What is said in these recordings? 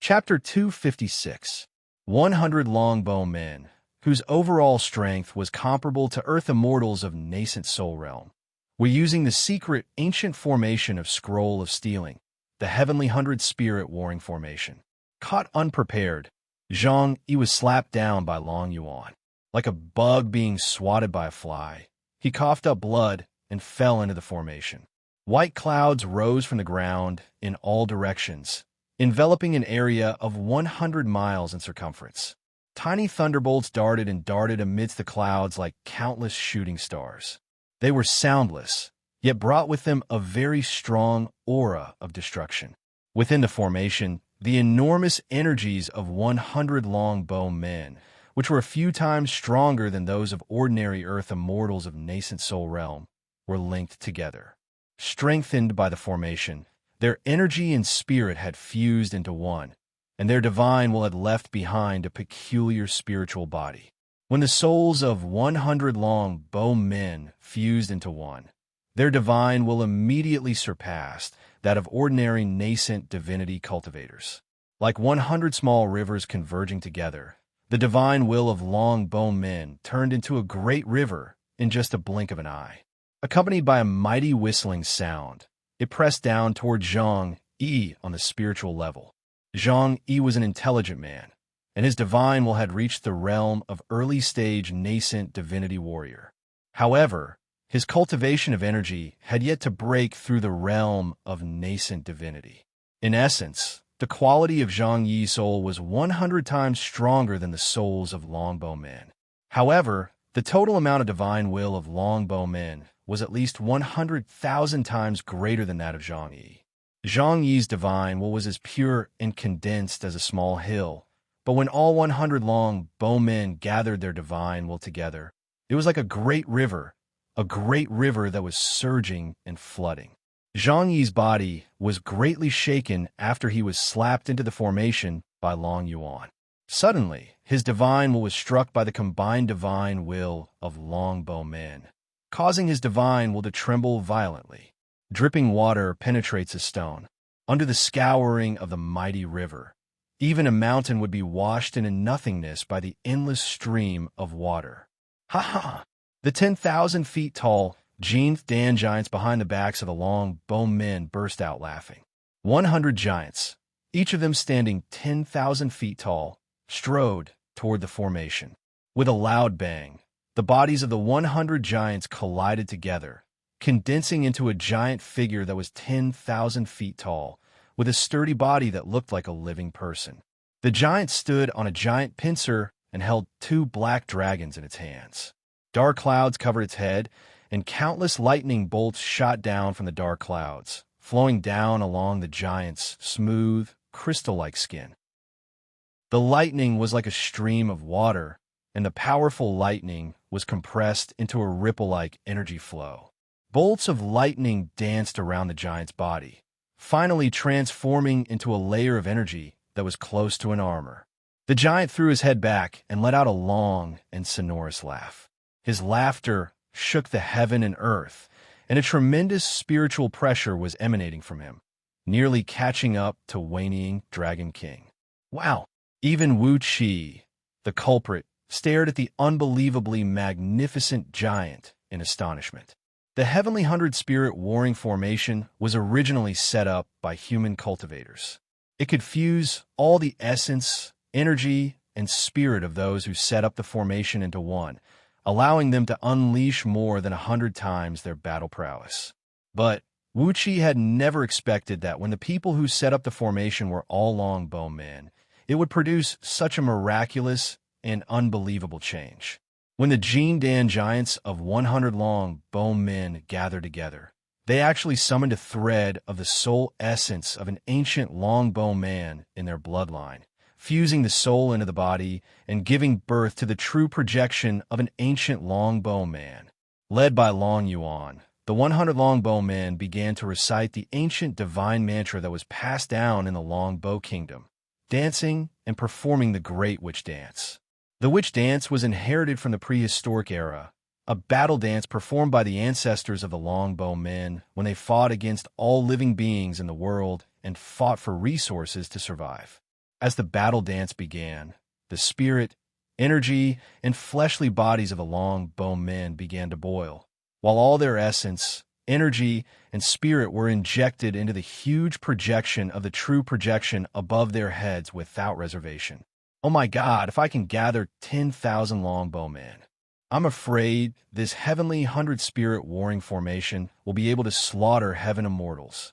Chapter 256. 100 Longbow Men, whose overall strength was comparable to Earth Immortals of nascent Soul Realm, were using the secret ancient formation of Scroll of Stealing, the Heavenly 100 Spirit Warring Formation. Caught unprepared, Xianxia was slapped down by Long Yuan. Like a bug being swatted by a fly, he coughed up blood and fell into the formation. White clouds rose from the ground in all directions, enveloping an area of 100 miles in circumference. Tiny thunderbolts darted amidst the clouds like countless shooting stars. They were soundless, yet brought with them a very strong aura of destruction. Within the formation, the enormous energies of 100 Longbow Men, which were a few times stronger than those of ordinary Earth Immortals of nascent Soul Realm, were linked together. Strengthened by the formation, their energy and spirit had fused into one, and their divine will had left behind a peculiar spiritual body. When the souls of 100 Longbow Men fused into one, their divine will immediately surpassed that of ordinary nascent divinity cultivators. Like 100 small rivers converging together, the divine will of Longbow Men turned into a great river in just a blink of an eye. Accompanied by a mighty whistling sound, it pressed down toward Xianxia on the spiritual level. Xianxia was an intelligent man, and his divine will had reached the realm of early-stage nascent divinity warrior. However, his cultivation of energy had yet to break through the realm of nascent divinity. In essence, the quality of Xianxia's soul was 100 times stronger than the souls of Longbow Men. However, the total amount of divine will of Longbow Men was at least 100,000 times greater than that of Xianxia. Xianxia's divine will was as pure and condensed as a small hill, but when all 100 Longbow Men gathered their divine will together, it was like a great river that was surging and flooding. Xianxia's body was greatly shaken after he was slapped into the formation by Long Yuan. Suddenly, his divine will was struck by the combined divine will of Longbow Men, causing his divine will to tremble violently. Dripping water penetrates a stone. Under the scouring of the mighty river, even a mountain would be washed into nothingness by the endless stream of water. Ha ha! The 10,000 feet tall Dan giants behind the backs of the Longbow Men burst out laughing. 100 giants, each of them standing 10,000 feet tall, strode toward the formation. With a loud bang, the bodies of the 100 giants collided together, condensing into a giant figure that was 10,000 feet tall, with a sturdy body that looked like a living person. The giant stood on a giant pincer and held 2 black dragons in its hands. Dark clouds covered its head, and countless lightning bolts shot down from the dark clouds, flowing down along the giant's smooth, crystal-like skin. The lightning was like a stream of water, and the powerful lightning was compressed into a ripple-like energy flow. Bolts of lightning danced around the giant's body, finally transforming into a layer of energy that was close to an armor. The giant threw his head back and let out a long and sonorous laugh. His laughter shook the heaven and earth, and a tremendous spiritual pressure was emanating from him, nearly catching up to waning Dragon King. Wow! Even Wuxia, the culprit, stared at the unbelievably magnificent giant in astonishment. The Heavenly 100 Spirit Warring Formation was originally set up by human cultivators. It could fuse all the essence, energy, and spirit of those who set up the formation into one, allowing them to unleash more than 100 times their battle prowess. But Wuxia had never expected that when the people who set up the formation were all Longbow Men, it would produce such a miraculous and unbelievable change. When the Dan giants of 100 Longbow Men gathered together, they actually summoned a thread of the soul essence of an ancient Longbow Man in their bloodline, fusing the soul into the body and giving birth to the true projection of an ancient Longbow Man. Led by Long Yuan, the 100 Longbow Men began to recite the ancient divine mantra that was passed down in the Longbow Kingdom, dancing and performing the Great Witch Dance. The Witch Dance was inherited from the prehistoric era, a battle dance performed by the ancestors of the Longbow Men when they fought against all living beings in the world and fought for resources to survive. As the battle dance began, the spirit, energy, and fleshly bodies of the longbow men began to boil, while all their essence, energy, and spirit were injected into the huge projection of the true projection above their heads without reservation. Oh my God, if I can gather 10,000 longbowmen. I'm afraid this heavenly 100-spirit warring formation will be able to slaughter heaven immortals.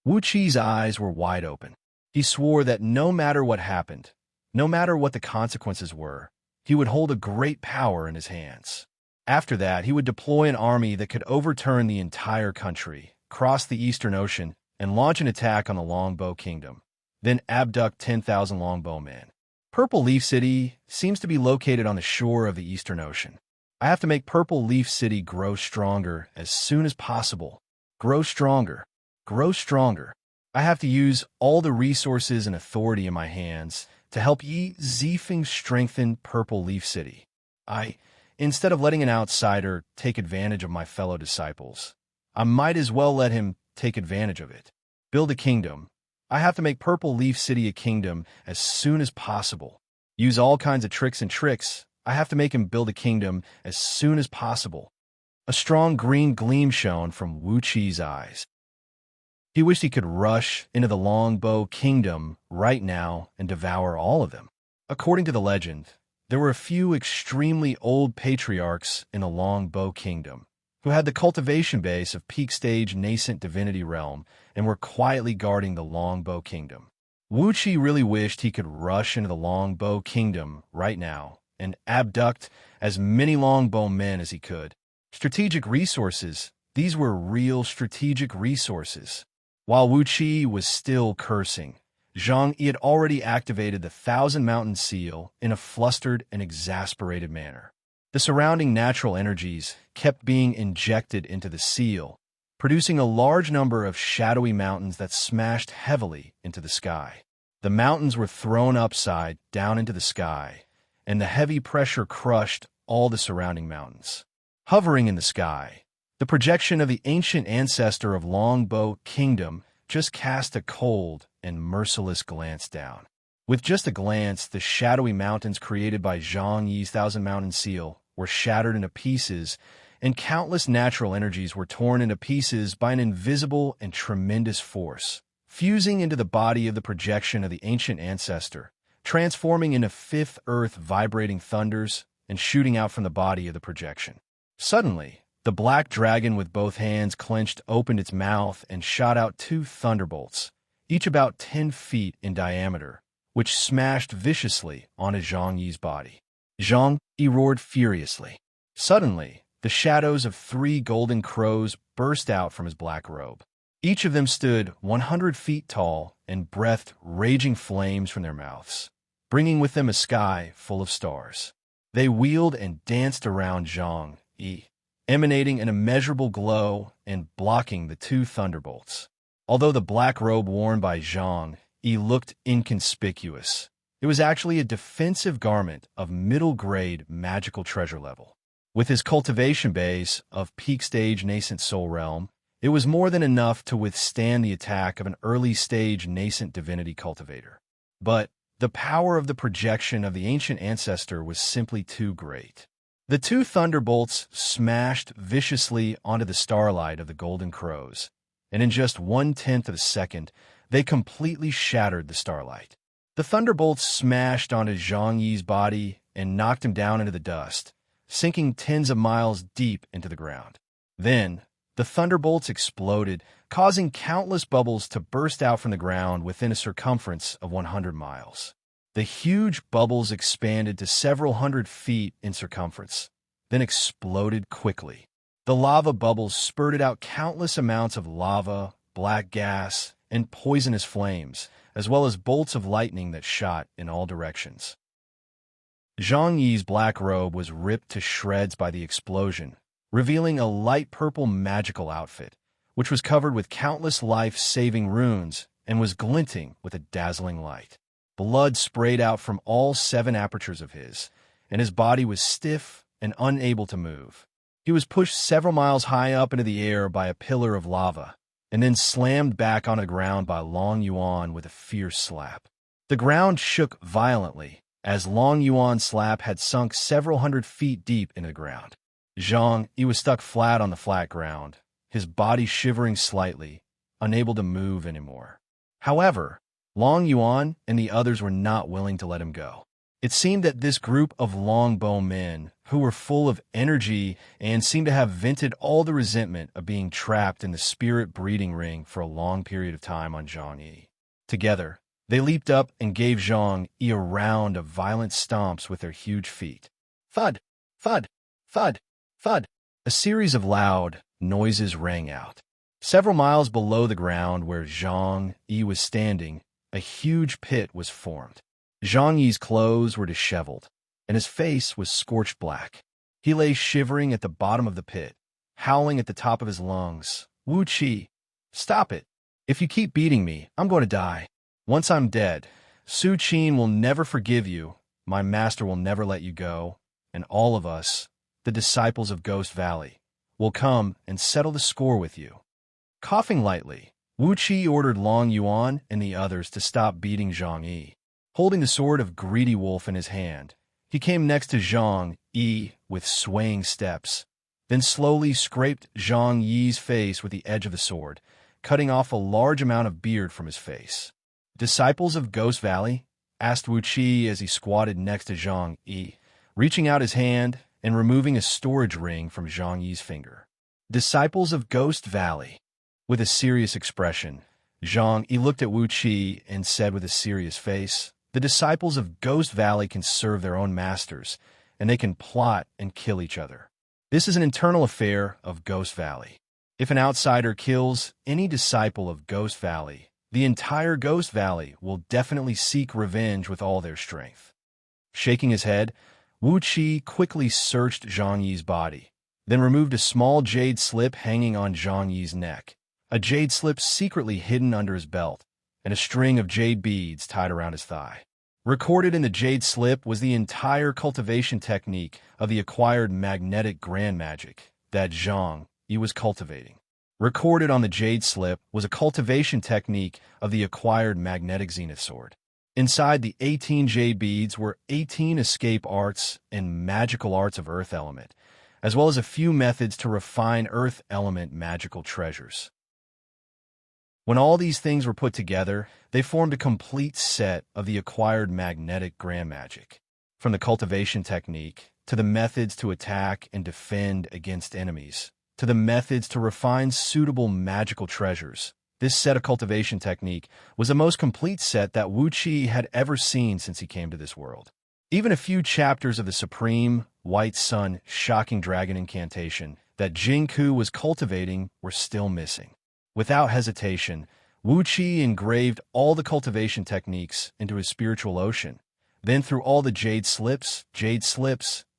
Wuxi's eyes were wide open. He swore that no matter what happened, no matter what the consequences were, he would hold a great power in his hands. After that, he would deploy an army that could overturn the entire country, cross the Eastern Ocean, and launch an attack on the Longbow Kingdom, then abduct 10,000 longbowmen. Purple Leaf City seems to be located on the shore of the Eastern Ocean. I have to make Purple Leaf City grow stronger as soon as possible. Grow stronger. Grow stronger. I have to use all the resources and authority in my hands to help Yi Zifeng strengthen Purple Leaf City. Instead of letting an outsider take advantage of my fellow disciples, I might as well let him take advantage of it. Build a kingdom. I have to make Purple Leaf City a kingdom as soon as possible. Use all kinds of tricks and tricks. I have to make him build a kingdom as soon as possible. A strong green gleam shone from Wuxi's eyes. He wished he could rush into the Longbow Kingdom right now and devour all of them. According to the legend, there were a few extremely old patriarchs in the Longbow Kingdom who had the cultivation base of peak-stage nascent divinity realm and were quietly guarding the Longbow Kingdom. Wuxi really wished he could rush into the Longbow Kingdom right now and abduct as many longbow men as he could. Strategic resources. These were real strategic resources. While Wuxi was still cursing, Xianxia had already activated the 1,000-mountain seal in a flustered and exasperated manner. The surrounding natural energies kept being injected into the seal, producing a large number of shadowy mountains that smashed heavily into the sky. The mountains were thrown upside down into the sky, and the heavy pressure crushed all the surrounding mountains. Hovering in the sky, the projection of the ancient ancestor of Longbow Kingdom just cast a cold and merciless glance down. With just a glance, the shadowy mountains created by Zhang Yi's 1,000-mountain seal were shattered into pieces, and countless natural energies were torn into pieces by an invisible and tremendous force, fusing into the body of the projection of the ancient ancestor, transforming into fifth earth vibrating thunders and shooting out from the body of the projection. Suddenly, the black dragon with both hands clenched opened its mouth and shot out 2 thunderbolts, each about 10 feet in diameter, which smashed viciously onto Zhang Yi's body. Zhang Yi roared furiously. Suddenly, the shadows of 3 golden crows burst out from his black robe. Each of them stood 100 feet tall and breathed raging flames from their mouths, bringing with them a sky full of stars. They wheeled and danced around Zhang Yi, emanating an immeasurable glow and blocking the 2 thunderbolts. Although the black robe worn by Zhang Yi looked inconspicuous, it was actually a defensive garment of middle-grade magical treasure level. With his cultivation base of peak-stage nascent soul realm, it was more than enough to withstand the attack of an early-stage nascent divinity cultivator. But the power of the projection of the ancient ancestor was simply too great. The 2 thunderbolts smashed viciously onto the starlight of the golden crows, and in just 1/10 of a second, they completely shattered the starlight. The thunderbolts smashed onto Zhang Yi's body and knocked him down into the dust, sinking tens of miles deep into the ground. Then, the thunderbolts exploded, causing countless bubbles to burst out from the ground within a circumference of 100 miles. The huge bubbles expanded to several hundred feet in circumference, then exploded quickly. The lava bubbles spurted out countless amounts of lava, black gas, and poisonous flames, as well as bolts of lightning that shot in all directions. Zhang Yi's black robe was ripped to shreds by the explosion, revealing a light purple magical outfit, which was covered with countless life-saving runes and was glinting with a dazzling light. Blood sprayed out from all 7 apertures of his, and his body was stiff and unable to move. He was pushed several miles high up into the air by a pillar of lava, and then slammed back on the ground by Long Yuan with a fierce slap. The ground shook violently, as Long Yuan's slap had sunk several hundred feet deep into the ground. Zhang Yi was stuck flat on the flat ground, his body shivering slightly, unable to move anymore. However, Long Yuan and the others were not willing to let him go. It seemed that this group of longbow men, who were full of energy and seemed to have vented all the resentment of being trapped in the spirit breeding ring for a long period of time on Zhang Yi. Together, they leaped up and gave Zhang Yi a round of violent stomps with their huge feet. Thud! Thud! Thud! Thud! A series of loud noises rang out. Several miles below the ground where Zhang Yi was standing, a huge pit was formed. Zhang Yi's clothes were disheveled, and his face was scorched black. He lay shivering at the bottom of the pit, howling at the top of his lungs. Wuxia, stop it! If you keep beating me, I'm going to die. Once I'm dead, Su Qin will never forgive you, my master will never let you go, and all of us, the disciples of Ghost Valley, will come and settle the score with you. Coughing lightly, Wuxia ordered Long Yuan and the others to stop beating Zhang Yi. Holding the sword of Greedy Wolf in his hand, he came next to Zhang Yi with swaying steps, then slowly scraped Zhang Yi's face with the edge of the sword, cutting off a large amount of beard from his face. Disciples of Ghost Valley? Asked Wuxia as he squatted next to Zhang Yi, reaching out his hand and removing a storage ring from Zhang Yi's finger. Disciples of Ghost Valley. With a serious expression, Zhang Yi looked at Wuxia and said with a serious face, the disciples of Ghost Valley can serve their own masters, and they can plot and kill each other. This is an internal affair of Ghost Valley. If an outsider kills any disciple of Ghost Valley, the entire Ghost Valley will definitely seek revenge with all their strength. Shaking his head, Wuxia quickly searched Zhang Yi's body, then removed a small jade slip hanging on Zhang Yi's neck, a jade slip secretly hidden under his belt, and a string of jade beads tied around his thigh. Recorded in the jade slip was the entire cultivation technique of the acquired magnetic grand magic that Zhang Yi was cultivating. Recorded on the jade slip was a cultivation technique of the acquired magnetic zenith sword. Inside the 18 jade beads were 18 escape arts and magical arts of earth element, as well as a few methods to refine earth element magical treasures. When all these things were put together, they formed a complete set of the acquired magnetic grand magic. From the cultivation technique, to the methods to attack and defend against enemies, to the methods to refine suitable magical treasures, this set of cultivation technique was the most complete set that Wuxia had ever seen since he came to this world. Even a few chapters of the Supreme White Sun Shocking Dragon incantation that Jingku was cultivating were still missing. Without hesitation, Wuxia engraved all the cultivation techniques into his spiritual ocean, then threw all the jade slips,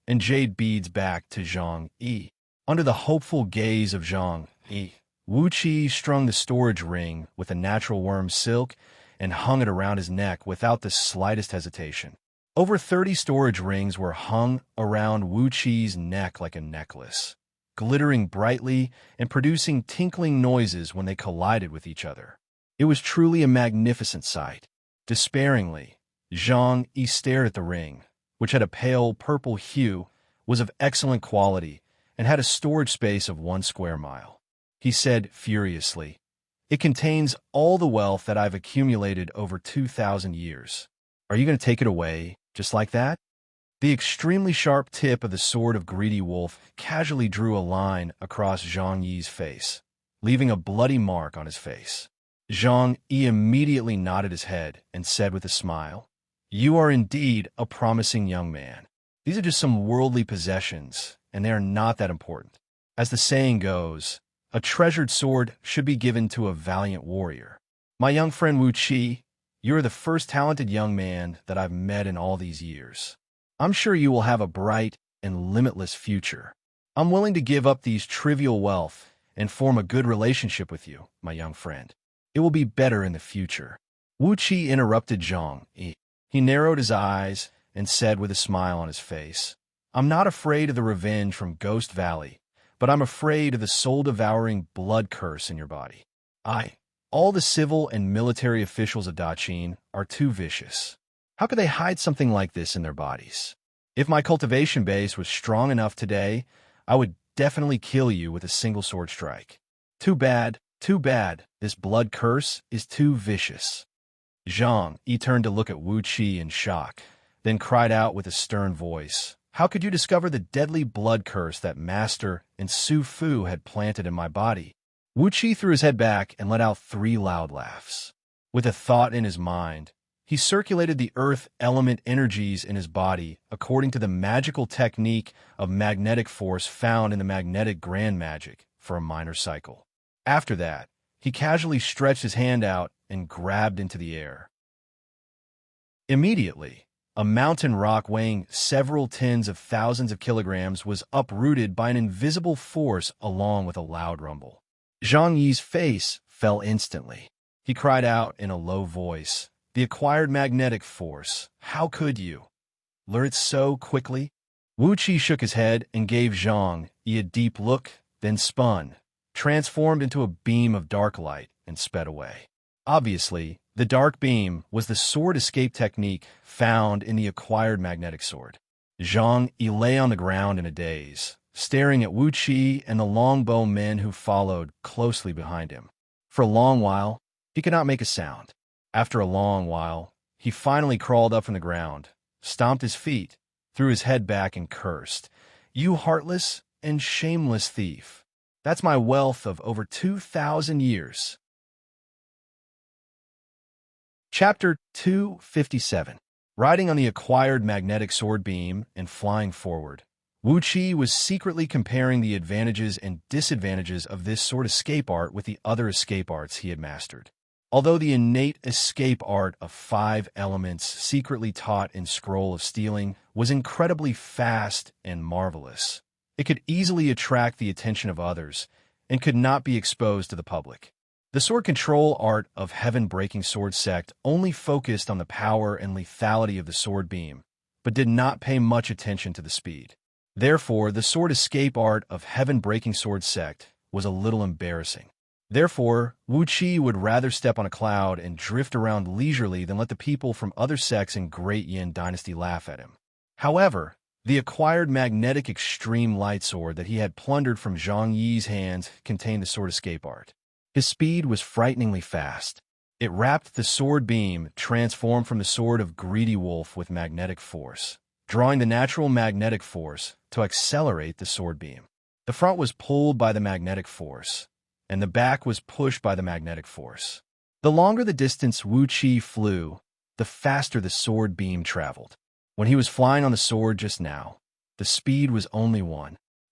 and jade beads back to Zhang Yi. Under the hopeful gaze of Zhang Yi, Wuxia strung the storage ring with a natural worm silk and hung it around his neck without the slightest hesitation. Over 30 storage rings were hung around Wuxia's neck like a necklace, glittering brightly and producing tinkling noises when they collided with each other. It was truly a magnificent sight. Despairingly, Zhang Yi stared at the ring, which had a pale purple hue, was of excellent quality, and had a storage space of 1 square mile. He said furiously, "It contains all the wealth that I've accumulated over 2,000 years. Are you going to take it away, just like that?" The extremely sharp tip of the sword of Greedy Wolf casually drew a line across Zhang Yi's face, leaving a bloody mark on his face. Zhang Yi immediately nodded his head and said with a smile, "You are indeed a promising young man. These are just some worldly possessions, and they are not that important. As the saying goes, a treasured sword should be given to a valiant warrior. My young friend Wuxia, you are the first talented young man that I've met in all these years. I'm sure you will have a bright and limitless future. I'm willing to give up these trivial wealth and form a good relationship with you, my young friend. It will be better in the future." Wuxia interrupted Zhang Yi. He narrowed his eyes and said with a smile on his face, "I'm not afraid of the revenge from Ghost Valley, but I'm afraid of the soul-devouring blood curse in your body. All the civil and military officials of Daqin are too vicious. How could they hide something like this in their bodies? If my cultivation base was strong enough today, I would definitely kill you with a single sword strike. Too bad, this blood curse is too vicious. Xianxia turned to look at Wuxia in shock, then cried out with a stern voice, "How could you discover the deadly blood curse that Master and Su Fu had planted in my body?" Wuxia threw his head back and let out 3 loud laughs. With a thought in his mind, he circulated the earth element energies in his body according to the magical technique of magnetic force found in the magnetic grand magic for a minor cycle. After that, he casually stretched his hand out and grabbed into the air. Immediately, a mountain rock weighing several tens of thousands of kilograms was uprooted by an invisible force along with a loud rumble. Xianxia's face fell instantly. He cried out in a low voice, "The acquired magnetic force, how could you learn it so quickly?" Wuxia shook his head and gave Xianxia a deep look, then spun, transformed into a beam of dark light, and sped away. Obviously, the dark beam was the sword escape technique found in the acquired magnetic sword. Xianxia lay on the ground in a daze, staring at Wuxia and the longbow men who followed closely behind him. For a long while, he could not make a sound. After a long while, he finally crawled up from the ground, stomped his feet, threw his head back, and cursed, "You heartless and shameless thief! That's my wealth of over 2,000 years." Chapter 257. Riding on the acquired magnetic sword beam and flying forward, Wuxia was secretly comparing the advantages and disadvantages of this sword escape art with the other escape arts he had mastered. Although the innate escape art of 5 elements secretly taught in Scroll of Stealing was incredibly fast and marvelous, it could easily attract the attention of others and could not be exposed to the public. The sword control art of Heaven-Breaking Sword Sect only focused on the power and lethality of the sword beam, but did not pay much attention to the speed. Therefore, the sword escape art of Heaven-Breaking Sword Sect was a little embarrassing. Therefore, Wuxia would rather step on a cloud and drift around leisurely than let the people from other sects in Great Yin Dynasty laugh at him. However, the acquired magnetic extreme light sword that he had plundered from Xianxia's hands contained the sword escape art. His speed was frighteningly fast. It wrapped the sword beam, transformed from the sword of Greedy Wolf with magnetic force, drawing the natural magnetic force to accelerate the sword beam. The front was pulled by the magnetic force, and the back was pushed by the magnetic force. The longer the distance Wuxia flew, the faster the sword beam traveled. When he was flying on the sword just now, the speed was only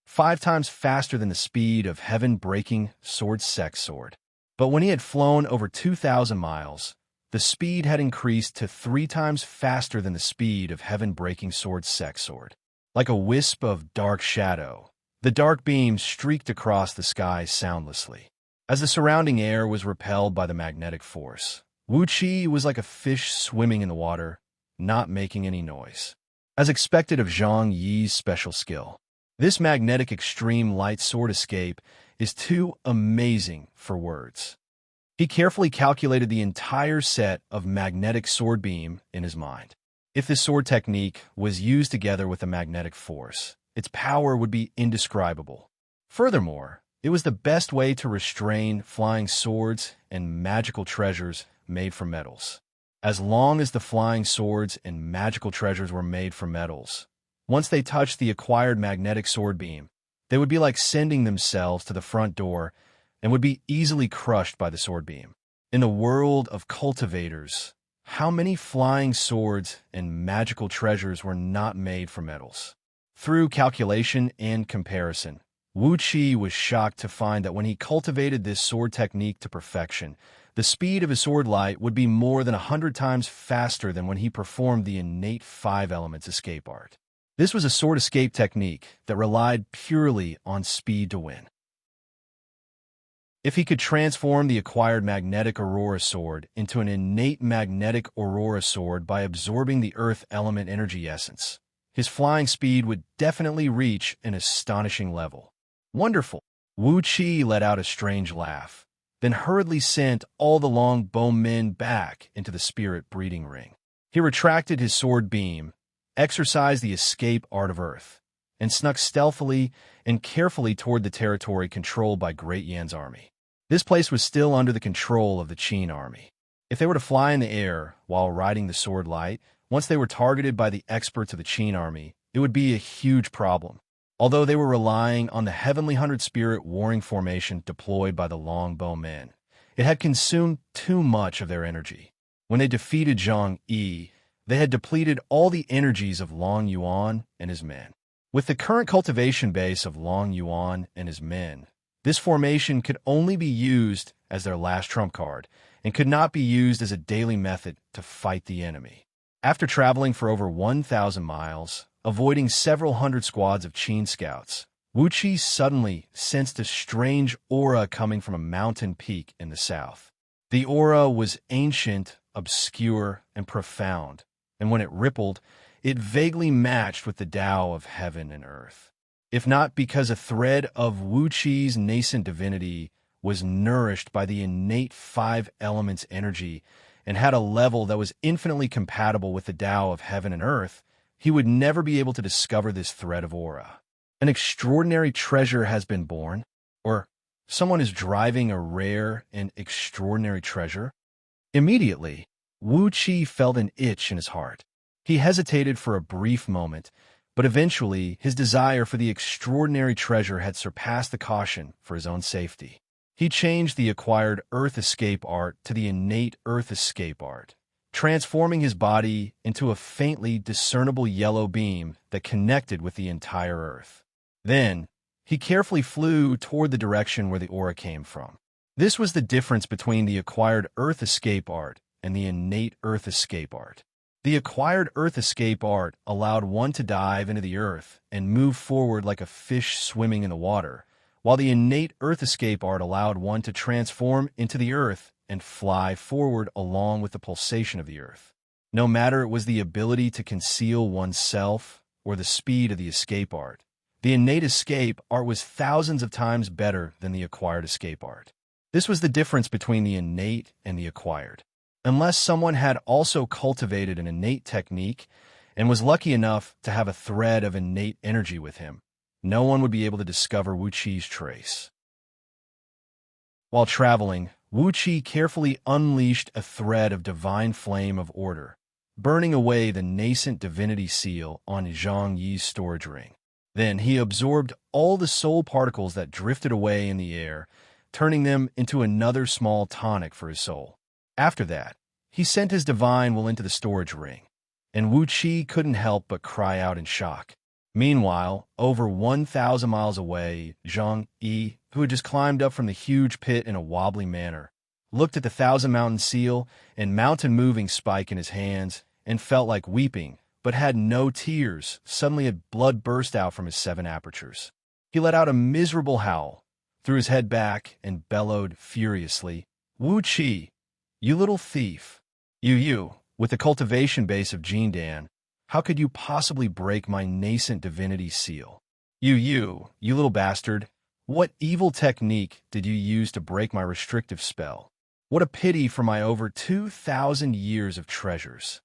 5 times faster than the speed of Heaven-Breaking Sword Sect sword. But when he had flown over 2,000 miles, the speed had increased to 3 times faster than the speed of Heaven-Breaking Sword Sect sword. Like a wisp of dark shadow, the dark beam streaked across the sky soundlessly. As the surrounding air was repelled by the magnetic force, Wuxia was like a fish swimming in the water, not making any noise. As expected of Xianxia's special skill, this magnetic extreme light sword escape is too amazing for words. He carefully calculated the entire set of magnetic sword beam in his mind. If this sword technique was used together with the magnetic force, its power would be indescribable. Furthermore, it was the best way to restrain flying swords and magical treasures made from metals. As long as the flying swords and magical treasures were made from metals, once they touched the acquired magnetic sword beam, they would be like sending themselves to the front door and would be easily crushed by the sword beam. In the world of cultivators, how many flying swords and magical treasures were not made from metals? Through calculation and comparison, Wuxia was shocked to find that when he cultivated this sword technique to perfection, the speed of his sword light would be more than 100 times faster than when he performed the innate 5 elements escape art. This was a sword escape technique that relied purely on speed to win. If he could transform the acquired magnetic aurora sword into an innate magnetic aurora sword by absorbing the earth element energy essence, his flying speed would definitely reach an astonishing level. Wonderful! Wuxia let out a strange laugh, then hurriedly sent all the longbowmen back into the spirit breeding ring. He retracted his sword beam, exercised the escape art of Earth, and snuck stealthily and carefully toward the territory controlled by Great Yan's army. This place was still under the control of the Qin army. If they were to fly in the air while riding the sword light, once they were targeted by the experts of the Qin army, it would be a huge problem. Although they were relying on the Heavenly Hundred Spirit warring formation deployed by the longbowmen, it had consumed too much of their energy. When they defeated Zhang Yi, they had depleted all the energies of Long Yuan and his men. With the current cultivation base of Long Yuan and his men, this formation could only be used as their last trump card and could not be used as a daily method to fight the enemy. After traveling for over 1,000 miles, avoiding several hundred squads of Qin scouts, Wuxia suddenly sensed a strange aura coming from a mountain peak in the south. The aura was ancient, obscure, and profound, and when it rippled, it vaguely matched with the Tao of heaven and earth. If not because a thread of Wuxia's nascent divinity was nourished by the innate five elements energy and had a level that was infinitely compatible with the Tao of heaven and earth, he would never be able to discover this thread of aura. An extraordinary treasure has been born, or someone is driving a rare and extraordinary treasure. Immediately, Wuxia felt an itch in his heart. He hesitated for a brief moment, but eventually his desire for the extraordinary treasure had surpassed the caution for his own safety. He changed the acquired Earth Escape art to the innate Earth Escape art, transforming his body into a faintly discernible yellow beam that connected with the entire Earth. Then, he carefully flew toward the direction where the aura came from. This was the difference between the acquired Earth Escape art and the innate Earth Escape art. The acquired Earth Escape art allowed one to dive into the earth and move forward like a fish swimming in the water, while the innate Earth Escape art allowed one to transform into the earth and fly forward along with the pulsation of the earth. No matter it was the ability to conceal oneself or the speed of the escape art, the innate escape art was thousands of times better than the acquired escape art. This was the difference between the innate and the acquired. Unless someone had also cultivated an innate technique and was lucky enough to have a thread of innate energy with him, no one would be able to discover Wuxia's trace. While traveling, Wuxia carefully unleashed a thread of divine flame of order, burning away the nascent divinity seal on Zhang Yi's storage ring. Then he absorbed all the soul particles that drifted away in the air, turning them into another small tonic for his soul. After that, he sent his divine will into the storage ring, and Wuxia couldn't help but cry out in shock. Meanwhile, over 1,000 miles away, Zhang Yi, who had just climbed up from the huge pit in a wobbly manner, looked at the Thousand Mountain seal and mountain-moving spike in his hands and felt like weeping, but had no tears. Suddenly, blood burst out from his 7 apertures. He let out a miserable howl, threw his head back, and bellowed furiously, "Wuxia, you little thief! You, with the cultivation base of Jindan, how could you possibly break my nascent divinity seal? You little bastard! What evil technique did you use to break my restrictive spell? What a pity for my over 2,000 years of treasures."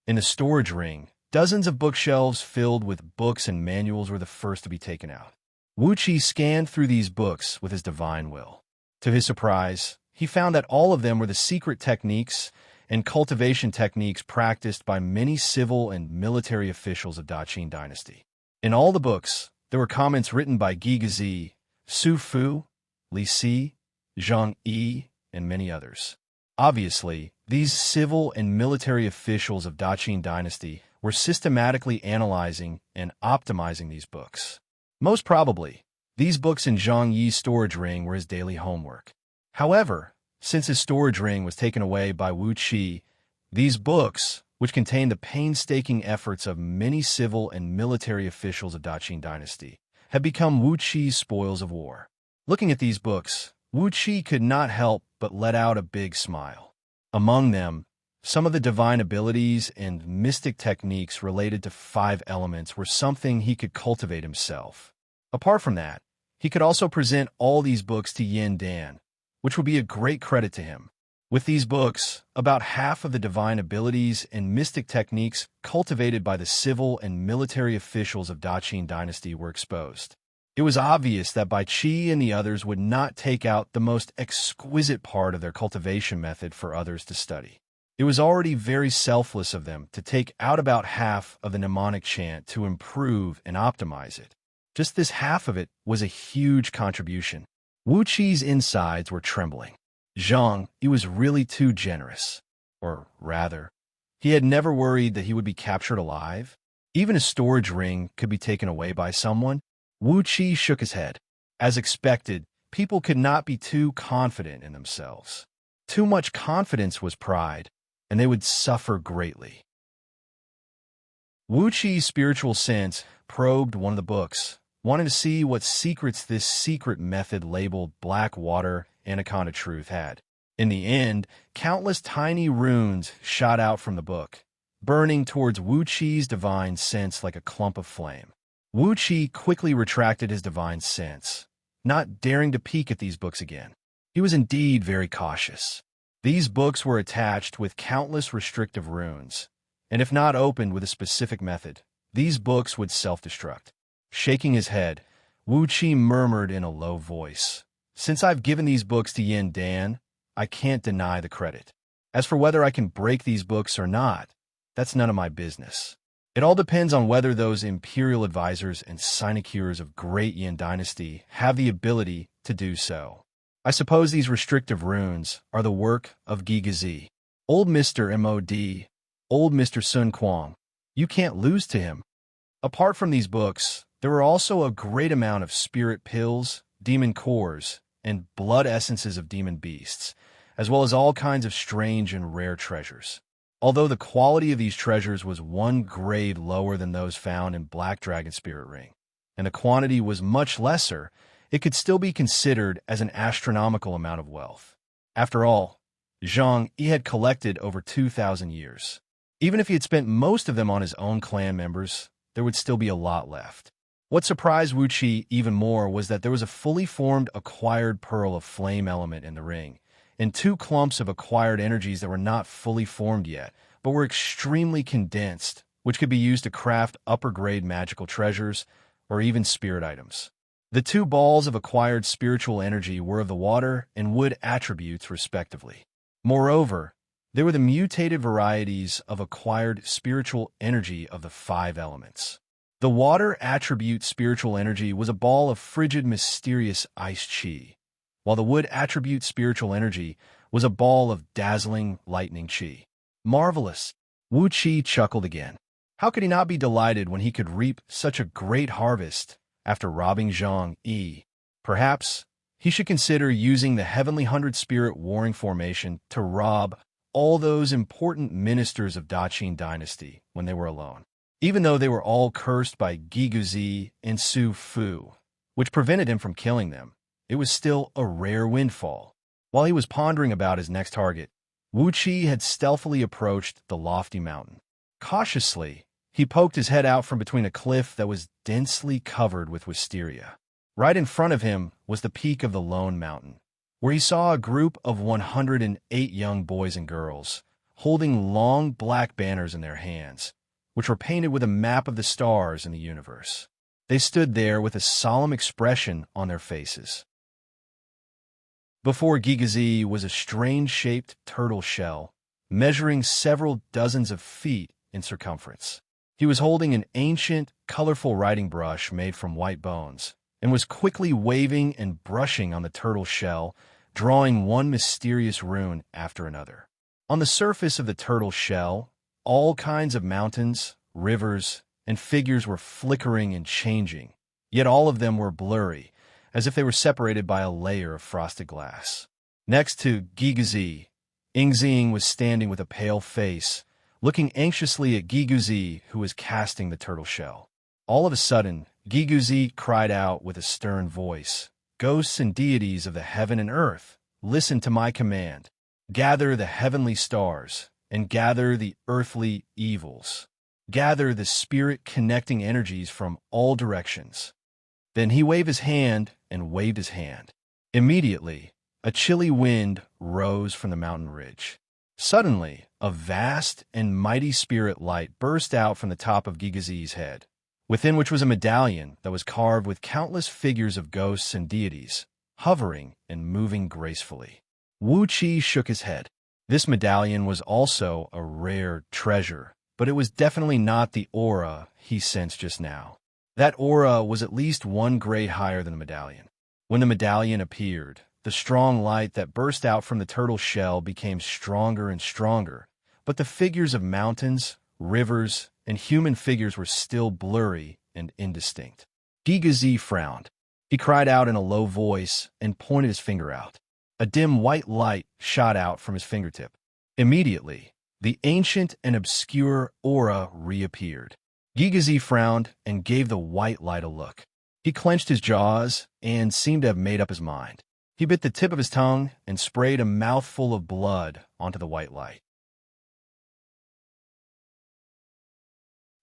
In the storage ring, dozens of bookshelves filled with books and manuals were the first to be taken out. Wuxia scanned through these books with his divine will. To his surprise, he found that all of them were the secret techniques and cultivation techniques practiced by many civil and military officials of Qin dynasty. In all the books, there were comments written by Gigazi, Su Fu, Li Si, Zhang Yi, and many others. Obviously, these civil and military officials of Qin dynasty were systematically analyzing and optimizing these books. Most probably, these books in Zhang Yi's storage ring were his daily homework. However, since his storage ring was taken away by Wuxia, these books, which contained the painstaking efforts of many civil and military officials of Qin dynasty, had become Wuxia's spoils of war. Looking at these books, Wuxia could not help but let out a big smile. Among them, some of the divine abilities and mystic techniques related to 5 elements were something he could cultivate himself. Apart from that, he could also present all these books to Yin Dan, which would be a great credit to him. With these books, about half of the divine abilities and mystic techniques cultivated by the civil and military officials of Daqin dynasty were exposed. It was obvious that Bai Qi and the others would not take out the most exquisite part of their cultivation method for others to study. It was already very selfless of them to take out about half of the mnemonic chant to improve and optimize it. Just this half of it was a huge contribution. Wu Qi's insides were trembling. Zhang, he was really too generous. Or rather, he had never worried that he would be captured alive. Even a storage ring could be taken away by someone. Wu Qi shook his head. As expected, people could not be too confident in themselves. Too much confidence was pride, and they would suffer greatly. Wu Qi's spiritual sense probed one of the books, wanting to see what secrets this secret method labeled Black Water Anaconda Truth had. In the end, countless tiny runes shot out from the book, burning towards Wu Qi's divine sense like a clump of flame. Wu Qi quickly retracted his divine sense, not daring to peek at these books again. He was indeed very cautious. These books were attached with countless restrictive runes, and if not opened with a specific method, these books would self-destruct. Shaking his head, Wu Qi murmured in a low voice, "Since I've given these books to Yin Dan, I can't deny the credit. As for whether I can break these books or not, that's none of my business. It all depends on whether those imperial advisors and sinecures of great Yin dynasty have the ability to do so. I suppose these restrictive runes are the work of Gigazi. Old Mr. MOD, old Mr. Sun Quang. You can't lose to him." Apart from these books, there were also a great amount of spirit pills, demon cores, and blood essences of demon beasts, as well as all kinds of strange and rare treasures. Although the quality of these treasures was one grade lower than those found in Black Dragon Spirit Ring, and the quantity was much lesser, it could still be considered as an astronomical amount of wealth. After all, Zhang Yi had collected over 2,000 years. Even if he had spent most of them on his own clan members, there would still be a lot left. What surprised Wu Qi even more was that there was a fully formed acquired pearl of flame element in the ring, and 2 clumps of acquired energies that were not fully formed yet, but were extremely condensed, which could be used to craft upper-grade magical treasures or even spirit items. The 2 balls of acquired spiritual energy were of the water and wood attributes, respectively. Moreover, there were the mutated varieties of acquired spiritual energy of the 5 elements. The water attribute spiritual energy was a ball of frigid, mysterious ice chi, while the wood attribute spiritual energy was a ball of dazzling, lightning chi. Marvelous! Wu Qi chuckled again. How could he not be delighted when he could reap such a great harvest after robbing Zhang Yi? Perhaps he should consider using the Heavenly 100-Spirit Warring Formation to rob all those important ministers of Daqin dynasty when they were alone. Even though they were all cursed by Giguzi and Su Fu, which prevented him from killing them, it was still a rare windfall. While he was pondering about his next target, Wu Qi had stealthily approached the lofty mountain. Cautiously, he poked his head out from between a cliff that was densely covered with wisteria. Right in front of him was the peak of the lone mountain, where he saw a group of 108 young boys and girls, holding long black banners in their hands, which were painted with a map of the stars in the universe. They stood there with a solemn expression on their faces. Before Gigazi was a strange-shaped turtle shell, measuring several dozens of feet in circumference. He was holding an ancient, colorful writing brush made from white bones, and was quickly waving and brushing on the turtle shell, drawing one mysterious rune after another. On the surface of the turtle shell, all kinds of mountains, rivers, and figures were flickering and changing, yet all of them were blurry, as if they were separated by a layer of frosted glass. Next to Gigazi, Ingzing was standing with a pale face, looking anxiously at Giguzi, who was casting the turtle shell. All of a sudden, Giguzi cried out with a stern voice, "Ghosts and deities of the heaven and earth, listen to my command. Gather the heavenly stars, and gather the earthly evils. Gather the spirit-connecting energies from all directions." Then he waved his hand and waved his hand. Immediately, a chilly wind rose from the mountain ridge. Suddenly, a vast and mighty spirit light burst out from the top of Gigazi's head, within which was a medallion that was carved with countless figures of ghosts and deities, hovering and moving gracefully. Wuxia shook his head. This medallion was also a rare treasure, but it was definitely not the aura he sensed just now. That aura was at least one grade higher than the medallion. When the medallion appeared, the strong light that burst out from the turtle shell became stronger and stronger, but the figures of mountains, rivers, and human figures were still blurry and indistinct. Gigazi frowned. He cried out in a low voice and pointed his finger out. A dim white light shot out from his fingertip. Immediately, the ancient and obscure aura reappeared. Gigazi frowned and gave the white light a look. He clenched his jaws and seemed to have made up his mind. He bit the tip of his tongue and sprayed a mouthful of blood onto the white light.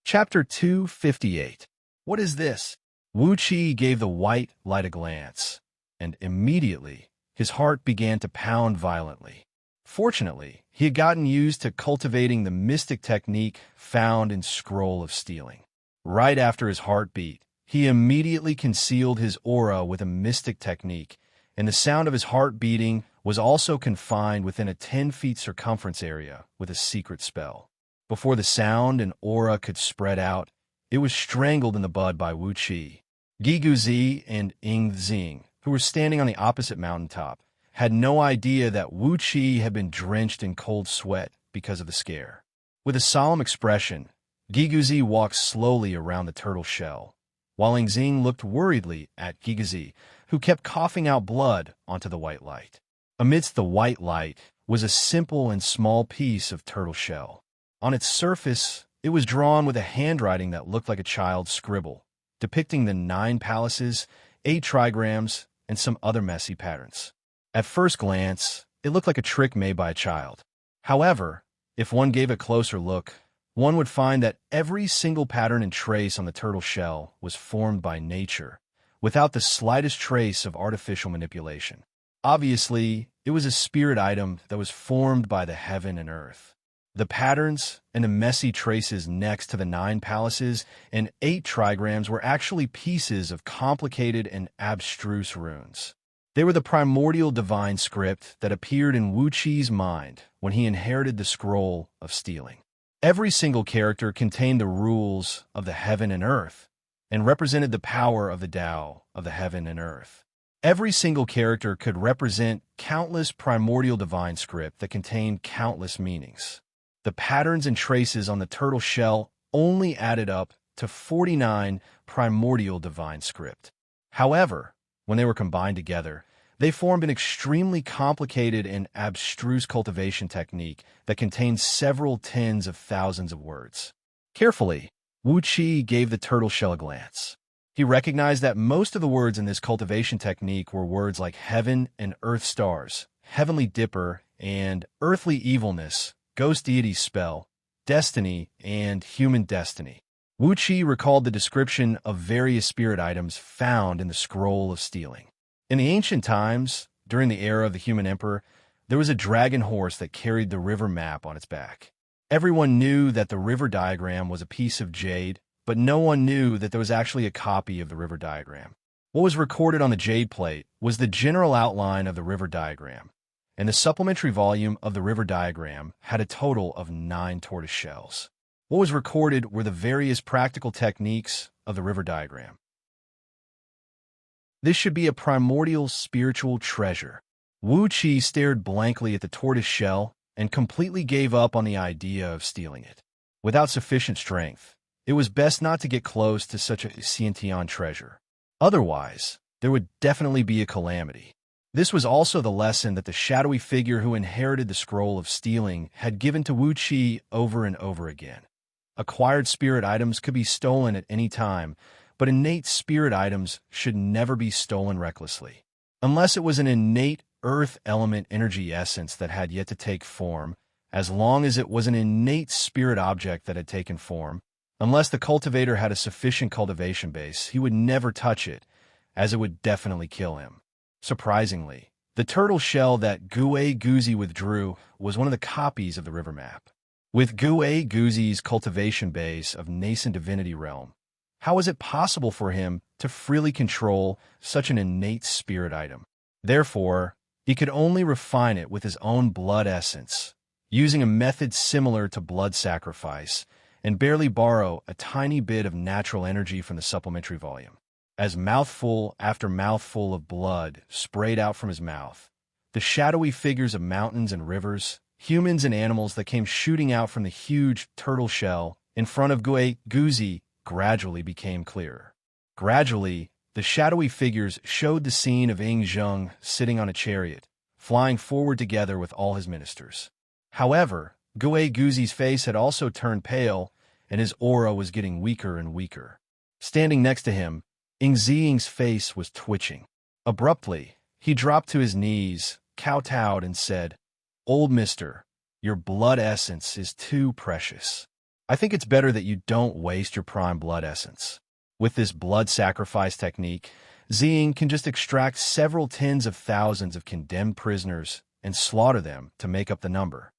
Chapter 258. What is this? Wuxia gave the white light a glance, and immediately his heart began to pound violently. Fortunately, he had gotten used to cultivating the mystic technique found in Scroll of Stealing. Right after his heart beat, he immediately concealed his aura with a mystic technique, and the sound of his heart beating was also confined within a 10-feet circumference area with a secret spell. Before the sound and aura could spread out, it was strangled in the bud by Wuxia. Giguzi and Ingzing, who were standing on the opposite mountaintop, had no idea that Wuxia had been drenched in cold sweat because of the scare. With a solemn expression, Giguzi walked slowly around the turtle shell, while Ingzing looked worriedly at Gigazi, who kept coughing out blood onto the white light. Amidst the white light was a simple and small piece of turtle shell. On its surface, it was drawn with a handwriting that looked like a child's scribble, depicting the 9 palaces, 8 trigrams, and some other messy patterns. At first glance, it looked like a trick made by a child. However, if one gave a closer look, one would find that every single pattern and trace on the turtle shell was formed by nature, without the slightest trace of artificial manipulation. Obviously, it was a spirit item that was formed by the heaven and earth. The patterns and the messy traces next to the 9 palaces and 8 trigrams were actually pieces of complicated and abstruse runes. They were the primordial divine script that appeared in Wuxia's mind when he inherited the Scroll of Stealing. Every single character contained the rules of the heaven and earth and represented the power of the Tao of the heaven and earth. Every single character could represent countless primordial divine script that contained countless meanings. The patterns and traces on the turtle shell only added up to 49 primordial divine script. However, when they were combined together, they formed an extremely complicated and abstruse cultivation technique that contained several tens of thousands of words. Carefully, Wuxia gave the turtle shell a glance. He recognized that most of the words in this cultivation technique were words like heaven and earth stars, heavenly dipper, and earthly evilness, ghost deity spell, destiny, and human destiny. Wuxia recalled the description of various spirit items found in the Scroll of Stealing. In the ancient times, during the era of the human emperor, there was a dragon horse that carried the river map on its back. Everyone knew that the river diagram was a piece of jade, but no one knew that there was actually a copy of the river diagram. What was recorded on the jade plate was the general outline of the river diagram, and the supplementary volume of the river diagram had a total of 9 tortoise shells. What was recorded were the various practical techniques of the river diagram. This should be a primordial spiritual treasure. Wuxia stared blankly at the tortoise shell and completely gave up on the idea of stealing it. Without sufficient strength, it was best not to get close to such a Xianxia treasure. Otherwise, there would definitely be a calamity. This was also the lesson that the shadowy figure who inherited the Scroll of Stealing had given to Wuxia over and over again. Acquired spirit items could be stolen at any time, but innate spirit items should never be stolen recklessly. Unless it was an innate earth element energy essence that had yet to take form, as long as it was an innate spirit object that had taken form, unless the cultivator had a sufficient cultivation base, he would never touch it, as it would definitely kill him. Surprisingly, The turtle shell that Gue Guzi withdrew was one of the copies of the river map. With Gue Guzi's cultivation base of nascent divinity realm, how was it possible for him to freely control such an innate spirit item? Therefore, he could only refine it with his own blood essence, using a method similar to blood sacrifice, and barely borrow a tiny bit of natural energy from the supplementary volume. As mouthful after mouthful of blood sprayed out from his mouth, the shadowy figures of mountains and rivers, humans and animals that came shooting out from the huge turtle shell in front of Gue Guzi gradually became clearer. Gradually, the shadowy figures showed the scene of Zheng sitting on a chariot, flying forward together with all his ministers. However, Gue Guzi's face had also turned pale, and his aura was getting weaker and weaker. Standing next to him, Zheng's face was twitching. Abruptly, he dropped to his knees, kowtowed, and said, "Old mister, your blood essence is too precious. I think it's better that you don't waste your prime blood essence. With this blood sacrifice technique, Zheng can just extract several tens of thousands of condemned prisoners and slaughter them to make up the number."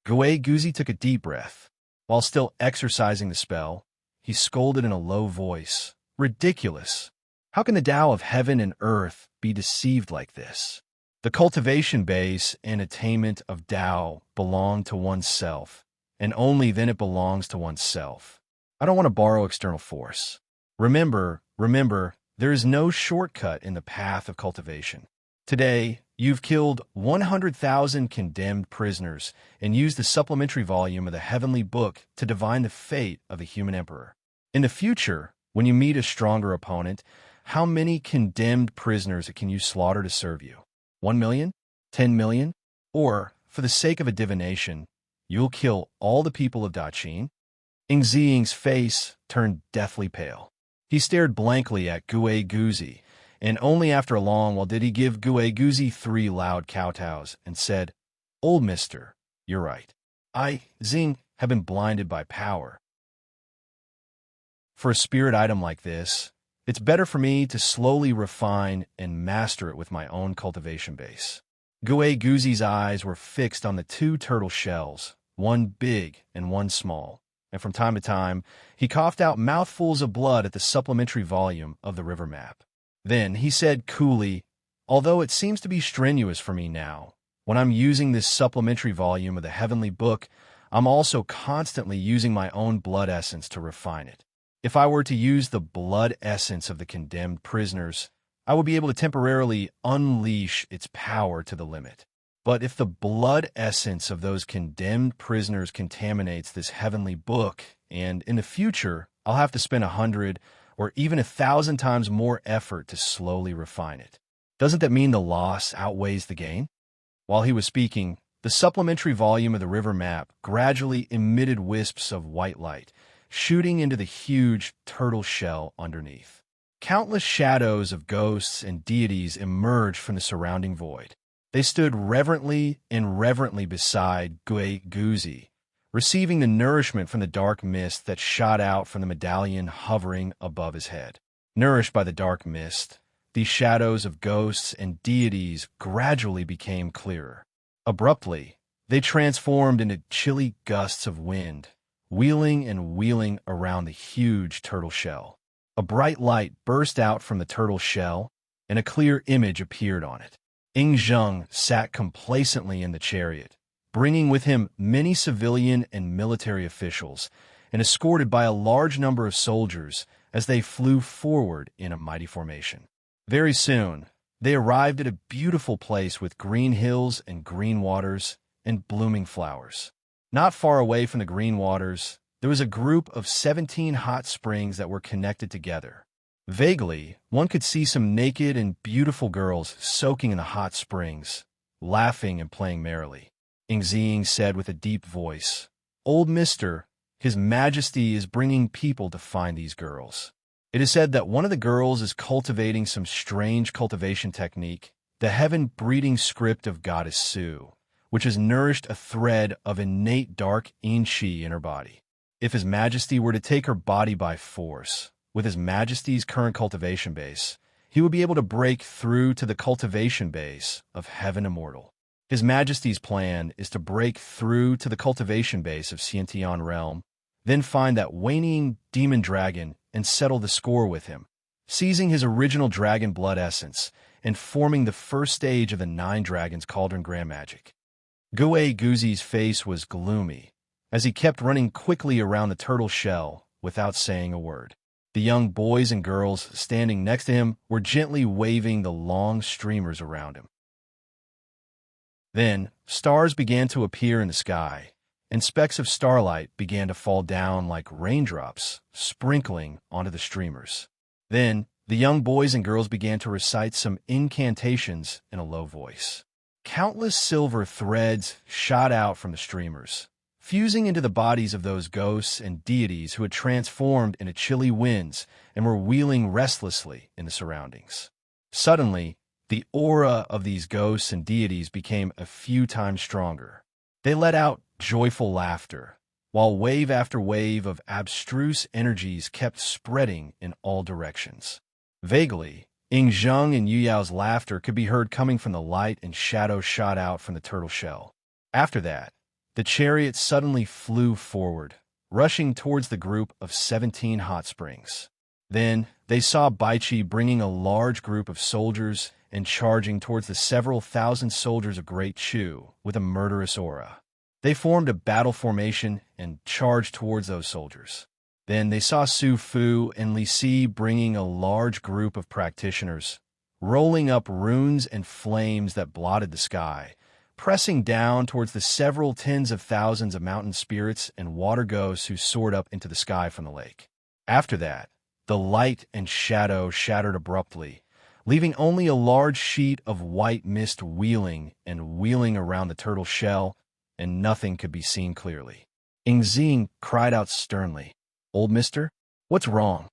Gue Guzi took a deep breath. While still exercising the spell, he scolded in a low voice, "Ridiculous! How can the Tao of heaven and earth be deceived like this? The cultivation base and attainment of Tao belong to oneself, and only then it belongs to oneself. I don't want to borrow external force. Remember, there is no shortcut in the path of cultivation. Today, you've killed 100,000 condemned prisoners and used the supplementary volume of the Heavenly Book to divine the fate of the human emperor. In the future, when you meet a stronger opponent, how many condemned prisoners can you slaughter to serve you? 1 million? 10 million? Or, for the sake of a divination, you'll kill all the people of Daqin?" Zheng's face turned deathly pale. He stared blankly at Gue Guzi, and only after a long while did he give Gue Guzi 3 loud kowtows and said, "Old mister, you're right. Zheng, have been blinded by power. For a spirit item like this, it's better for me to slowly refine and master it with my own cultivation base." Gue Guzi's eyes were fixed on the 2 turtle shells, one big and one small, and from time to time, he coughed out mouthfuls of blood at the supplementary volume of the river map. Then he said coolly, "Although it seems to be strenuous for me now, when I'm using this supplementary volume of the Heavenly Book, I'm also constantly using my own blood essence to refine it. If I were to use the blood essence of the condemned prisoners, I would be able to temporarily unleash its power to the limit. But if the blood essence of those condemned prisoners contaminates this Heavenly Book, and in the future, I'll have to spend 100 or even 1,000 times more effort to slowly refine it. Doesn't that mean the loss outweighs the gain?" While he was speaking, the supplementary volume of the river map gradually emitted wisps of white light, shooting into the huge turtle shell underneath. Countless shadows of ghosts and deities emerged from the surrounding void. They stood reverently beside Gue Guzi, receiving the nourishment from the dark mist that shot out from the medallion hovering above his head. Nourished by the dark mist, these shadows of ghosts and deities gradually became clearer. Abruptly, they transformed into chilly gusts of wind, wheeling and wheeling around the huge turtle shell. A bright light burst out from the turtle shell, and a clear image appeared on it. Zheng sat complacently in the chariot, bringing with him many civilian and military officials, and escorted by a large number of soldiers as they flew forward in a mighty formation. Very soon, they arrived at a beautiful place with green hills and green waters and blooming flowers. Not far away from the green waters, there was a group of 17 hot springs that were connected together. Vaguely, one could see some naked and beautiful girls soaking in the hot springs, laughing and playing merrily. Zheng said with a deep voice, "Old mister, His Majesty is bringing people to find these girls. It is said that one of the girls is cultivating some strange cultivation technique, the heaven-breeding script of Goddess Su, which has nourished a thread of innate dark Yin-Chi in her body. If His Majesty were to take her body by force, with His Majesty's current cultivation base, he would be able to break through to the cultivation base of Heaven Immortal. His Majesty's plan is to break through to the cultivation base of Xianxia realm, then find that waning demon dragon and settle the score with him, seizing his original dragon blood essence and forming the first stage of the 9 Dragons Cauldron Grand Magic. Gue Guzi's face was gloomy as he kept running quickly around the turtle shell without saying a word. The young boys and girls standing next to him were gently waving the long streamers around him. Then, stars began to appear in the sky, and specks of starlight began to fall down like raindrops, sprinkling onto the streamers. Then, the young boys and girls began to recite some incantations in a low voice. Countless silver threads shot out from the streamers, fusing into the bodies of those ghosts and deities who had transformed into chilly winds and were wheeling restlessly in the surroundings. Suddenly, the aura of these ghosts and deities became a few times stronger. They let out joyful laughter, while wave after wave of abstruse energies kept spreading in all directions. Vaguely, Yingzheng and Yuyao's laughter could be heard coming from the light and shadow shot out from the turtle shell. After that, the chariot suddenly flew forward, rushing towards the group of 17 hot springs. Then, they saw Baichi bringing a large group of soldiers and charging towards the several thousand soldiers of Great Chu with a murderous aura. They formed a battle formation and charged towards those soldiers. Then they saw Su Fu and Li Si bringing a large group of practitioners, rolling up runes and flames that blotted the sky, pressing down towards the several tens of thousands of mountain spirits and water ghosts who soared up into the sky from the lake. After that, the light and shadow shattered abruptly, leaving only a large sheet of white mist wheeling and wheeling around the turtle shell, and nothing could be seen clearly. Yingzing cried out sternly, "Old mister, what's wrong?"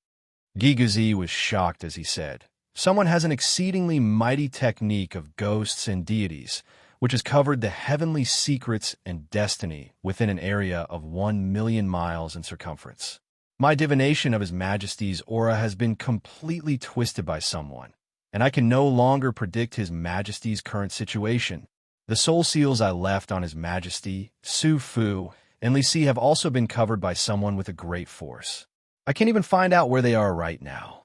Giguzi was shocked as he said, "Someone has an exceedingly mighty technique of ghosts and deities, which has covered the heavenly secrets and destiny within an area of 1,000,000 miles in circumference. My divination of His Majesty's aura has been completely twisted by someone, and I can no longer predict His Majesty's current situation. The soul seals I left on His Majesty, Su Fu, and Li Si have also been covered by someone with a great force. I can't even find out where they are right now."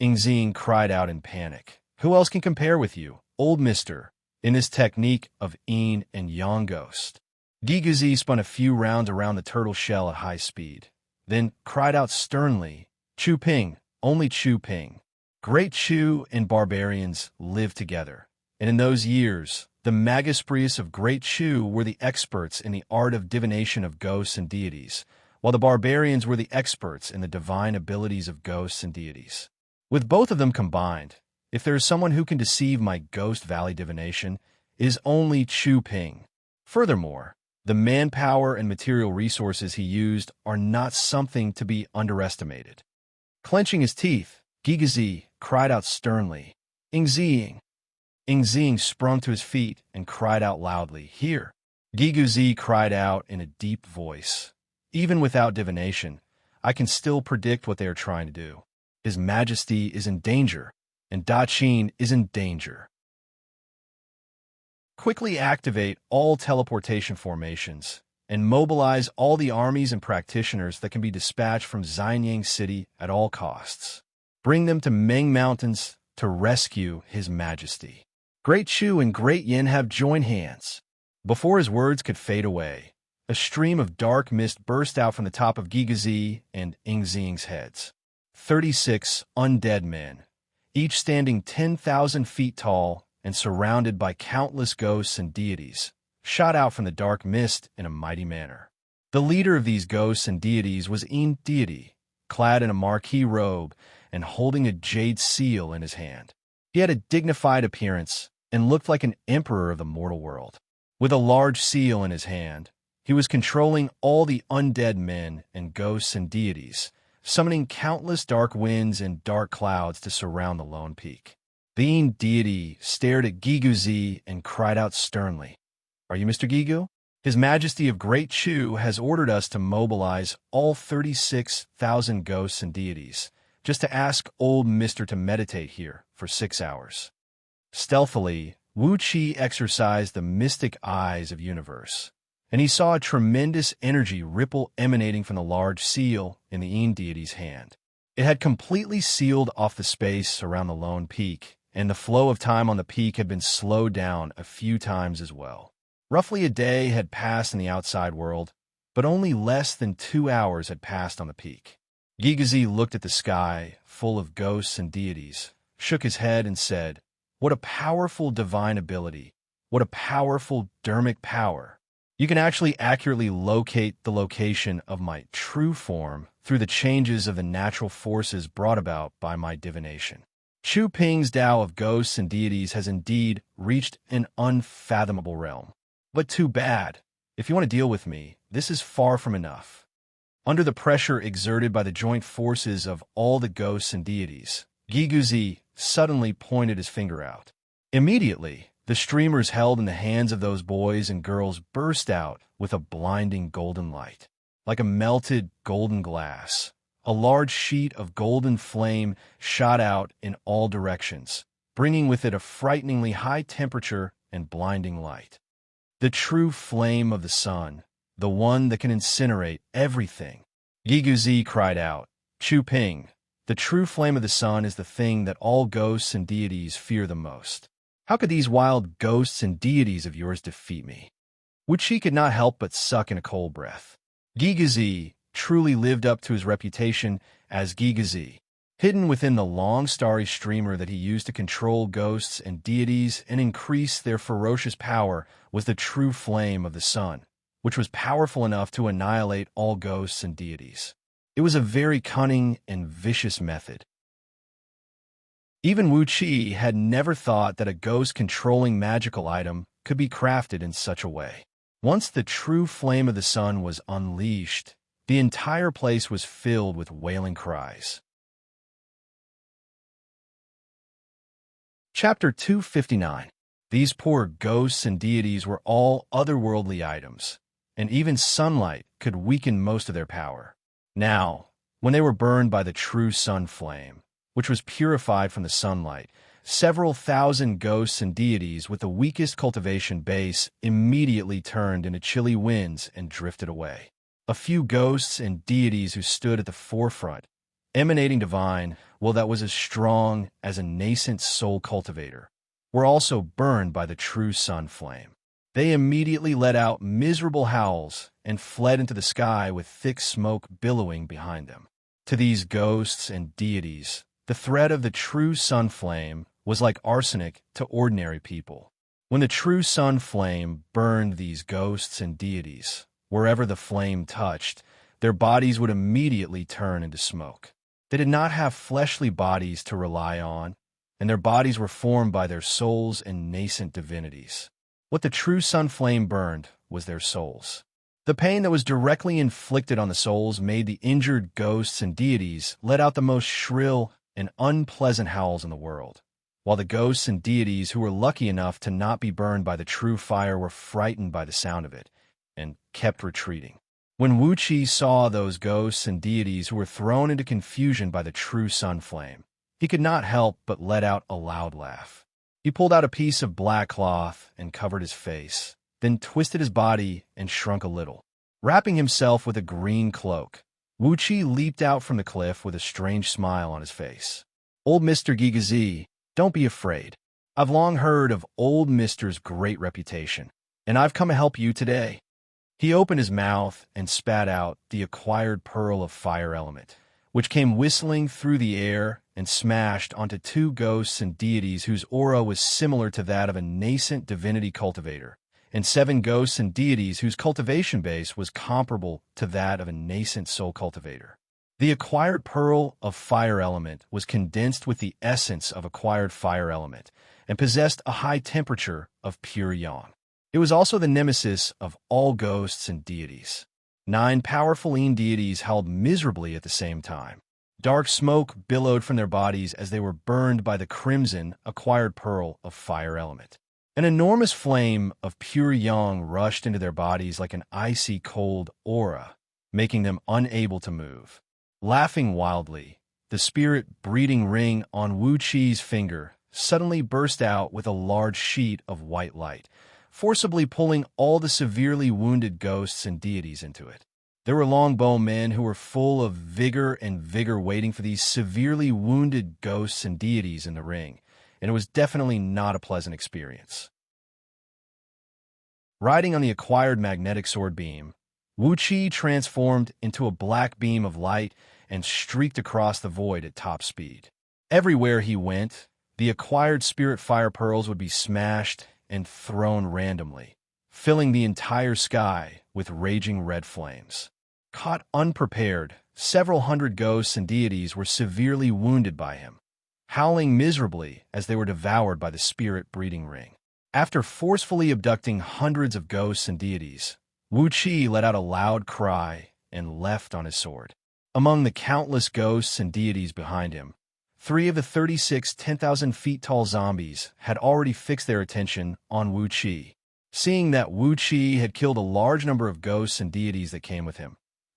Yingzing cried out in panic, "Who else can compare with you, old mister, in this technique of yin and yang ghost?" Giguzi spun a few rounds around the turtle shell at high speed, then cried out sternly, "Chu Ping, only Chu Ping. Great Chu and barbarians lived together, and in those years, the Magisprius of Great Chu were the experts in the art of divination of ghosts and deities, while the barbarians were the experts in the divine abilities of ghosts and deities. With both of them combined, if there is someone who can deceive my Ghost Valley divination, it is only Chu Ping. Furthermore, the manpower and material resources he used are not something to be underestimated." Clenching his teeth, Giguzi cried out sternly, "Yingzing!" Yingzing sprung to his feet and cried out loudly, "Here!" Giguzi cried out in a deep voice, "Even without divination, I can still predict what they are trying to do. His Majesty is in danger, and Da Qin is in danger. Quickly activate all teleportation formations and mobilize all the armies and practitioners that can be dispatched from Xianyang City at all costs. Bring them to Meng Mountains to rescue His Majesty. Great Chu and Great Yin have joined hands." Before his words could fade away, a stream of dark mist burst out from the top of Giguzi and Yingzing's heads. 36 undead men, each standing 10,000 feet tall and surrounded by countless ghosts and deities, shot out from the dark mist in a mighty manner. The leader of these ghosts and deities was Yin Deity, clad in a marquee robe and holding a jade seal in his hand. He had a dignified appearance and looked like an emperor of the mortal world. With a large seal in his hand, he was controlling all the undead men and ghosts and deities, summoning countless dark winds and dark clouds to surround the lone peak. The Yin deity stared at Giguzi and cried out sternly, "Are you Mr. Gigu? His Majesty of Great Chu has ordered us to mobilize all 36,000 ghosts and deities, just to ask old Mr. to meditate here for 6 hours. Stealthily, Wuxia exercised the mystic eyes of universe, and he saw a tremendous energy ripple emanating from the large seal in the Yin deity's hand. It had completely sealed off the space around the lone peak, and the flow of time on the peak had been slowed down a few times as well. Roughly a day had passed in the outside world, but only less than 2 hours had passed on the peak. Gigazi looked at the sky, full of ghosts and deities, shook his head and said, "What a powerful divine ability! What a powerful dermic power! You can actually accurately locate the location of my true form through the changes of the natural forces brought about by my divination. Chu Ping's Tao of ghosts and deities has indeed reached an unfathomable realm. But too bad. If you want to deal with me, this is far from enough." Under the pressure exerted by the joint forces of all the ghosts and deities, Giguzi suddenly pointed his finger out. Immediately, the streamers held in the hands of those boys and girls burst out with a blinding golden light. Like a melted golden glass, a large sheet of golden flame shot out in all directions, bringing with it a frighteningly high temperature and blinding light. The true flame of the sun, the one that can incinerate everything. Giguzi cried out, "Chu Ping, the true flame of the sun is the thing that all ghosts and deities fear the most. How could these wild ghosts and deities of yours defeat me?" Wuxia could not help but suck in a cold breath. Gigazi truly lived up to his reputation as Gigazi. Hidden within the long starry streamer that he used to control ghosts and deities and increase their ferocious power was the true flame of the sun, which was powerful enough to annihilate all ghosts and deities. It was a very cunning and vicious method. Even Wuxia had never thought that a ghost-controlling magical item could be crafted in such a way. Once the true flame of the sun was unleashed, the entire place was filled with wailing cries. Chapter 259. These poor ghosts and deities were all otherworldly items, and even sunlight could weaken most of their power. Now, when they were burned by the true sun flame, which was purified from the sunlight, several thousand ghosts and deities with the weakest cultivation base immediately turned into chilly winds and drifted away. A few ghosts and deities who stood at the forefront, emanating divine, well, that was as strong as a nascent soul cultivator, were also burned by the true sun flame. They immediately let out miserable howls and fled into the sky with thick smoke billowing behind them. To these ghosts and deities, the threat of the true sun flame was like arsenic to ordinary people. When the true sun flame burned these ghosts and deities, wherever the flame touched, their bodies would immediately turn into smoke. They did not have fleshly bodies to rely on, and their bodies were formed by their souls and nascent divinities. What the true sun flame burned was their souls. The pain that was directly inflicted on the souls made the injured ghosts and deities let out the most shrill and unpleasant howls in the world, while the ghosts and deities who were lucky enough to not be burned by the true fire were frightened by the sound of it and kept retreating. When Wuxia saw those ghosts and deities who were thrown into confusion by the true sun flame, he could not help but let out a loud laugh. He pulled out a piece of black cloth and covered his face, then twisted his body and shrunk a little. Wrapping himself with a green cloak, Wuxia leaped out from the cliff with a strange smile on his face. "Old Mr. Gigazi, don't be afraid. I've long heard of Old Mister's great reputation, and I've come to help you today." He opened his mouth and spat out the acquired pearl of fire element, which came whistling through the air and smashed onto two ghosts and deities whose aura was similar to that of a nascent divinity cultivator, and 7 ghosts and deities whose cultivation base was comparable to that of a nascent soul cultivator. The acquired pearl of fire element was condensed with the essence of acquired fire element and possessed a high temperature of pure yang. It was also the nemesis of all ghosts and deities. 9 powerful Yin deities howled miserably at the same time. Dark smoke billowed from their bodies as they were burned by the crimson acquired pearl of fire element. An enormous flame of pure yang rushed into their bodies like an icy cold aura, making them unable to move. Laughing wildly, the spirit breeding ring on Wuxi's finger suddenly burst out with a large sheet of white light, forcibly pulling all the severely wounded ghosts and deities into it. There were longbow men who were full of vigor waiting for these severely wounded ghosts and deities in the ring, and it was definitely not a pleasant experience. Riding on the acquired magnetic sword beam, Wuxia transformed into a black beam of light and streaked across the void at top speed. Everywhere he went, the acquired spirit fire pearls would be smashed and thrown randomly, filling the entire sky with raging red flames. Caught unprepared, several hundred ghosts and deities were severely wounded by him, howling miserably as they were devoured by the spirit breeding ring. After forcefully abducting hundreds of ghosts and deities, Wuxia let out a loud cry and left on his sword. Among the countless ghosts and deities behind him, 3 of the 36 10,000 feet tall zombies had already fixed their attention on Wuxia. Seeing that Wuxia had killed a large number of ghosts and deities that came with him,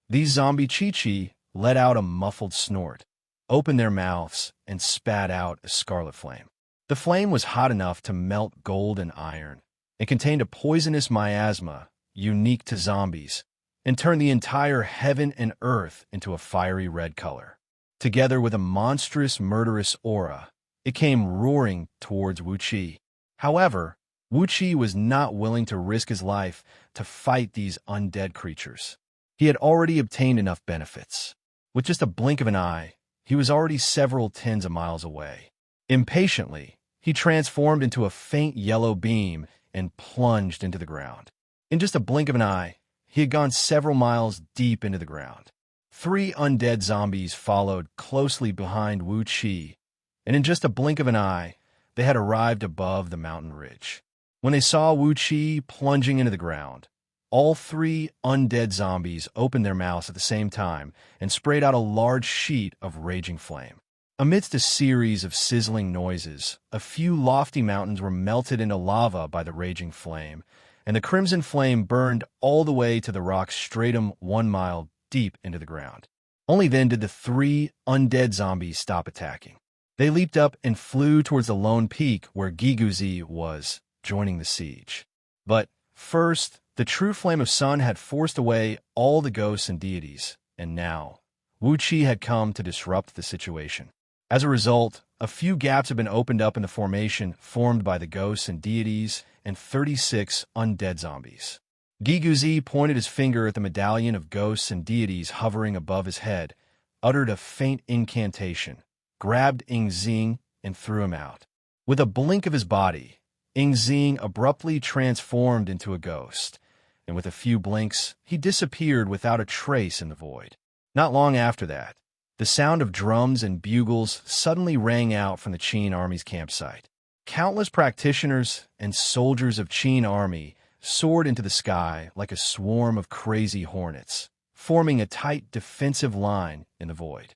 these zombie Chi-Chi let out a muffled snort, opened their mouths, and spat out a scarlet flame. The flame was hot enough to melt gold and iron, and contained a poisonous miasma unique to zombies, and turned the entire heaven and earth into a fiery red color. Together with a monstrous, murderous aura, it came roaring towards Wuxia. However, Wuxia was not willing to risk his life to fight these undead creatures. He had already obtained enough benefits. With just a blink of an eye, he was already several tens of miles away. Impatiently, he transformed into a faint yellow beam and plunged into the ground. In just a blink of an eye, he had gone several miles deep into the ground. 3 undead zombies followed closely behind Wuxia, and in just a blink of an eye, they had arrived above the mountain ridge. When they saw Wuxia plunging into the ground, all 3 undead zombies opened their mouths at the same time and sprayed out a large sheet of raging flame. Amidst a series of sizzling noises, a few lofty mountains were melted into lava by the raging flame, and the crimson flame burned all the way to the rock stratum 1 mile deep into the ground. Only then did the 3 undead zombies stop attacking. They leaped up and flew towards the lone peak where Giguzi was, joining the siege. But first, the true flame of sun had forced away all the ghosts and deities, and now, Wuxia had come to disrupt the situation. As a result, a few gaps had been opened up in the formation formed by the ghosts and deities and 36 undead zombies. Giguzi pointed his finger at the medallion of ghosts and deities hovering above his head, uttered a faint incantation, grabbed Ingzing, and threw him out. With a blink of his body, Ingzing abruptly transformed into a ghost, and with a few blinks, he disappeared without a trace in the void. Not long after that, the sound of drums and bugles suddenly rang out from the Qin army's campsite. Countless practitioners and soldiers of Qin army soared into the sky like a swarm of crazy hornets, forming a tight defensive line in the void.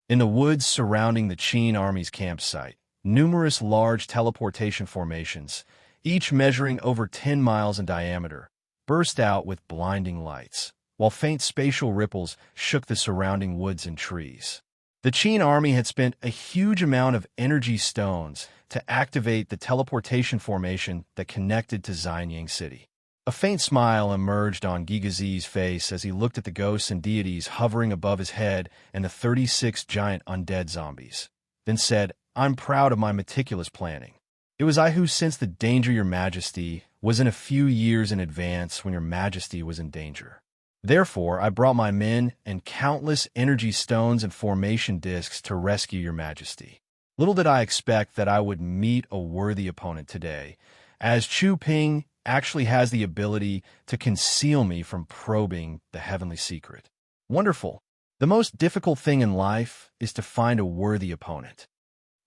In the woods surrounding the Qin army's campsite, numerous large teleportation formations, each measuring over 10 miles in diameter, burst out with blinding lights, while faint spatial ripples shook the surrounding woods and trees. The Qin army had spent a huge amount of energy stones to activate the teleportation formation that connected to Xianxia City. A faint smile emerged on Giguzi's face as he looked at the ghosts and deities hovering above his head and the 36 giant undead zombies, then said, "I'm proud of my meticulous planning. It was I who sensed the danger your majesty was in a few years in advance when your majesty was in danger. Therefore, I brought my men and countless energy stones and formation discs to rescue your majesty. Little did I expect that I would meet a worthy opponent today, as Chu Ping actually has the ability to conceal me from probing the heavenly secret. Wonderful. The most difficult thing in life is to find a worthy opponent."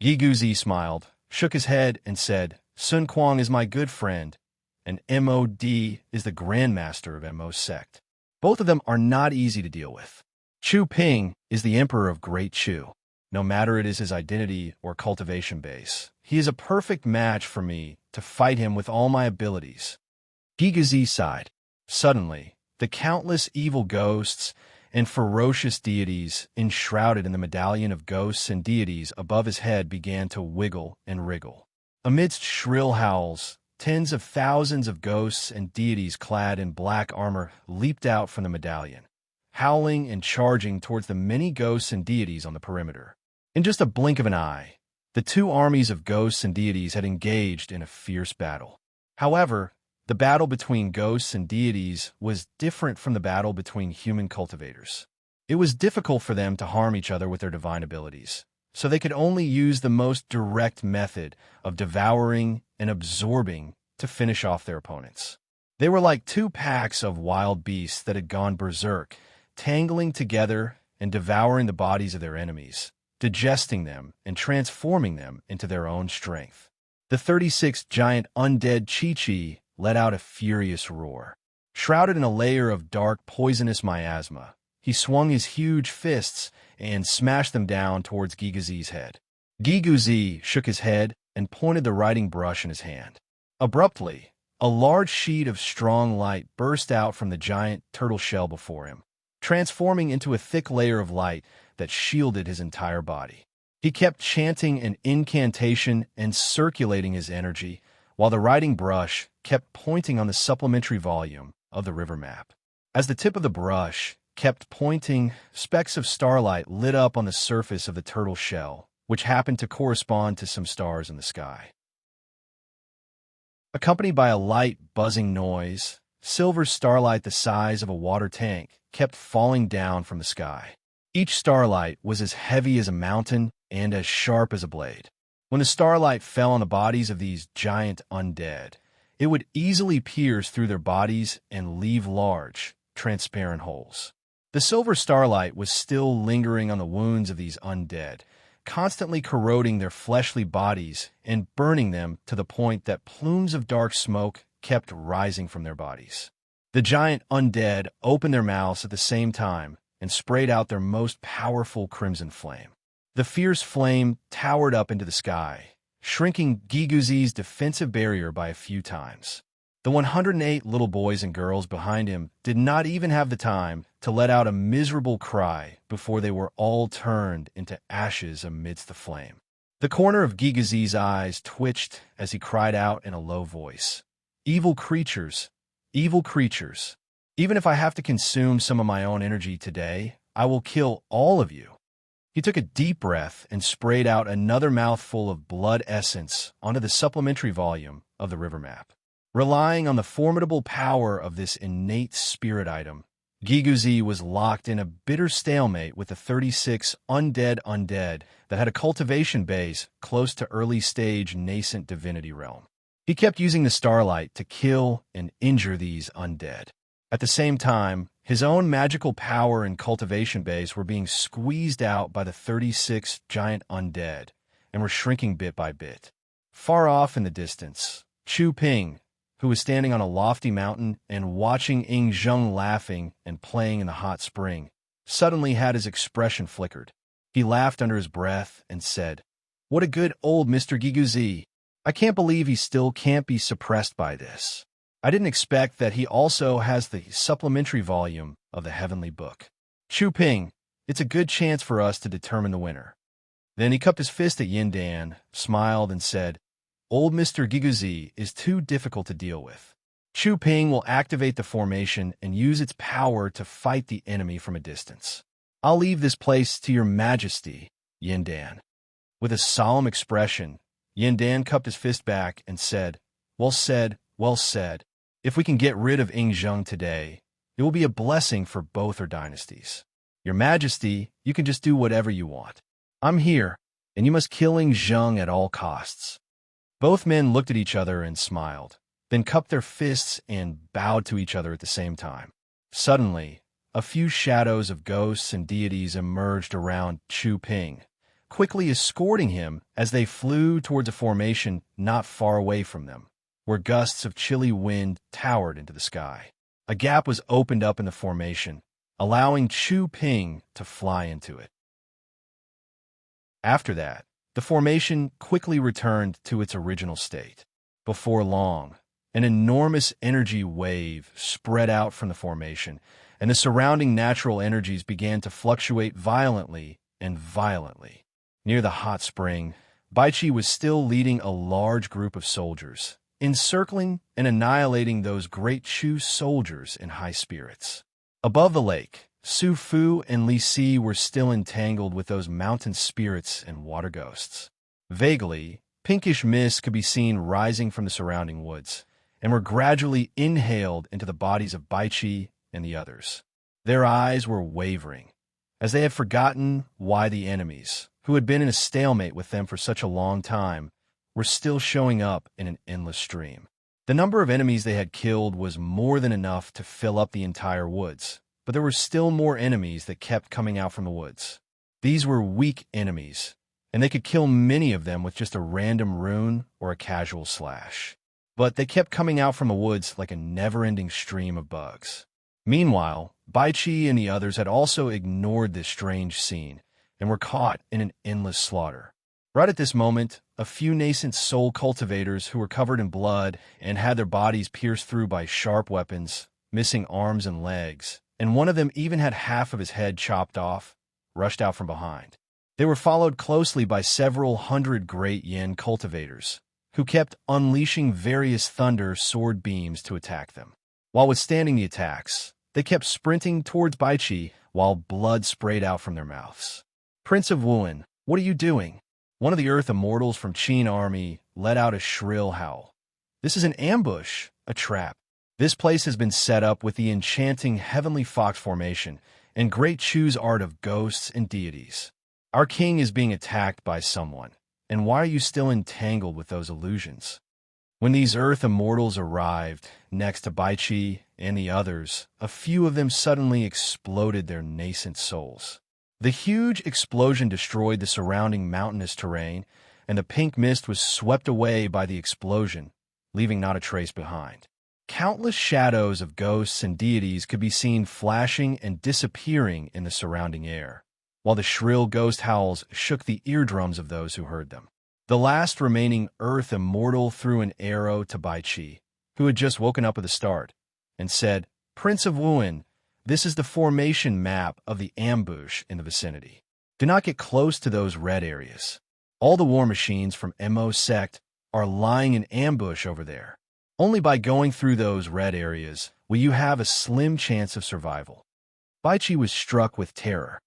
Giguzi smiled, shook his head, and said, "Sun Kuang is my good friend, and MOD is the grandmaster of MO's sect. Both of them are not easy to deal with. Chu Ping is the emperor of Great Chu. No matter it is his identity or cultivation base, he is a perfect match for me to fight him with all my abilities." Giguzi sighed. Suddenly, the countless evil ghosts and ferocious deities enshrouded in the medallion of ghosts and deities above his head began to wiggle and wriggle. Amidst shrill howls, tens of thousands of ghosts and deities clad in black armor leaped out from the medallion, howling and charging towards the many ghosts and deities on the perimeter. In just a blink of an eye, the two armies of ghosts and deities had engaged in a fierce battle. However, the battle between ghosts and deities was different from the battle between human cultivators. It was difficult for them to harm each other with their divine abilities, so they could only use the most direct method of devouring and absorbing to finish off their opponents. They were like two packs of wild beasts that had gone berserk, tangling together and devouring the bodies of their enemies, digesting them and transforming them into their own strength. The 36 giant undead Chi-Chi let out a furious roar. Shrouded in a layer of dark, poisonous miasma, he swung his huge fists and smashed them down towards Gigazi's head. Gigazi shook his head and pointed the writing brush in his hand. Abruptly, a large sheet of strong light burst out from the giant turtle shell before him, transforming into a thick layer of light that shielded his entire body. He kept chanting an incantation and circulating his energy, while the writing brush kept pointing on the supplementary volume of the river map. As the tip of the brush kept pointing, specks of starlight lit up on the surface of the turtle shell, which happened to correspond to some stars in the sky. Accompanied by a light, buzzing noise, silver starlight the size of a water tank kept falling down from the sky. Each starlight was as heavy as a mountain and as sharp as a blade. When the starlight fell on the bodies of these giant undead, it would easily pierce through their bodies and leave large, transparent holes. The silver starlight was still lingering on the wounds of these undead, constantly corroding their fleshly bodies and burning them to the point that plumes of dark smoke kept rising from their bodies. The giant undead opened their mouths at the same time and sprayed out their most powerful crimson flame. The fierce flame towered up into the sky, shrinking Gigazi's defensive barrier by a few times. The 108 little boys and girls behind him did not even have the time to let out a miserable cry before they were all turned into ashes amidst the flame. The corner of Gigazi's eyes twitched as he cried out in a low voice, "Evil creatures! Evil creatures! Even if I have to consume some of my own energy today, I will kill all of you." He took a deep breath and sprayed out another mouthful of blood essence onto the supplementary volume of the river map. Relying on the formidable power of this innate spirit item, Gigazi was locked in a bitter stalemate with the 36 undead that had a cultivation base close to early-stage nascent divinity realm. He kept using the starlight to kill and injure these undead. At the same time, his own magical power and cultivation base were being squeezed out by the 36 giant undead and were shrinking bit by bit. Far off in the distance, Chu Ping, who was standing on a lofty mountain and watching Ying Zheng laughing and playing in the hot spring, suddenly had his expression flickered. He laughed under his breath and said, "What a good old Mr. Gigazi. I can't believe he still can't be suppressed by this. I didn't expect that he also has the supplementary volume of the Heavenly Book. Chu Ping, it's a good chance for us to determine the winner." Then he cupped his fist at Yin Dan, smiled, and said, "Old Mr. Gigazi is too difficult to deal with. Chu Ping will activate the formation and use its power to fight the enemy from a distance. I'll leave this place to your majesty, Yin Dan." With a solemn expression, Yin Dan cupped his fist back and said, "Well said, well said. If we can get rid of Ying Zheng today, it will be a blessing for both our dynasties. Your majesty, you can just do whatever you want. I'm here, and you must kill Ying Zheng at all costs." Both men looked at each other and smiled, then cupped their fists and bowed to each other at the same time. Suddenly, a few shadows of ghosts and deities emerged around Chu Ping, quickly escorting him as they flew towards a formation not far away from them, where gusts of chilly wind towered into the sky. A gap was opened up in the formation, allowing Chu Ping to fly into it. After that, the formation quickly returned to its original state. Before long, an enormous energy wave spread out from the formation and the surrounding natural energies began to fluctuate violently and violently. Near the hot spring, Baichi was still leading a large group of soldiers, encircling and annihilating those great Chu soldiers in high spirits. Above the lake, Su Fu and Li Si were still entangled with those mountain spirits and water ghosts. Vaguely, pinkish mist could be seen rising from the surrounding woods, and were gradually inhaled into the bodies of Baichi and the others. Their eyes were wavering, as they had forgotten why the enemies, who had been in a stalemate with them for such a long time, were still showing up in an endless stream. The number of enemies they had killed was more than enough to fill up the entire woods, but there were still more enemies that kept coming out from the woods. These were weak enemies, and they could kill many of them with just a random rune or a casual slash. But they kept coming out from the woods like a never-ending stream of bugs. Meanwhile, Baichi and the others had also ignored this strange scene and were caught in an endless slaughter. Right at this moment, a few nascent soul cultivators who were covered in blood and had their bodies pierced through by sharp weapons, missing arms and legs, and one of them even had half of his head chopped off, rushed out from behind. They were followed closely by several hundred great yin cultivators, who kept unleashing various thunder sword beams to attack them. While withstanding the attacks, they kept sprinting towards Baichi while blood sprayed out from their mouths. "Prince of Wuhan, what are you doing?" One of the Earth Immortals from Qin army let out a shrill howl. "This is an ambush, a trap. This place has been set up with the enchanting Heavenly Fox formation and Great Chu's art of ghosts and deities. Our king is being attacked by someone, and why are you still entangled with those illusions?" When these Earth Immortals arrived next to Baichi and the others, a few of them suddenly exploded their nascent souls. The huge explosion destroyed the surrounding mountainous terrain, and the pink mist was swept away by the explosion, leaving not a trace behind. Countless shadows of ghosts and deities could be seen flashing and disappearing in the surrounding air, while the shrill ghost howls shook the eardrums of those who heard them. The last remaining Earth Immortal threw an arrow to Baichi, who had just woken up at the start, and said, "Prince of Wuhan, this is the formation map of the ambush in the vicinity. Do not get close to those red areas. All the war machines from Mo sect are lying in ambush over there. Only by going through those red areas will you have a slim chance of survival." Baichi was struck with terror.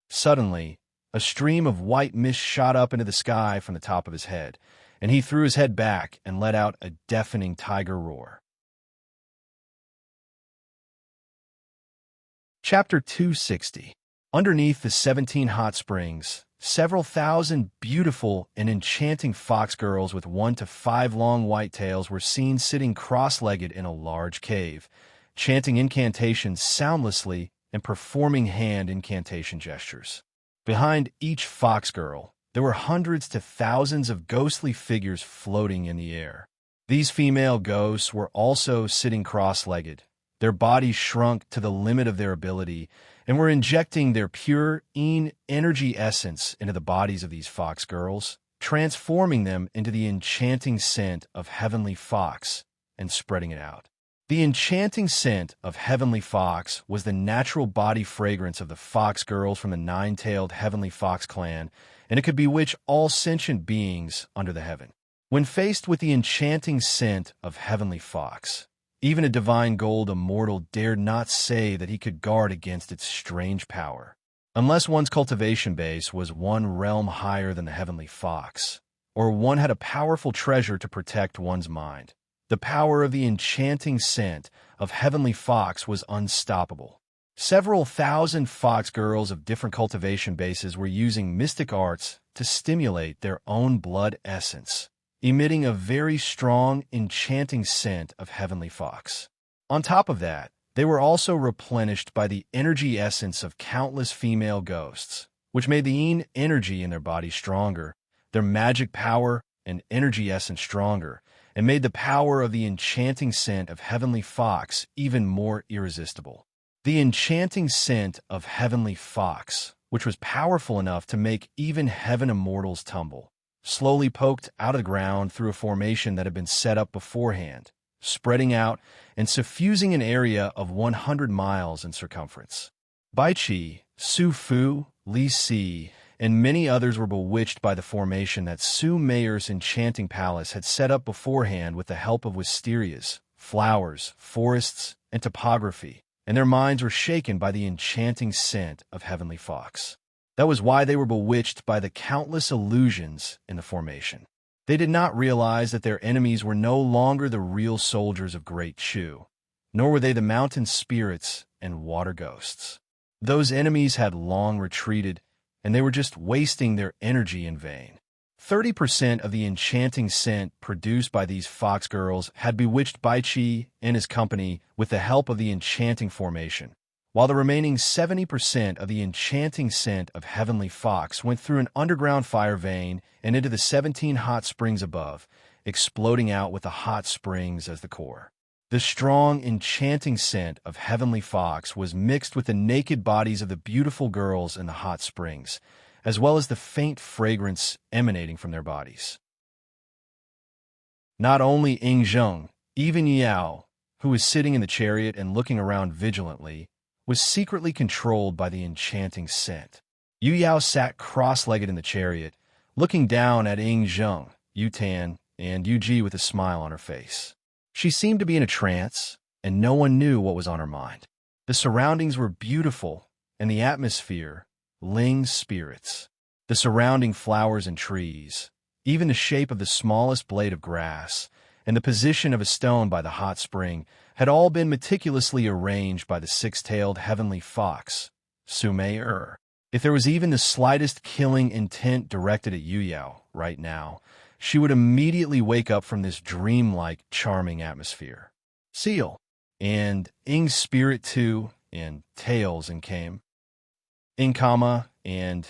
Suddenly, a stream of white mist shot up into the sky from the top of his head, and he threw his head back and let out a deafening tiger roar. Chapter 260. Underneath the 17 hot springs, several thousand beautiful and enchanting fox girls with 1 to 5 long white tails were seen sitting cross-legged in a large cave, chanting incantations soundlessly and performing hand incantation gestures. Behind each fox girl, there were hundreds to thousands of ghostly figures floating in the air. These female ghosts were also sitting cross-legged, their bodies shrunk to the limit of their ability, and were injecting their pure yin energy essence into the bodies of these fox girls, transforming them into the enchanting scent of Heavenly Fox and spreading it out. The enchanting scent of Heavenly Fox was the natural body fragrance of the fox girls from the 9-tailed Heavenly Fox clan, and it could bewitch all sentient beings under the heaven. When faced with the enchanting scent of Heavenly Fox, even a divine gold immortal dared not say that he could guard against its strange power, unless one's cultivation base was one realm higher than the Heavenly Fox, or one had a powerful treasure to protect one's mind. The power of the enchanting scent of Heavenly Fox was unstoppable. Several thousand fox girls of different cultivation bases were using mystic arts to stimulate their own blood essence, emitting a very strong, enchanting scent of Heavenly Fox. On top of that, they were also replenished by the energy essence of countless female ghosts, which made the yin energy in their bodies stronger, their magic power and energy essence stronger, and made the power of the enchanting scent of Heavenly Fox even more irresistible. The enchanting scent of Heavenly Fox, which was powerful enough to make even heaven immortals tumble, slowly poked out of the ground through a formation that had been set up beforehand, spreading out and suffusing an area of 100 miles in circumference. Bai Qi, Su Fu, Li Si, and many others were bewitched by the formation that Su Mayer's enchanting palace had set up beforehand with the help of wisterias, flowers, forests, and topography, and their minds were shaken by the enchanting scent of heavenly fox. That was why they were bewitched by the countless illusions in the formation. They did not realize that their enemies were no longer the real soldiers of Great Chu, nor were they the mountain spirits and water ghosts. Those enemies had long retreated, and they were just wasting their energy in vain. 30% of the enchanting scent produced by these fox girls had bewitched Bai Qi and his company with the help of the enchanting formation, while the remaining 70% of the enchanting scent of heavenly fox went through an underground fire vein and into the 17 hot springs above, exploding out with the hot springs as the core. The strong, enchanting scent of heavenly fox was mixed with the naked bodies of the beautiful girls in the hot springs, as well as the faint fragrance emanating from their bodies. Not only Ying Zheng, even Yao, who was sitting in the chariot and looking around vigilantly, was secretly controlled by the enchanting scent. Yu Yao sat cross-legged in the chariot, looking down at Ying Zheng, Yu Tan, and Yu Ji with a smile on her face. She seemed to be in a trance, and no one knew what was on her mind. The surroundings were beautiful, and the atmosphere, Ling's spirits. The surrounding flowers and trees, even the shape of the smallest blade of grass, and the position of a stone by the hot spring had all been meticulously arranged by the six-tailed heavenly fox, Su Mei. If there was even the slightest killing intent directed at Yu Yao right now, she would immediately wake up from this dreamlike, charming atmosphere. Seal, and Ing's spirit too, and tails and came. In comma, and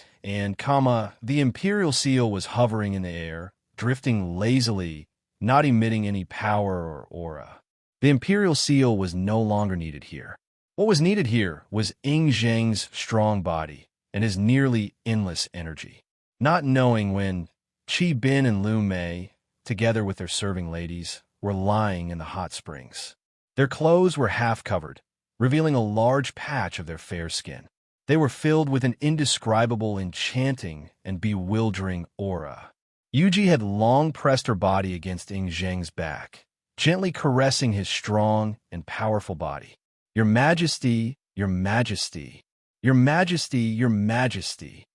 comma, the imperial seal was hovering in the air, drifting lazily, not emitting any power or aura. The imperial seal was no longer needed here. What was needed here was Ying Zheng's strong body and his nearly endless energy. Not knowing when Qi Bin and Lu Mei, together with their serving ladies, were lying in the hot springs. Their clothes were half covered, revealing a large patch of their fair skin. They were filled with an indescribable, enchanting, and bewildering aura. Yuji had long pressed her body against Ying Zheng's back, gently caressing his strong and powerful body. "Your Majesty, Your Majesty, Your Majesty, Your Majesty."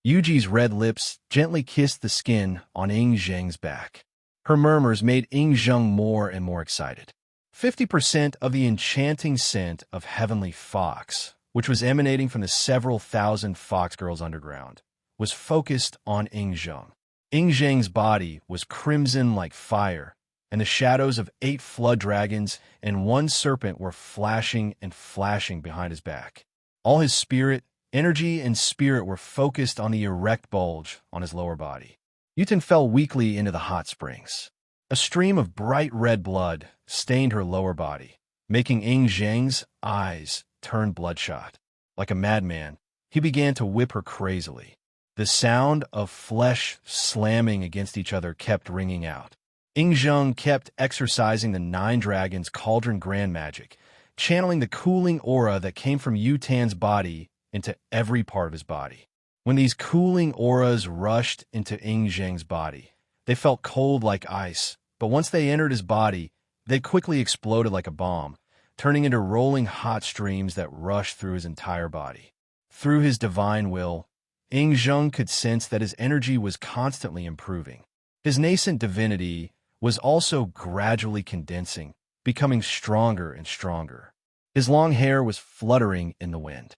Yuji's red lips gently kissed the skin on Ying Zheng's back. Her murmurs made Ying Zheng more and more excited. 50% of the enchanting scent of heavenly fox, which was emanating from the several thousand fox girls underground, was focused on Ying Zheng. Ying Zheng's body was crimson like fire, and the shadows of 8 flood dragons and 1 serpent were flashing and flashing behind his back. All his spirit, energy, and spirit were focused on the erect bulge on his lower body. Yuten fell weakly into the hot springs. A stream of bright red blood stained her lower body, making Ying Zheng's eyes turn bloodshot. Like a madman, he began to whip her crazily. The sound of flesh slamming against each other kept ringing out. Ying Zheng kept exercising the 9 dragons' cauldron grand magic, channeling the cooling aura that came from Yu Tan's body into every part of his body. When these cooling auras rushed into Ying Zheng's body, they felt cold like ice, but once they entered his body, they quickly exploded like a bomb, turning into rolling hot streams that rushed through his entire body. Through his divine will, Ying Zheng could sense that his energy was constantly improving. His nascent divinity was also gradually condensing, becoming stronger and stronger. His long hair was fluttering in the wind.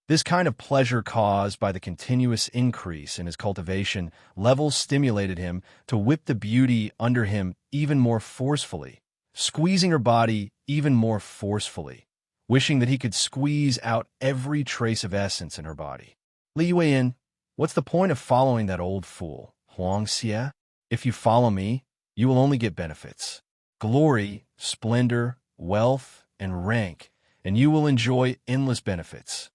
This kind of pleasure caused by the continuous increase in his cultivation levels stimulated him to whip the beauty under him even more forcefully, squeezing her body even more forcefully, wishing that he could squeeze out every trace of essence in her body. "Li Yuan, what's the point of following that old fool, Xianxia? If you follow me, you will only get benefits. Glory, splendor, wealth, and rank, and you will enjoy endless benefits."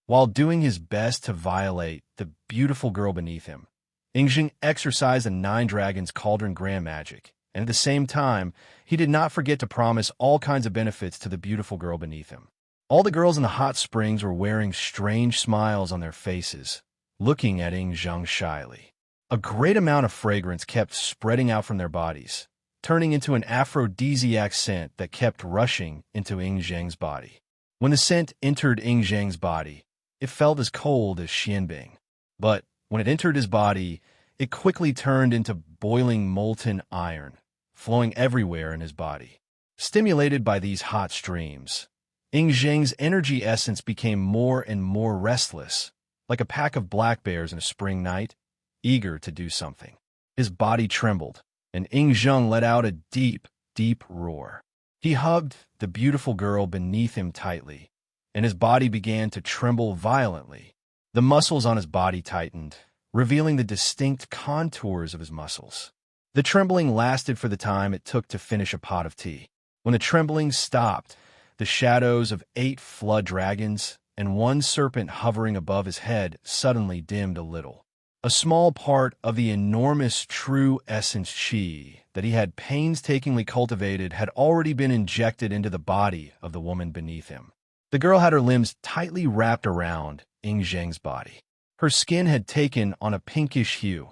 While doing his best to violate the beautiful girl beneath him, Ying Zheng exercised the 9 dragons' cauldron grand magic and at the same time, he did not forget to promise all kinds of benefits to the beautiful girl beneath him. All the girls in the hot springs were wearing strange smiles on their faces, looking at Zhang shyly. A great amount of fragrance kept spreading out from their bodies, turning into an aphrodisiac scent that kept rushing into Zhang's body. When the scent entered Zhang's body, it felt as cold as Xianbing. But when it entered his body, it quickly turned into boiling molten iron, flowing everywhere in his body. Stimulated by these hot streams, Zhang's energy essence became more and more restless, like a pack of black bears in a spring night, eager to do something. His body trembled, and Zhang let out a deep, deep roar. He hugged the beautiful girl beneath him tightly, and his body began to tremble violently. The muscles on his body tightened, revealing the distinct contours of his muscles. The trembling lasted for the time it took to finish a pot of tea. When the trembling stopped, the shadows of 8 flood dragons and 1 serpent hovering above his head suddenly dimmed a little. A small part of the enormous true essence qi that he had painstakingly cultivated had already been injected into the body of the woman beneath him. The girl had her limbs tightly wrapped around Zhang's body. Her skin had taken on a pinkish hue,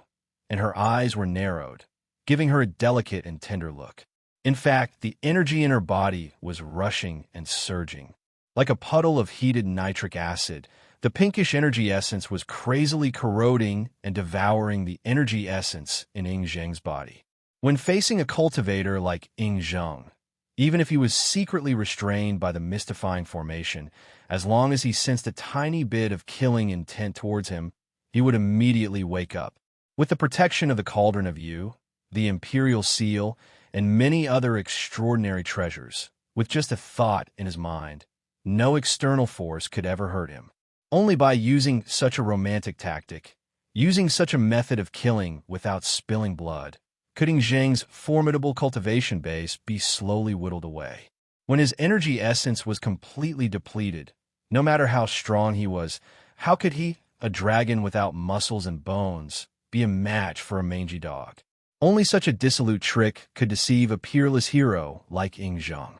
and her eyes were narrowed, giving her a delicate and tender look. In fact, the energy in her body was rushing and surging. Like a puddle of heated nitric acid, the pinkish energy essence was crazily corroding and devouring the energy essence in Zhang's body. When facing a cultivator like Zhang, even if he was secretly restrained by the mystifying formation, as long as he sensed a tiny bit of killing intent towards him, he would immediately wake up. With the protection of the Cauldron of Yu, the Imperial Seal, and many other extraordinary treasures, with just a thought in his mind, no external force could ever hurt him. Only by using such a romantic tactic, using such a method of killing without spilling blood, could Zhang's formidable cultivation base be slowly whittled away. When his energy essence was completely depleted, no matter how strong he was, how could he, a dragon without muscles and bones, be a match for a mangy dog? Only such a dissolute trick could deceive a peerless hero like Zhang.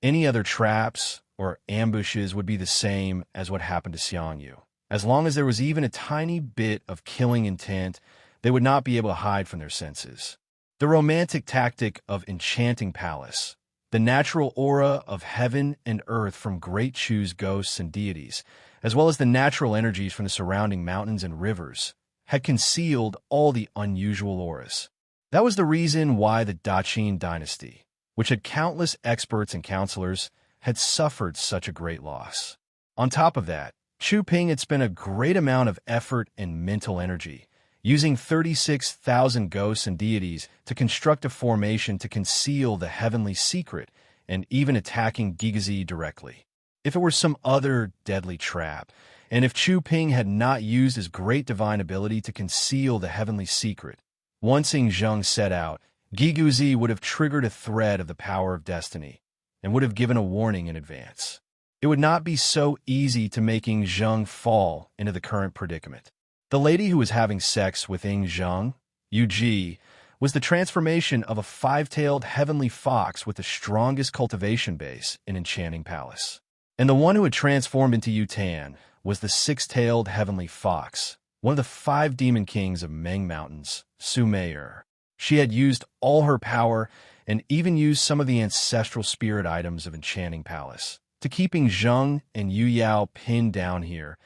Any other traps or ambushes would be the same as what happened to Xianxia. As long as there was even a tiny bit of killing intent, they would not be able to hide from their senses. The romantic tactic of enchanting palace, the natural aura of heaven and earth from Great Chu's ghosts and deities, as well as the natural energies from the surrounding mountains and rivers, had concealed all the unusual auras. That was the reason why the Daqin dynasty, which had countless experts and counselors, had suffered such a great loss. On top of that, Chu Ping had spent a great amount of effort and mental energy, using 36,000 ghosts and deities to construct a formation to conceal the heavenly secret, and even attacking Gigazi directly. If it were some other deadly trap, and if Chu Ping had not used his great divine ability to conceal the heavenly secret, once Zhang set out, Gigazi would have triggered a thread of the power of destiny, and would have given a warning in advance. It would not be so easy to make Zhang fall into the current predicament. The lady who was having sex with Zhang, Yu Ji, was the transformation of a 5-tailed heavenly fox with the strongest cultivation base in Enchanting Palace. And the one who had transformed into Yu Tan was the 6-tailed heavenly fox, one of the 5 demon kings of Meng Mountains, Su Mei'er. She had used all her power and even used some of the ancestral spirit items of Enchanting Palace to keeping Zhang and Yu Yao pinned down here,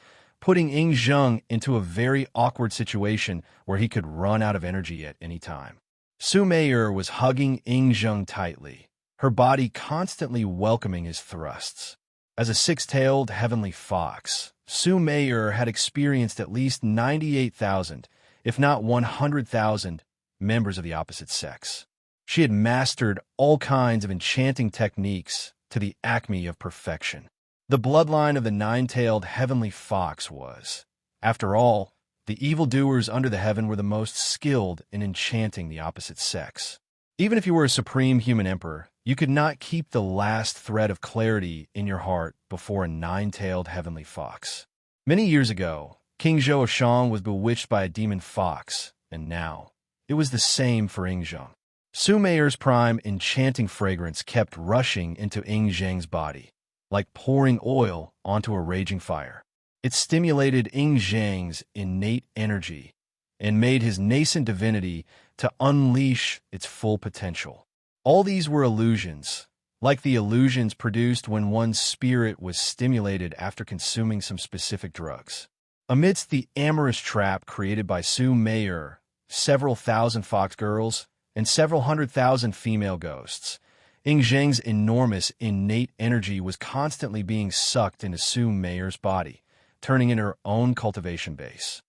putting Zhang into a very awkward situation where he could run out of energy at any time. Su Mei'er was hugging Zhang tightly, her body constantly welcoming his thrusts. As a 6-tailed heavenly fox, Su Mei'er had experienced at least 98,000, if not 100,000, members of the opposite sex. She had mastered all kinds of enchanting techniques to the acme of perfection. The bloodline of the 9-tailed heavenly fox was, after all, the evildoers under the heaven were the most skilled in enchanting the opposite sex. Even if you were a supreme human emperor, you could not keep the last thread of clarity in your heart before a 9-tailed heavenly fox. Many years ago, King Zhou of Shang was bewitched by a demon fox, and now, It was the same for Yingzheng. Su Meier's prime enchanting fragrance kept rushing into Yingzheng's body, like pouring oil onto a raging fire. It stimulated Yingzheng's innate energy and made his nascent divinity to unleash its full potential. All these were illusions, like the illusions produced when one's spirit was stimulated after consuming some specific drugs. Amidst the amorous trap created by Su Meier, several thousand fox girls, and several 100,000 female ghosts, Yingzheng's enormous innate energy was constantly being sucked into Su Meier's body, turning into her own cultivation base.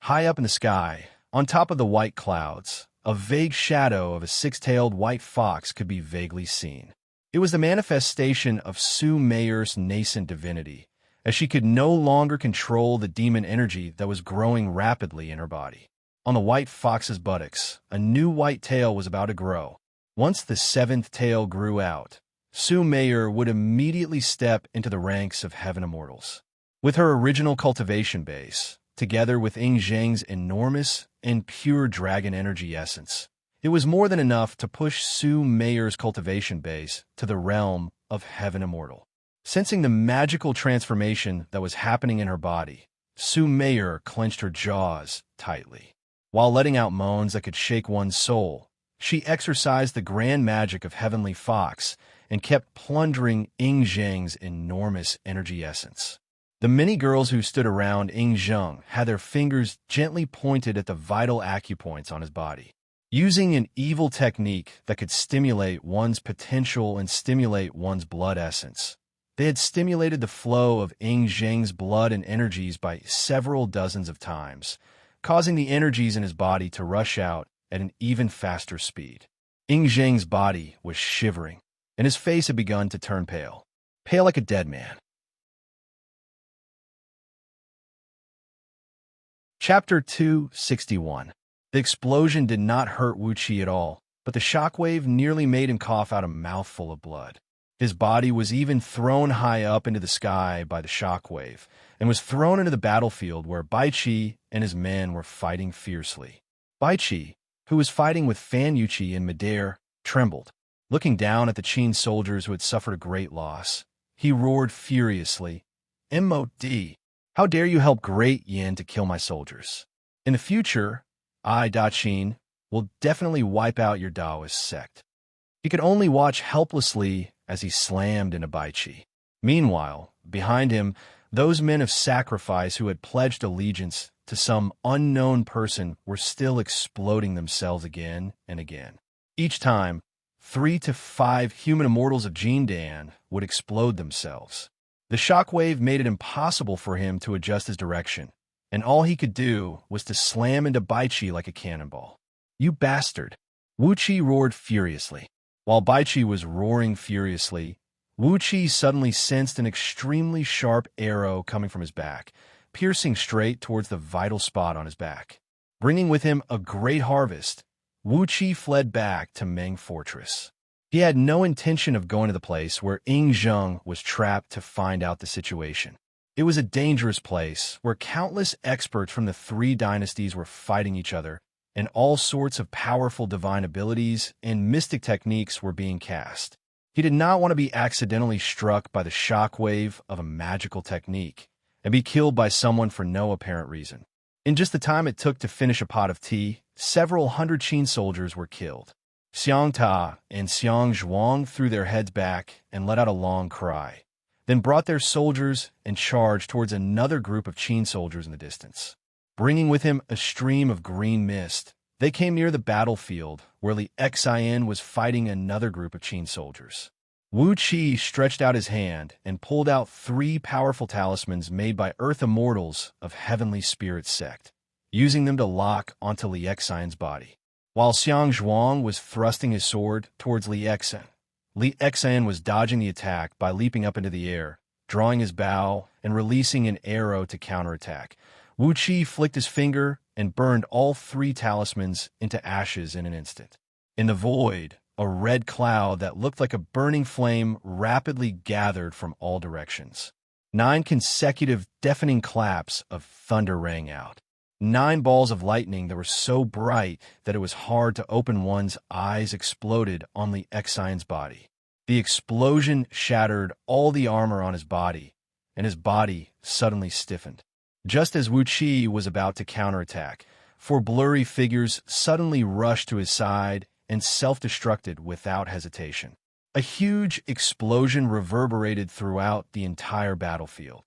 High up in the sky, on top of the white clouds, a vague shadow of a six-tailed white fox could be vaguely seen. It was the manifestation of Su Meier's nascent divinity, as she could no longer control the demon energy that was growing rapidly in her body. On the white fox's buttocks, a new white tail was about to grow. Once the seventh tail grew out, Su Meier would immediately step into the ranks of heaven immortals. With her original cultivation base, together with Yingzheng's enormous and pure dragon energy essence, it was more than enough to push Su Meier's cultivation base to the realm of heaven immortal. Sensing the magical transformation that was happening in her body, Su Meier clenched her jaws tightly. While letting out moans that could shake one's soul, she exercised the grand magic of Heavenly Fox and kept plundering Yingzheng's enormous energy essence. The many girls who stood around Yingzheng had their fingers gently pointed at the vital acupoints on his body. Using an evil technique that could stimulate one's potential and stimulate one's blood essence, they had stimulated the flow of Yingzheng's blood and energies by several dozens of times, causing the energies in his body to rush out at an even faster speed. Yingzheng's body was shivering, and his face had begun to turn pale like a dead man. Chapter 261. The explosion did not hurt Wuxia at all, but the shockwave nearly made him cough out a mouthful of blood. His body was even thrown high up into the sky by the shockwave, and was thrown into the battlefield where Baiqi and his men were fighting fiercely. Baiqi, who was fighting with Fan Yuqi in midair, trembled. Looking down at the Qin soldiers who had suffered a great loss, he roared furiously, "MOD! How dare you help Great Yin to kill my soldiers? In the future, I, Da Qin, will definitely wipe out your Taoist sect." He could only watch helplessly as he slammed into Baiqi. Meanwhile, behind him, those men of sacrifice who had pledged allegiance to some unknown person were still exploding themselves again and again. Each time, 3 to 5 human immortals of Jindan would explode themselves. The shockwave made it impossible for him to adjust his direction, and all he could do was to slam into Baiqi like a cannonball. "You bastard!" Wuqi roared furiously. While Baiqi was roaring furiously, Wuqi suddenly sensed an extremely sharp arrow coming from his back, piercing straight towards the vital spot on his back. Bringing with him a great harvest, Wuqi fled back to Meng Fortress. He had no intention of going to the place where Yingzheng was trapped to find out the situation. It was a dangerous place where countless experts from the 3 dynasties were fighting each other, and all sorts of powerful divine abilities and mystic techniques were being cast. He did not want to be accidentally struck by the shockwave of a magical technique and be killed by someone for no apparent reason. In just the time it took to finish a pot of tea, several hundred Qin soldiers were killed. Xianxia and Xianxia threw their heads back and let out a long cry, then brought their soldiers and charged towards another group of Qin soldiers in the distance. Bringing with him a stream of green mist, they came near the battlefield where Li Xian was fighting another group of Qin soldiers. Wu Qi stretched out his hand and pulled out 3 powerful talismans made by Earth Immortals of Heavenly Spirit Sect, using them to lock onto Li Xian's body. While Xianxia was thrusting his sword towards Li Xian was dodging the attack by leaping up into the air, drawing his bow, and releasing an arrow to counterattack. Wu Qi flicked his finger and burned all 3 talismans into ashes in an instant. In the void, a red cloud that looked like a burning flame rapidly gathered from all directions. 9 consecutive deafening claps of thunder rang out. 9 balls of lightning that were so bright that it was hard to open one's eyes exploded on Li Xian's body. The explosion shattered all the armor on his body, and his body suddenly stiffened. Just as Wuxia was about to counterattack, 4 blurry figures suddenly rushed to his side and self-destructed without hesitation. A huge explosion reverberated throughout the entire battlefield.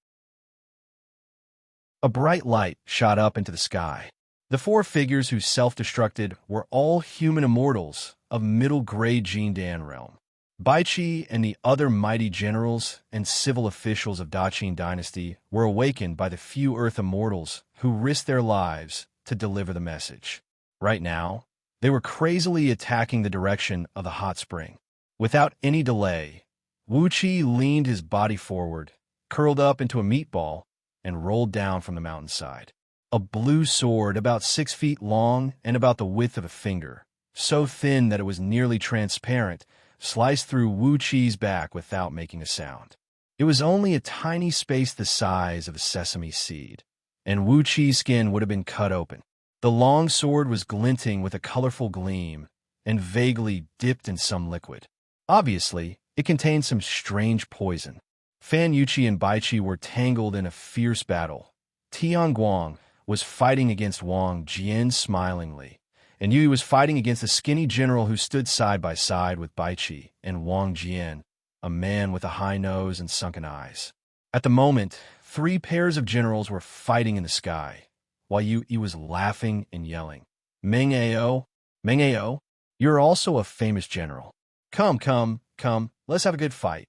A bright light shot up into the sky. The 4 figures who self-destructed were all human immortals of middle-grade Jindan realm. Baiqi and the other mighty generals and civil officials of Daqin dynasty were awakened by the few Earth immortals who risked their lives to deliver the message. Right now, they were crazily attacking the direction of the hot spring. Without any delay, Wuqi leaned his body forward, curled up into a meatball, and rolled down from the mountainside. A blue sword about 6 feet long and about the width of a finger, so thin that it was nearly transparent, sliced through Wuqi's back without making a sound. It was only a tiny space the size of a sesame seed, and Wuqi's skin would have been cut open. The long sword was glinting with a colorful gleam and vaguely dipped in some liquid. Obviously, it contained some strange poison. Fan Yuqi and Baiqi were tangled in a fierce battle. Tianguang was fighting against Wang Jian smilingly, and Yui was fighting against a skinny general who stood side by side with Baiqi and Wang Jian, a man with a high nose and sunken eyes. At the moment, 3 pairs of generals were fighting in the sky, while Yui was laughing and yelling. Meng Ao, you're also a famous general. Come, let's have a good fight.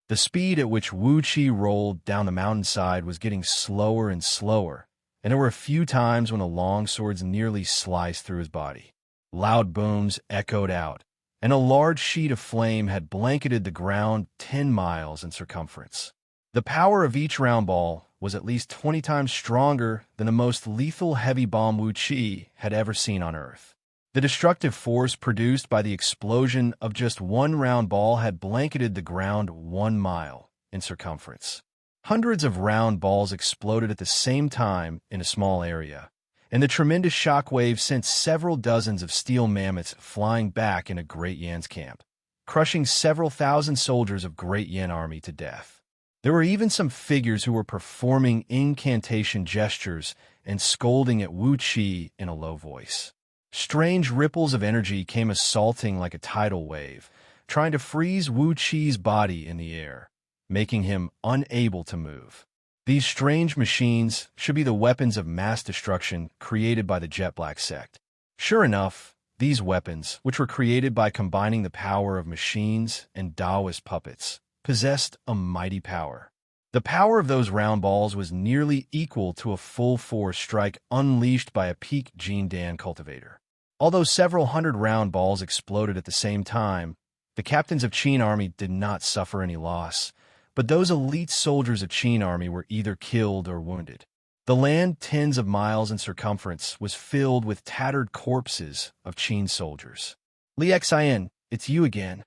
The speed at which Wuqi rolled down the mountainside was getting slower and slower, and there were a few times when the long swords nearly sliced through his body. Loud booms echoed out, and a large sheet of flame had blanketed the ground 10 miles in circumference. The power of each round ball was at least 20 times stronger than the most lethal heavy bomb Wuqi had ever seen on Earth. The destructive force produced by the explosion of just 1 round ball had blanketed the ground 1 mile in circumference. Hundreds of round balls exploded at the same time in a small area, and the tremendous shockwave sent several dozens of steel mammoths flying back into Great Yan's camp, crushing several thousand soldiers of Great Yan army to death. There were even some figures who were performing incantation gestures and scolding at Wuqi in a low voice. Strange ripples of energy came assaulting like a tidal wave, trying to freeze Wuqi's body in the air, making him unable to move. These strange machines should be the weapons of mass destruction created by the Jet Black sect. Sure enough, these weapons, which were created by combining the power of machines and Taoist puppets, possessed a mighty power. The power of those round balls was nearly equal to a full-force strike unleashed by a peak Jindan cultivator. Although several hundred round balls exploded at the same time, the captains of Qin army did not suffer any loss, but those elite soldiers of Qin army were either killed or wounded. The land 10s of miles in circumference was filled with tattered corpses of Qin soldiers. Li Xian, it's you again.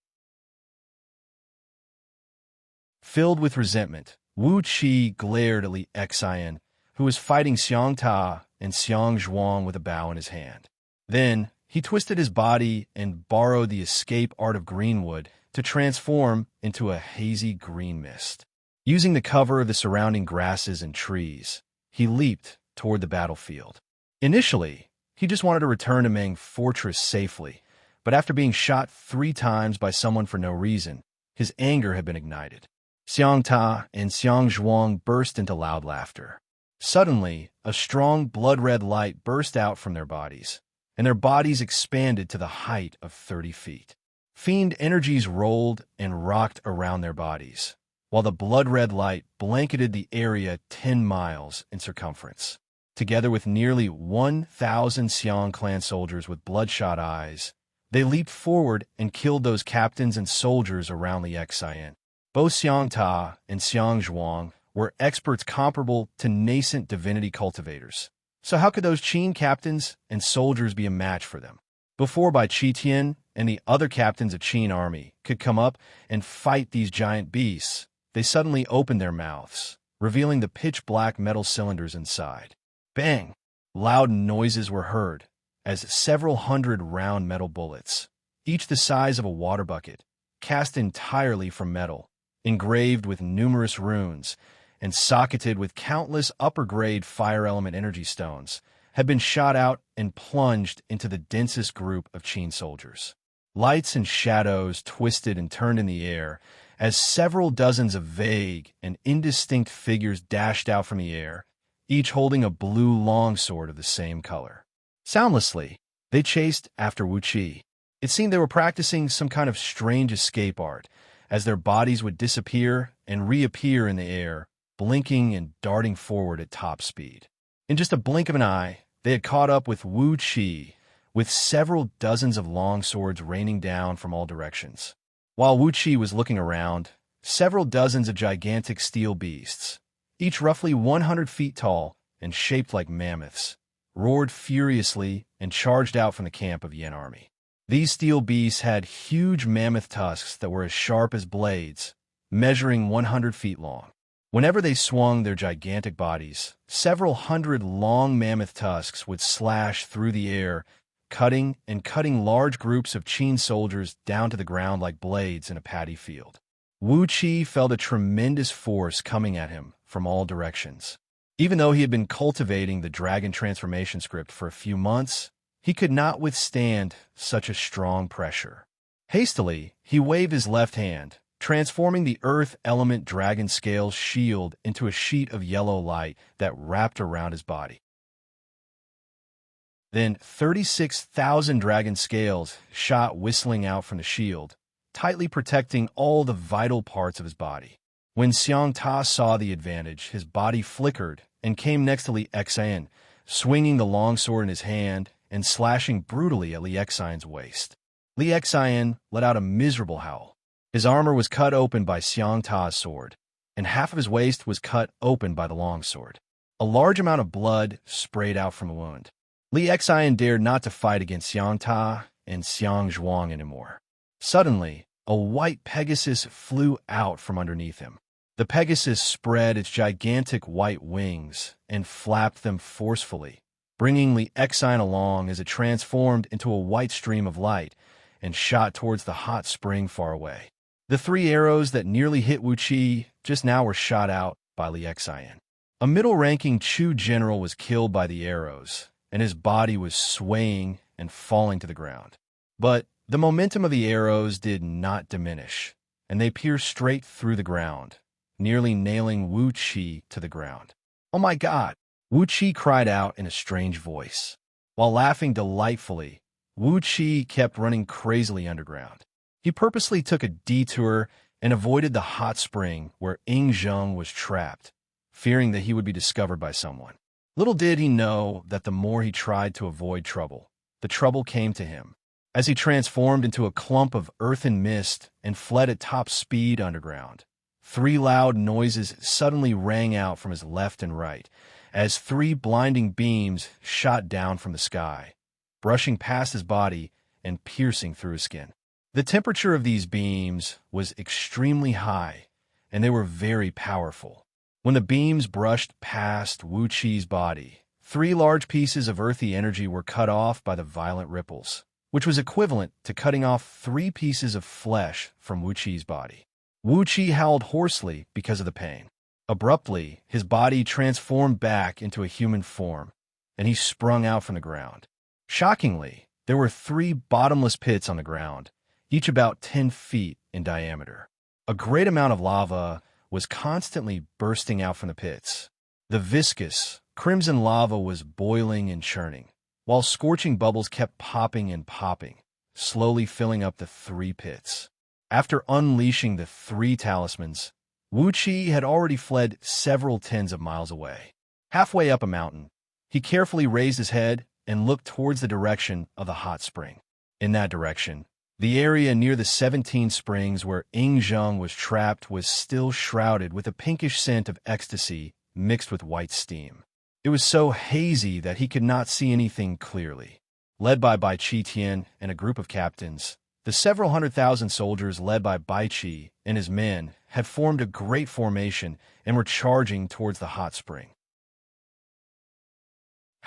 Filled with resentment, Wuqi glared at Li Xian, who was fighting Xianxia and Xianxia with a bow in his hand. Then, he twisted his body and borrowed the escape art of Greenwood to transform into a hazy green mist. Using the cover of the surrounding grasses and trees, he leaped toward the battlefield. Initially, he just wanted to return to Meng Fortress safely, but after being shot 3 times by someone for no reason, his anger had been ignited. Xianxia and Xianxia burst into loud laughter. Suddenly, a strong blood-red light burst out from their bodies, and their bodies expanded to the height of 30 feet. Fiend energies rolled and rocked around their bodies, while the blood-red light blanketed the area 10 miles in circumference. Together with nearly 1,000 Xiang clan soldiers with bloodshot eyes, they leaped forward and killed those captains and soldiers around Li Xian. Both Xianxia and Xianxia were experts comparable to nascent divinity cultivators. So how could those Qin captains and soldiers be a match for them? Before Bai Qitian and the other captains of Qin army could come up and fight these giant beasts, they suddenly opened their mouths, revealing the pitch-black metal cylinders inside. Bang! Loud noises were heard, as several hundred round metal bullets, each the size of a water bucket, cast entirely from metal, engraved with numerous runes, and socketed with countless upper-grade fire element energy stones, had been shot out and plunged into the densest group of Qin soldiers. Lights and shadows twisted and turned in the air as several dozens of vague and indistinct figures dashed out from the air, each holding a blue longsword of the same color. Soundlessly, they chased after Wuxia. It seemed they were practicing some kind of strange escape art, as their bodies would disappear and reappear in the air, blinking and darting forward at top speed. In just a blink of an eye, they had caught up with Wuxia, with several dozens of longswords raining down from all directions. While Wuxia was looking around, several dozens of gigantic steel beasts, each roughly 100 feet tall and shaped like mammoths, roared furiously and charged out from the camp of Yan army. These steel beasts had huge mammoth tusks that were as sharp as blades, measuring 100 feet long. Whenever they swung their gigantic bodies, several hundred long mammoth tusks would slash through the air, cutting large groups of Qin soldiers down to the ground like blades in a paddy field. Wuxia felt a tremendous force coming at him from all directions. Even though he had been cultivating the dragon transformation script for a few months, he could not withstand such a strong pressure. Hastily, he waved his left hand, transforming the earth element dragon scale shield into a sheet of yellow light that wrapped around his body. Then 36,000 dragon scales shot whistling out from the shield, tightly protecting all the vital parts of his body. When Xianxia saw the advantage, his body flickered and came next to Xianxia, swinging the longsword in his hand and slashing brutally at Xianxia's waist. Xianxia let out a miserable howl. His armor was cut open by Xianxia's sword, and half of his waist was cut open by the longsword. A large amount of blood sprayed out from the wound. Xianxia dared not to fight against Xianxia and Xianxia anymore. Suddenly, a white Pegasus flew out from underneath him. The Pegasus spread its gigantic white wings and flapped them forcefully, bringing Xianxia along as it transformed into a white stream of light and shot towards the hot spring far away. The 3 arrows that nearly hit Wuxia just now were shot out by Xianxia. A middle-ranking Chu general was killed by the arrows, and his body was swaying and falling to the ground. But the momentum of the arrows did not diminish, and they pierced straight through the ground, nearly nailing Wuxia to the ground. "Oh my God!" Wuxia cried out in a strange voice. While laughing delightfully, Wuxia kept running crazily underground. He purposely took a detour and avoided the hot spring where Yingzheng was trapped, fearing that he would be discovered by someone. Little did he know that the more he tried to avoid trouble, the trouble came to him, as he transformed into a clump of earth and mist and fled at top speed underground. 3 loud noises suddenly rang out from his left and right, as 3 blinding beams shot down from the sky, brushing past his body and piercing through his skin. The temperature of these beams was extremely high, and they were very powerful. When the beams brushed past Wuxia's body, 3 large pieces of earthy energy were cut off by the violent ripples, which was equivalent to cutting off 3 pieces of flesh from Wuxia's body. Wuxia howled hoarsely because of the pain. Abruptly, his body transformed back into a human form, and he sprung out from the ground. Shockingly, there were 3 bottomless pits on the ground, each about 10 feet in diameter. A great amount of lava was constantly bursting out from the pits. The viscous, crimson lava was boiling and churning, while scorching bubbles kept popping and popping, slowly filling up the 3 pits. After unleashing the 3 talismans, Wuxia had already fled several tens of miles away. Halfway up a mountain, he carefully raised his head and looked towards the direction of the hot spring. In that direction, the area near the 17 springs where Yingzheng was trapped was still shrouded with a pinkish scent of ecstasy mixed with white steam. It was so hazy that he could not see anything clearly. Led by Bai Qitian and a group of captains, the several 100,000 soldiers led by Bai Qi and his men had formed a great formation and were charging towards the hot spring.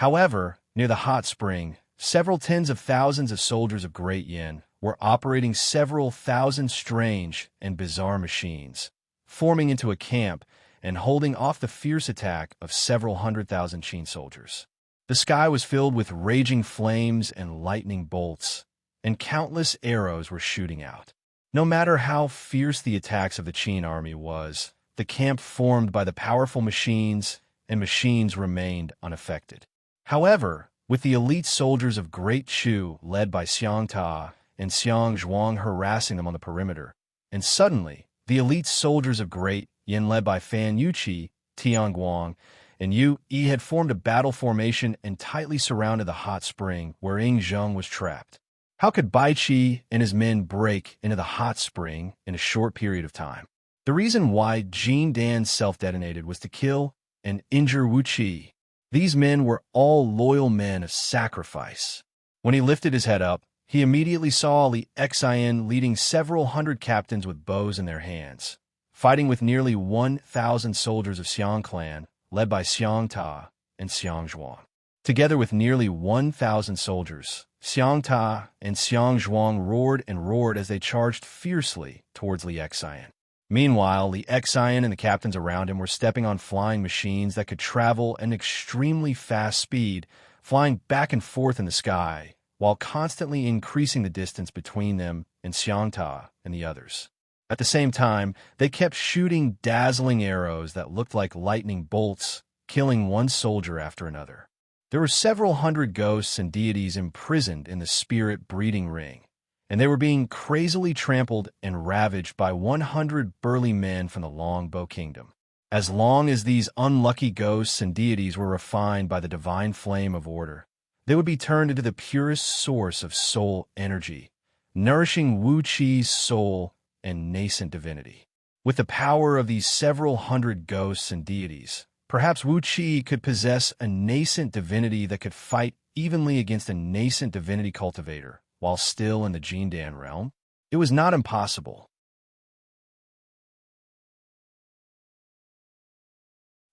However, near the hot spring, several tens of thousands of soldiers of Great Yin were operating several thousand strange and bizarre machines, forming into a camp and holding off the fierce attack of several 100,000 Qin soldiers. The sky was filled with raging flames and lightning bolts, and countless arrows were shooting out. No matter how fierce the attacks of the Qin army was, the camp formed by the powerful machines remained unaffected. However, with the elite soldiers of Great Chu led by Xianxia and Xianxia harassing them on the perimeter, and suddenly, the elite soldiers of Great Yin led by Fan Yuqi, Tianguang, and Yu Yi had formed a battle formation and tightly surrounded the hot spring where Ying Zheng was trapped. How could Bai Qi and his men break into the hot spring in a short period of time? The reason why Jin Dan self-detonated was to kill and injure Wuxia. These men were all loyal men of sacrifice. When he lifted his head up, he immediately saw Li Xian leading several hundred captains with bows in their hands, fighting with nearly 1,000 soldiers of Xiang clan, led by Xiang Ta and Xiang Zhuang. Together with nearly 1,000 soldiers, Xiang Ta and Xiang Zhuang roared and roared as they charged fiercely towards Li Xian. Meanwhile, Li Xian and the captains around him were stepping on flying machines that could travel at an extremely fast speed, flying back and forth in the sky, while constantly increasing the distance between them and Xiang Ta and the others. At the same time, they kept shooting dazzling arrows that looked like lightning bolts, killing one soldier after another. There were several hundred ghosts and deities imprisoned in the spirit breeding ring, and they were being crazily trampled and ravaged by 100 burly men from the Longbow Kingdom. As long as these unlucky ghosts and deities were refined by the divine flame of order, they would be turned into the purest source of soul energy, nourishing Wu Qi's soul and nascent divinity. With the power of these several hundred ghosts and deities, perhaps Wu Qi could possess a nascent divinity that could fight evenly against a nascent divinity cultivator while still in the Jindan realm. It was not impossible.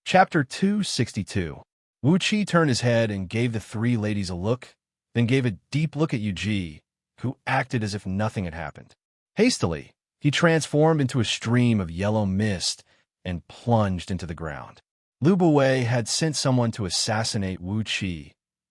Chapter 262. Wu Qi turned his head and gave the three ladies a look, then gave a deep look at Yu Ji, who acted as if nothing had happened. Hastily, he transformed into a stream of yellow mist and plunged into the ground. Lu Buwei had sent someone to assassinate Wu Qi,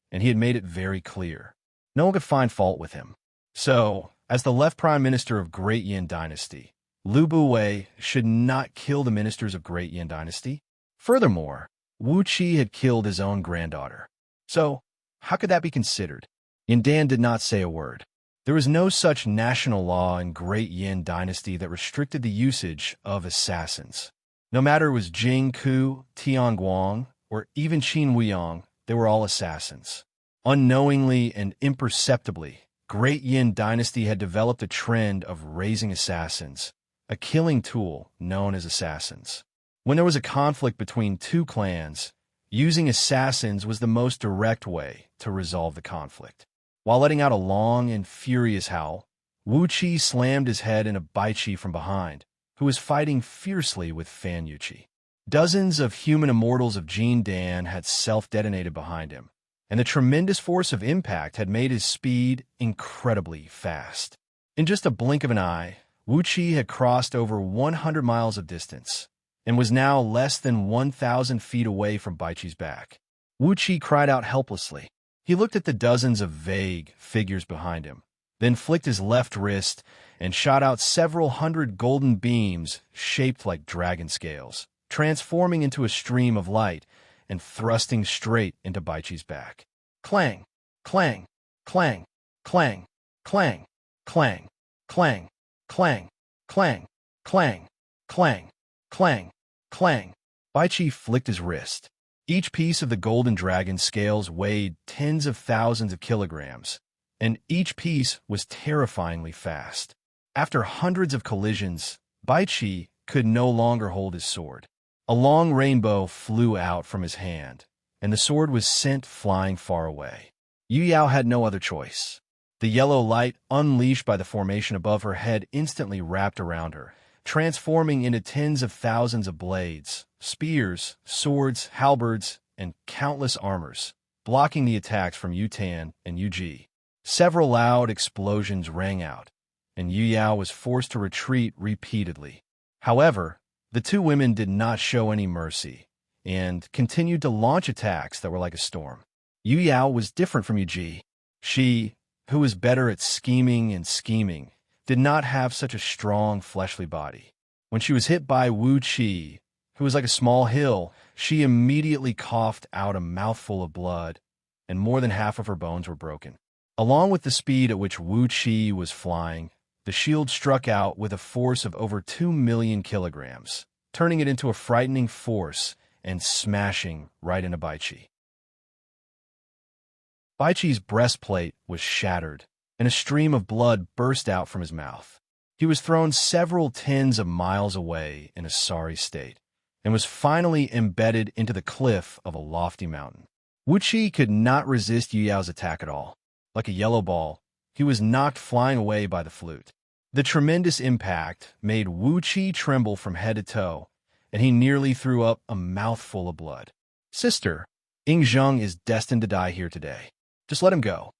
and he had made it very clear. No one could find fault with him. So, as the left prime minister of Great Yin Dynasty, Lu Buwei should not kill the ministers of Great Yin Dynasty. Furthermore, Wu Qi had killed his own granddaughter. So, how could that be considered? Yin Dan did not say a word. There was no such national law in Great Yin Dynasty that restricted the usage of assassins. No matter it was Jing Ku, Tianguang, or even Qin Wuyang, they were all assassins. Unknowingly and imperceptibly, Great Yin Dynasty had developed a trend of raising assassins, a killing tool known as assassins. When there was a conflict between two clans, using assassins was the most direct way to resolve the conflict. While letting out a long and furious howl, Wu Qi slammed his head into Bai Qi from behind, who was fighting fiercely with Fan Yuqi. Dozens of human immortals of Jin Dan had self-detonated behind him, and the tremendous force of impact had made his speed incredibly fast. In just a blink of an eye, Wu Qi had crossed over 100 miles of distance, and was now less than 1,000 feet away from Bai Qi's back. Wu Qi cried out helplessly. He looked at the dozens of vague figures behind him, then flicked his left wrist and shot out several hundred golden beams shaped like dragon scales, transforming into a stream of light and thrusting straight into Bai Qi's back. Clang, clang, clang, clang, clang, clang, clang, clang, clang, clang, clang, clang, clang. Bai Qi flicked his wrist. Each piece of the golden dragon scales weighed tens of thousands of kilograms, and each piece was terrifyingly fast. After hundreds of collisions, Bai Qi could no longer hold his sword. A long rainbow flew out from his hand, and the sword was sent flying far away. Yu Yao had no other choice. The yellow light unleashed by the formation above her head instantly wrapped around her, transforming into tens of thousands of blades, spears, swords, halberds, and countless armors, blocking the attacks from Yutan and Yuji. Several loud explosions rang out, and Yu Yao was forced to retreat repeatedly. However, the two women did not show any mercy, and continued to launch attacks that were like a storm. Yu Yao was different from Yuji. She, who was better at scheming, did not have such a strong fleshly body. When she was hit by Wuxia, who was like a small hill, she immediately coughed out a mouthful of blood, and more than half of her bones were broken. Along with the speed at which Wuxia was flying, the shield struck out with a force of over 2 million kilograms, turning it into a frightening force and smashing right into Baichi. Baichi's breastplate was shattered, and a stream of blood burst out from his mouth. He was thrown several tens of miles away in a sorry state, and was finally embedded into the cliff of a lofty mountain. Wuxia could not resist Yu Yao's attack at all. Like a yellow ball, he was knocked flying away by the flute. The tremendous impact made Wuxia tremble from head to toe, and he nearly threw up a mouthful of blood. "Sister, Yingzheng is destined to die here today. Just let him go."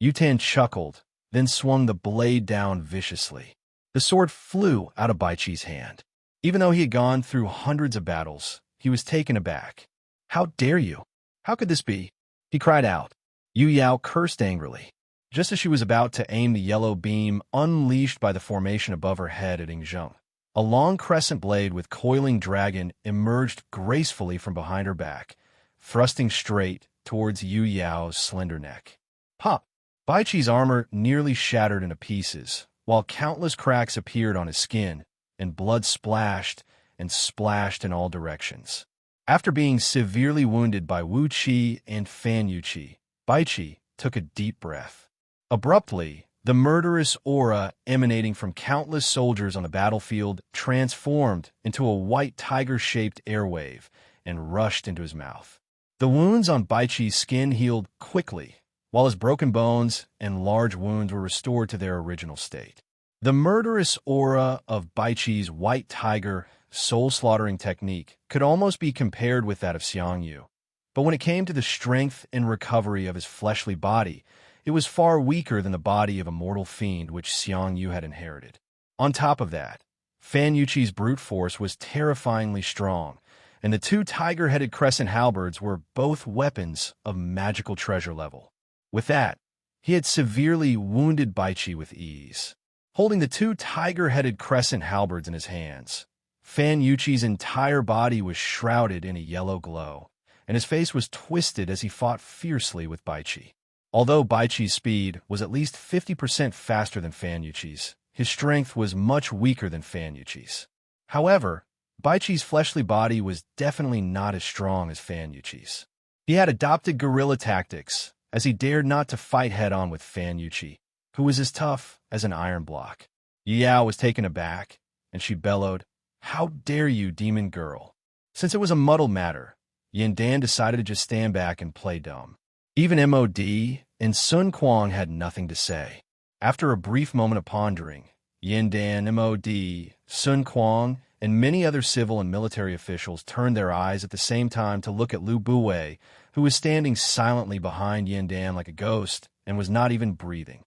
Yutan chuckled, then swung the blade down viciously. The sword flew out of Baichi's hand. Even though he had gone through hundreds of battles, he was taken aback. "How dare you? How could this be?" he cried out. Yu Yao cursed angrily. Just as she was about to aim the yellow beam unleashed by the formation above her head at Yingzheng, a long crescent blade with coiling dragon emerged gracefully from behind her back, thrusting straight towards Yu Yao's slender neck. Pop! Baichi's armor nearly shattered into pieces, while countless cracks appeared on his skin, and blood splashed and splashed in all directions. After being severely wounded by Wuxia and Fan Yuqi, Baichi took a deep breath. Abruptly, the murderous aura emanating from countless soldiers on the battlefield transformed into a white tiger-shaped airwave and rushed into his mouth. The wounds on Baichi's skin healed quickly, while his broken bones and large wounds were restored to their original state. The murderous aura of Baichi's white tiger soul-slaughtering technique could almost be compared with that of Xianxia. But when it came to the strength and recovery of his fleshly body, it was far weaker than the body of a mortal fiend which Xianxia had inherited. On top of that, Fan Yuqi's brute force was terrifyingly strong, and the two tiger-headed crescent halberds were both weapons of magical treasure level. With that, he had severely wounded Baichi with ease. Holding the two tiger-headed crescent halberds in his hands, Fan Yuqi's entire body was shrouded in a yellow glow, and his face was twisted as he fought fiercely with Baichi. Although Baichi's speed was at least 50% faster than Fan Yuqi's, his strength was much weaker than Fan Yuqi's. However, Baichi's fleshly body was definitely not as strong as Fan Yuqi's. He had adopted guerrilla tactics, as he dared not to fight head-on with Fan Yuqi, who was as tough as an iron block. Yu Yao was taken aback, and she bellowed, "How dare you, demon girl?" Since it was a muddled matter, Yandan decided to just stand back and play dumb. Even MOD and Sun Quan had nothing to say. After a brief moment of pondering, Yandan, MOD, Sun Quan, and many other civil and military officials turned their eyes at the same time to look at Lu Buwei, who was standing silently behind Yandan like a ghost and was not even breathing.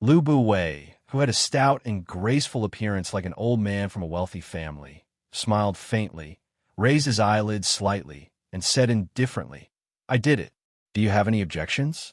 Lu Buwei, who had a stout and graceful appearance like an old man from a wealthy family, smiled faintly, raised his eyelids slightly, and said indifferently, "I did it. Do you have any objections?"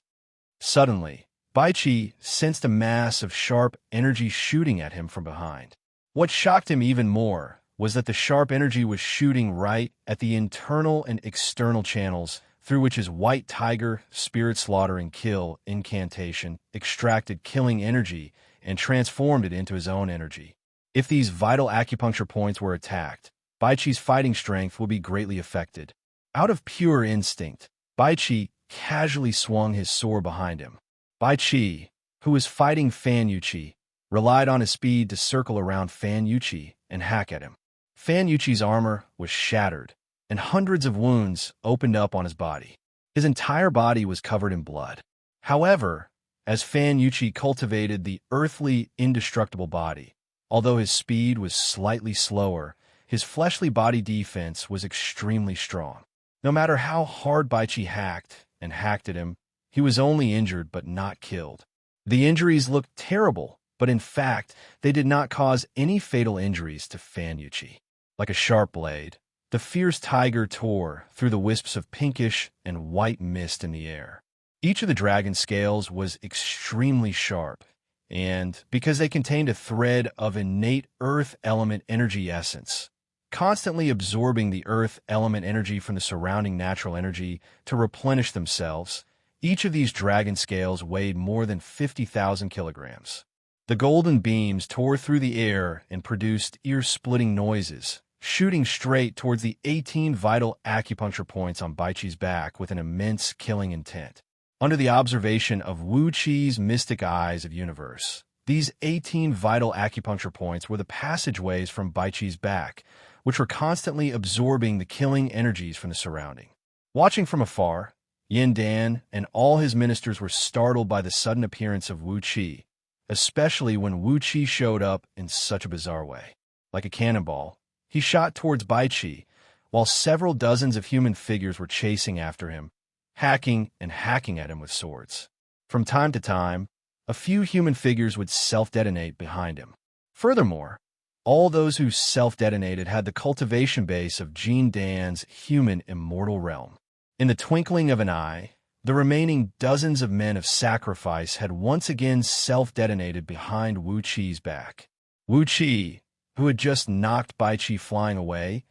Suddenly, Baichi sensed a mass of sharp energy shooting at him from behind. What shocked him even more was that the sharp energy was shooting right at the internal and external channels through which his white tiger, spirit slaughter and kill incantation extracted killing energy and transformed it into his own energy. If these vital acupuncture points were attacked, Baichi's fighting strength would be greatly affected. Out of pure instinct, Baichi casually swung his sword behind him. Baichi, who was fighting Fan Yuqi, relied on his speed to circle around Fan Yuqi and hack at him. Fan Yuqi's armor was shattered, and hundreds of wounds opened up on his body. His entire body was covered in blood. However, as Fan Yuqi cultivated the earthly, indestructible body, although his speed was slightly slower, his fleshly body defense was extremely strong. No matter how hard Baichi hacked and hacked at him, he was only injured but not killed. The injuries looked terrible, but in fact, they did not cause any fatal injuries to Fan Yuqi. Like a sharp blade, the fierce tiger tore through the wisps of pinkish and white mist in the air. Each of the dragon scales was extremely sharp, and because they contained a thread of innate earth element energy essence, constantly absorbing the earth element energy from the surrounding natural energy to replenish themselves, each of these dragon scales weighed more than 50,000 kilograms. The golden beams tore through the air and produced ear-splitting noises, shooting straight towards the 18 vital acupuncture points on Baichi's back with an immense killing intent. Under the observation of Wuxi's mystic eyes of universe, these 18 vital acupuncture points were the passageways from Baichi's back, which were constantly absorbing the killing energies from the surrounding. Watching from afar, Yin Dan and all his ministers were startled by the sudden appearance of Wuxi, especially when Wuxi showed up in such a bizarre way. Like a cannonball, he shot towards Baichi, while several dozens of human figures were chasing after him, hacking and hacking at him with swords. From time to time, a few human figures would self-detonate behind him. Furthermore, all those who self-detonated had the cultivation base of Jin Dan's human immortal realm. In the twinkling of an eye, the remaining dozens of men of sacrifice had once again self-detonated behind Wu Qi's back. Wu Qi, who had just knocked Baichi flying away,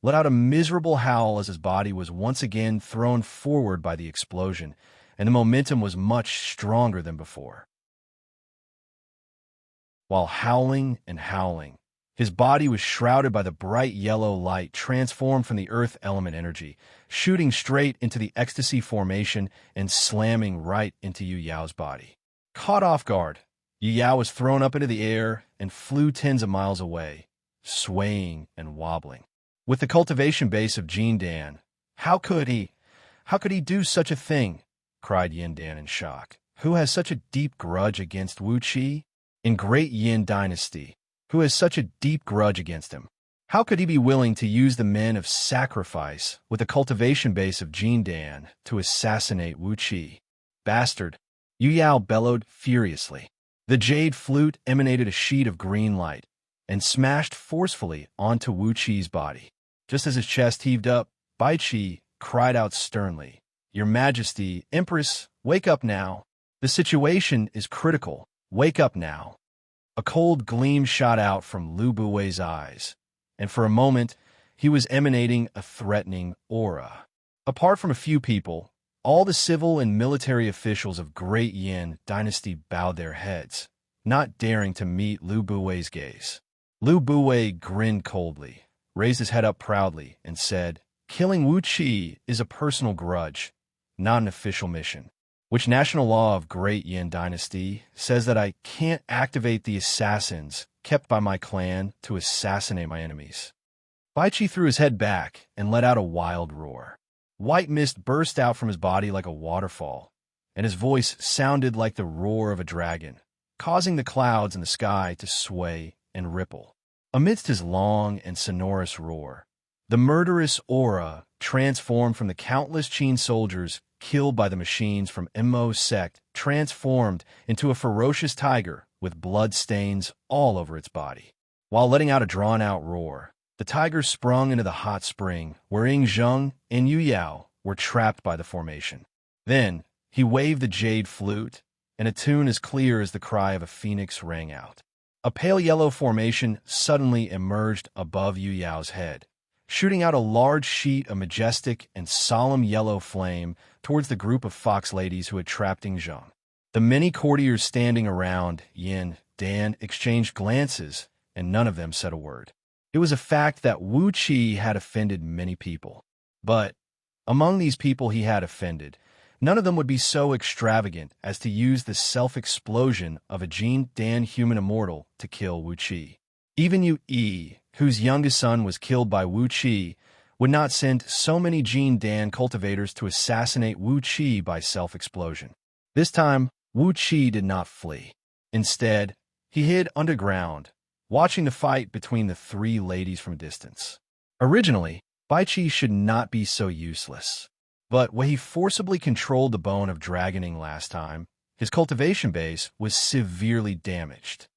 let out a miserable howl as his body was once again thrown forward by the explosion, and the momentum was much stronger than before. While howling and howling, his body was shrouded by the bright yellow light transformed from the earth element energy, shooting straight into the ecstasy formation and slamming right into Yu Yao's body. Caught off guard, Yu Yao was thrown up into the air and flew tens of miles away, swaying and wobbling. With the cultivation base of Jin Dan, how could he do such a thing? Cried Yin Dan in shock. Who has such a deep grudge against Wu Qi? In Great Yin Dynasty, who has such a deep grudge against him? How could he be willing to use the men of sacrifice with the cultivation base of Jin Dan to assassinate Wu Qi? Bastard! Yu Yao bellowed furiously. The jade flute emanated a sheet of green light and smashed forcefully onto Wu Qi's body. Just as his chest heaved up, Baichi cried out sternly, "Your Majesty, Empress, wake up now. The situation is critical. Wake up now." A cold gleam shot out from Lu Buwei's eyes, and for a moment, he was emanating a threatening aura. Apart from a few people, all the civil and military officials of Great Yin Dynasty bowed their heads, not daring to meet Lu Buwei's gaze. Lu Buwei grinned coldly, raised his head up proudly, and said, "Killing Wu Qi is a personal grudge, not an official mission. Which national law of Great Yin Dynasty says that I can't activate the assassins kept by my clan to assassinate my enemies?" Baichi threw his head back and let out a wild roar. White mist burst out from his body like a waterfall, and his voice sounded like the roar of a dragon, causing the clouds in the sky to sway and ripple. Amidst his long and sonorous roar, the murderous aura transformed from the countless Qin soldiers killed by the machines from Immo's sect transformed into a ferocious tiger with blood stains all over its body. While letting out a drawn-out roar, the tiger sprung into the hot spring where Ying Zheng and Yu Yao were trapped by the formation. Then, he waved the jade flute, and a tune as clear as the cry of a phoenix rang out. A pale yellow formation suddenly emerged above Yu Yao's head, shooting out a large sheet of majestic and solemn yellow flame towards the group of fox ladies who had trapped Ying Zheng. The many courtiers standing around Yin Dan exchanged glances, and none of them said a word. It was a fact that Wu Qi had offended many people. But among these people he had offended, none of them would be so extravagant as to use the self-explosion of a Jin Dan human immortal to kill Wu Qi. Even Yu Yi, whose youngest son was killed by Wu Qi, would not send so many Jin Dan cultivators to assassinate Wu Qi by self-explosion. This time, Wu Qi did not flee. Instead, he hid underground, watching the fight between the three ladies from a distance. Originally, Baiqi should not be so useless. But when he forcibly controlled the bone of dragoning last time, his cultivation base was severely damaged.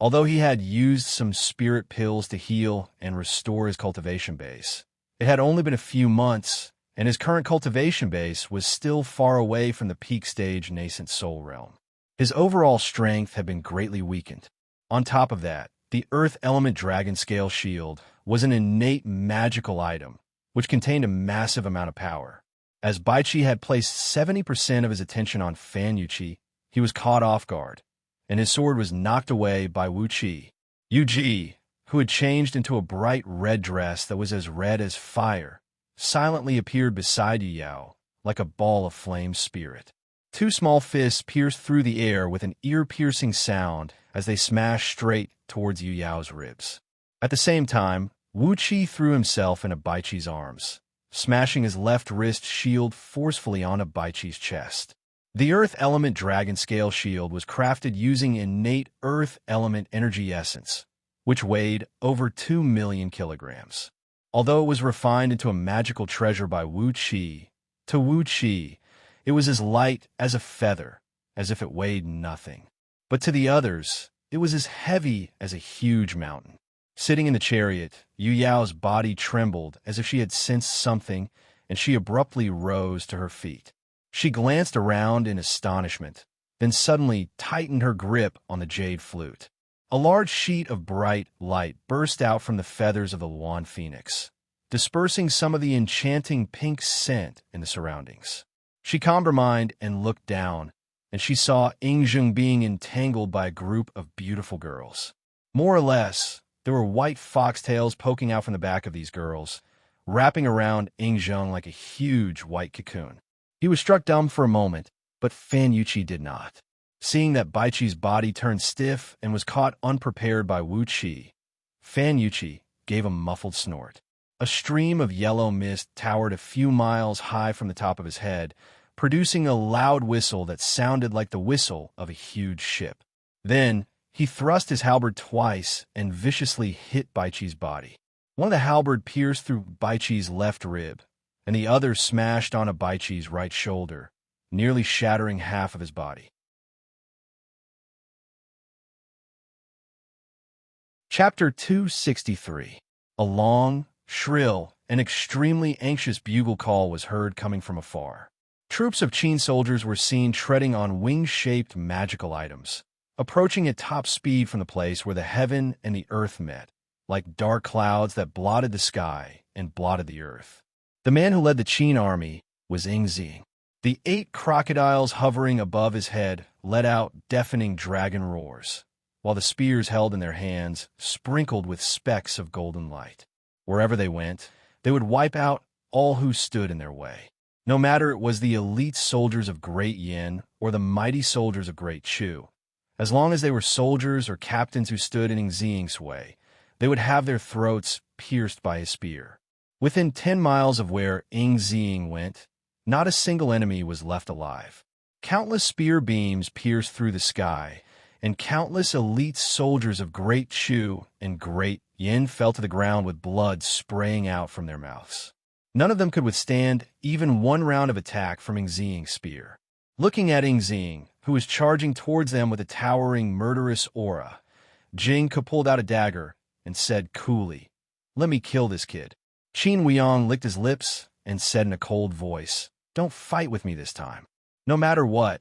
Although he had used some spirit pills to heal and restore his cultivation base, it had only been a few months, and his current cultivation base was still far away from the peak stage nascent soul realm. His overall strength had been greatly weakened. On top of that, the Earth Element Dragon Scale Shield was an innate magical item, which contained a massive amount of power. As Baiqi had placed 70% of his attention on Fan Yuqi, he was caught off guard, and his sword was knocked away by Wuxia. Yuji, who had changed into a bright red dress that was as red as fire, silently appeared beside Yu Yao, like a ball of flame spirit. Two small fists pierced through the air with an ear-piercing sound as they smashed straight towards Yu Yao's ribs. At the same time, Wuqia threw himself into Baiqi's arms, smashing his left wrist shield forcefully onto Baiqi's chest. The Earth Element Dragon Scale Shield was crafted using innate Earth Element Energy Essence, which weighed over 2 million kilograms. Although it was refined into a magical treasure by Wuqia, to Wuqia, it was as light as a feather, as if it weighed nothing. But to the others, it was as heavy as a huge mountain. Sitting in the chariot, Yu Yao's body trembled as if she had sensed something, and she abruptly rose to her feet. She glanced around in astonishment, then suddenly tightened her grip on the jade flute. A large sheet of bright light burst out from the feathers of the Luan Phoenix, dispersing some of the enchanting pink scent in the surroundings. She calmed her mind and looked down, and she saw Yingzheng being entangled by a group of beautiful girls. More or less, there were white foxtails poking out from the back of these girls, wrapping around Yingzheng like a huge white cocoon. He was struck dumb for a moment, but Fan Yuqi did not. Seeing that Baiqi's body turned stiff and was caught unprepared by Wuqia, Fan Yuqi gave a muffled snort. A stream of yellow mist towered a few miles high from the top of his head, producing a loud whistle that sounded like the whistle of a huge ship. Then, he thrust his halberd twice and viciously hit Baiqi's body. One of the halberd pierced through Baiqi's left rib, and the other smashed onto Baiqi's right shoulder, nearly shattering half of his body. Chapter 263. A long, shrill, and extremely anxious bugle call was heard coming from afar. Troops of Qin soldiers were seen treading on wing-shaped magical items, approaching at top speed from the place where the heaven and the earth met, like dark clouds that blotted the sky and blotted the earth. The man who led the Qin army was Yingzheng. The 8 crocodiles hovering above his head let out deafening dragon roars, while the spears held in their hands sprinkled with specks of golden light. Wherever they went, they would wipe out all who stood in their way. No matter it was the elite soldiers of Great Yin or the mighty soldiers of Great Chu, as long as they were soldiers or captains who stood in Yingzheng's way, they would have their throats pierced by his spear. Within 10 miles of where Yingzheng went, not a single enemy was left alive. Countless spear beams pierced through the sky, and countless elite soldiers of Great Chu and Great Yin fell to the ground with blood spraying out from their mouths. None of them could withstand even one round of attack from Yingzheng's spear. Looking at Yingzheng, who was charging towards them with a towering, murderous aura, Jing Ke pulled out a dagger and said coolly, "Let me kill this kid." Qin Weiyang licked his lips and said in a cold voice, "Don't fight with me this time. No matter what,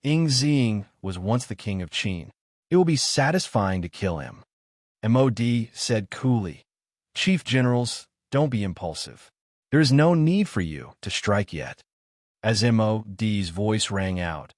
Yingzheng was once the king of Qin. It will be satisfying to kill him." MOD said coolly, "Chief generals, don't be impulsive. There is no need for you to strike yet." As MOD's voice rang out,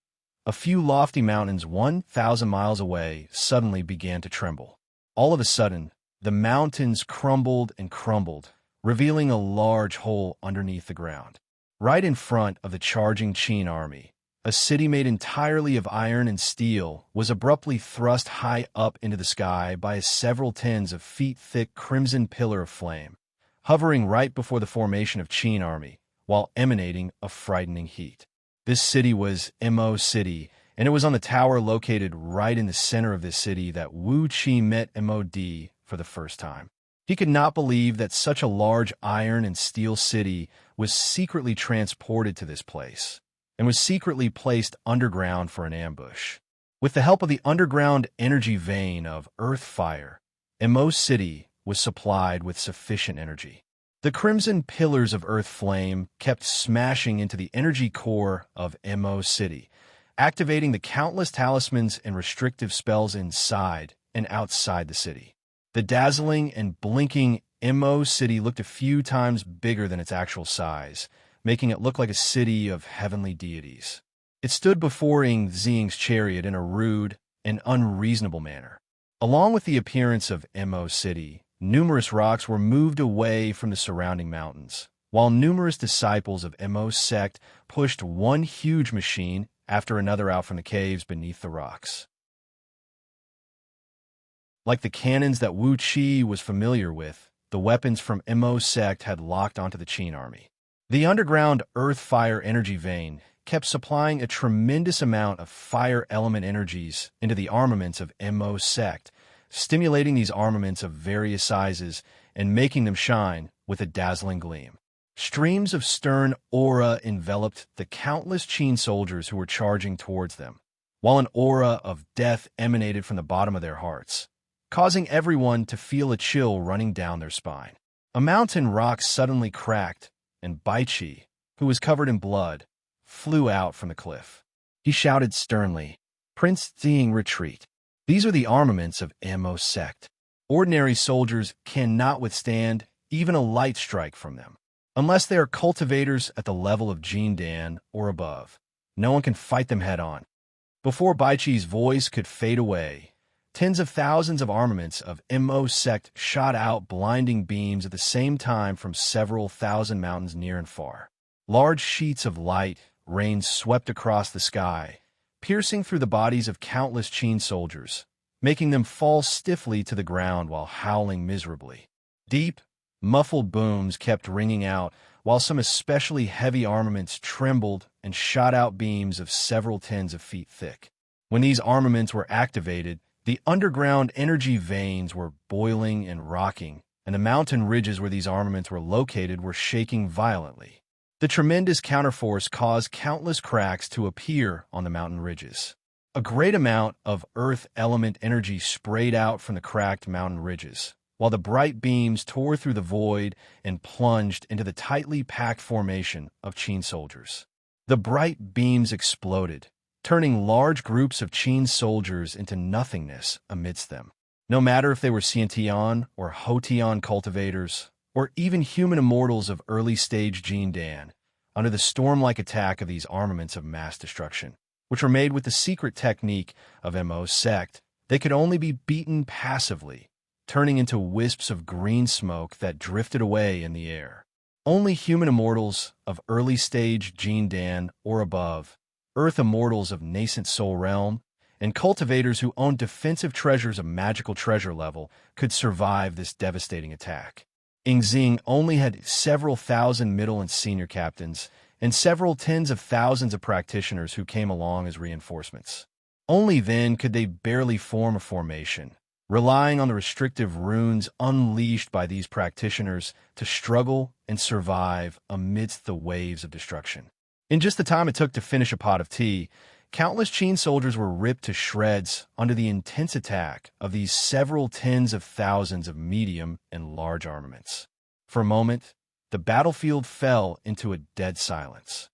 a few lofty mountains 1,000 miles away suddenly began to tremble. All of a sudden, the mountains crumbled and crumbled, revealing a large hole underneath the ground. Right in front of the charging Qin army, a city made entirely of iron and steel was abruptly thrust high up into the sky by a several tens of feet thick crimson pillar of flame, hovering right before the formation of Qin army, while emanating a frightening heat. This city was Mo City, and it was on the tower located right in the center of this city that Wuqia met MOD for the first time. He could not believe that such a large iron and steel city was secretly transported to this place and was secretly placed underground for an ambush. With the help of the underground energy vein of earth fire, Imo City was supplied with sufficient energy. The crimson pillars of earth flame kept smashing into the energy core of Imo City, activating the countless talismans and restrictive spells inside and outside the city. The dazzling and blinking Imo City looked a few times bigger than its actual size, making it look like a city of heavenly deities. It stood before Ing Zing's chariot in a rude and unreasonable manner. Along with the appearance of Imo City, numerous rocks were moved away from the surrounding mountains, while numerous disciples of Imo's sect pushed one huge machine after another out from the caves beneath the rocks. Like the cannons that Wuxia was familiar with, the weapons from Imo's sect had locked onto the Qin army. The underground earth-fire energy vein kept supplying a tremendous amount of fire element energies into the armaments of Imo's sect, stimulating these armaments of various sizes and making them shine with a dazzling gleam. Streams of stern aura enveloped the countless Qin soldiers who were charging towards them, while an aura of death emanated from the bottom of their hearts, causing everyone to feel a chill running down their spine. A mountain rock suddenly cracked, and Baichi, who was covered in blood, flew out from the cliff. He shouted sternly, "Prince Xing, retreat." These are the armaments of Imo's sect. Ordinary soldiers cannot withstand even a light strike from them. Unless they are cultivators at the level of Jindan or above, no one can fight them head-on. Before Baichi's voice could fade away, tens of thousands of armaments of Imo's sect shot out blinding beams at the same time from several thousand mountains near and far. Large sheets of light rain swept across the sky, piercing through the bodies of countless Qin soldiers, making them fall stiffly to the ground while howling miserably. Deep, muffled booms kept ringing out, while some especially heavy armaments trembled and shot out beams of several tens of feet thick. When these armaments were activated, the underground energy veins were boiling and rocking, and the mountain ridges where these armaments were located were shaking violently. The tremendous counterforce caused countless cracks to appear on the mountain ridges. A great amount of earth element energy sprayed out from the cracked mountain ridges, while the bright beams tore through the void and plunged into the tightly packed formation of Qin soldiers. The bright beams exploded, turning large groups of Qin soldiers into nothingness amidst them. No matter if they were Xianxia or Hotian cultivators, or even human immortals of early-stage Jindan, under the storm-like attack of these armaments of mass destruction, which were made with the secret technique of Imo's sect, they could only be beaten passively, turning into wisps of green smoke that drifted away in the air. Only human immortals of early-stage Jindan or above, earth immortals of nascent soul realm, and cultivators who owned defensive treasures of magical treasure level could survive this devastating attack. Ing Zing only had several thousand middle and senior captains, and several tens of thousands of practitioners who came along as reinforcements. Only then could they barely form a formation, relying on the restrictive runes unleashed by these practitioners to struggle and survive amidst the waves of destruction. In just the time it took to finish a pot of tea, countless Qin soldiers were ripped to shreds under the intense attack of these several tens of thousands of medium and large armaments. For a moment, the battlefield fell into a dead silence.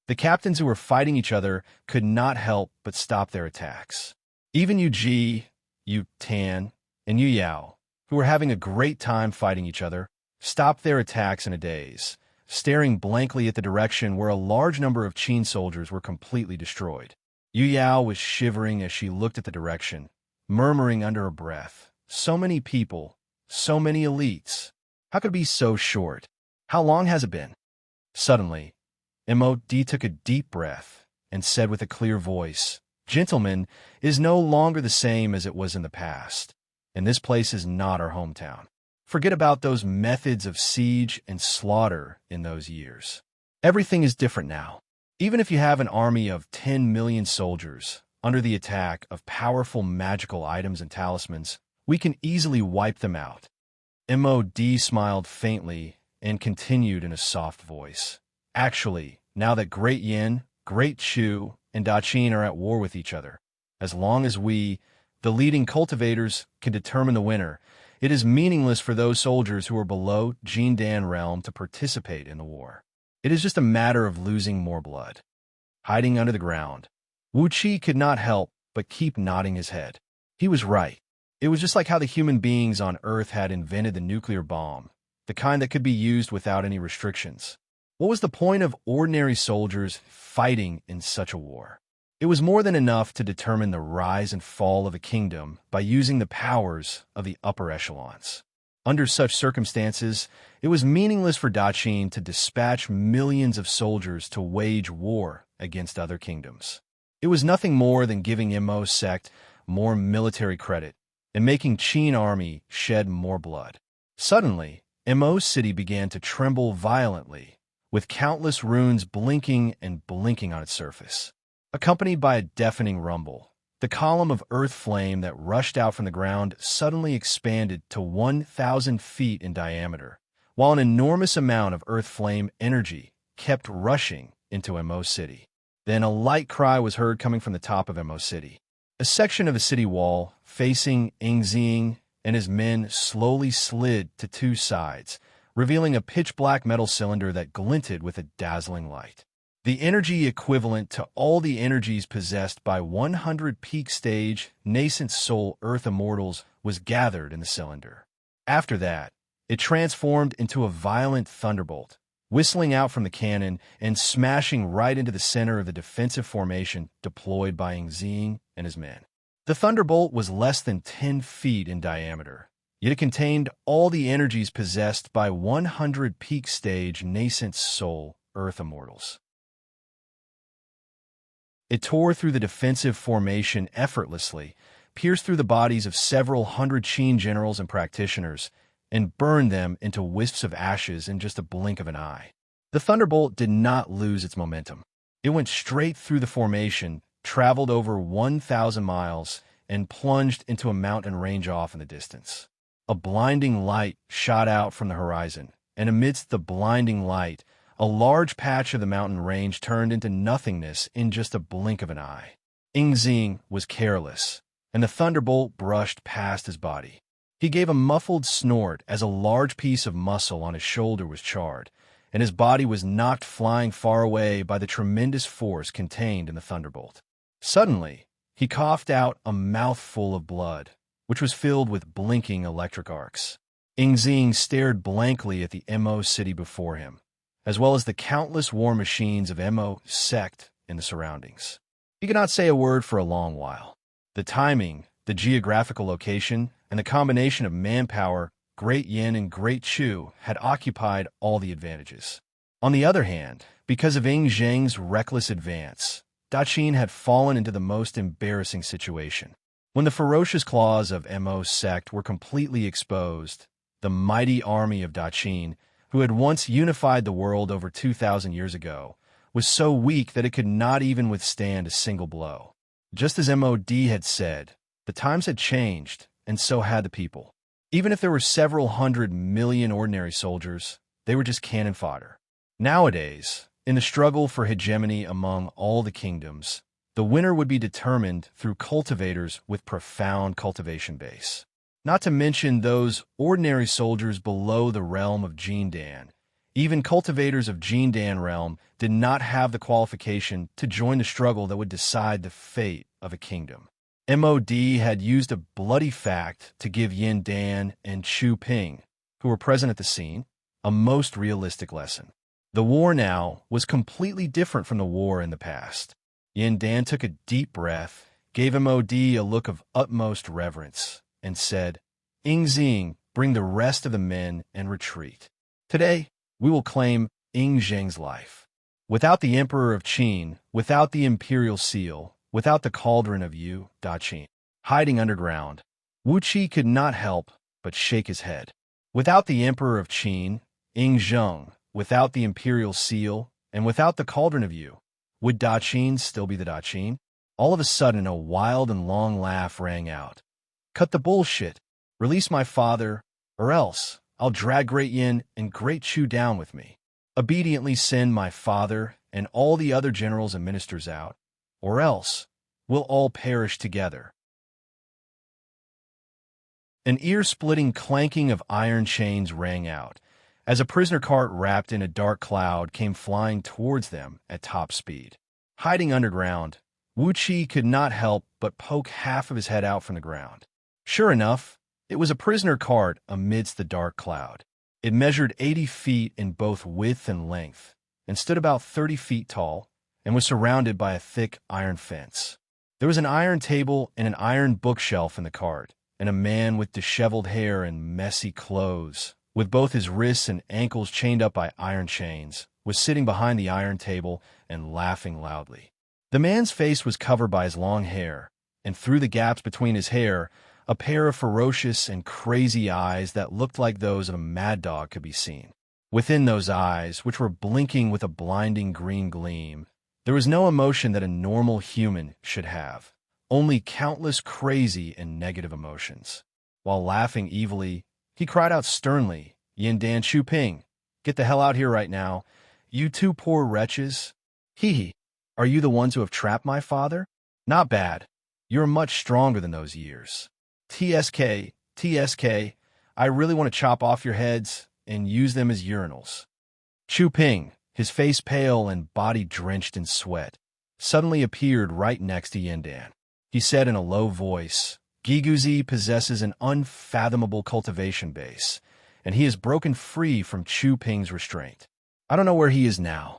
The captains who were fighting each other could not help but stop their attacks. Even Yu Ji, Yu Tan, and Yu Yao, who were having a great time fighting each other, stopped their attacks in a daze, staring blankly at the direction where a large number of Qin soldiers were completely destroyed. Yu Yao was shivering as she looked at the direction, murmuring under her breath, "So many people, so many elites. How could it be so short? How long has it been?" Suddenly, Imo-D took a deep breath and said with a clear voice, "Gentlemen, it is no longer the same as it was in the past, and this place is not our hometown. Forget about those methods of siege and slaughter in those years. Everything is different now. Even if you have an army of 10 million soldiers under the attack of powerful magical items and talismans, we can easily wipe them out. MOD smiled faintly and continued in a soft voice. Actually, now that Great Yin, Great Chu, and Daqin are at war with each other, as long as we, the leading cultivators, can determine the winner, it is meaningless for those soldiers who are below Jindan realm to participate in the war. It is just a matter of losing more blood. Hiding under the ground, Wuxia could not help but keep nodding his head. He was right. It was just like how the human beings on Earth had invented the nuclear bomb, the kind that could be used without any restrictions. What was the point of ordinary soldiers fighting in such a war? It was more than enough to determine the rise and fall of a kingdom by using the powers of the upper echelons. Under such circumstances, it was meaningless for Daqin to dispatch millions of soldiers to wage war against other kingdoms. It was nothing more than giving Mo's sect more military credit and making Qin army shed more blood. Suddenly, Mo's city began to tremble violently, with countless runes blinking and blinking on its surface. Accompanied by a deafening rumble, the column of earth flame that rushed out from the ground suddenly expanded to 1,000 feet in diameter, while an enormous amount of earth flame energy kept rushing into Mo's city. Then a light cry was heard coming from the top of Mo's city. A section of a city wall, facing Ingzing and his men, slowly slid to two sides, revealing a pitch-black metal cylinder that glinted with a dazzling light. The energy equivalent to all the energies possessed by 100 peak stage, nascent soul Earth immortals was gathered in the cylinder. After that, it transformed into a violent thunderbolt, whistling out from the cannon and smashing right into the center of the defensive formation deployed by Ingzing and his men. The thunderbolt was less than 10 feet in diameter, yet it contained all the energies possessed by 100 peak stage, nascent soul Earth immortals. It tore through the defensive formation effortlessly, pierced through the bodies of several hundred Qin generals and practitioners, and burned them into wisps of ashes in just a blink of an eye. The thunderbolt did not lose its momentum. It went straight through the formation, traveled over 1,000 miles, and plunged into a mountain range off in the distance. A blinding light shot out from the horizon, and amidst the blinding light, a large patch of the mountain range turned into nothingness in just a blink of an eye. Ingzing was careless, and the thunderbolt brushed past his body. He gave a muffled snort as a large piece of muscle on his shoulder was charred, and his body was knocked flying far away by the tremendous force contained in the thunderbolt. Suddenly, he coughed out a mouthful of blood, which was filled with blinking electric arcs. Ingzing stared blankly at the Mo city before him, as well as the countless war machines of Mo sect in the surroundings. He could not say a word for a long while. The timing, the geographical location, and the combination of manpower, Great Yin and Great Chu, had occupied all the advantages. On the other hand, because of Ing Zheng's reckless advance, Daqin had fallen into the most embarrassing situation. When the ferocious claws of Mo's sect were completely exposed, the mighty army of Daqin, who had once unified the world over 2,000 years ago, was so weak that it could not even withstand a single blow. Just as MOD had said, the times had changed, and so had the people. Even if there were several 100 million ordinary soldiers, they were just cannon fodder. Nowadays, in the struggle for hegemony among all the kingdoms, the winner would be determined through cultivators with profound cultivation base. Not to mention those ordinary soldiers below the realm of Jindan. Even cultivators of Jindan realm did not have the qualification to join the struggle that would decide the fate of a kingdom. MOD had used a bloody fact to give Yin Dan and Chu Ping, who were present at the scene, a most realistic lesson. The war now was completely different from the war in the past. Yin Dan took a deep breath, gave MOD a look of utmost reverence, and said, Ingzing, bring the rest of the men and retreat. Today, we will claim Ing Zheng's life. Without the Emperor of Qin, without the Imperial Seal, without the Cauldron of Yu, Daqin, hiding underground, Wuxia could not help but shake his head. Without the Emperor of Qin, Ing Zheng, without the Imperial Seal, and without the Cauldron of Yu, would Daqin still be the Daqin? All of a sudden, a wild and long laugh rang out. Cut the bullshit. Release my father, or else I'll drag Great Yin and Great Chu down with me. Obediently send my father and all the other generals and ministers out, or else we'll all perish together." An ear-splitting clanking of iron chains rang out as a prisoner cart wrapped in a dark cloud came flying towards them at top speed. Hiding underground, Wuxia could not help but poke half of his head out from the ground. Sure enough, it was a prisoner cart amidst the dark cloud. It measured 80 feet in both width and length, and stood about 30 feet tall, and was surrounded by a thick iron fence. There was an iron table and an iron bookshelf in the cart, and a man with disheveled hair and messy clothes, with both his wrists and ankles chained up by iron chains, was sitting behind the iron table and laughing loudly. The man's face was covered by his long hair, and through the gaps between his hair, a pair of ferocious and crazy eyes that looked like those of a mad dog could be seen. Within those eyes, which were blinking with a blinding green gleam, there was no emotion that a normal human should have, only countless crazy and negative emotions. While laughing evilly, he cried out sternly, "Yin Dan Shu Ping, get the hell out here right now, you two poor wretches. Hee, are you the ones who have trapped my father? Not bad. You're much stronger than those years. TSK, I really want to chop off your heads and use them as urinals." Chu Ping, his face pale and body drenched in sweat, suddenly appeared right next to Yin Dan. He said in a low voice, "Giguzi possesses an unfathomable cultivation base, and he has broken free from Chu Ping's restraint. I don't know where he is now."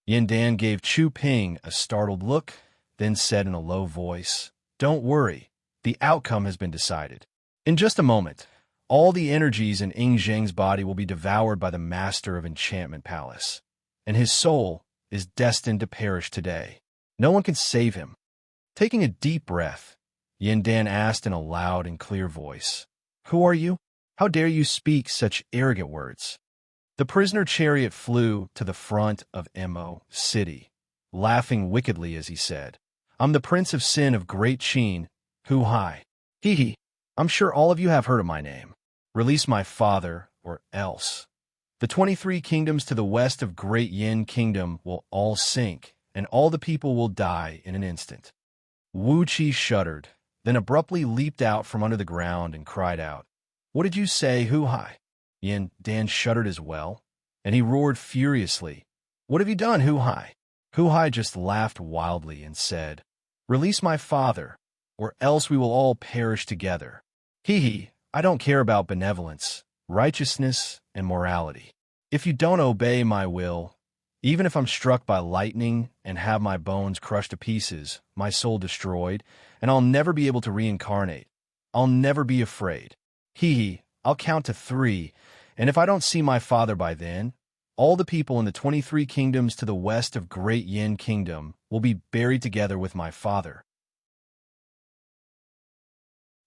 Yin Dan gave Chu Ping a startled look, then said in a low voice, "Don't worry, the outcome has been decided. In just a moment, all the energies in Ying Zheng's body will be devoured by the master of Enchantment Palace, and his soul is destined to perish today. No one can save him." Taking a deep breath, Yin Dan asked in a loud and clear voice, "Who are you? How dare you speak such arrogant words?" The prisoner chariot flew to the front of Mo City, laughing wickedly as he said, "I'm the Prince of Sin of Great Qin, Hu Hai. Hee, I'm sure all of you have heard of my name. Release my father, or else. The 23 kingdoms to the west of Great Yin Kingdom will all sink, and all the people will die in an instant." Wu Qi shuddered, then abruptly leaped out from under the ground and cried out, "What did you say, Hu Hai?" Yin Dan shuddered as well, and he roared furiously, "What have you done, Hu Hai?" Hu Hai just laughed wildly and said, "Release my father, or else we will all perish together. Hee, I don't care about benevolence, righteousness, and morality. If you don't obey my will, even if I'm struck by lightning and have my bones crushed to pieces, my soul destroyed, and I'll never be able to reincarnate, I'll never be afraid. I'll count to 3, and if I don't see my father by then, all the people in the 23 kingdoms to the west of Great Yin Kingdom will be buried together with my father."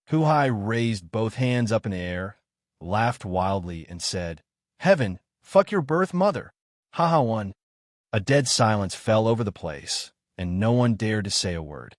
Hu Hai raised both hands up in the air, laughed wildly, and said, "Heaven, fuck your birth mother. Ha one." A dead silence fell over the place, and no one dared to say a word.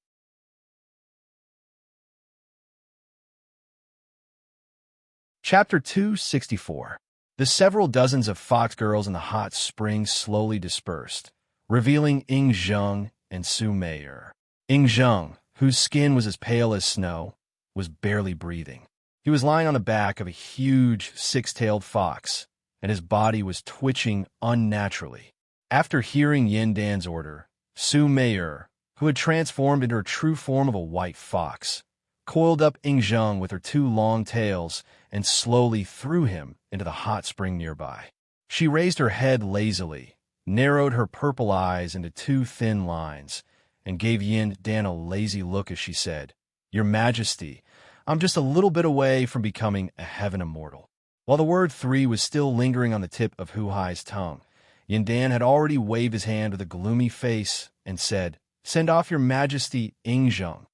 Chapter 264. The several dozens of fox girls in the hot spring slowly dispersed, revealing Ying Zheng and Su Meier. Ying Zheng, whose skin was as pale as snow, was barely breathing. He was lying on the back of a huge six-tailed fox, and his body was twitching unnaturally. After hearing Yin Dan's order, Su Meier, who had transformed into her true form of a white fox, coiled up Ying Zheng with her 2 long tails and slowly threw him into the hot spring nearby. She raised her head lazily, narrowed her purple eyes into 2 thin lines, and gave Yin Dan a lazy look as she said, "Your Majesty, I'm just a little bit away from becoming a heaven immortal." While the word 3 was still lingering on the tip of Hu Hai's tongue, Yin Dan had already waved his hand with a gloomy face and said, "Send off your Majesty, Ying Zheng."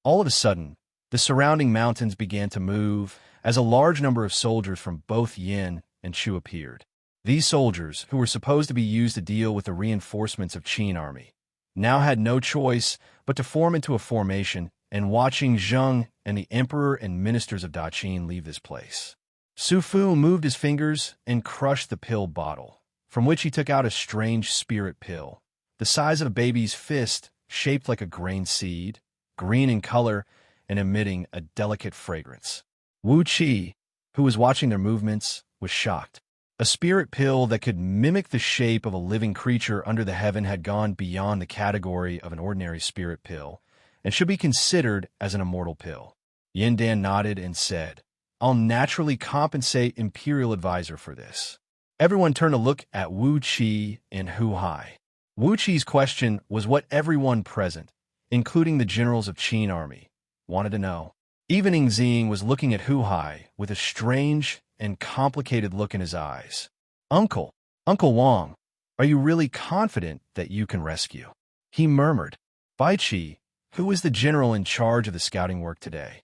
All of a sudden, the surrounding mountains began to move as a large number of soldiers from both Yin and Chu appeared. These soldiers, who were supposed to be used to deal with the reinforcements of Qin army, now had no choice but to form into a formation and watch Ying Zheng and the emperor and ministers of Daqin leave this place. Su Fu moved his fingers and crushed the pill bottle, from which he took out a strange spirit pill, the size of a baby's fist, shaped like a grain seed, green in color, and emitting a delicate fragrance. Wuxia, who was watching their movements, was shocked. A spirit pill that could mimic the shape of a living creature under the heaven had gone beyond the category of an ordinary spirit pill and should be considered as an immortal pill. Yindan nodded and said, "I'll naturally compensate Imperial Advisor for this." Everyone turned to look at Wu Qi and Hu Hai. Wu Qi's question was what everyone present, including the generals of Qin army, wanted to know. Even Yingxing was looking at Hu Hai with a strange and complicated look in his eyes. Uncle Wang, are you really confident that you can rescue?" He murmured. Bai Qi, who was the general in charge of the scouting work today?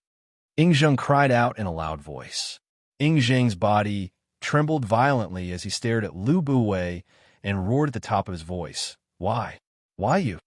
Yingzheng cried out in a loud voice. Yingzheng's body trembled violently as he stared at Lu Buwei and roared at the top of his voice. Why? Why you?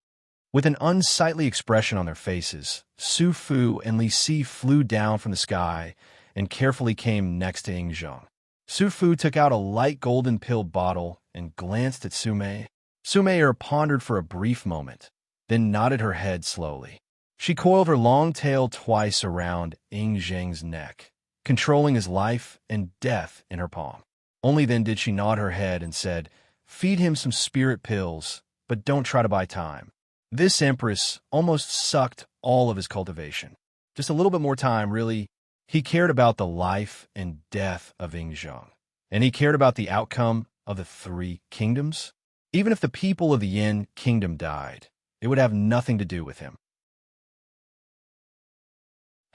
With an unsightly expression on their faces, Su Fu and Li Si flew down from the sky and carefully came next to Yingzheng. Su Fu took out a light golden pill bottle and glanced at Su Mei. Su Mei pondered for a brief moment, then nodded her head slowly. She coiled her long tail twice around Yingzheng's neck, controlling his life and death in her palm. Only then did she nod her head and said, "Feed him some spirit pills, but don't try to buy time." This empress almost sucked all of his cultivation. Just a little bit more time, really. He cared about the life and death of Yingzheng, and he cared about the outcome of the 3 kingdoms. Even if the people of the Yin kingdom died, it would have nothing to do with him.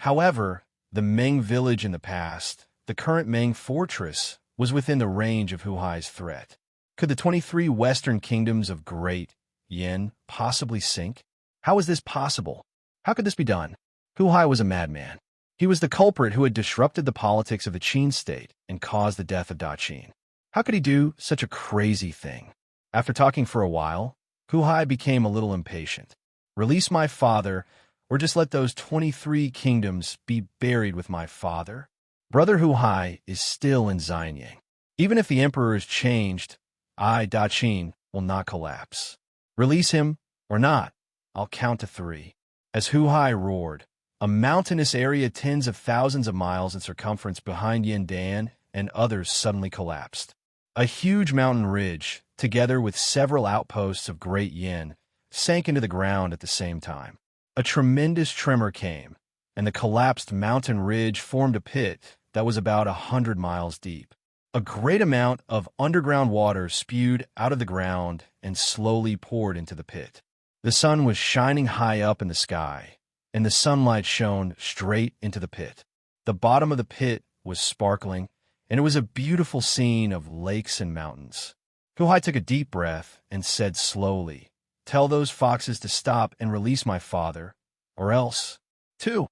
However, the Meng village in the past, the current Meng fortress, was within the range of Hu Hai's threat. Could the 23 western kingdoms of Great Yin possibly sink? How was this possible? How could this be done? Hu Hai was a madman. He was the culprit who had disrupted the politics of the Qin state and caused the death of Daqin. How could he do such a crazy thing? After talking for a while, Hu Hai became a little impatient. Release my father, or just let those 23 kingdoms be buried with my father? Brother Hu Hai is still in Xianxia. Even if the emperor is changed, Daqin will not collapse. Release him or not, I'll count to 3. As Hu Hai roared, a mountainous area tens of thousands of miles in circumference behind Yindan and others suddenly collapsed. A huge mountain ridge, together with several outposts of Great Yin, sank into the ground at the same time. A tremendous tremor came, and the collapsed mountain ridge formed a pit that was about 100 miles deep. A great amount of underground water spewed out of the ground and slowly poured into the pit. The sun was shining high up in the sky, and the sunlight shone straight into the pit. The bottom of the pit was sparkling, and it was a beautiful scene of lakes and mountains. Hu Hai took a deep breath and said slowly, "Tell those foxes to stop and release my father, or else." 2.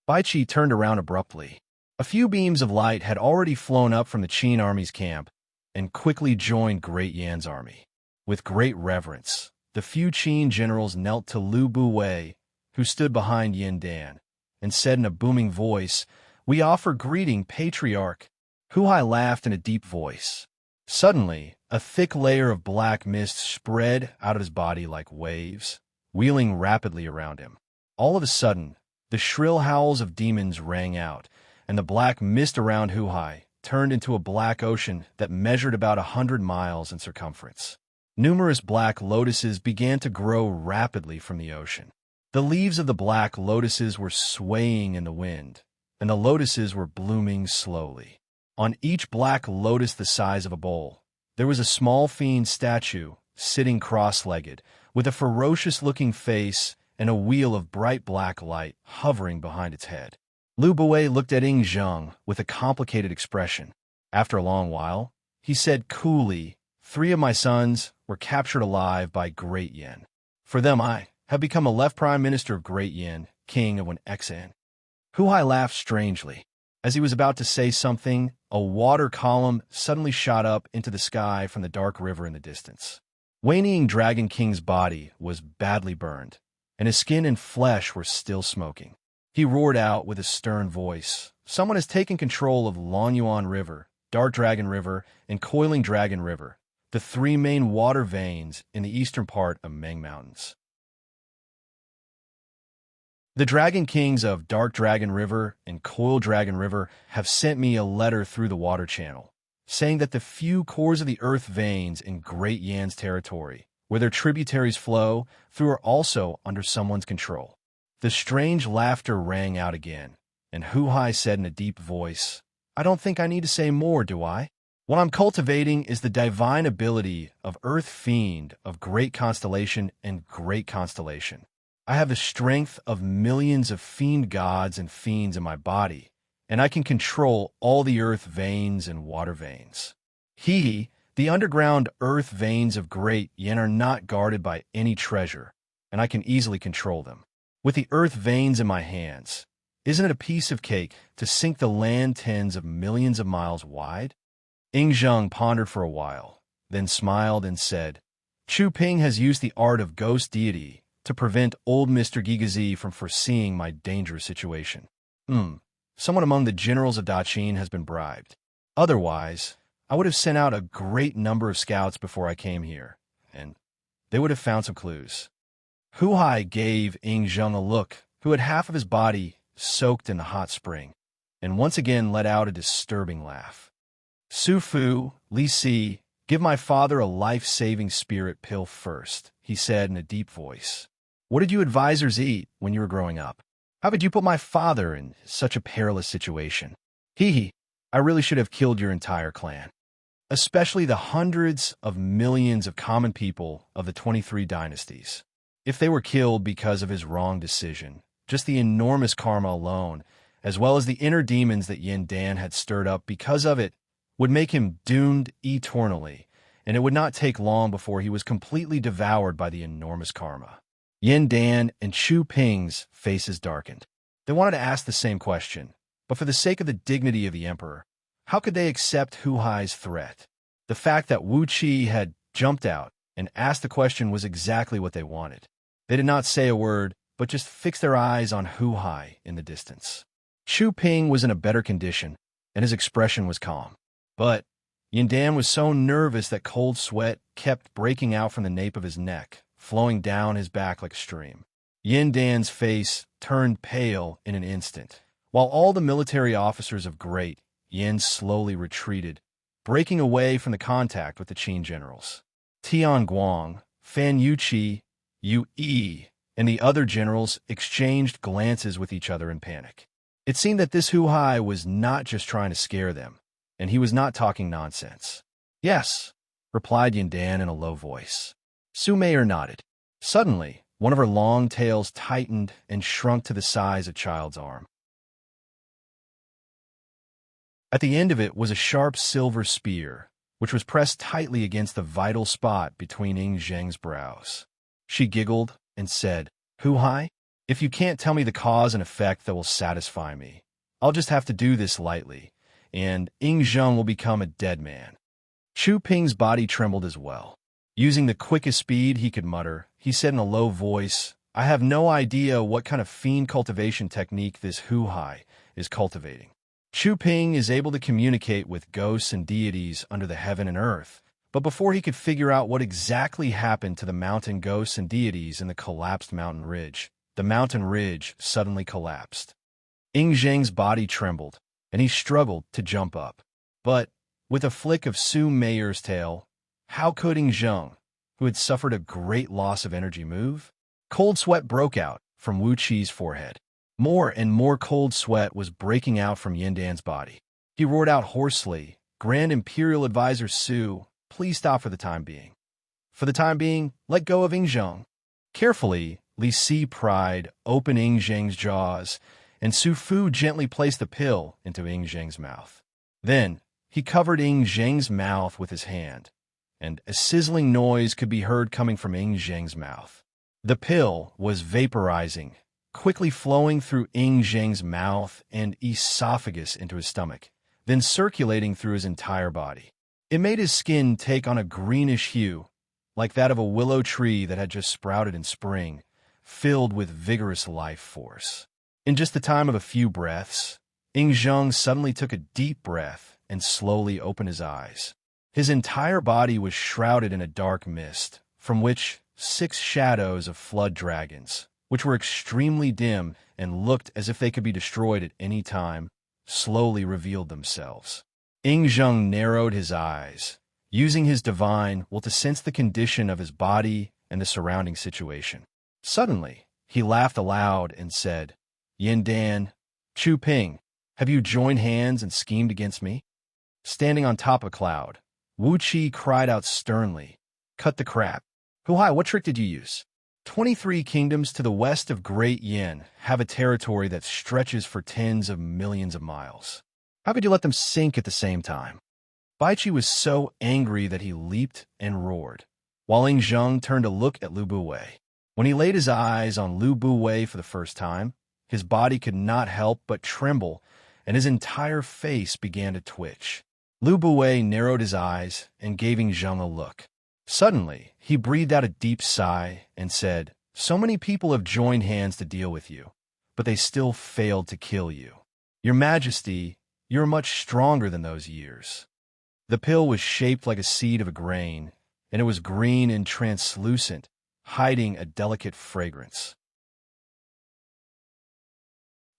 Bai Qi turned around abruptly. A few beams of light had already flown up from the Qin army's camp and quickly joined Great Yan's army. With great reverence, the few Qin generals knelt to Lu Buwei, who stood behind Yindan, and said in a booming voice, "We offer greeting, Patriarch." Hu Hai laughed in a deep voice. Suddenly, a thick layer of black mist spread out of his body like waves, wheeling rapidly around him. All of a sudden, the shrill howls of demons rang out, and the black mist around Hu Hai turned into a black ocean that measured about 100 miles in circumference. Numerous black lotuses began to grow rapidly from the ocean. The leaves of the black lotuses were swaying in the wind, and the lotuses were blooming slowly. On each black lotus the size of a bowl, there was a small fiend statue sitting cross-legged, with a ferocious-looking face and a wheel of bright black light hovering behind its head. Lu Buwei looked at Yingzheng with a complicated expression. After a long while, he said coolly, 3 of my sons were captured alive by Great Yin. For them I have become a left prime minister of Great Yin, king of one Xan. Hu Hai laughed strangely. As he was about to say something, a water column suddenly shot up into the sky from the dark river in the distance. Waning Dragon King's body was badly burned, and his skin and flesh were still smoking. He roared out with a stern voice. Someone has taken control of Longyuan River, Dark Dragon River, and Coiling Dragon River, the three main water veins in the eastern part of Meng Mountains. The Dragon Kings of Dark Dragon River and Coil Dragon River have sent me a letter through the water channel, saying that the few cores of the earth veins in Great Yan's territory, where their tributaries flow through, are also under someone's control. The strange laughter rang out again, and Hu Hai said in a deep voice, "I don't think I need to say more, do I? What I'm cultivating is the divine ability of Earth Fiend of Great Constellation and Great Constellation. I have the strength of millions of fiend gods and fiends in my body, and I can control all the earth veins and water veins. The underground earth veins of Great Yin are not guarded by any treasure, and I can easily control them. With the earth veins in my hands, isn't it a piece of cake to sink the land tens of millions of miles wide?" Ing Zheng pondered for a while, then smiled and said, "Chu Ping has used the art of ghost deity to prevent old Mr. Gigazi from foreseeing my dangerous situation. Someone among the generals of Daqin has been bribed. Otherwise, I would have sent out a great number of scouts before I came here, and they would have found some clues." Hu Hai gave Ing Zheng a look, who had half of his body soaked in the hot spring, and once again let out a disturbing laugh. "Su Fu, Li Si, give my father a life-saving spirit pill first," he said in a deep voice. "What did you advisors eat when you were growing up? How could you put my father in such a perilous situation? I really should have killed your entire clan, especially the hundreds of millions of common people of the 23 dynasties. If they were killed because of his wrong decision, just the enormous karma alone, as well as the inner demons that Yin Dan had stirred up because of it, would make him doomed eternally, and it would not take long before he was completely devoured by the enormous karma." Yin Dan and Chu Ping's faces darkened. They wanted to ask the same question, but for the sake of the dignity of the emperor, how could they accept Hu Hai's threat? The fact that Wuxia had jumped out and asked the question was exactly what they wanted. They did not say a word, but just fixed their eyes on Hu Hai in the distance. Chu Ping was in a better condition, and his expression was calm. But Yin Dan was so nervous that cold sweat kept breaking out from the nape of his neck, flowing down his back like a stream. Yin Dan's face turned pale in an instant, while all the military officers of Great Yin slowly retreated, breaking away from the contact with the Qin generals. Tian Guang, Fan Yuqi, Yu Yi, and the other generals exchanged glances with each other in panic. It seemed that this Hu Hai was not just trying to scare them, and he was not talking nonsense. "Yes," replied Yin Dan in a low voice. Su Meier nodded. Suddenly, one of her long tails tightened and shrunk to the size of a child's arm. At the end of it was a sharp silver spear, which was pressed tightly against the vital spot between Ing Zheng's brows. She giggled and said, "Hu Hai, if you can't tell me the cause and effect that will satisfy me, I'll just have to do this lightly, and Ing Zheng will become a dead man." Chu Ping's body trembled as well. Using the quickest speed he could mutter, he said in a low voice, "I have no idea what kind of fiend cultivation technique this Hu Hai is cultivating. Chu Ping is able to communicate with ghosts and deities under the heaven and earth, but before he could figure out what exactly happened to the mountain ghosts and deities in the collapsed mountain ridge, the mountain ridge suddenly collapsed. Ing Zheng's body trembled, and he struggled to jump up. But, with a flick of Su Meier's tail, how could Ing Zheng, who had suffered a great loss of energy, move? Cold sweat broke out from Wu Qi's forehead. More and more cold sweat was breaking out from Yin Dan's body. He roared out hoarsely, "Grand Imperial Advisor Su, please stop for the time being. For the time being, let go of Ing Zheng." Carefully, Li Si pried open Ing Zheng's jaws, and Su Fu gently placed the pill into Ing Zheng's mouth. Then, he covered Ing Zheng's mouth with his hand, and a sizzling noise could be heard coming from Ing Zheng's mouth. The pill was vaporizing, quickly flowing through Ing Zheng's mouth and esophagus into his stomach, then circulating through his entire body. It made his skin take on a greenish hue, like that of a willow tree that had just sprouted in spring, filled with vigorous life force. In just the time of a few breaths, Zheng suddenly took a deep breath and slowly opened his eyes. His entire body was shrouded in a dark mist, from which 6 shadows of flood dragons, which were extremely dim and looked as if they could be destroyed at any time, slowly revealed themselves. Zheng narrowed his eyes, using his divine will to sense the condition of his body and the surrounding situation. Suddenly, he laughed aloud and said, "Yin Dan, Chu Ping, have you joined hands and schemed against me?" Standing on top of a cloud, Wuxia cried out sternly, "Cut the crap. Huhai, what trick did you use? 23 kingdoms to the west of Great Yin have a territory that stretches for tens of millions of miles. How could you let them sink at the same time?" Baichi was so angry that he leaped and roared, while Zheng turned to look at Lu Buwei. When he laid his eyes on Lu Buwei for the first time, his body could not help but tremble, and his entire face began to twitch. Lu Buwei narrowed his eyes and gave Zheng a look. Suddenly, he breathed out a deep sigh and said, "So many people have joined hands to deal with you, but they still failed to kill you. Your Majesty, you're much stronger than those years." The pill was shaped like a seed of a grain, and it was green and translucent, hiding a delicate fragrance.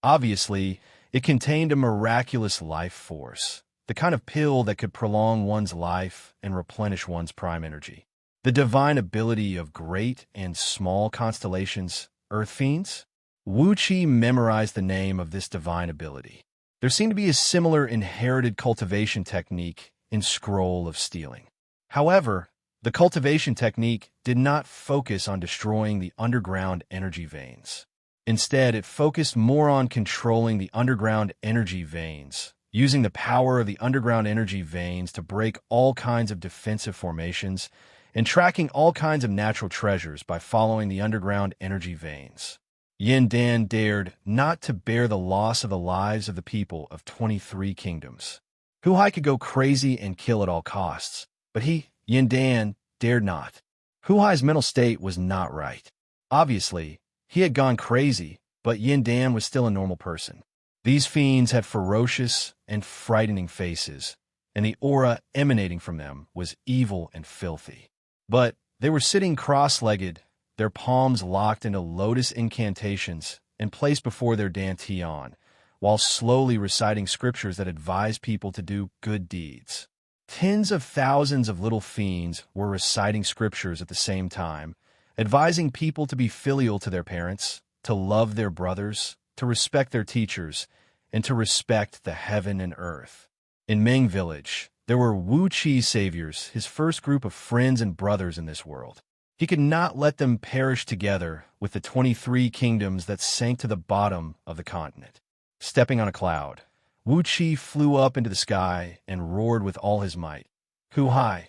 Obviously, it contained a miraculous life force, the kind of pill that could prolong one's life and replenish one's prime energy. The divine ability of great and small constellations, Earth Fiends? Wuxia memorized the name of this divine ability. There seemed to be a similar inherited cultivation technique in Scroll of Stealing. However, the cultivation technique did not focus on destroying the underground energy veins. Instead, it focused more on controlling the underground energy veins, using the power of the underground energy veins to break all kinds of defensive formations and tracking all kinds of natural treasures by following the underground energy veins. Yin Dan dared not to bear the loss of the lives of the people of 23 kingdoms. Huhai could go crazy and kill at all costs, but he, Yin Dan, dared not. Huhai's mental state was not right. Obviously, he had gone crazy, but Yin Dan was still a normal person. These fiends had ferocious and frightening faces, and the aura emanating from them was evil and filthy. But they were sitting cross-legged, their palms locked into lotus incantations and placed before their dantian, while slowly reciting scriptures that advised people to do good deeds. Tens of thousands of little fiends were reciting scriptures at the same time, advising people to be filial to their parents, to love their brothers, to respect their teachers, and to respect the heaven and earth. In Meng Village, there were Wuqi's saviors, his first group of friends and brothers in this world. He could not let them perish together with the 23 kingdoms that sank to the bottom of the continent. Stepping on a cloud, Wuqi flew up into the sky and roared with all his might. "Huhai,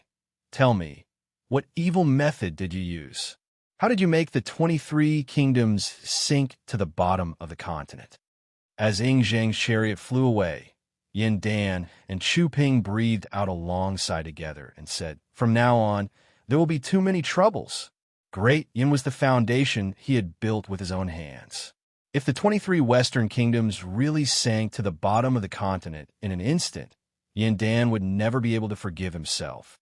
tell me, what evil method did you use? How did you make the 23 kingdoms sink to the bottom of the continent?" As Zheng's chariot flew away, Yin Dan and Chu Ping breathed out a long sigh together and said, "From now on, there will be too many troubles." Great Yin was the foundation he had built with his own hands. If the 23 Western kingdoms really sank to the bottom of the continent in an instant, Yin Dan would never be able to forgive himself.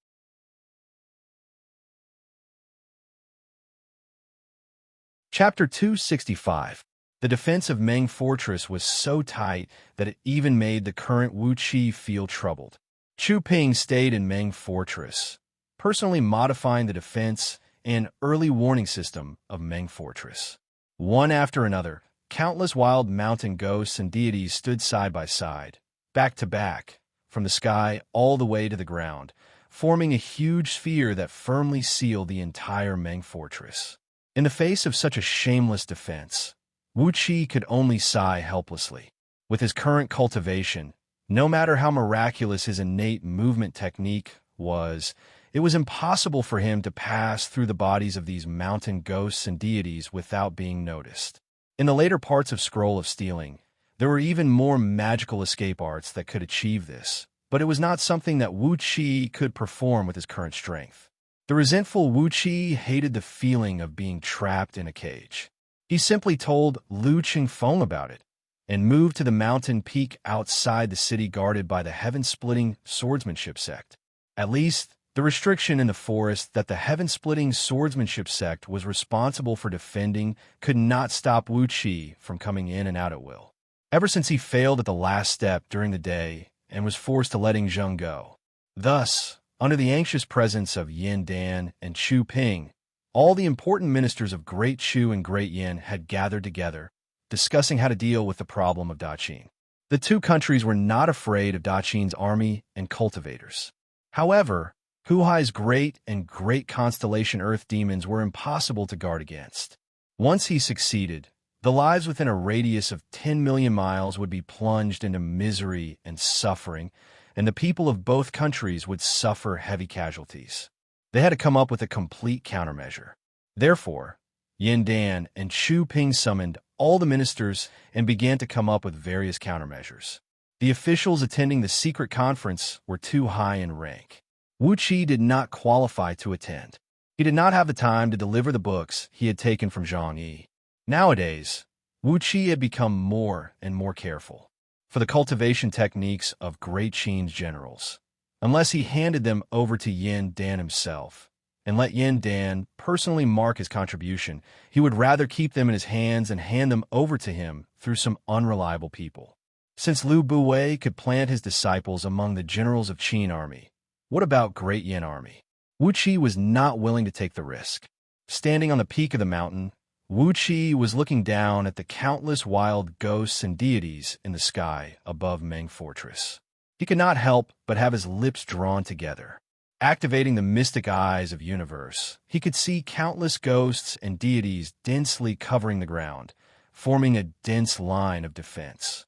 Chapter 265. The defense of Meng Fortress was so tight that it even made the current Wuqi feel troubled. Chu Ping stayed in Meng Fortress, personally modifying the defense and early warning system of Meng Fortress. One after another, countless wild mountain ghosts and deities stood side by side, back to back, from the sky all the way to the ground, forming a huge sphere that firmly sealed the entire Meng Fortress. In the face of such a shameless defense, Wuqi could only sigh helplessly. With his current cultivation, no matter how miraculous his innate movement technique was, it was impossible for him to pass through the bodies of these mountain ghosts and deities without being noticed. In the later parts of Scroll of Stealing, there were even more magical escape arts that could achieve this, but it was not something that Wuqi could perform with his current strength. The resentful Wuqi hated the feeling of being trapped in a cage. He simply told Lu Qingfeng about it and moved to the mountain peak outside the city guarded by the heaven-splitting swordsmanship sect. At least, the restriction in the forest that the heaven-splitting swordsmanship sect was responsible for defending could not stop Wu Qi from coming in and out at will. Ever since he failed at the last step during the day and was forced to letting Zheng go. Thus, under the anxious presence of Yin Dan and Chu Ping, all the important ministers of Great Chu and Great Yin had gathered together, discussing how to deal with the problem of Daqin. The two countries were not afraid of Daqin's army and cultivators. However, Huhai's great and great constellation Earth demons were impossible to guard against. Once he succeeded, the lives within a radius of 10 million miles would be plunged into misery and suffering, and the people of both countries would suffer heavy casualties. They had to come up with a complete countermeasure. Therefore, Yin Dan and Chu Ping summoned all the ministers and began to come up with various countermeasures. The officials attending the secret conference were too high in rank. Wu Qi did not qualify to attend. He did not have the time to deliver the books he had taken from Zhang Yi. Nowadays, Wu Qi had become more and more careful for the cultivation techniques of Great Qin's generals. Unless he handed them over to Yin Dan himself and let Yin Dan personally mark his contribution, he would rather keep them in his hands and hand them over to him through some unreliable people. Since Lu Buwei could plant his disciples among the generals of Qin army, what about Great Yin army? Wu Qi was not willing to take the risk. Standing on the peak of the mountain, Wu Qi was looking down at the countless wild ghosts and deities in the sky above Meng Fortress. He could not help but have his lips drawn together. Activating the mystic eyes of universe, he could see countless ghosts and deities densely covering the ground, forming a dense line of defense.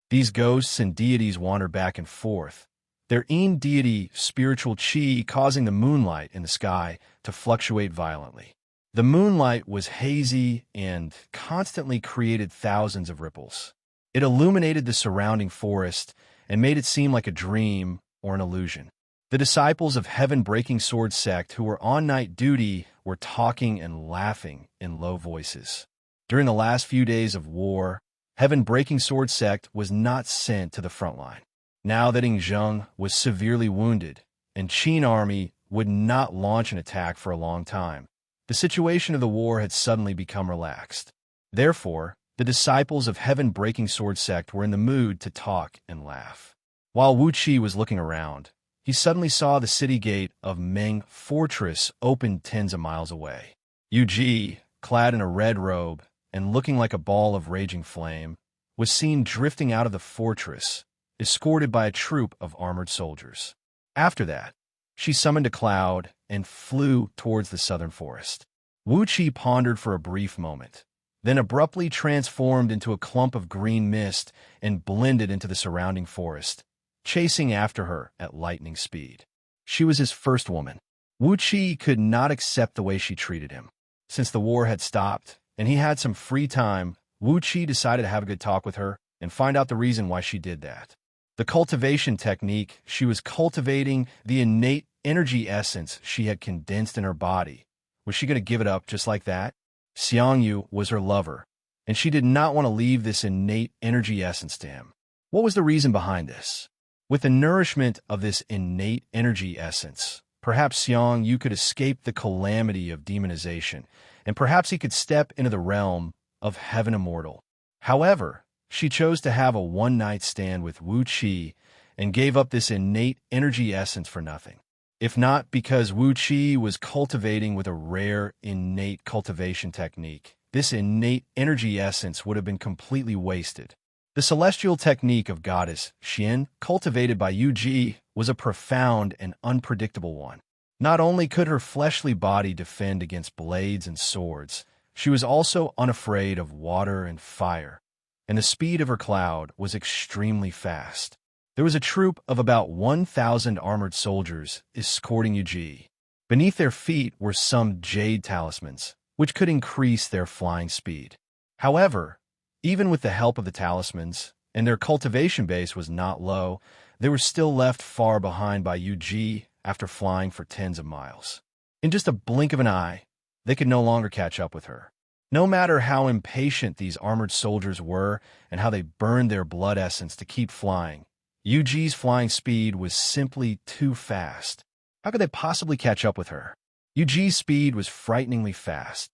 These ghosts and deities wandered back and forth, their Yin deity spiritual qi causing the moonlight in the sky to fluctuate violently. The moonlight was hazy and constantly created thousands of ripples. It illuminated the surrounding forest and made it seem like a dream or an illusion. The disciples of Heaven-Breaking Sword sect who were on night duty were talking and laughing in low voices. During the last few days of war, Heaven-Breaking Sword sect was not sent to the front line. Now that Zheng was severely wounded and Qin army would not launch an attack for a long time, the situation of the war had suddenly become relaxed. Therefore, the disciples of Heaven-Breaking Sword sect were in the mood to talk and laugh. While Wu Qi was looking around, he suddenly saw the city gate of Meng Fortress open tens of miles away. Yu Ji, clad in a red robe and looking like a ball of raging flame, was seen drifting out of the fortress, escorted by a troop of armored soldiers. After that, she summoned a cloud and flew towards the southern forest. Wu Qi pondered for a brief moment, then abruptly transformed into a clump of green mist and blended into the surrounding forest, chasing after her at lightning speed. She was his first woman. Wu Qi could not accept the way she treated him. Since the war had stopped and he had some free time, Wu Qi decided to have a good talk with her and find out the reason why she did that. The cultivation technique, she was cultivating the innate energy essence she had condensed in her body. Was she going to give it up just like that? Xianxia was her lover, and she did not want to leave this innate energy essence to him. What was the reason behind this? With the nourishment of this innate energy essence, perhaps Xianxia could escape the calamity of demonization, and perhaps he could step into the realm of heaven immortal. However, she chose to have a one-night stand with Wu Qi and gave up this innate energy essence for nothing. If not because Wu Qi was cultivating with a rare innate cultivation technique, this innate energy essence would have been completely wasted. The celestial technique of goddess Xian, cultivated by Yu Ji, was a profound and unpredictable one. Not only could her fleshly body defend against blades and swords, she was also unafraid of water and fire, and the speed of her cloud was extremely fast. There was a troop of about 1,000 armored soldiers escorting Yu Ji. Beneath their feet were some jade talismans, which could increase their flying speed. However, even with the help of the talismans, and their cultivation base was not low, they were still left far behind by Yu Ji after flying for tens of miles. In just a blink of an eye, They could no longer catch up with her. No matter how impatient these armored soldiers were and how they burned their blood essence to keep flying, Yuji's flying speed was simply too fast. How could they possibly catch up with her? Yuji's speed was frighteningly fast.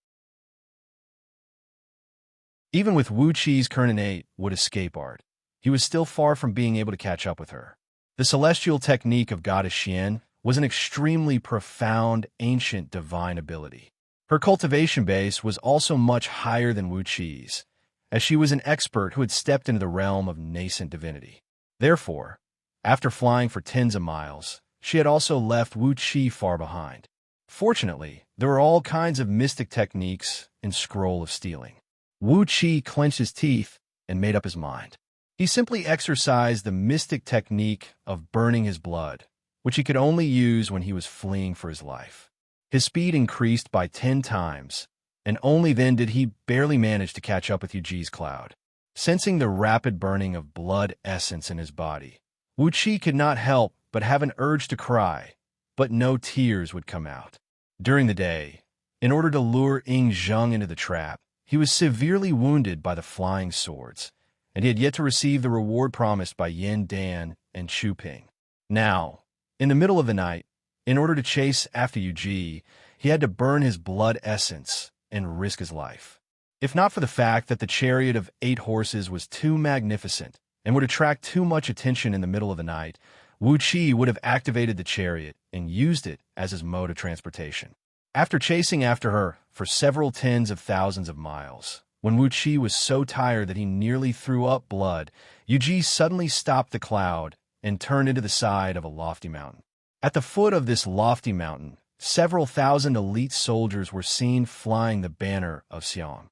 Even with Wuxi's current innate would escape art, he was still far from being able to catch up with her. The celestial technique of Goddess Xian was an extremely profound, ancient divine ability. Her cultivation base was also much higher than Wuxi's, as she was an expert who had stepped into the realm of nascent divinity. Therefore, after flying for tens of miles, she had also left Wuxi far behind. Fortunately, there were all kinds of mystic techniques in Scroll of Stealing. Wuxi clenched his teeth and made up his mind. He simply exercised the mystic technique of burning his blood, which he could only use when he was fleeing for his life. His speed increased by 10 times, and only then did he barely manage to catch up with Yuji's cloud. Sensing the rapid burning of blood essence in his body, Wuxi could not help but have an urge to cry, but no tears would come out. During the day, in order to lure Ying Zheng into the trap, he was severely wounded by the flying swords, and he had yet to receive the reward promised by Yin Dan and Chu Ping. Now, in the middle of the night, in order to chase after Yuji, he had to burn his blood essence and risk his life. If not for the fact that the chariot of 8 horses was too magnificent and would attract too much attention in the middle of the night, Wuxi would have activated the chariot and used it as his mode of transportation. After chasing after her for several tens of thousands of miles, when Wuxi was so tired that he nearly threw up blood, Yuji suddenly stopped the cloud and turned into the side of a lofty mountain. At the foot of this lofty mountain, several thousand elite soldiers were seen flying the banner of Xiang.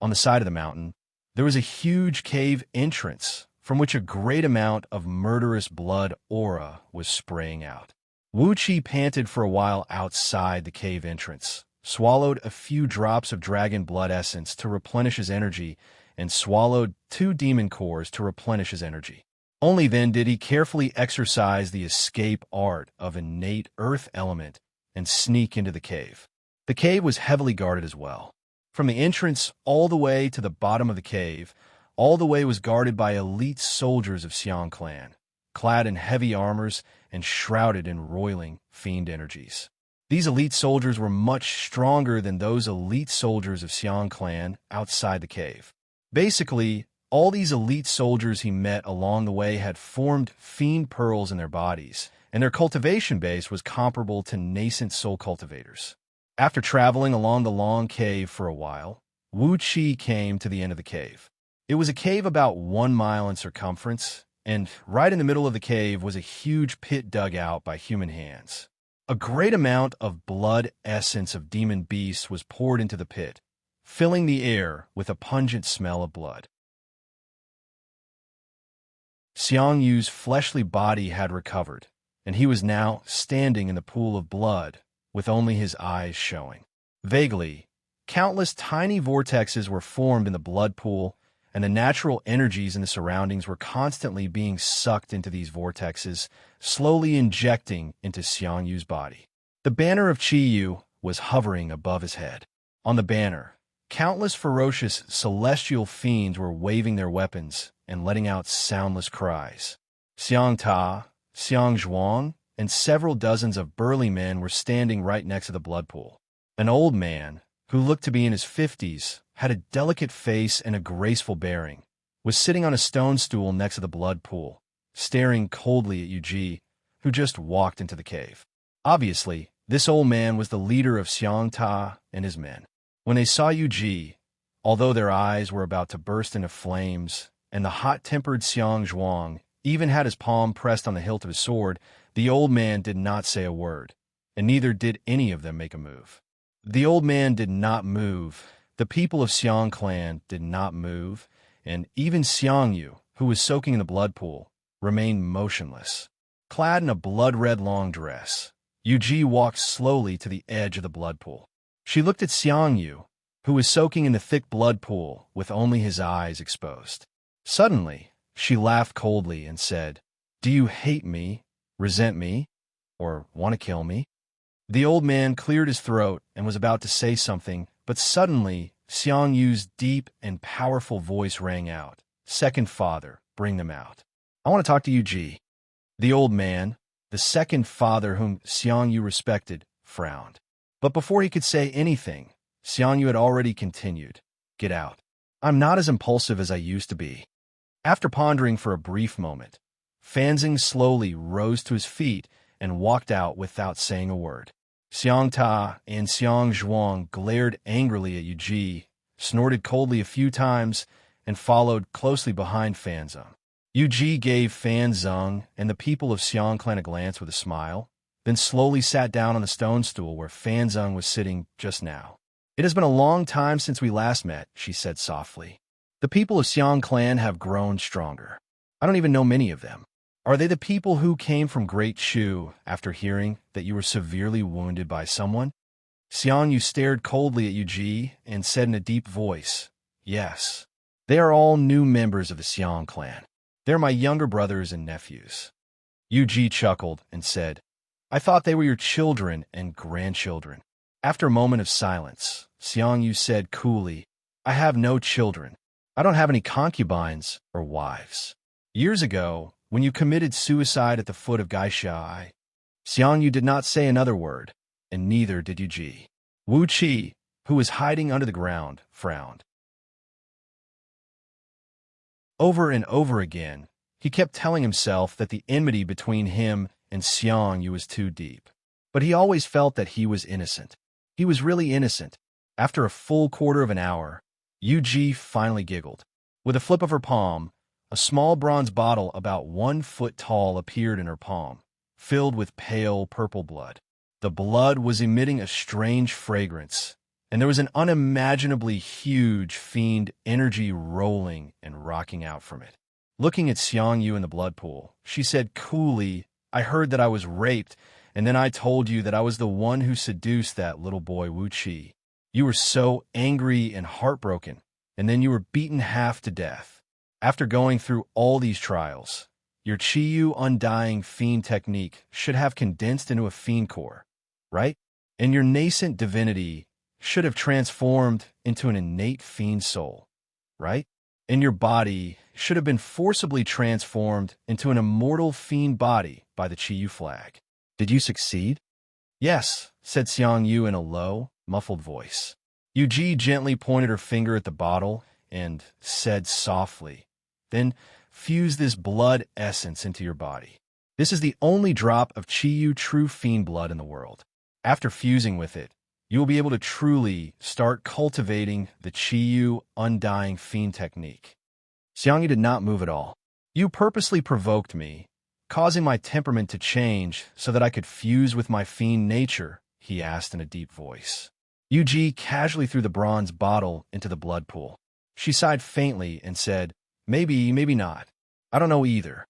On the side of the mountain, there was a huge cave entrance from which a great amount of murderous blood aura was spraying out. Wuxi panted for a while outside the cave entrance, swallowed a few drops of dragon blood essence to replenish his energy, and swallowed 2 demon cores to replenish his energy. Only then did he carefully exercise the escape art of innate earth element and sneak into the cave. The cave was heavily guarded as well. From the entrance all the way to the bottom of the cave, all the way was guarded by elite soldiers of Xiang clan, clad in heavy armors and shrouded in roiling fiend energies. These elite soldiers were much stronger than those elite soldiers of Xiang clan outside the cave. Basically, all these elite soldiers he met along the way had formed fiend pearls in their bodies, and their cultivation base was comparable to nascent soul cultivators. After traveling along the long cave for a while, Wuxi came to the end of the cave. It was a cave about 1 mile in circumference, and right in the middle of the cave was a huge pit dug out by human hands. A great amount of blood essence of demon beasts was poured into the pit, filling the air with a pungent smell of blood. Xiangyu's fleshly body had recovered, and he was now standing in the pool of blood, with only his eyes showing. Vaguely, countless tiny vortexes were formed in the blood pool, and the natural energies in the surroundings were constantly being sucked into these vortexes, slowly injecting into Xiangyu's body. The banner of Qiyu was hovering above his head. On the banner, countless ferocious celestial fiends were waving their weapons and letting out soundless cries. Xiang Ta, Xiang Zhuang, and several dozens of burly men were standing right next to the blood pool. An old man, who looked to be in his 50s, had a delicate face and a graceful bearing, was sitting on a stone stool next to the blood pool, staring coldly at Yuji, who just walked into the cave. Obviously, this old man was the leader of Xiang Ta and his men. When they saw Yuji, although their eyes were about to burst into flames, and the hot-tempered Xiang Zhuang even had his palm pressed on the hilt of his sword, the old man did not say a word, and neither did any of them make a move. The old man did not move, the people of Xiang clan did not move, and even Xiangyu, who was soaking in the blood pool, remained motionless. Clad in a blood-red long dress, Yuji walked slowly to the edge of the blood pool. She looked at Xiangyu, who was soaking in the thick blood pool with only his eyes exposed. Suddenly, she laughed coldly and said, "Do you hate me, resent me, or want to kill me?" The old man cleared his throat and was about to say something, but suddenly Xiangyu's deep and powerful voice rang out. Second father, bring them out. I want to talk to you, Ji. The old man, the second father whom Xiangyu respected, frowned. But before he could say anything, Xiangyu had already continued. Get out. I'm not as impulsive as I used to be. After pondering for a brief moment, Fanzing slowly rose to his feet and walked out without saying a word. Xiangta and Xiangzhuang glared angrily at Yuji, snorted coldly a few times, and followed closely behind Fanzeng. Yuji gave Fanzeng and the people of Xiang clan a glance with a smile, then slowly sat down on the stone stool where Fanzeng was sitting just now. It has been a long time since we last met, she said softly. The people of Xiang clan have grown stronger. I don't even know many of them. Are they the people who came from Great Shu after hearing that you were severely wounded by someone? Xiangyu stared coldly at Yuji and said in a deep voice, Yes. They are all new members of the Xiang clan. They're my younger brothers and nephews. Yuji chuckled and said, I thought they were your children and grandchildren. After a moment of silence, Xiangyu said coolly, I have no children. I don't have any concubines or wives. Years ago, when you committed suicide at the foot of Gaishai, Xiangyu did not say another word, and neither did Yuji. Wuxia, who was hiding under the ground, frowned. Over and over again, he kept telling himself that the enmity between him and Xiangyu was too deep. But he always felt that he was innocent. He was really innocent. After a full quarter of an hour, Yuji finally giggled. With a flip of her palm, a small bronze bottle about 1 foot tall appeared in her palm, filled with pale purple blood. The blood was emitting a strange fragrance, and there was an unimaginably huge fiend energy rolling and rocking out from it. Looking at Xiangyu in the blood pool, she said coolly, I heard that I was raped, and then I told you that I was the one who seduced that little boy Wuxia. You were so angry and heartbroken, and then you were beaten half to death. After going through all these trials, your Chiyu Undying Fiend technique should have condensed into a fiend core, right? And your nascent divinity should have transformed into an innate fiend soul, right? And your body should have been forcibly transformed into an immortal fiend body by the Chiyu flag. Did you succeed? Yes, said Xiangyu in a low, muffled voice. Yuji gently pointed her finger at the bottle and said softly, Then fuse this blood essence into your body. This is the only drop of Chiyu true fiend blood in the world. After fusing with it, you will be able to truly start cultivating the Chiyu Undying Fiend technique. Xiangyu did not move at all. You purposely provoked me, causing my temperament to change so that I could fuse with my fiend nature, he asked in a deep voice. Yuji casually threw the bronze bottle into the blood pool. She sighed faintly and said, Maybe, maybe not. I don't know either.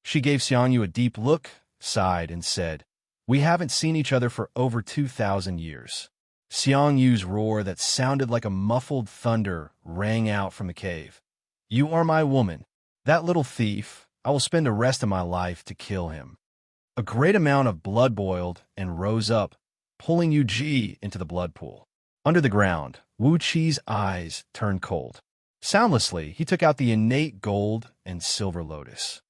She gave Xiangyu a deep look, sighed, and said, We haven't seen each other for over 2,000 years. Xiangyu's roar that sounded like a muffled thunder rang out from the cave. You are my woman. That little thief, I will spend the rest of my life to kill him. A great amount of blood boiled and rose up, pulling Yuji into the blood pool. Under the ground, Wuqi's eyes turned cold. Soundlessly, he took out the innate gold and silver lotus.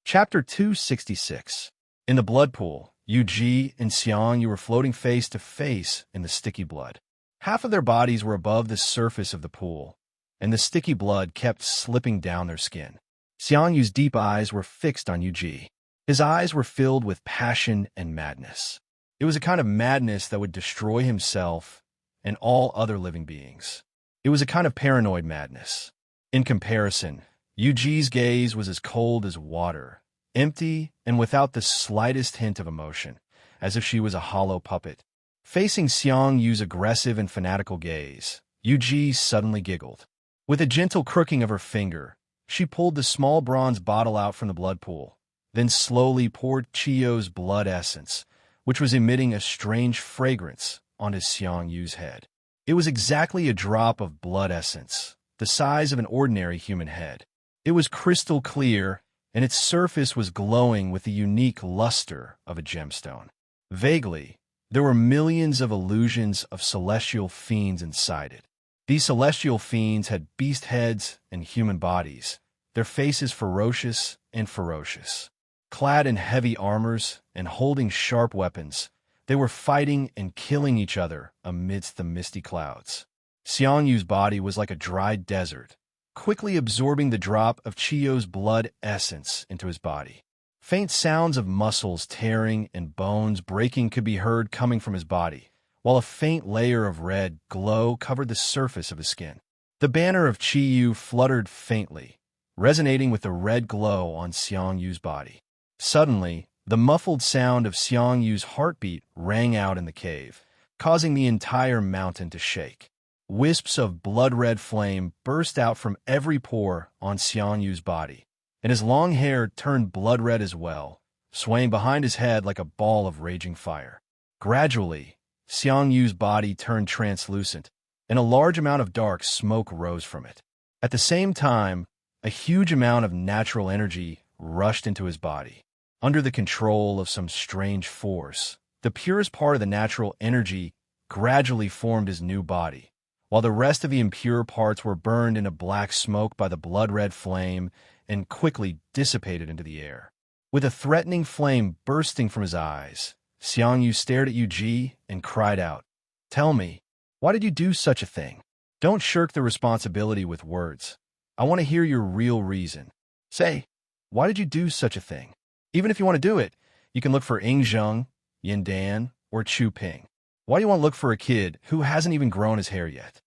Chapter 266. In the blood pool, Yuji and Xiangyu were floating face to face in the sticky blood. Half of their bodies were above the surface of the pool, and the sticky blood kept slipping down their skin. Xiangyu's deep eyes were fixed on Yuji. His eyes were filled with passion and madness. It was a kind of madness that would destroy himself and all other living beings. It was a kind of paranoid madness. In comparison, Yuji's gaze was as cold as water, empty and without the slightest hint of emotion, as if she was a hollow puppet. Facing Xiangyu's aggressive and fanatical gaze, Yuji suddenly giggled. With a gentle crooking of her finger, she pulled the small bronze bottle out from the blood pool, then slowly poured Chiyo's blood essence, which was emitting a strange fragrance, onto Xiangyu's head. It was exactly a drop of blood essence, the size of an ordinary human head. It was crystal clear and its surface was glowing with the unique luster of a gemstone. Vaguely, there were millions of illusions of celestial fiends inside it. These celestial fiends had beast heads and human bodies, their faces ferocious and ferocious. Clad in heavy armors and holding sharp weapons, they were fighting and killing each other amidst the misty clouds. Xiangyu's body was like a dried desert, quickly absorbing the drop of Chiyo's blood essence into his body. Faint sounds of muscles tearing and bones breaking could be heard coming from his body, while a faint layer of red glow covered the surface of his skin. The banner of Chiyu fluttered faintly, resonating with the red glow on Xiangyu's body. Suddenly, the muffled sound of Xiangyu's heartbeat rang out in the cave, causing the entire mountain to shake. Wisps of blood-red flame burst out from every pore on Xiangyu's body, and his long hair turned blood-red as well, swaying behind his head like a ball of raging fire. Gradually, Xiangyu's body turned translucent, and a large amount of dark smoke rose from it. At the same time, a huge amount of natural energy rushed into his body. Under the control of some strange force, the purest part of the natural energy gradually formed his new body, while the rest of the impure parts were burned into black smoke by the blood-red flame and quickly dissipated into the air. With a threatening flame bursting from his eyes, Xiangyu stared at Yuji and cried out, "Tell me, why did you do such a thing? Don't shirk the responsibility with words. I want to hear your real reason. Say, why did you do such a thing? Even if you want to do it, you can look for Ingzheng, Yindan, or Chu Ping. Why do you want to look for a kid who hasn't even grown his hair yet?"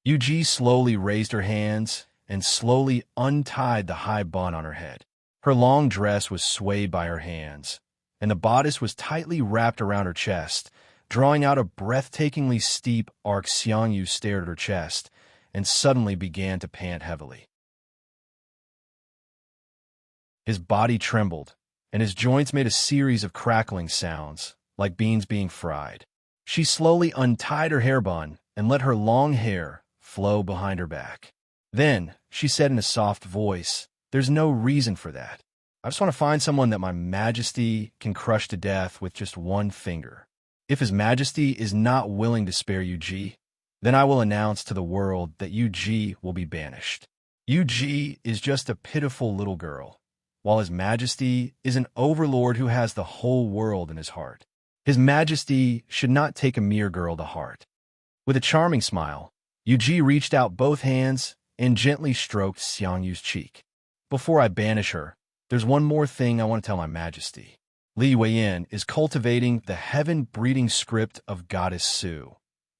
Yuji slowly raised her hands and slowly untied the high bun on her head. Her long dress was swayed by her hands, and the bodice was tightly wrapped around her chest, drawing out a breathtakingly steep arc. Xiangyu stared at her chest and suddenly began to pant heavily. His body trembled, and his joints made a series of crackling sounds, like beans being fried. She slowly untied her hair bun and let her long hair flow behind her back. Then, she said in a soft voice, "There's no reason for that. I just want to find someone that my Majesty can crush to death with just one finger. If His Majesty is not willing to spare Yuji, then I will announce to the world that Yuji will be banished. Yuji is just a pitiful little girl, while His Majesty is an overlord who has the whole world in his heart. His Majesty should not take a mere girl to heart." With a charming smile, Yuji reached out both hands and gently stroked Xiangyu's cheek. "Before I banish her, there's one more thing I want to tell my Majesty. Li Weiyan is cultivating the heaven-breeding script of Goddess Su,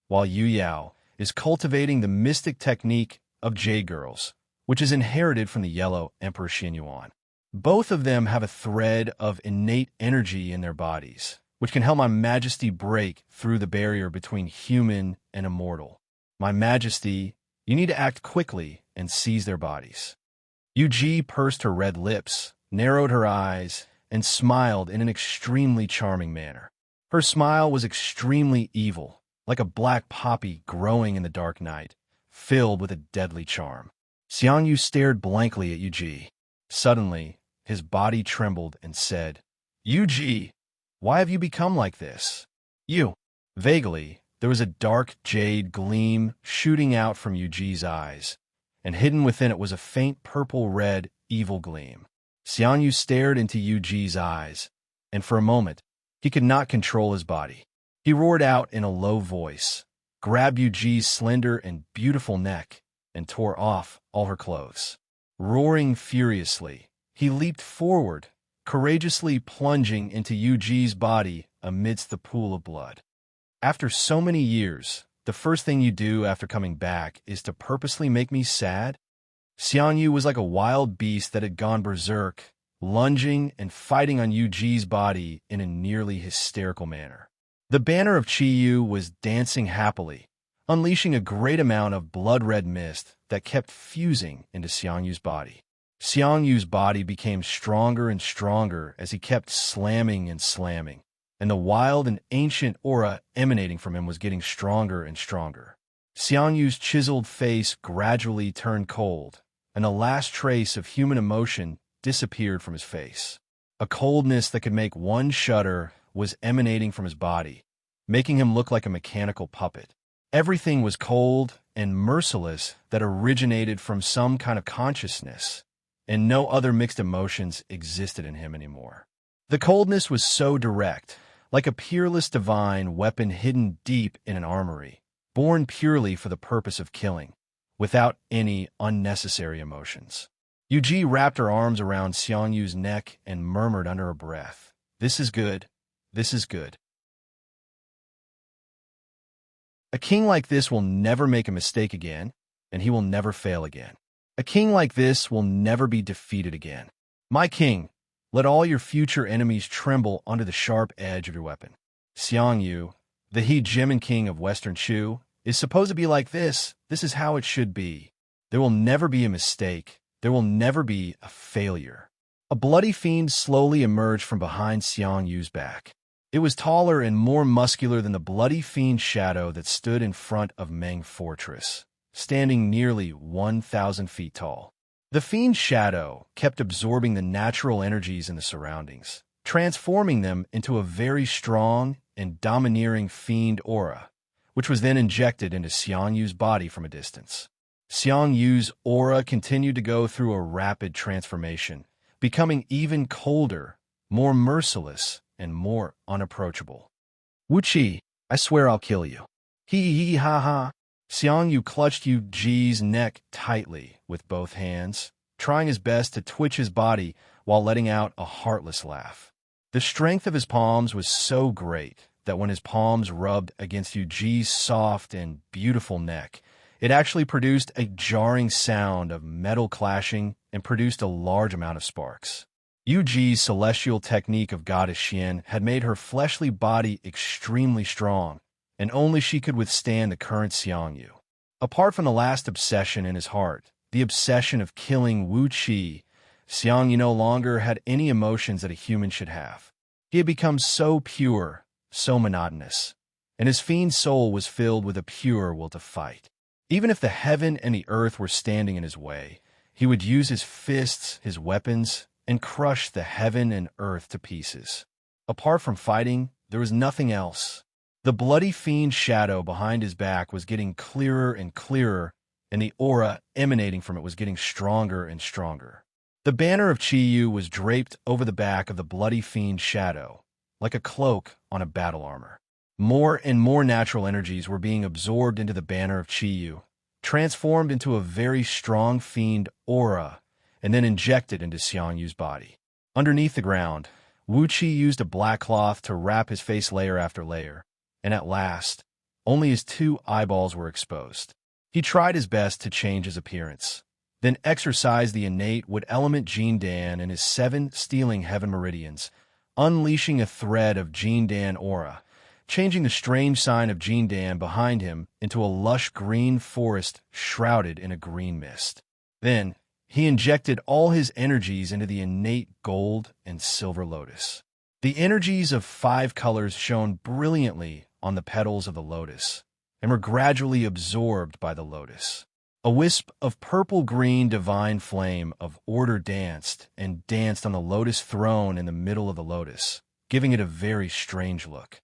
while Yu Yao is cultivating the mystic technique of Jade Girls, which is inherited from the Yellow Emperor Xinyuan. Both of them have a thread of innate energy in their bodies, which can help my Majesty break through the barrier between human and immortal. My Majesty, you need to act quickly and seize their bodies." Yuji pursed her red lips, narrowed her eyes, and smiled in an extremely charming manner. Her smile was extremely evil, like a black poppy growing in the dark night, filled with a deadly charm. Xiangyu stared blankly at Yuji. Suddenly, his body trembled and said, "Yuji, why have you become like this?" "You." Vaguely, there was a dark jade gleam shooting out from Yuji's eyes, and hidden within it was a faint purple-red, evil gleam. Xiangyu stared into Yuji's eyes, and for a moment, he could not control his body. He roared out in a low voice, grabbed Yuji's slender and beautiful neck, and tore off all her clothes. Roaring furiously, he leaped forward, courageously plunging into Yuji's body amidst the pool of blood. "After so many years, the first thing you do after coming back is to purposely make me sad?" Xiangyu was like a wild beast that had gone berserk, lunging and fighting on Yuji's body in a nearly hysterical manner. The banner of Chiyu was dancing happily, unleashing a great amount of blood-red mist that kept fusing into Xiangyu's body. Xiangyu's body became stronger and stronger as he kept slamming and slamming, and the wild and ancient aura emanating from him was getting stronger and stronger. Xiangyu's chiseled face gradually turned cold, and the last trace of human emotion disappeared from his face. A coldness that could make one shudder was emanating from his body, making him look like a mechanical puppet. Everything was cold and merciless that originated from some kind of consciousness, and no other mixed emotions existed in him anymore. The coldness was so direct, like a peerless divine weapon hidden deep in an armory, born purely for the purpose of killing, without any unnecessary emotions. Yuji wrapped her arms around Xiangyu's neck and murmured under her breath, "This is good. This is good. A king like this will never make a mistake again, and he will never fail again. A king like this will never be defeated again. My king, let all your future enemies tremble under the sharp edge of your weapon. Xiangyu, the hegemon king of Western Shu, is supposed to be like this. This is how it should be. There will never be a mistake. There will never be a failure." A bloody fiend slowly emerged from behind Xiangyu's back. It was taller and more muscular than the bloody fiend shadow that stood in front of Meng Fortress, standing nearly 1,000 feet tall. The fiend shadow kept absorbing the natural energies in the surroundings, transforming them into a very strong and domineering fiend aura, which was then injected into Xiangyu's body from a distance. Xiangyu's aura continued to go through a rapid transformation, becoming even colder, more merciless, and more unapproachable. "Wuxia, I swear I'll kill you." Hee ha ha. Xiangyu clutched Yuji's neck tightly with both hands, trying his best to twitch his body while letting out a heartless laugh. The strength of his palms was so great that when his palms rubbed against Yuji's soft and beautiful neck, it actually produced a jarring sound of metal clashing and produced a large amount of sparks. Yuji's celestial technique of Goddess Xian had made her fleshly body extremely strong, and only she could withstand the current Xiangyu. Apart from the last obsession in his heart, the obsession of killing Wuxia, Xiangyu no longer had any emotions that a human should have. He had become so pure, so monotonous, and his fiend soul was filled with a pure will to fight. Even if the heaven and the earth were standing in his way, he would use his fists, his weapons, and crush the heaven and earth to pieces. Apart from fighting, there was nothing else. The bloody fiend shadow behind his back was getting clearer and clearer, and the aura emanating from it was getting stronger and stronger. The banner of Qiyu was draped over the back of the bloody fiend shadow, like a cloak on a battle armor. More and more natural energies were being absorbed into the banner of Qiyu, transformed into a very strong fiend aura, and then injected into Xiangyu's body. Underneath the ground, Wuqi used a black cloth to wrap his face layer after layer, and at last, only his 2 eyeballs were exposed. He tried his best to change his appearance, then exercised the innate wood element Jin Dan in his 7 stealing heaven meridians, unleashing a thread of Jin Dan aura, changing the strange sign of Jin Dan behind him into a lush green forest shrouded in a green mist. Then, he injected all his energies into the innate gold and silver lotus. The energies of 5 colors shone brilliantly on the petals of the lotus and were gradually absorbed by the lotus. A wisp of purple-green divine flame of order danced and danced on the lotus throne in the middle of the lotus, giving it a very strange look.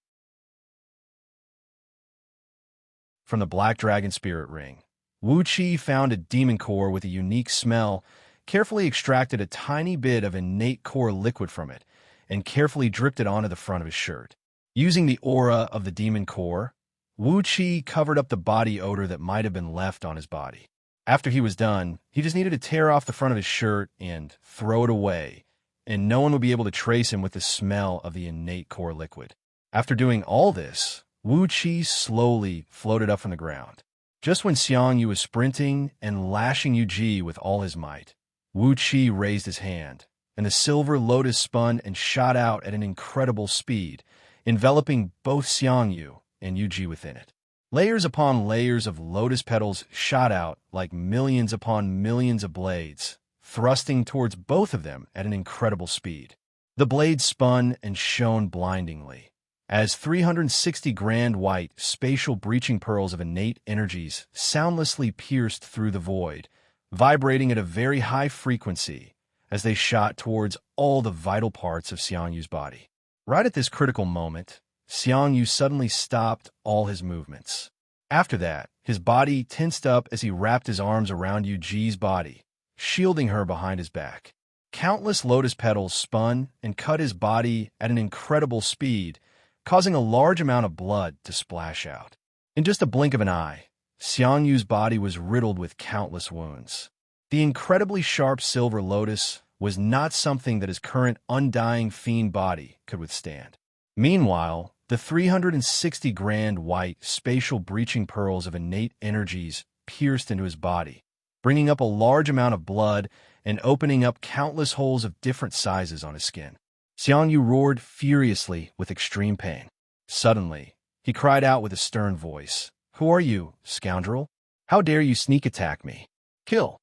From the Black Dragon Spirit Ring, Wuqi found a demon core with a unique smell, carefully extracted a tiny bit of innate core liquid from it, and carefully dripped it onto the front of his shirt. Using the aura of the demon core, Wuqi covered up the body odor that might have been left on his body. After he was done, he just needed to tear off the front of his shirt and throw it away, and no one would be able to trace him with the smell of the innate core liquid. After doing all this, Wuqi slowly floated up from the ground. Just when Xiangyu was sprinting and lashing Yuji with all his might, Wuqi raised his hand, and the silver lotus spun and shot out at an incredible speed, enveloping both Xiangyu and Yuji within it. Layers upon layers of lotus petals shot out like millions upon millions of blades, thrusting towards both of them at an incredible speed. The blades spun and shone blindingly, as 360 grand white spatial breaching pearls of innate energies soundlessly pierced through the void, vibrating at a very high frequency, as they shot towards all the vital parts of Xiangyu's body. Right at this critical moment, Xiangyu suddenly stopped all his movements. After that, his body tensed up as he wrapped his arms around Yu Ji's body, shielding her behind his back. Countless lotus petals spun and cut his body at an incredible speed, causing a large amount of blood to splash out. In just a blink of an eye, Xiangyu's body was riddled with countless wounds. The incredibly sharp silver lotus was not something that his current undying fiend body could withstand. Meanwhile, the 360 grand white spatial breaching pearls of innate energies pierced into his body, bringing up a large amount of blood and opening up countless holes of different sizes on his skin. Xiangyu roared furiously with extreme pain. Suddenly, he cried out with a stern voice, "Who are you, scoundrel? How dare you sneak attack me? Kill!"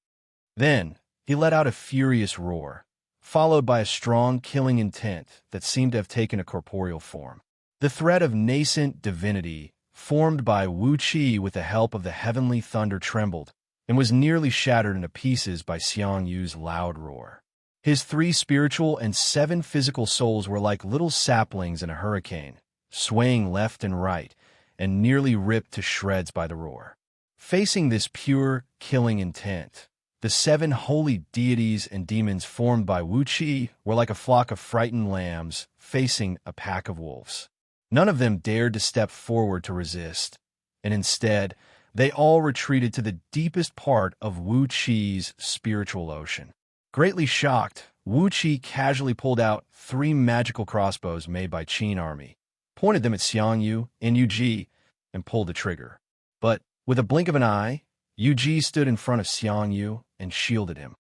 Then, he let out a furious roar, followed by a strong killing intent that seemed to have taken a corporeal form. The threat of nascent divinity, formed by Wuxia with the help of the heavenly thunder, trembled and was nearly shattered into pieces by Xiangyu's loud roar. His 3 spiritual and 7 physical souls were like little saplings in a hurricane, swaying left and right, and nearly ripped to shreds by the roar. Facing this pure, killing intent, the 7 holy deities and demons formed by Wuxia were like a flock of frightened lambs facing a pack of wolves. None of them dared to step forward to resist, and instead, they all retreated to the deepest part of Wuxia's spiritual ocean. Greatly shocked, Wuxia casually pulled out 3 magical crossbows made by Qin army, pointed them at Xiangyu and Yu Ji, and pulled the trigger. But with a blink of an eye, Yu Ji stood in front of Xiangyu and shielded him.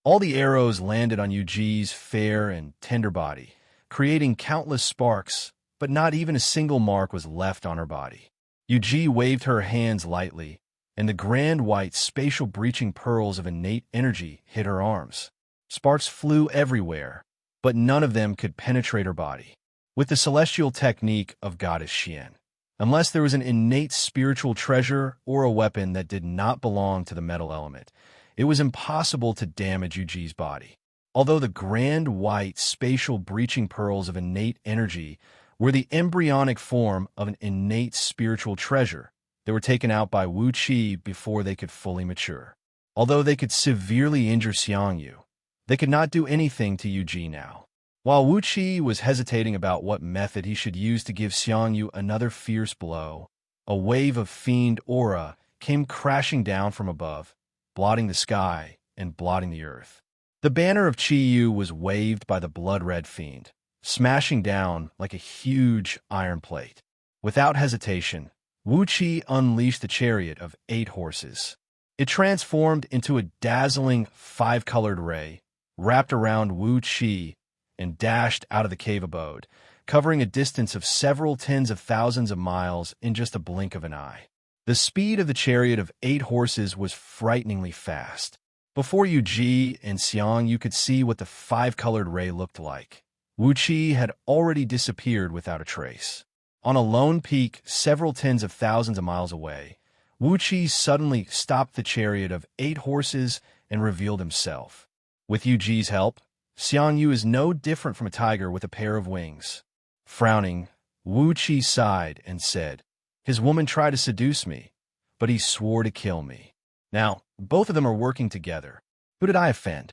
All the arrows landed on Yu Ji's fair and tender body, creating countless sparks, but not even a single mark was left on her body. Yu Ji waved her hands lightly, and the grand white spatial breaching pearls of innate energy hit her arms. Sparks flew everywhere, but none of them could penetrate her body. With the celestial technique of Goddess Xian, unless there was an innate spiritual treasure or a weapon that did not belong to the metal element, it was impossible to damage Yu Ji's body. Although the grand white spatial breaching pearls of innate energy were the embryonic form of an innate spiritual treasure, they were taken out by Wuxia before they could fully mature. Although they could severely injure Xiangyu, they could not do anything to Yu Ji now. While Wuxia was hesitating about what method he should use to give Xiangyu another fierce blow, a wave of fiend aura came crashing down from above, blotting the sky and blotting the earth. The banner of Qiyu was waved by the blood-red fiend, smashing down like a huge iron plate. Without hesitation, Wuxia unleashed the chariot of 8 horses. It transformed into a dazzling 5-colored ray, wrapped around Wuxia, and dashed out of the cave abode, covering a distance of several tens of thousands of miles in just a blink of an eye. The speed of the chariot of 8 horses was frighteningly fast. Before Yu Ji and Xiang, you could see what the 5-colored ray looked like. Wuxia had already disappeared without a trace. On a lone peak several tens of thousands of miles away, Wuxia suddenly stopped the chariot of 8 horses and revealed himself. With Yu Ji's help, Xiangyu is no different from a tiger with a pair of wings. Frowning, Wuxia sighed and said, "His woman tried to seduce me, but he swore to kill me. Now, both of them are working together. Who did I offend?"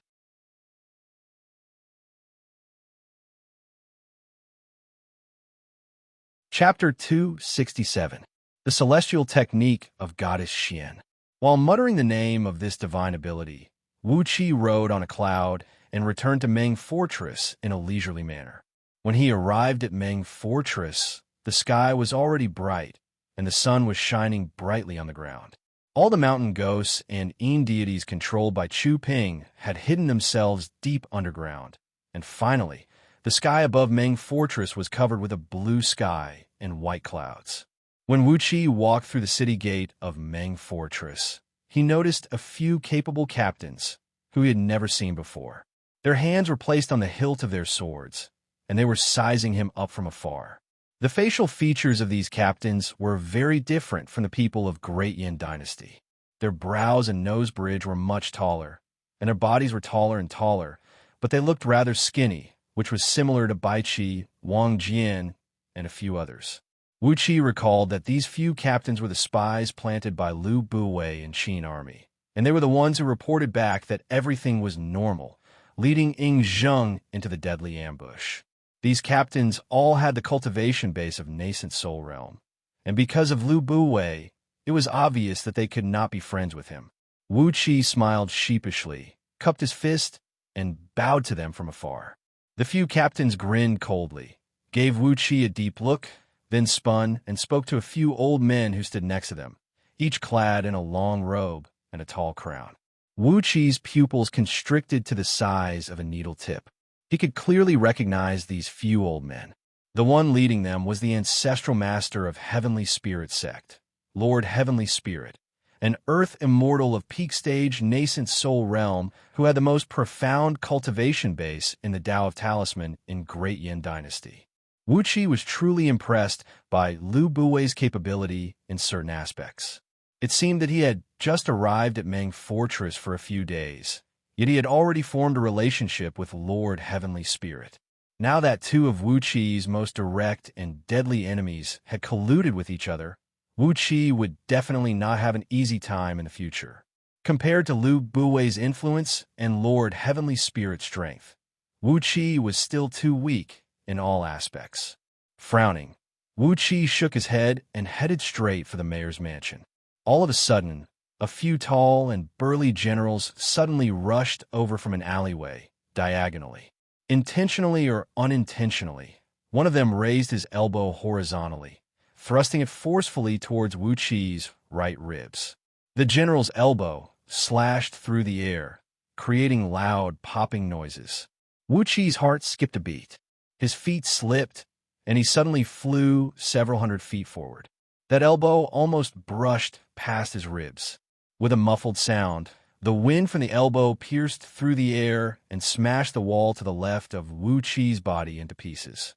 Chapter 267. The Celestial Technique of Goddess Xian. While muttering the name of this divine ability, Wuxia rode on a cloud and returned to Meng Fortress in a leisurely manner. When he arrived at Meng Fortress, the sky was already bright, and the sun was shining brightly on the ground. All the mountain ghosts and Yin deities controlled by Chu Ping had hidden themselves deep underground, and finally, the sky above Meng Fortress was covered with a blue sky and white clouds. When Wuxia walked through the city gate of Meng Fortress, he noticed a few capable captains who he had never seen before. Their hands were placed on the hilt of their swords, and they were sizing him up from afar. The facial features of these captains were very different from the people of Great Yin Dynasty. Their brows and nose bridge were much taller, and their bodies were taller and taller, but they looked rather skinny, which was similar to Baiqi, Wang Jian, and a few others. Wuqi recalled that these few captains were the spies planted by Lu Buwei and Qin army, and they were the ones who reported back that everything was normal, leading Ying Zheng into the deadly ambush. These captains all had the cultivation base of nascent soul realm, and because of Lu Buwei, it was obvious that they could not be friends with him. Wu Qi smiled sheepishly, cupped his fist, and bowed to them from afar. The few captains grinned coldly, gave Wu Qi a deep look, then spun and spoke to a few old men who stood next to them, each clad in a long robe and a tall crown. Wu Qi's pupils constricted to the size of a needle tip. He could clearly recognize these few old men. The one leading them was the ancestral master of Heavenly Spirit sect, Lord Heavenly Spirit, an earth immortal of peak stage nascent soul realm who had the most profound cultivation base in the Tao of Talisman in Great Yin Dynasty. Wu Qi was truly impressed by Lu Buwei's capability in certain aspects. It seemed that he had just arrived at Meng Fortress for a few days, yet he had already formed a relationship with Lord Heavenly Spirit. Now that two of Wu Qi's most direct and deadly enemies had colluded with each other, Wu Qi would definitely not have an easy time in the future. Compared to Lu Buwei's influence and Lord Heavenly Spirit's strength, Wu Qi was still too weak in all aspects. Frowning, Wu Qi shook his head and headed straight for the mayor's mansion. All of a sudden, a few tall and burly generals suddenly rushed over from an alleyway, diagonally. Intentionally or unintentionally, one of them raised his elbow horizontally, thrusting it forcefully towards Wu Qi's right ribs. The general's elbow slashed through the air, creating loud, popping noises. Wu Qi's heart skipped a beat. His feet slipped, and he suddenly flew several hundred feet forward. That elbow almost brushed past his ribs. With a muffled sound, the wind from the elbow pierced through the air and smashed the wall to the left of Wu Qi's body into pieces.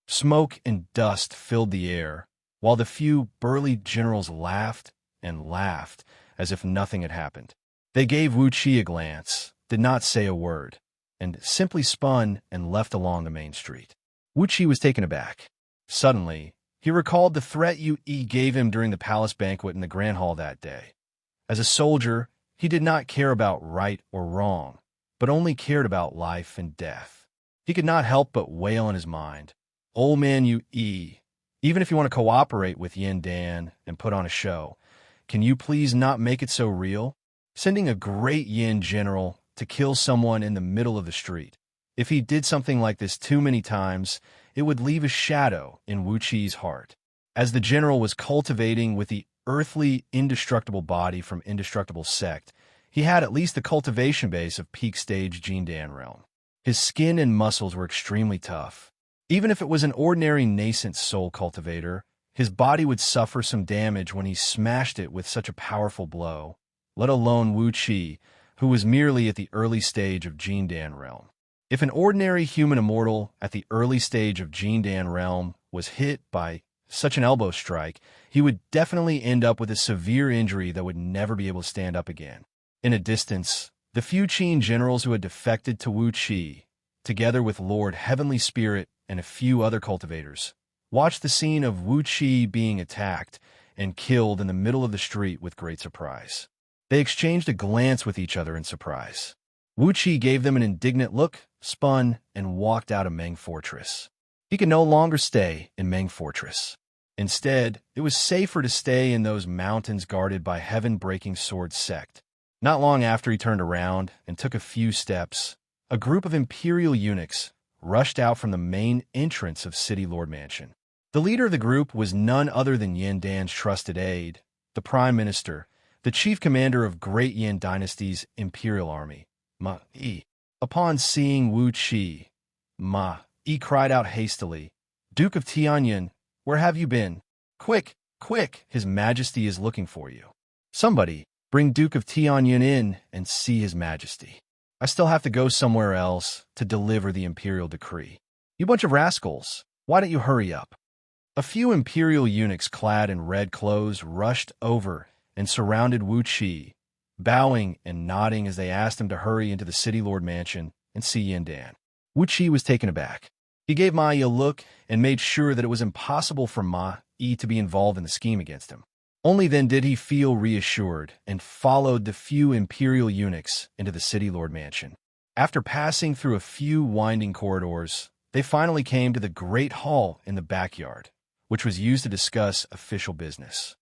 Smoke and dust filled the air, while the few burly generals laughed and laughed as if nothing had happened. They gave Wu Qi a glance, did not say a word, and simply spun and left along the main street. Wu Qi was taken aback. Suddenly, he recalled the threat Yu Yi gave him during the palace banquet in the Grand Hall that day. As a soldier, he did not care about right or wrong, but only cared about life and death. He could not help but wail in his mind, "Old man Yu Yi, even if you want to cooperate with Yin Dan and put on a show, can you please not make it so real? Sending a great Yin general to kill someone in the middle of the street. If he did something like this too many times, it would leave a shadow in Wu Qi's heart." As the general was cultivating with the earthly, indestructible body from indestructible sect, he had at least the cultivation base of peak stage Jindan realm. His skin and muscles were extremely tough. Even if it was an ordinary nascent soul cultivator, his body would suffer some damage when he smashed it with such a powerful blow, let alone Wu Qi, who was merely at the early stage of Jindan realm. If an ordinary human immortal at the early stage of Jindan realm was hit by such an elbow strike, he would definitely end up with a severe injury that would never be able to stand up again. In a distance, the few Qin generals who had defected to Wu Qi, together with Lord Heavenly Spirit and a few other cultivators, watched the scene of Wu Qi being attacked and killed in the middle of the street with great surprise. They exchanged a glance with each other in surprise. Wu Qi gave them an indignant look, spun, and walked out of Meng Fortress. He could no longer stay in Meng Fortress. Instead, it was safer to stay in those mountains guarded by Heaven-Breaking Sword sect. Not long after he turned around and took a few steps, a group of imperial eunuchs rushed out from the main entrance of City Lord Mansion. The leader of the group was none other than Yin Dan's trusted aide, the Prime Minister, the chief commander of Great Yin Dynasty's imperial army, Ma Yi. Upon seeing Wu Qi, Ma Yi cried out hastily, "Duke of Tianyin, where have you been? Quick, quick, His Majesty is looking for you. Somebody, bring Duke of Tianyin in and see His Majesty. I still have to go somewhere else to deliver the imperial decree. You bunch of rascals, why don't you hurry up?" A few imperial eunuchs clad in red clothes rushed over and surrounded Wuxia, bowing and nodding as they asked him to hurry into the city lord mansion and see Yindan. Wuxia was taken aback. He gave Ma Yi a look and made sure that it was impossible for Ma Yi to be involved in the scheme against him. Only then did he feel reassured and followed the few imperial eunuchs into the city lord mansion. After passing through a few winding corridors, they finally came to the great hall in the backyard, which was used to discuss official business.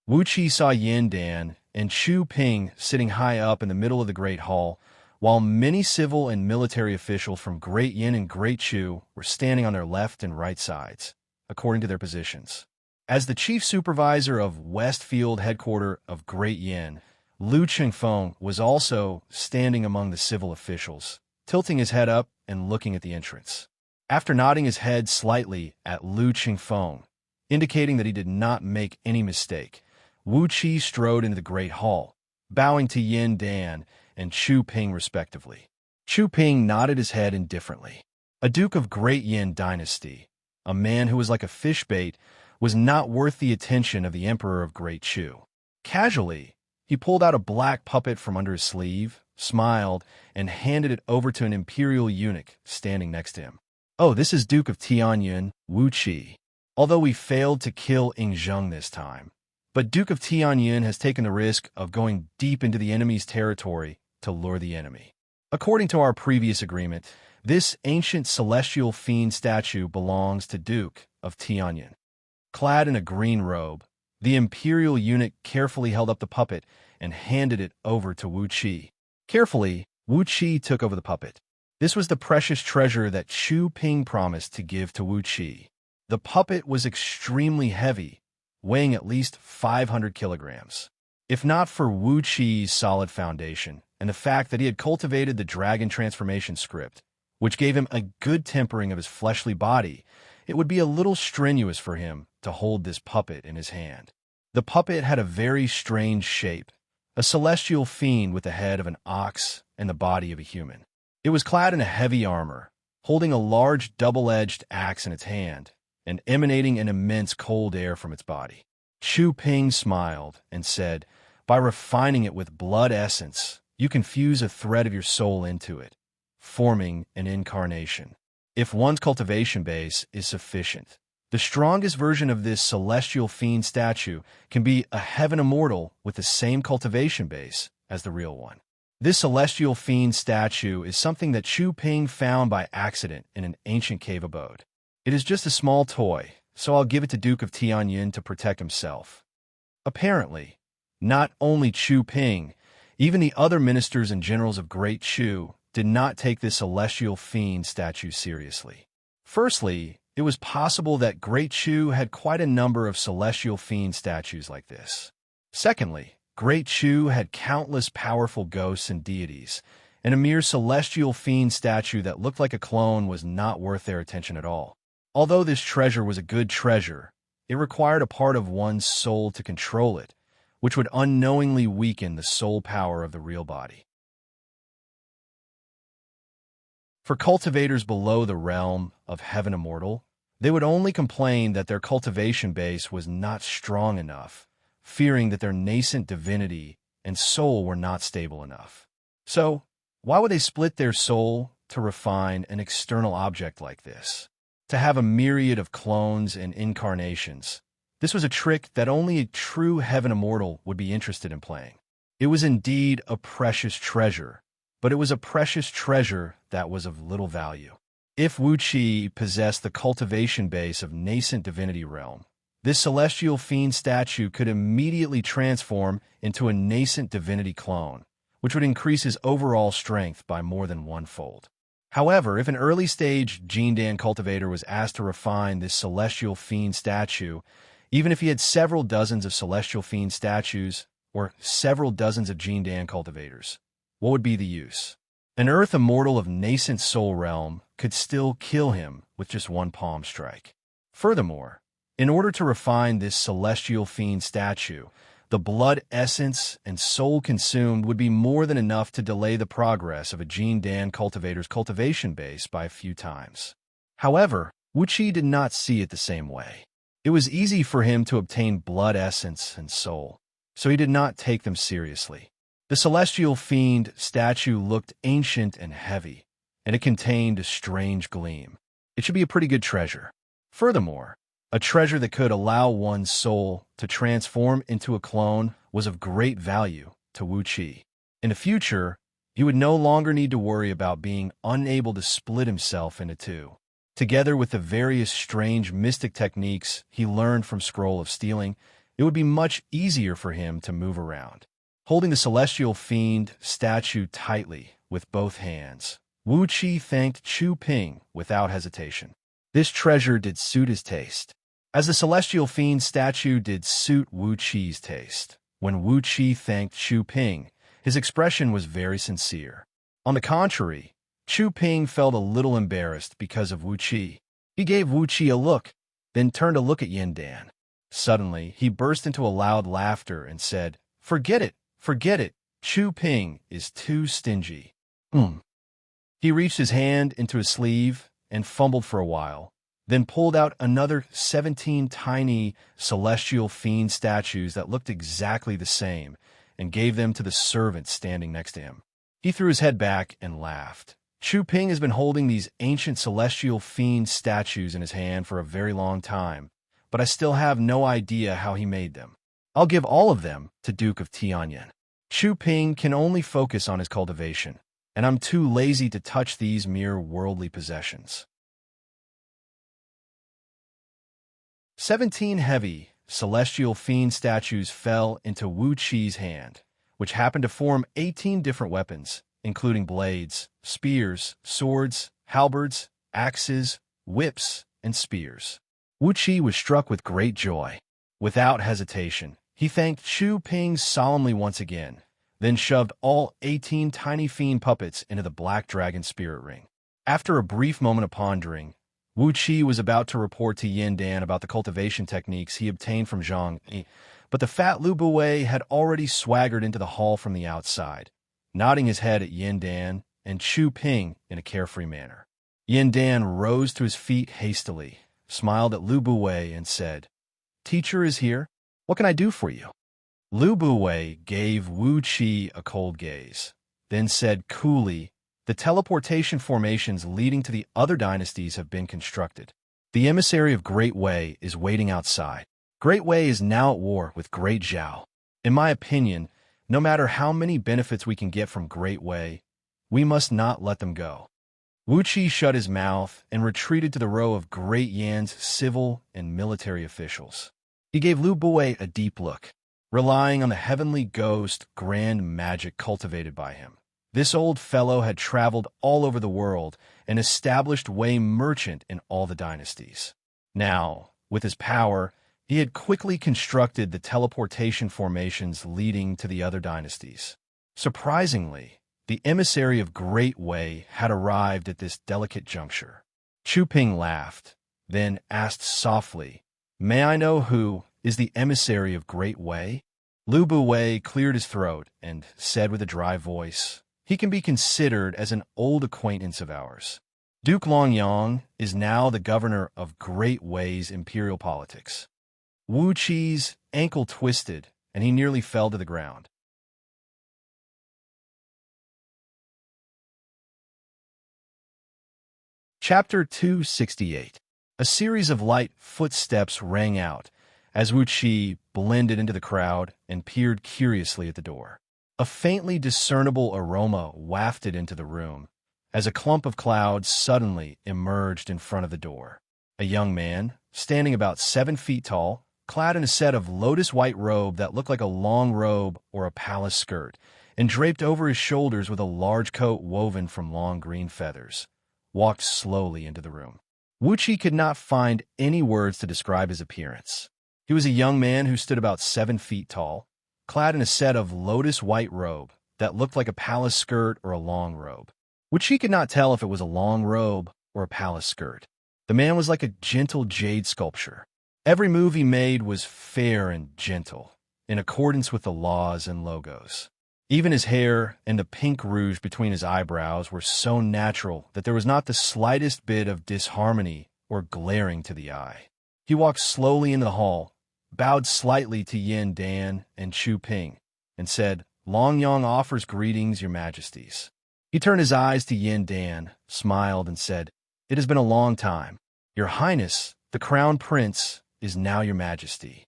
Wuqi saw Yindan and Chu Ping sitting high up in the middle of the great hall, while many civil and military officials from Great Yin and Great Chu were standing on their left and right sides, according to their positions. As the chief supervisor of Westfield headquarters of Great Yin, Liu Qingfeng was also standing among the civil officials, tilting his head up and looking at the entrance. After nodding his head slightly at Liu Qingfeng, indicating that he did not make any mistake, Wu Qi strode into the great hall, bowing to Yin Dan and Chu Ping respectively. Chu Ping nodded his head indifferently. A duke of Great Yin dynasty, a man who was like a fish bait, was not worth the attention of the emperor of Great Chu. Casually, he pulled out a black puppet from under his sleeve, smiled, and handed it over to an imperial eunuch standing next to him. "Oh, this is Duke of Tianyun, Wu Qi. Although we failed to kill Ingzheng this time, but Duke of Tianyun has taken the risk of going deep into the enemy's territory to lure the enemy. According to our previous agreement, this ancient celestial fiend statue belongs to Duke of Tianyun." Clad in a green robe, the imperial eunuch carefully held up the puppet and handed it over to Wu Qi. Carefully, Wu Qi took over the puppet. This was the precious treasure that Chu Ping promised to give to Wu Qi. The puppet was extremely heavy, weighing at least 500 kilograms. If not for Wu Qi's solid foundation and the fact that he had cultivated the dragon transformation script, which gave him a good tempering of his fleshly body, it would be a little strenuous for him to hold this puppet in his hand. The puppet had a very strange shape, a celestial fiend with the head of an ox and the body of a human. It was clad in a heavy armor, holding a large double-edged axe in its hand, and emanating an immense cold air from its body. Chu Ping smiled and said, "By refining it with blood essence, you can fuse a thread of your soul into it, forming an incarnation. If one's cultivation base is sufficient, the strongest version of this celestial fiend statue can be a heaven immortal with the same cultivation base as the real one." This celestial fiend statue is something that Chu Ping found by accident in an ancient cave abode. "It is just a small toy, so I'll give it to Duke of Tianyun to protect himself." Apparently, not only Chu Ping, even the other ministers and generals of Great Chu did not take this celestial fiend statue seriously. Firstly, it was possible that Great Chu had quite a number of celestial fiend statues like this. Secondly, Great Chu had countless powerful ghosts and deities, and a mere celestial fiend statue that looked like a clone was not worth their attention at all. Although this treasure was a good treasure, it required a part of one's soul to control it, which would unknowingly weaken the soul power of the real body. For cultivators below the realm of Heaven Immortal, they would only complain that their cultivation base was not strong enough, fearing that their nascent divinity and soul were not stable enough. So, why would they split their soul to refine an external object like this? To have a myriad of clones and incarnations. This was a trick that only a true Heaven Immortal would be interested in playing. It was indeed a precious treasure, but it was a precious treasure that was of little value. If Wu Qi possessed the cultivation base of nascent divinity realm, this celestial fiend statue could immediately transform into a nascent divinity clone, which would increase his overall strength by more than one-fold. However, if an early-stage Jindan cultivator was asked to refine this celestial fiend statue, even if he had several dozens of celestial fiend statues or several dozens of Jindan cultivators, what would be the use? An earth immortal of nascent soul realm could still kill him with just one palm strike. Furthermore, in order to refine this celestial fiend statue, the blood essence and soul consumed would be more than enough to delay the progress of a Jindan cultivator's cultivation base by a few times. However, Wuxia did not see it the same way. It was easy for him to obtain blood essence and soul, so he did not take them seriously. The celestial fiend statue looked ancient and heavy, and it contained a strange gleam. It should be a pretty good treasure. Furthermore, a treasure that could allow one's soul to transform into a clone was of great value to Wuxia. In the future, he would no longer need to worry about being unable to split himself into two. Together with the various strange mystic techniques he learned from Scroll of Stealing, it would be much easier for him to move around. Holding the celestial fiend statue tightly with both hands, Wuxia thanked Chu Ping without hesitation. This treasure did suit his taste, as the celestial fiend statue did suit Wuxia's taste. When Wuxia thanked Chu Ping, his expression was very sincere. On the contrary, Chu Ping felt a little embarrassed because of Wuxia. He gave Wuxia a look, then turned to look at Yandan. Suddenly, he burst into a loud laughter and said, forget it, Chu Ping is too stingy. He reached his hand into his sleeve and fumbled for a while, then pulled out another 17 tiny celestial fiend statues that looked exactly the same and gave them to the servant standing next to him. He threw his head back and laughed. Chu Ping has been holding these ancient celestial fiend statues in his hand for a very long time, but I still have no idea how he made them. I'll give all of them to Duke of Tianyan. Chu Ping can only focus on his cultivation, and I'm too lazy to touch these mere worldly possessions. 17 heavy, celestial fiend statues fell into Wuxia's hand, which happened to form 18 different weapons, including blades, spears, swords, halberds, axes, whips, and spears. Wuxia was struck with great joy. Without hesitation, he thanked Chu Ping solemnly once again, then shoved all 18 tiny fiend puppets into the black dragon spirit ring. After a brief moment of pondering, Wuxia was about to report to Yandan about the cultivation techniques he obtained from Xianxia, but the fat Lu Buwei had already swaggered into the hall from the outside, nodding his head at Yandan and Chu Ping in a carefree manner. Yandan rose to his feet hastily, smiled at Lu Buwei and said, "Teacher is here. What can I do for you?" Lu Buwei gave Wuxia a cold gaze, then said coolly, "The teleportation formations leading to the other dynasties have been constructed. The emissary of Great Wei is waiting outside. Great Wei is now at war with Great Zhao. In my opinion, no matter how many benefits we can get from Great Wei, we must not let them go." Wuxia shut his mouth and retreated to the row of Great Yan's civil and military officials. He gave Lu Buwei a deep look, relying on the heavenly ghost grand magic cultivated by him. This old fellow had traveled all over the world and established Wei merchant in all the dynasties. Now, with his power, he had quickly constructed the teleportation formations leading to the other dynasties. Surprisingly, the emissary of Great Wei had arrived at this delicate juncture. Chu Ping laughed, then asked softly, "May I know who is the emissary of Great Wei?" Lu Buwei cleared his throat and said with a dry voice, "He can be considered as an old acquaintance of ours. Duke Longyang is now the governor of Great Wei's imperial politics." Wuxia's ankle twisted, and he nearly fell to the ground. Chapter 268. A series of light footsteps rang out as Wuxia blended into the crowd and peered curiously at the door. A faintly discernible aroma wafted into the room as a clump of clouds suddenly emerged in front of the door. A young man, standing about 7 feet tall, clad in a set of lotus-white robe that looked like a long robe or a palace skirt, and draped over his shoulders with a large coat woven from long green feathers, walked slowly into the room. Wuxia could not find any words to describe his appearance. He was a young man who stood about 7 feet tall, clad in a set of lotus-white robe that looked like a palace skirt or a long robe. Wuxia could not tell if it was a long robe or a palace skirt. The man was like a gentle jade sculpture. Every move he made was fair and gentle, in accordance with the laws and logos. Even his hair and the pink rouge between his eyebrows were so natural that there was not the slightest bit of disharmony or glaring to the eye. He walked slowly into the hall, bowed slightly to Yin Dan and Chu Ping, and said, "Long Yang offers greetings, your majesties." He turned his eyes to Yin Dan, smiled, and said, "It has been a long time. Your Highness, the Crown Prince, is now your majesty."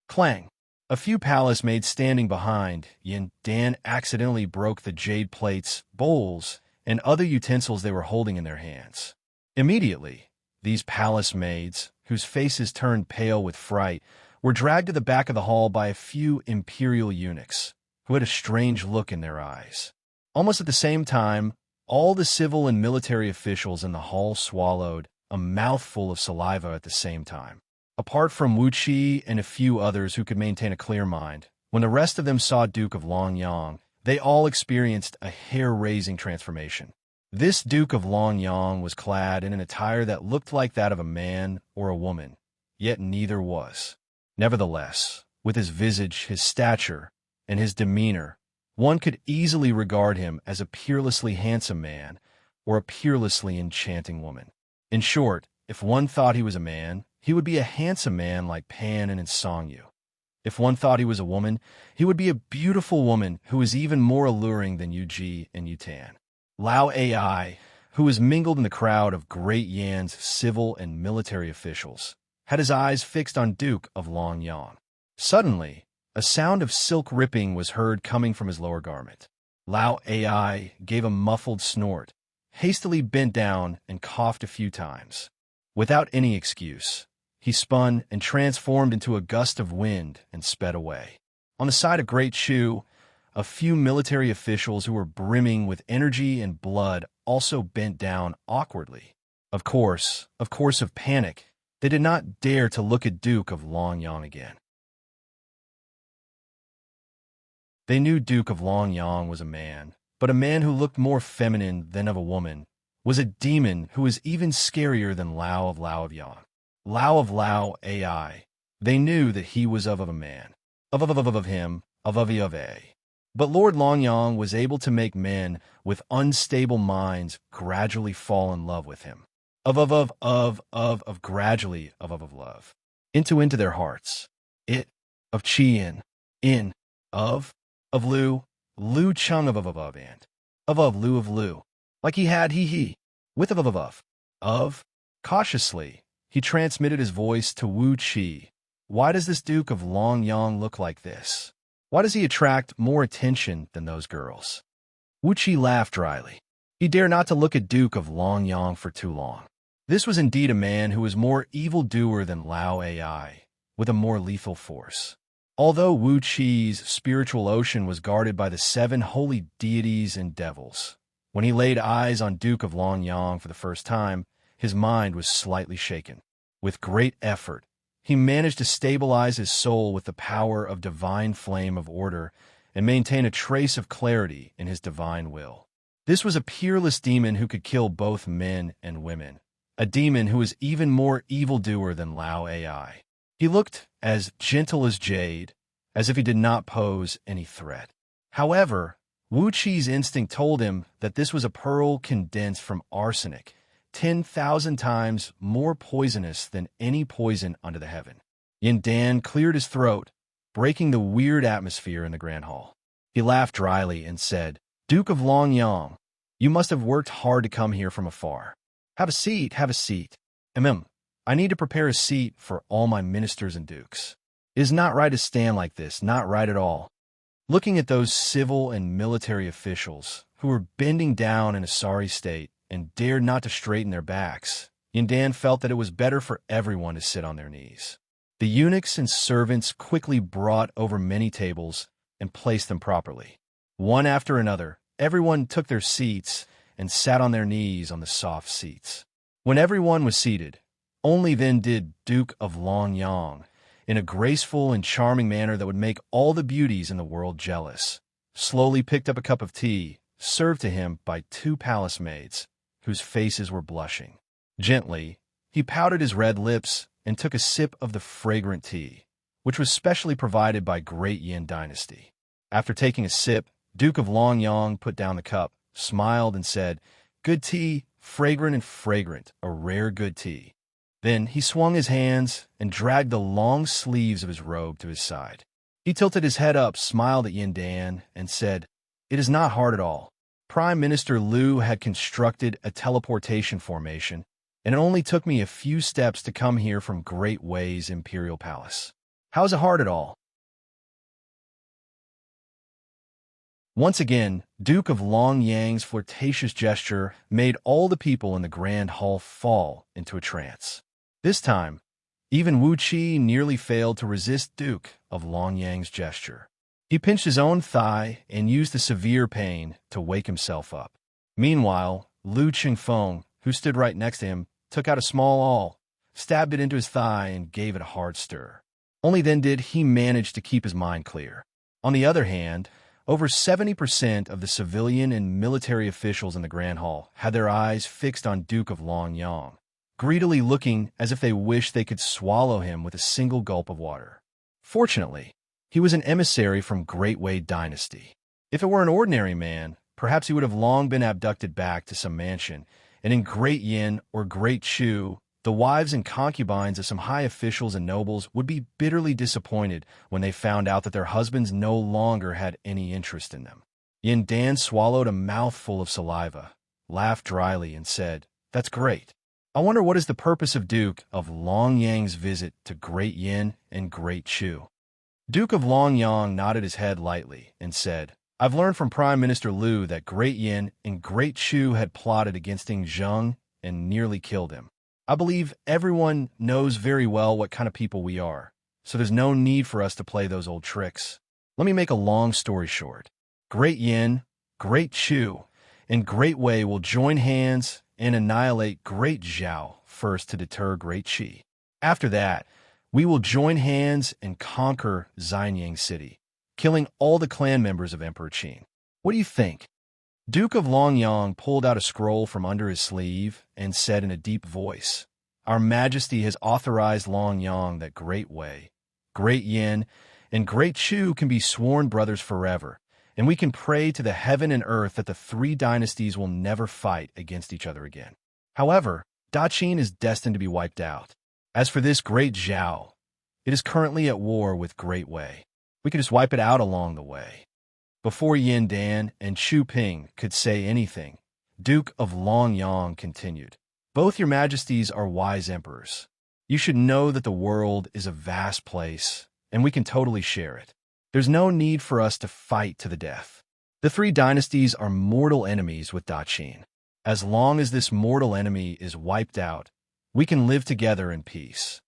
Clang! A few palace maids standing behind Yin Dan accidentally broke the jade plates, bowls, and other utensils they were holding in their hands. Immediately, these palace maids, whose faces turned pale with fright, were dragged to the back of the hall by a few imperial eunuchs, who had a strange look in their eyes. Almost at the same time, all the civil and military officials in the hall swallowed a mouthful of saliva at the same time. Apart from Wuxia and a few others who could maintain a clear mind, when the rest of them saw Duke of Longyang, they all experienced a hair-raising transformation. This Duke of Longyang was clad in an attire that looked like that of a man or a woman, yet neither was. Nevertheless, with his visage, his stature, and his demeanor, one could easily regard him as a peerlessly handsome man or a peerlessly enchanting woman. In short, if one thought he was a man, he would be a handsome man like Pan and Songyu. If one thought he was a woman, he would be a beautiful woman who was even more alluring than Yuji and Yutan. Lao Ai, who was mingled in the crowd of Great Yan's civil and military officials, had his eyes fixed on Duke of Longyang. Suddenly, a sound of silk ripping was heard coming from his lower garment. Lao Ai gave a muffled snort, hastily bent down, and coughed a few times. Without any excuse, he spun and transformed into a gust of wind and sped away. On the side of Great Chu, a few military officials who were brimming with energy and blood also bent down awkwardly. Of course, of panic, they did not dare to look at Duke of Longyang again. They knew Duke of Longyang was a man, but a man who looked more feminine than of a woman, was a demon who was even scarier than Lao of Yang. Lao Ai. They knew that he was of a man. Of him, of a. But Lord Longyang was able to make men with unstable minds gradually fall in love with him. Gradually of love. Into their hearts. It, of Qian, in, of Lu Chung and, of Lu. Like he had he, with of. Cautiously, he transmitted his voice to Wu Qi. Why does this Duke of Longyang look like this? Why does he attract more attention than those girls? Wu Qi laughed dryly. He dared not to look at Duke of Longyang for too long. This was indeed a man who was more evildoer than Lao Ai, with a more lethal force. Although Wu Qi's spiritual ocean was guarded by the 7 holy deities and devils, when he laid eyes on Duke of Longyang for the first time, his mind was slightly shaken. With great effort, he managed to stabilize his soul with the power of divine flame of order and maintain a trace of clarity in his divine will. This was a peerless demon who could kill both men and women, a demon who was even more evildoer than Lao Ai. He looked as gentle as jade, as if he did not pose any threat. However, Wu Qi's instinct told him that this was a pearl condensed from arsenic, 10,000 times more poisonous than any poison under the heaven. Yin Dan cleared his throat, breaking the weird atmosphere in the grand hall. He laughed dryly and said, "Duke of Longyang, you must have worked hard to come here from afar. Have a seat, have a seat. I need to prepare a seat for all my ministers and dukes. It is not right to stand like this, not right at all." Looking at those civil and military officials, who were bending down in a sorry state and dared not to straighten their backs, Yin Dan felt that it was better for everyone to sit on their knees. The eunuchs and servants quickly brought over many tables and placed them properly. One after another, everyone took their seats and sat on their knees on the soft seats. When everyone was seated, only then did Duke of Longyang, in a graceful and charming manner that would make all the beauties in the world jealous, slowly picked up a cup of tea, served to him by 2 palace maids, whose faces were blushing. Gently, he pouted his red lips and took a sip of the fragrant tea, which was specially provided by Great Yin Dynasty. After taking a sip, Duke of Longyang put down the cup, smiled, and said, "Good tea, fragrant and fragrant, a rare good tea." Then he swung his hands and dragged the long sleeves of his robe to his side. He tilted his head up, smiled at Yin Dan, and said, "It is not hard at all. Prime Minister Liu had constructed a teleportation formation, and it only took me a few steps to come here from Great Wei's Imperial Palace. How is it hard at all?" Once again, Duke of Longyang's flirtatious gesture made all the people in the Grand Hall fall into a trance. This time, even Wuxia nearly failed to resist Duke of Longyang's gesture. He pinched his own thigh and used the severe pain to wake himself up. Meanwhile, Lu Qingfeng, who stood right next to him, took out a small awl, stabbed it into his thigh, and gave it a hard stir. Only then did he manage to keep his mind clear. On the other hand, over 70% of the civilian and military officials in the Grand Hall had their eyes fixed on Duke of Longyang, greedily looking as if they wished they could swallow him with a single gulp of water. Fortunately, he was an emissary from Great Wei Dynasty. If it were an ordinary man, perhaps he would have long been abducted back to some mansion, and in Great Yin or Great Chu, the wives and concubines of some high officials and nobles would be bitterly disappointed when they found out that their husbands no longer had any interest in them. Yin Dan swallowed a mouthful of saliva, laughed dryly, and said, "That's great. I wonder what is the purpose of Duke of Longyang's visit to Great Yin and Great Chu." Duke of Longyang nodded his head lightly and said, "I've learned from Prime Minister Liu that Great Yin and Great Chu had plotted against King Zheng and nearly killed him. I believe everyone knows very well what kind of people we are, so there's no need for us to play those old tricks. Let me make a long story short. Great Yin, Great Chu, and Great Wei will join hands and annihilate Great Zhao first to deter Great Qi. After that, we will join hands and conquer Xianxia City, killing all the clan members of Emperor Qin. What do you think?" Duke of Longyang pulled out a scroll from under his sleeve and said in a deep voice, "Our Majesty has authorized Longyang that Great Wei, Great Yin, and Great Chu can be sworn brothers forever, and we can pray to the heaven and earth that the three dynasties will never fight against each other again. However, Daqin is destined to be wiped out. As for this Great Zhao, it is currently at war with Great Wei. We could just wipe it out along the way." Before Yin Dan and Chu Ping could say anything, Duke of Longyang continued, "Both your majesties are wise emperors. You should know that the world is a vast place, and we can totally share it. There's no need for us to fight to the death. The three dynasties are mortal enemies with Daqin. As long as this mortal enemy is wiped out, we can live together in peace."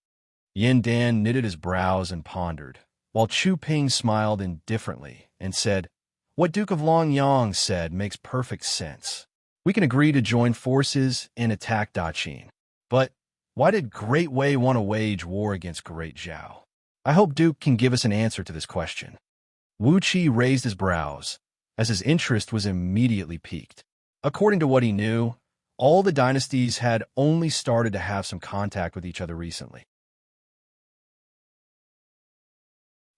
Yin Dan knitted his brows and pondered, while Chu Ping smiled indifferently and said, "What Duke of Longyang said makes perfect sense. We can agree to join forces and attack Daqin. But why did Great Wei want to wage war against Great Zhao? I hope Duke can give us an answer to this question." Wuxia raised his brows, as his interest was immediately piqued. According to what he knew, all the dynasties had only started to have some contact with each other recently.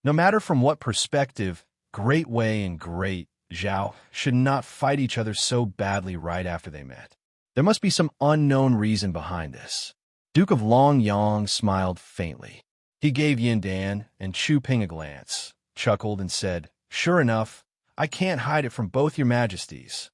No matter from what perspective, Great Wei and Great Zhao should not fight each other so badly right after they met. There must be some unknown reason behind this. Duke of Longyang smiled faintly. He gave Yin Dan and Chu Ping a glance, chuckled, and said, "Sure enough, I can't hide it from both your majesties."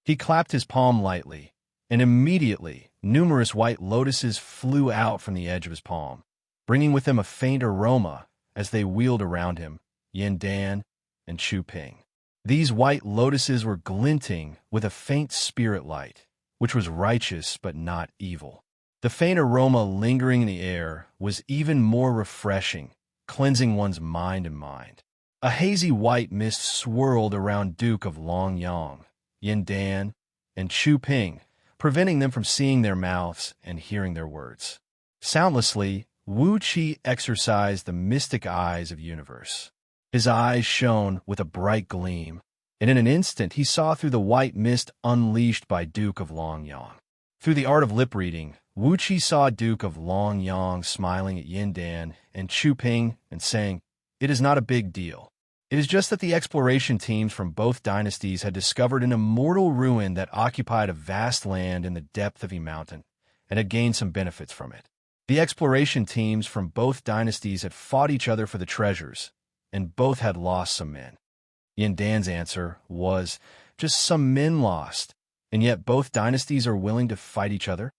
He clapped his palm lightly, and immediately numerous white lotuses flew out from the edge of his palm, bringing with them a faint aroma as they wheeled around him, Yin Dan and Chu Ping. These white lotuses were glinting with a faint spirit light, which was righteous but not evil. The faint aroma lingering in the air was even more refreshing, cleansing one's mind and mind. A hazy white mist swirled around Duke of Longyang, Yin Dan, and Chu Ping, preventing them from seeing their mouths and hearing their words. Soundlessly, Wuxia exercised the mystic eyes of universe. His eyes shone with a bright gleam, and in an instant he saw through the white mist unleashed by Duke of Longyang. Through the art of lip-reading, Wuxia saw Duke of Longyang smiling at Yin Dan and Chu Ping and saying, "It is not a big deal. It is just that the exploration teams from both dynasties had discovered an immortal ruin that occupied a vast land in the depth of a mountain and had gained some benefits from it. The exploration teams from both dynasties had fought each other for the treasures, and both had lost some men. Yin Dan's answer was, just some men lost, and yet both dynasties are willing to fight each other?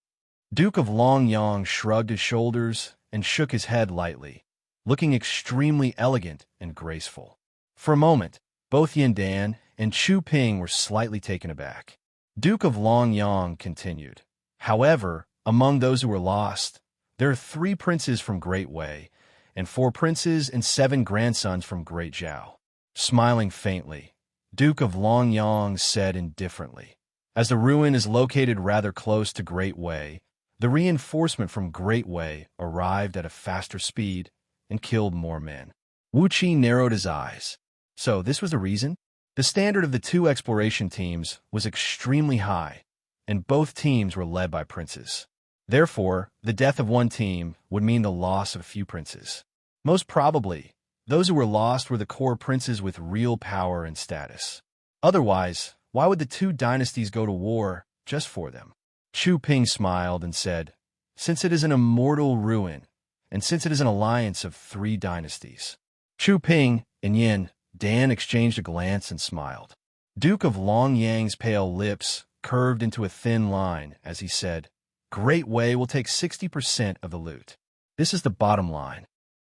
Duke of Longyang shrugged his shoulders and shook his head lightly, looking extremely elegant and graceful. For a moment, both Yin Dan and Chu Ping were slightly taken aback. Duke of Longyang continued, however, among those who were lost, there are 3 princes from Great Wei, and 4 princes and 7 grandsons from Great Zhao. Smiling faintly, Duke of Longyang said indifferently, as the ruin is located rather close to Great Wei, the reinforcement from Great Wei arrived at a faster speed and killed more men. Wuxia narrowed his eyes. So this was the reason? The standard of the 2 exploration teams was extremely high, and both teams were led by princes. Therefore, the death of one team would mean the loss of a few princes. Most probably, those who were lost were the core princes with real power and status. Otherwise, why would the 2 dynasties go to war just for them? Chu Ping smiled and said, since it is an immortal ruin, and since it is an alliance of 3 dynasties. Chu Ping and Yin Dan exchanged a glance and smiled. Duke of Longyang's pale lips curved into a thin line as he said, Great Wei will take 60% of the loot. This is the bottom line.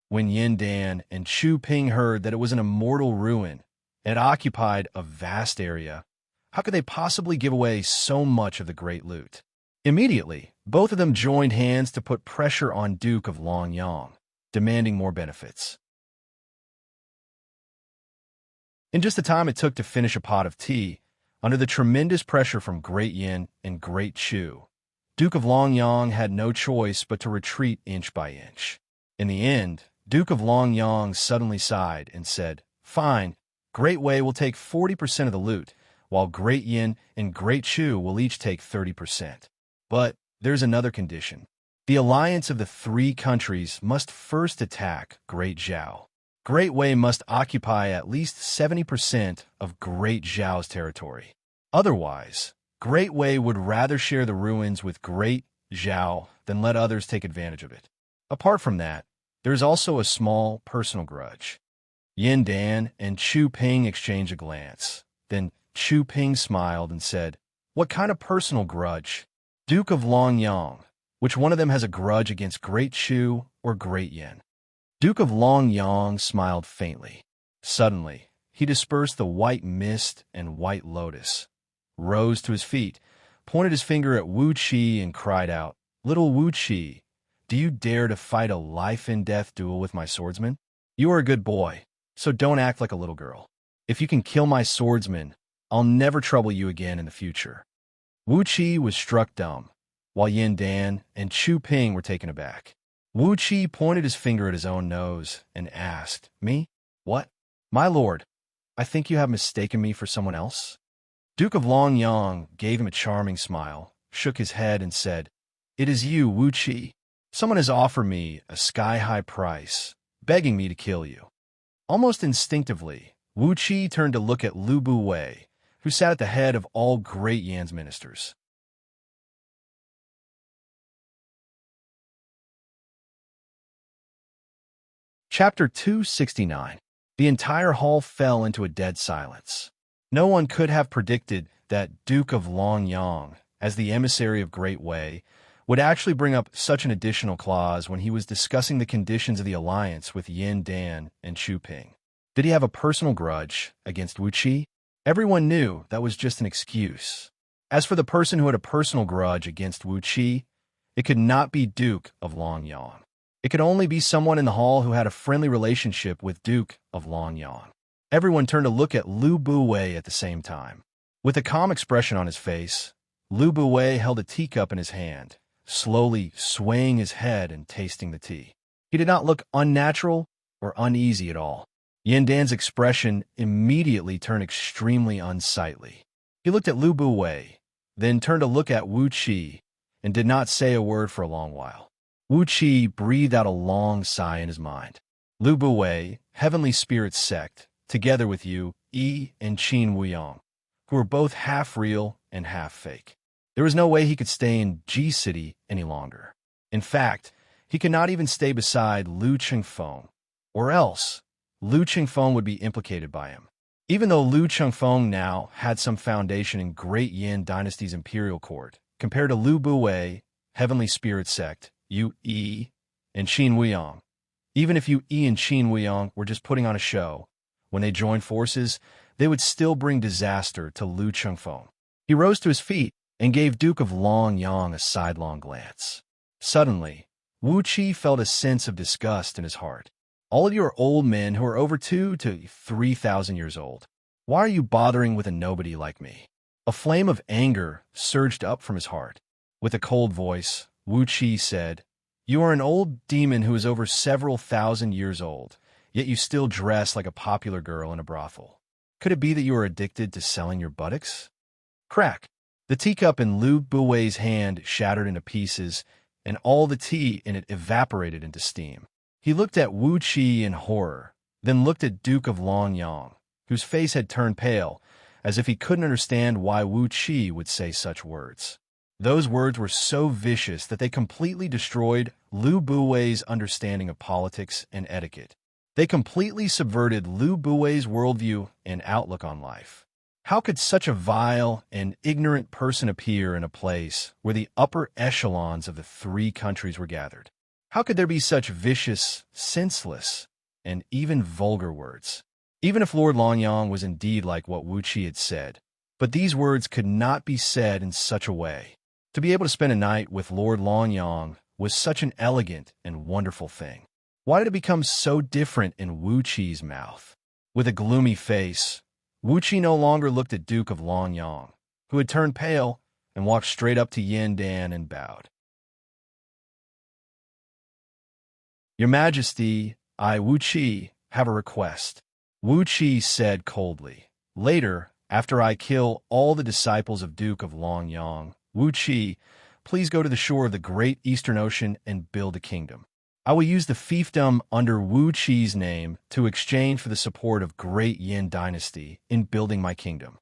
When Yin Dan and Chu Ping heard that it was an immortal ruin and it occupied a vast area, how could they possibly give away so much of the great loot? Immediately, both of them joined hands to put pressure on Duke of Longyang, demanding more benefits. In just the time it took to finish a pot of tea, under the tremendous pressure from Great Yin and Great Chu, Duke of Longyang had no choice but to retreat inch by inch. In the end, Duke of Longyang suddenly sighed and said, fine, Great Wei will take 40% of the loot, while Great Yin and Great Chu will each take 30%. But there's another condition. The alliance of the 3 countries must first attack Great Zhao. Great Wei must occupy at least 70% of Great Zhao's territory. Otherwise, Great Wei would rather share the ruins with Great Zhao than let others take advantage of it. Apart from that, there is also a small personal grudge. Yin Dan and Chu Ping exchanged a glance. Then Chu Ping smiled and said, what kind of personal grudge? Duke of Longyang, which one of them has a grudge against Great Chu or Great Yin? Duke of Longyang smiled faintly. Suddenly, he dispersed the white mist and white lotus, rose to his feet, pointed his finger at Wuxia and cried out, Little Wuxia, do you dare to fight a life-and-death duel with my swordsman? You are a good boy, so don't act like a little girl. If you can kill my swordsman, I'll never trouble you again in the future. Wuxia was struck dumb, while Yin Dan and Chu Ping were taken aback. Wuxia pointed his finger at his own nose and asked, Me? What? My lord, I think you have mistaken me for someone else? Duke of Longyang gave him a charming smile, shook his head and said, It is you, Wuxia. Someone has offered me a sky-high price, begging me to kill you. Almost instinctively, Wuxia turned to look at Lu Buwei, who sat at the head of all Great Yan's ministers. Chapter 269. The entire hall fell into a dead silence. No one could have predicted that Duke of Longyang, as the emissary of Great Wei, would actually bring up such an additional clause when he was discussing the conditions of the alliance with Yin Dan and Chu Ping. Did he have a personal grudge against Wuxia? Everyone knew that was just an excuse. As for the person who had a personal grudge against Wuxia, it could not be Duke of Longyang. It could only be someone in the hall who had a friendly relationship with Duke of Longyang. Everyone turned to look at Lu Buwei at the same time. With a calm expression on his face, Lu Buwei held a teacup in his hand, slowly swaying his head and tasting the tea. He did not look unnatural or uneasy at all. Yin Dan's expression immediately turned extremely unsightly. He looked at Lu Buwei, then turned to look at Wuxia, and did not say a word for a long while. Wuxia breathed out a long sigh in his mind. Lu Buwei, Heavenly Spirit Sect, together with Yu, Yi, and Qin Wuyang, who were both half real and half fake. There was no way he could stay in Ji City any longer. In fact, he could not even stay beside Lu Chengfeng, or else Lu Chengfeng would be implicated by him. Even though Lu Chengfeng now had some foundation in Great Yin Dynasty's imperial court, compared to Lu Buwei, Heavenly Spirit Sect, Yu Yi, and Qin Wuyang. Even if Yu Yi and Qin Wuyang were just putting on a show, when they joined forces, they would still bring disaster to Lu Chengfeng. He rose to his feet and gave Duke of Longyang a sidelong glance. Suddenly, Wuxia felt a sense of disgust in his heart. All of you are old men who are over 2,000 to 3,000 years old. Why are you bothering with a nobody like me? A flame of anger surged up from his heart. With a cold voice, Wuxia said, "You are an old demon who is over several thousand years old, yet you still dress like a popular girl in a brothel. Could it be that you are addicted to selling your buttocks?" Crack! The teacup in Lu Buwei's hand shattered into pieces, and all the tea in it evaporated into steam. He looked at Wuxia in horror, then looked at Duke of Longyang, whose face had turned pale, as if he couldn't understand why Wuxia would say such words. Those words were so vicious that they completely destroyed Lu Buwei's understanding of politics and etiquette. They completely subverted Lu Buwei's worldview and outlook on life. How could such a vile and ignorant person appear in a place where the upper echelons of the three countries were gathered? How could there be such vicious, senseless, and even vulgar words? Even if Lord Longyang was indeed like what Wuxia had said, but these words could not be said in such a way. To be able to spend a night with Lord Longyang was such an elegant and wonderful thing. Why did it become so different in Wuqi's mouth? With a gloomy face, Wuxia no longer looked at Duke of Longyang, who had turned pale and walked straight up to Yin Dan and bowed. "Your Majesty, I, Wuxia, have a request," Wuxia said coldly. "Later, after I kill all the disciples of Duke of Longyang, Wuxia, please go to the shore of the great Eastern Ocean and build a kingdom. I will use the fiefdom under Wuqi's name to exchange for the support of Great Yin Dynasty in building my kingdom."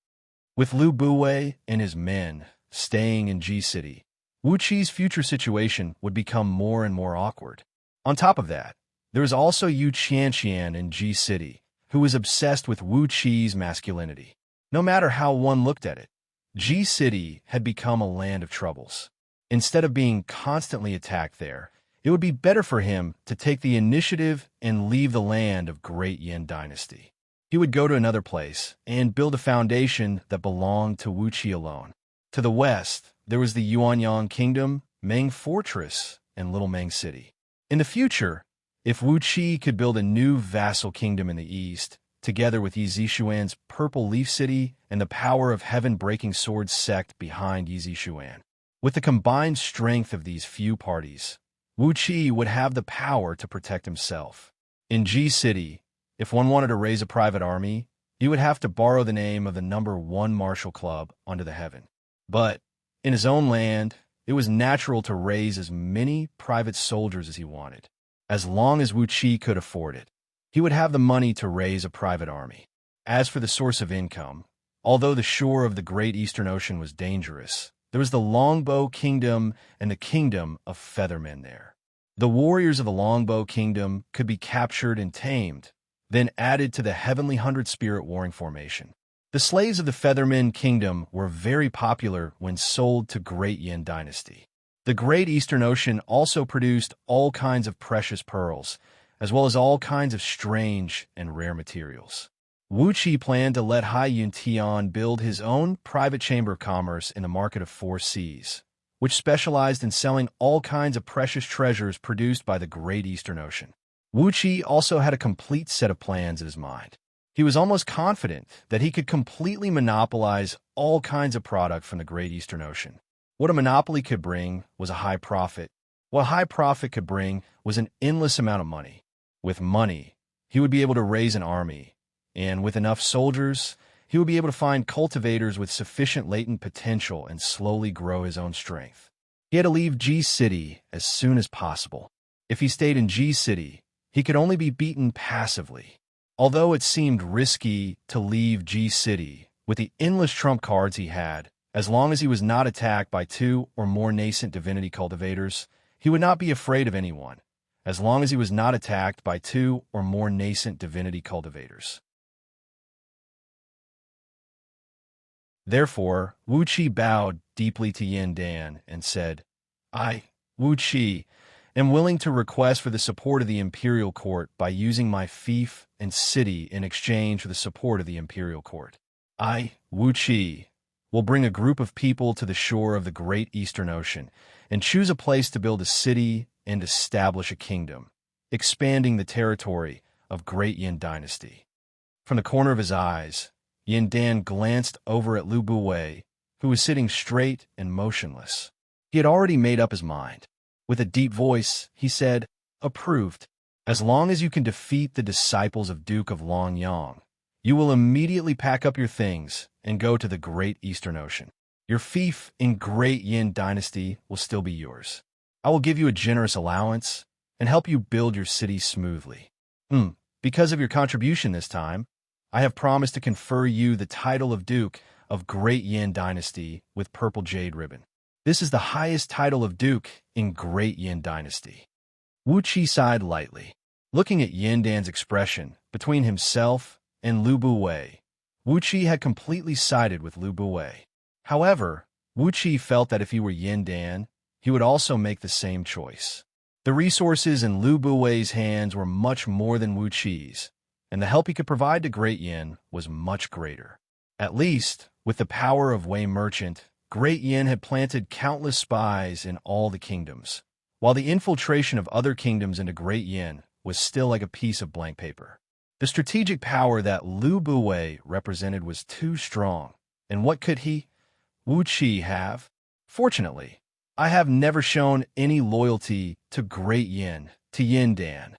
With Lu Buwei and his men staying in Ji City, Wuqi's future situation would become more and more awkward. On top of that, there was also Yu Xianxia in Ji City, who was obsessed with Wuqi's masculinity. No matter how one looked at it, Ji City had become a land of troubles. Instead of being constantly attacked there, it would be better for him to take the initiative and leave the land of Great Yin Dynasty. He would go to another place and build a foundation that belonged to Wuxia alone. To the west, there was the Yuanyang Kingdom, Meng Fortress, and Little Meng City. In the future, if Wuxia could build a new vassal kingdom in the east, together with Yi Zishuan's Purple Leaf City and the power of heaven-breaking sword sect behind Yi Zishuan. With the combined strength of these few parties, Wuxia would have the power to protect himself. In Ji City, if one wanted to raise a private army, he would have to borrow the name of the #1 martial club under the heaven. But in his own land, it was natural to raise as many private soldiers as he wanted. As long as Wuxia could afford it, he would have the money to raise a private army. As for the source of income, although the shore of the Great Eastern Ocean was dangerous, there was the Longbow Kingdom and the Kingdom of Feathermen there. The warriors of the Longbow Kingdom could be captured and tamed, then added to the Heavenly 100-Spirit Warring Formation. The slaves of the Feathermen Kingdom were very popular when sold to Great Yin Dynasty. The Great Eastern Ocean also produced all kinds of precious pearls, as well as all kinds of strange and rare materials. Wuxia planned to let Hai Yun Tian build his own private chamber of commerce in the Market of Four Seas, which specialized in selling all kinds of precious treasures produced by the Great Eastern Ocean. Wuxia also had a complete set of plans in his mind. He was almost confident that he could completely monopolize all kinds of product from the Great Eastern Ocean. What a monopoly could bring was a high profit. What high profit could bring was an endless amount of money. With money, he would be able to raise an army, and with enough soldiers, he would be able to find cultivators with sufficient latent potential and slowly grow his own strength. He had to leave Ji City as soon as possible. If he stayed in Ji City, he could only be beaten passively. Although it seemed risky to leave G City with the endless trump cards he had, as long as he was not attacked by 2 or more nascent divinity cultivators, he would not be afraid of anyone, as long as he was not attacked by 2 or more nascent divinity cultivators. Therefore, Wuxia bowed deeply to Yin Dan and said, I, Wuxia, am willing to request for the support of the imperial court by using my fief and city in exchange for the support of the imperial court. I, Wuxia, will bring a group of people to the shore of the great Eastern Ocean and choose a place to build a city and establish a kingdom, expanding the territory of Great Yin Dynasty. From the corner of his eyes, Yin Dan glanced over at Lu Buwei, who was sitting straight and motionless. He had already made up his mind. With a deep voice, he said, Approved. As long as you can defeat the disciples of Duke of Longyang, you will immediately pack up your things and go to the Great Eastern Ocean. Your fief in Great Yin Dynasty will still be yours. I will give you a generous allowance and help you build your city smoothly. Because of your contribution this time, I have promised to confer you the title of Duke of Great Yin Dynasty with purple jade ribbon. This is the highest title of Duke in Great Yin Dynasty. Wuxia sighed lightly. Looking at Yin Dan's expression between himself and Lu Buwei, Wuxia had completely sided with Lu Buwei. However, Wuxia felt that if he were Yin Dan, he would also make the same choice. The resources in Lu Buwei's hands were much more than Wuxia's, and the help he could provide to Great Yin was much greater. At least, with the power of Wei Merchant, Great Yin had planted countless spies in all the kingdoms, while the infiltration of other kingdoms into Great Yin was still like a piece of blank paper. The strategic power that Lu Buwei represented was too strong, and what could he, Wuxia, have? Fortunately, I have never shown any loyalty to Great Yin, to Yin Dan.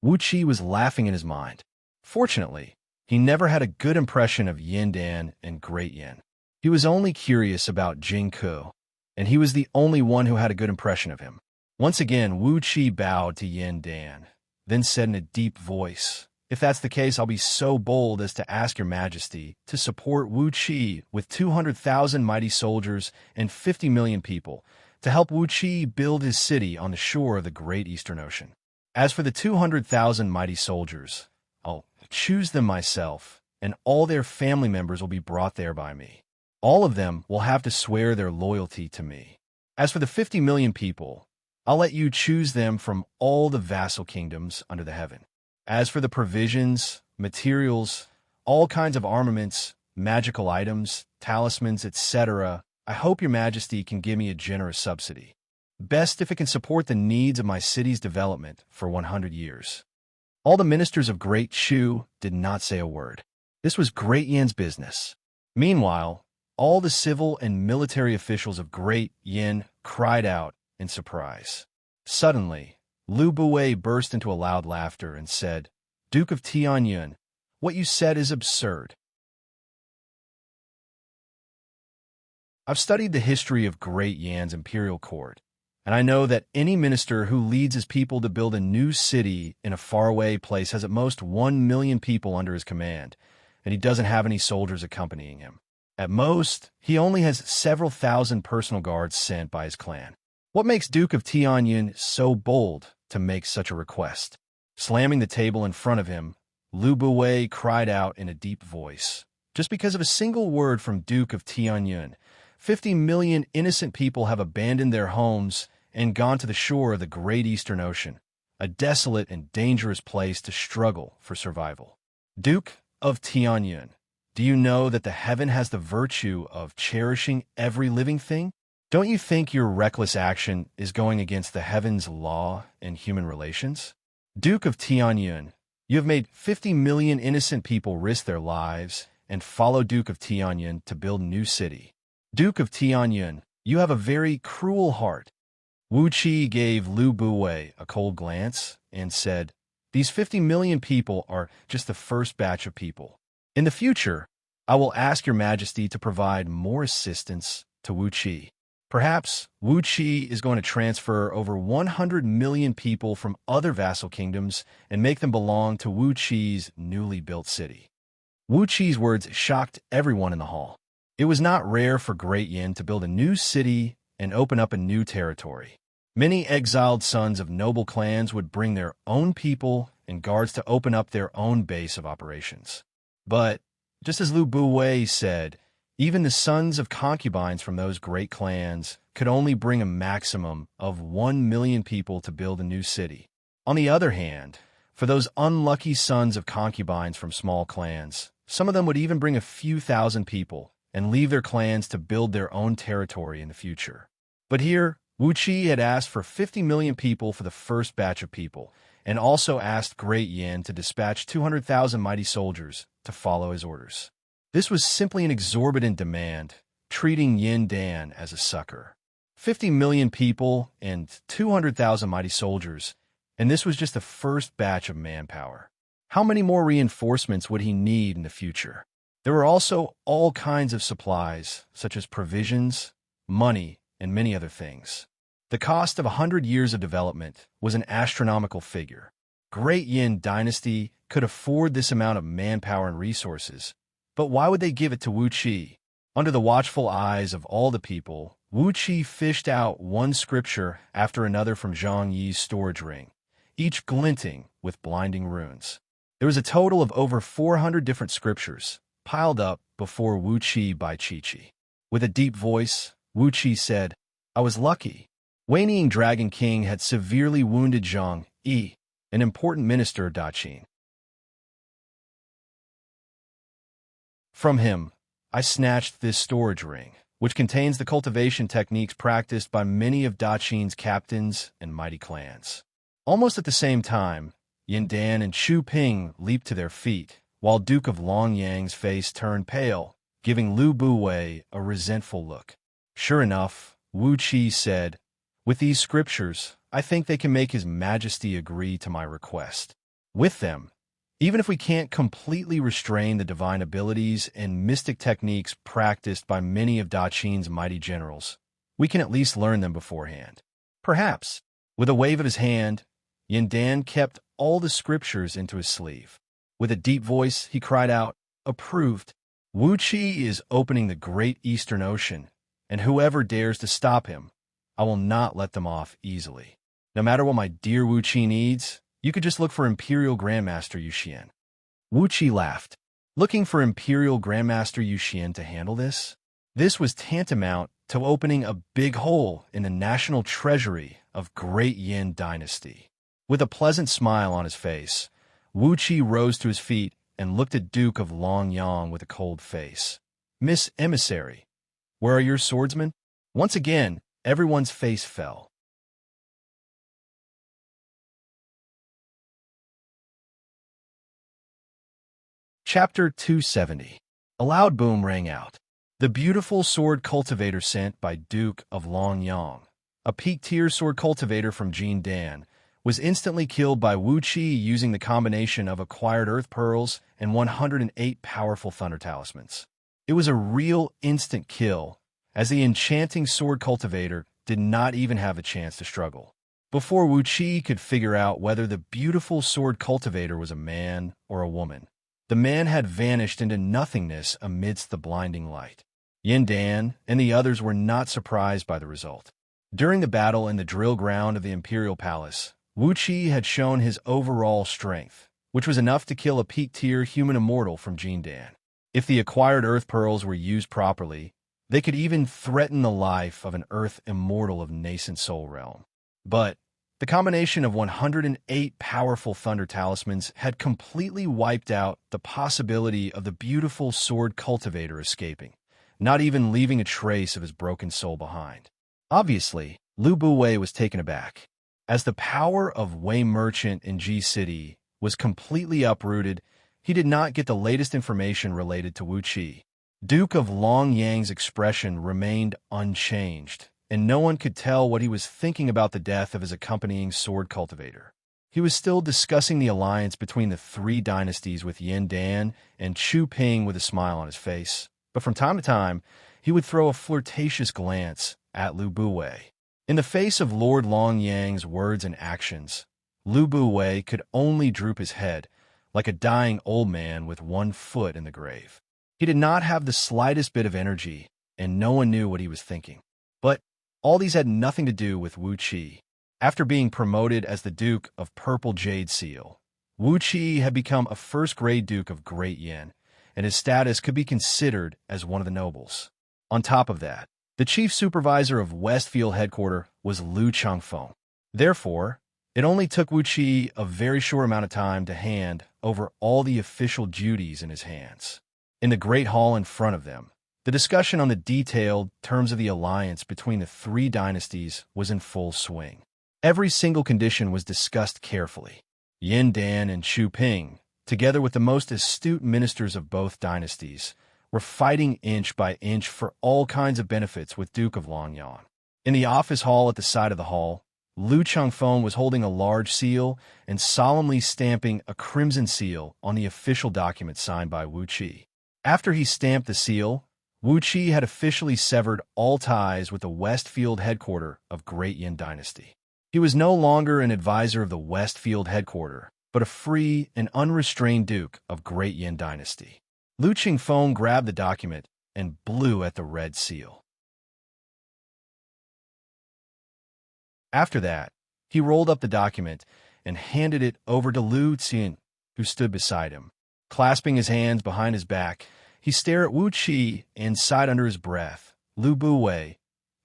Wuxia was laughing in his mind. Fortunately, he never had a good impression of Yin Dan and Great Yin. He was only curious about Jing Ke, and he was the only one who had a good impression of him. Once again, Wuxia bowed to Yin Dan, then said in a deep voice, If that's the case, I'll be so bold as to ask your majesty to support Wuxia with 200,000 mighty soldiers and 50 million people to help Wuxia build his city on the shore of the Great Eastern Ocean. As for the 200,000 mighty soldiers, I'll choose them myself, and all their family members will be brought there by me. All of them will have to swear their loyalty to me. As for the 50 million people, I'll let you choose them from all the vassal kingdoms under the heaven. As for the provisions, materials, all kinds of armaments, magical items, talismans, etc., I hope your majesty can give me a generous subsidy. Best if it can support the needs of my city's development for 100 years. All the ministers of Great Shu did not say a word. This was Great Yin's business. Meanwhile, all the civil and military officials of Great Yin cried out in surprise. Suddenly, Lu Buwei burst into a loud laughter and said, Duke of Tianyun, what you said is absurd. I've studied the history of Great Yan's imperial court, and I know that any minister who leads his people to build a new city in a faraway place has at most 1 million people under his command, and he doesn't have any soldiers accompanying him. At most, he only has several thousand personal guards sent by his clan. What makes Duke of Tianyun so bold to make such a request? Slamming the table in front of him, Lu Buwei cried out in a deep voice. Just because of a single word from Duke of Tianyun, 50 million innocent people have abandoned their homes and gone to the shore of the Great Eastern Ocean, a desolate and dangerous place to struggle for survival. Duke of Tianyun, do you know that the heaven has the virtue of cherishing every living thing? Don't you think your reckless action is going against the heaven's law and human relations? Duke of Tianyun, you have made 50 million innocent people risk their lives and follow Duke of Tianyun to build a new city. Duke of Tianyun, you have a very cruel heart. Wuxia gave Lu Buwei a cold glance and said, These 50 million people are just the first batch of people. In the future, I will ask your majesty to provide more assistance to Wuxia. Perhaps Wuxia is going to transfer over 100 million people from other vassal kingdoms and make them belong to Wuxia's newly built city. Wuxia's words shocked everyone in the hall. It was not rare for Great Yin to build a new city and open up a new territory. Many exiled sons of noble clans would bring their own people and guards to open up their own base of operations. But, just as Lu Buwei said, even the sons of concubines from those great clans could only bring a maximum of 1 million people to build a new city. On the other hand, for those unlucky sons of concubines from small clans, some of them would even bring a few thousand people and leave their clans to build their own territory in the future. But here, Wuxia had asked for 50 million people for the first batch of people, and also asked Great Yin to dispatch 200,000 mighty soldiers to follow his orders. This was simply an exorbitant demand, treating Yin Dan as a sucker. 50 million people and 200,000 mighty soldiers, and this was just the first batch of manpower. How many more reinforcements would he need in the future? There were also all kinds of supplies, such as provisions, money, and many other things. The cost of 100 years of development was an astronomical figure. Great Yin Dynasty could afford this amount of manpower and resources, but why would they give it to Wuxia? Under the watchful eyes of all the people, Wuxia fished out one scripture after another from Zhang Yi's storage ring, each glinting with blinding runes. There was a total of over 400 different scriptures piled up before Wuxia by Chi-Chi. With a deep voice, Wuxia said, "I was lucky. Wanying Dragon King had severely wounded Zhang Yi, an important minister of Daqin. From him, I snatched this storage ring, which contains the cultivation techniques practiced by many of Daqin's captains and mighty clans." Almost at the same time, Yin Dan and Chu Ping leaped to their feet, while Duke of Longyang's face turned pale, giving Lu Buwei a resentful look. Sure enough, Wuxia said, "With these scriptures, I think they can make His Majesty agree to my request. With them, even if we can't completely restrain the divine abilities and mystic techniques practiced by many of Daqin's mighty generals, we can at least learn them beforehand. Perhaps." With a wave of his hand, Yin Dan kept all the scriptures into his sleeve. With a deep voice, he cried out, "Approved. Wuxia is opening the great Eastern Ocean, and whoever dares to stop him, I will not let them off easily. No matter what my dear Wuxia needs, you could just look for Imperial Grandmaster Yuxian." Wuxia laughed. Looking for Imperial Grandmaster Yuxian to handle this? This was tantamount to opening a big hole in the national treasury of Great Yin Dynasty. With a pleasant smile on his face, Wuxia rose to his feet and looked at Duke of Longyang with a cold face. "Miss Emissary, where are your swordsmen?" Once again, everyone's face fell. Chapter 270. A loud boom rang out. The beautiful sword cultivator sent by Duke of Longyang, a peak-tier sword cultivator from Jin Dan, was instantly killed by Wuxia using the combination of acquired earth pearls and 108 powerful thunder talismans. It was a real instant kill, as the enchanting sword cultivator did not even have a chance to struggle. Before Wuxia could figure out whether the beautiful sword cultivator was a man or a woman, the man had vanished into nothingness amidst the blinding light. Yin Dan and the others were not surprised by the result. During the battle in the drill ground of the Imperial Palace, Wuxia had shown his overall strength, which was enough to kill a peak-tier human immortal from Jin Dan. If the acquired earth pearls were used properly, they could even threaten the life of an earth immortal of nascent soul realm. But the combination of 108 powerful thunder talismans had completely wiped out the possibility of the beautiful sword cultivator escaping, not even leaving a trace of his broken soul behind. Obviously, Lu Buwei was taken aback. As the power of Wei Merchant in Ji City was completely uprooted, he did not get the latest information related to Wuxia. Duke of Longyang's expression remained unchanged, and no one could tell what he was thinking about the death of his accompanying sword cultivator. He was still discussing the alliance between the three dynasties with Yin Dan and Chu Ping with a smile on his face, but from time to time, he would throw a flirtatious glance at Lu Buwei. In the face of Lord Longyang's words and actions, Lu Buwei could only droop his head, like a dying old man with one foot in the grave. He did not have the slightest bit of energy, and no one knew what he was thinking. But all these had nothing to do with Wuxia. After being promoted as the Duke of Purple Jade Seal, Wuxia had become a first-grade Duke of Great Yin, and his status could be considered as one of the nobles. On top of that, the chief supervisor of Westfield headquarters was Lu Changfeng. Therefore, it only took Wuxia a very short amount of time to hand over all the official duties in his hands. In the great hall in front of them, the discussion on the detailed terms of the alliance between the three dynasties was in full swing. Every single condition was discussed carefully. Yin Dan and Xu Ping, together with the most astute ministers of both dynasties, were fighting inch by inch for all kinds of benefits with Duke of Longyang. In the office hall at the side of the hall, Lu Changfeng was holding a large seal and solemnly stamping a crimson seal on the official document signed by Wuxia. After he stamped the seal, Wuxia had officially severed all ties with the Westfield headquarters of Great Yin Dynasty. He was no longer an advisor of the Westfield headquarters, but a free and unrestrained Duke of Great Yin Dynasty. Lu Changfeng grabbed the document and blew at the red seal. After that, he rolled up the document and handed it over to Lu Xian, who stood beside him. Clasping his hands behind his back, he stared at Wuxia and sighed under his breath. Lu Buwei,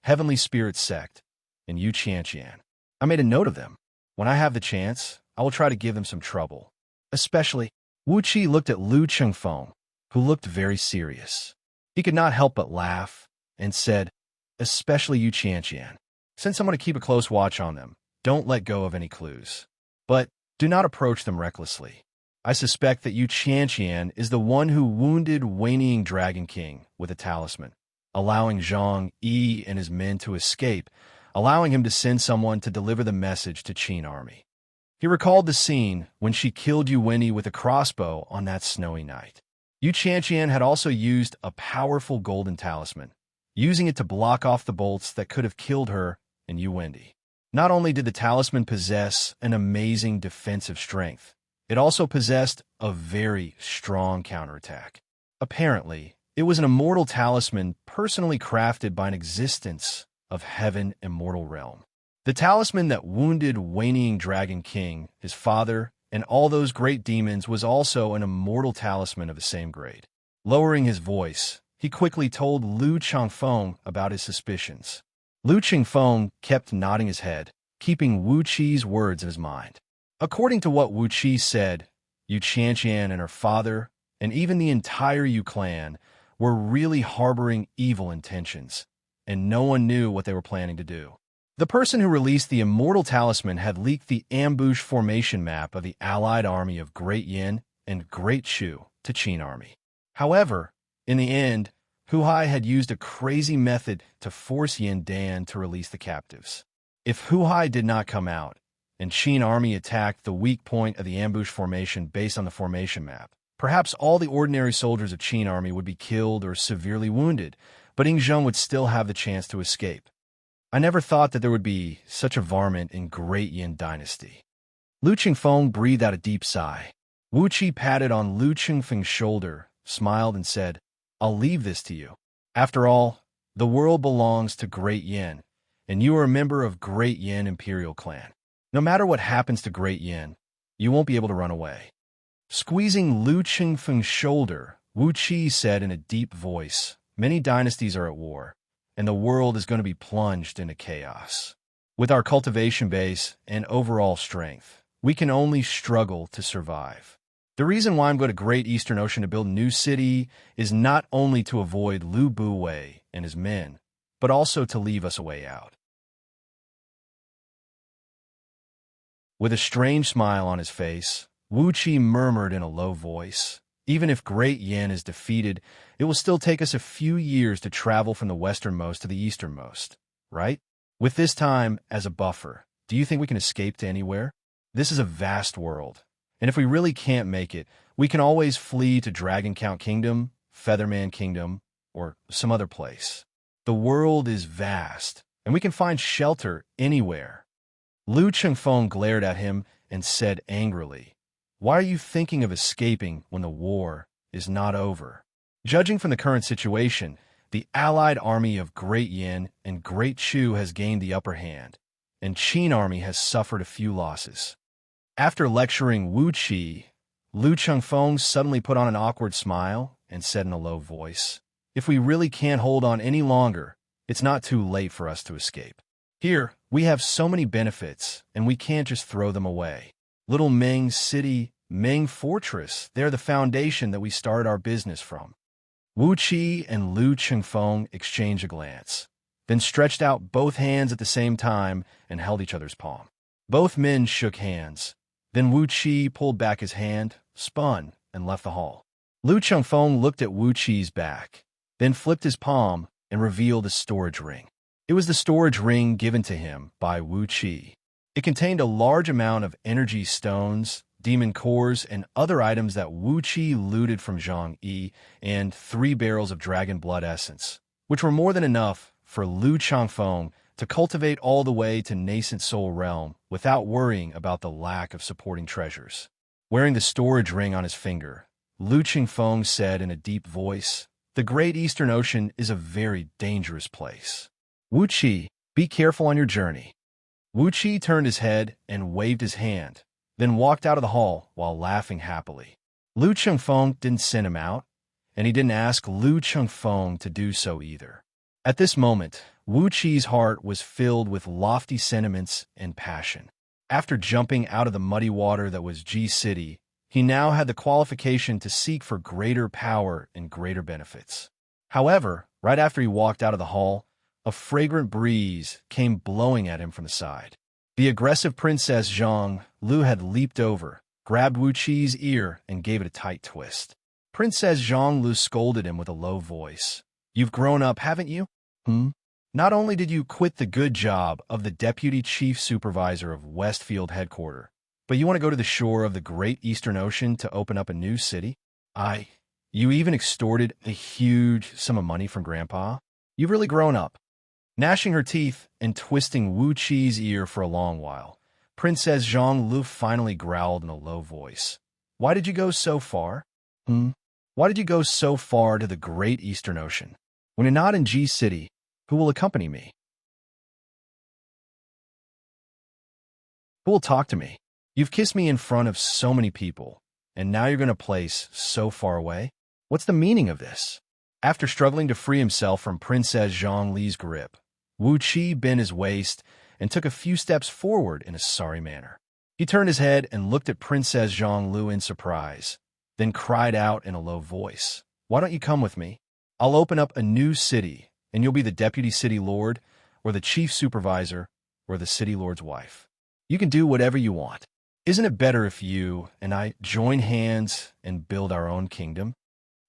Heavenly Spirit Sect, and Xianxia. I made a note of them. When I have the chance, I will try to give them some trouble. Especially, Wuxia looked at Lu Changfeng, who looked very serious. He could not help but laugh and said, especially Xianxia. Since I'm going to keep a close watch on them, don't let go of any clues. But do not approach them recklessly. I suspect that Xianxia is the one who wounded Waning Dragon King with a talisman, allowing Zhang Yi and his men to escape, allowing him to send someone to deliver the message to Qin army. He recalled the scene when she killed Yuweni with a crossbow on that snowy night. Xianxia had also used a powerful golden talisman, using it to block off the bolts that could have killed her and Yuweni. Not only did the talisman possess an amazing defensive strength, it also possessed a very strong counterattack. Apparently, it was an immortal talisman personally crafted by an existence of heaven immortal realm. The talisman that wounded Waning Dragon King, his father, and all those great demons was also an immortal talisman of the same grade. Lowering his voice, he quickly told Lu Changfeng about his suspicions. Lu Changfeng kept nodding his head, keeping Wuxia's words in his mind. According to what Wuxia said, Xianxia and her father, and even the entire Yu clan, were really harboring evil intentions, and no one knew what they were planning to do. The person who released the immortal talisman had leaked the ambush formation map of the allied army of Great Yin and Great Shu to Qin army. However, in the end, Hu Hai had used a crazy method to force Yin Dan to release the captives. If Hu Hai did not come out, and Qin army attacked the weak point of the ambush formation based on the formation map, perhaps all the ordinary soldiers of Qin army would be killed or severely wounded, but Yingzheng would still have the chance to escape. I never thought that there would be such a varmint in Great Yin Dynasty. Lu Changfeng breathed out a deep sigh. Wuxia patted on Lu Changfeng's shoulder, smiled, and said, I'll leave this to you. After all, the world belongs to Great Yin, and you are a member of Great Yin Imperial Clan. No matter what happens to Great Yin, you won't be able to run away. Squeezing Lu Changfeng's shoulder, Wuxia said in a deep voice, many dynasties are at war, and the world is going to be plunged into chaos. With our cultivation base and overall strength, we can only struggle to survive. The reason why I'm going to Great Eastern Ocean to build a new city is not only to avoid Lu Buwei and his men, but also to leave us a way out. With a strange smile on his face, Wuxia murmured in a low voice, even if Great Yin is defeated, it will still take us a few years to travel from the westernmost to the easternmost, right? With this time as a buffer, do you think we can escape to anywhere? This is a vast world, and if we really can't make it, we can always flee to Dragon Count Kingdom, Featherman Kingdom, or some other place. The world is vast, and we can find shelter anywhere. Lu Chengfeng glared at him and said angrily, "Why are you thinking of escaping when the war is not over?" Judging from the current situation, the allied army of Great Yin and Great Chu has gained the upper hand, and Qin army has suffered a few losses. After lecturing Wuxia, Lu Chengfeng suddenly put on an awkward smile and said in a low voice, "If we really can't hold on any longer, it's not too late for us to escape. Here, we have so many benefits, and we can't just throw them away. Little Ming City, Ming Fortress, they're the foundation that we started our business from." Wu Qi and Lu Chengfeng exchanged a glance, then stretched out both hands at the same time and held each other's palm. Both men shook hands. Then Wu Qi pulled back his hand, spun, and left the hall. Lu Chengfeng looked at Wu Qi's back, then flipped his palm and revealed a storage ring. It was the storage ring given to him by Wu Qi. It contained a large amount of energy stones, demon cores, and other items that Wu Qi looted from Zhang Yi, and 3 barrels of dragon blood essence, which were more than enough for Lu Chengfeng to cultivate all the way to nascent soul realm without worrying about the lack of supporting treasures. Wearing the storage ring on his finger, Lu Chengfeng said in a deep voice, "The Great Eastern Ocean is a very dangerous place. Wu Qi, be careful on your journey." Wu Qi turned his head and waved his hand, then walked out of the hall while laughing happily. Lu Chengfeng didn't send him out, and he didn't ask Lu Chengfeng to do so either. At this moment, Wu Qi's heart was filled with lofty sentiments and passion. After jumping out of the muddy water that was Ji City, he now had the qualification to seek for greater power and greater benefits. However, right after he walked out of the hall, a fragrant breeze came blowing at him from the side. The aggressive Princess Zhang Lu had leaped over, grabbed Wu Qi's ear, and gave it a tight twist. Princess Zhang Lu scolded him with a low voice. "You've grown up, haven't you? Not only did you quit the good job of the Deputy Chief Supervisor of Westfield Headquarters, but you want to go to the shore of the Great Eastern Ocean to open up a new city? You even extorted a huge sum of money from Grandpa? You've really grown up." Gnashing her teeth and twisting Wu Qi's ear for a long while, Princess Zhang Lu finally growled in a low voice. "Why did you go so far? Why did you go so far to the Great Eastern Ocean? When you're not in G City, who will accompany me? Who will talk to me? You've kissed me in front of so many people, and now you're going to place so far away? What's the meaning of this?" After struggling to free himself from Princess Zhang Li's grip, Wu Qi bent his waist and took a few steps forward in a sorry manner. He turned his head and looked at Princess Zhang Lu in surprise, then cried out in a low voice, "Why don't you come with me? I'll open up a new city, and you'll be the Deputy City Lord, or the Chief Supervisor, or the City Lord's wife. You can do whatever you want. Isn't it better if you and I join hands and build our own kingdom?"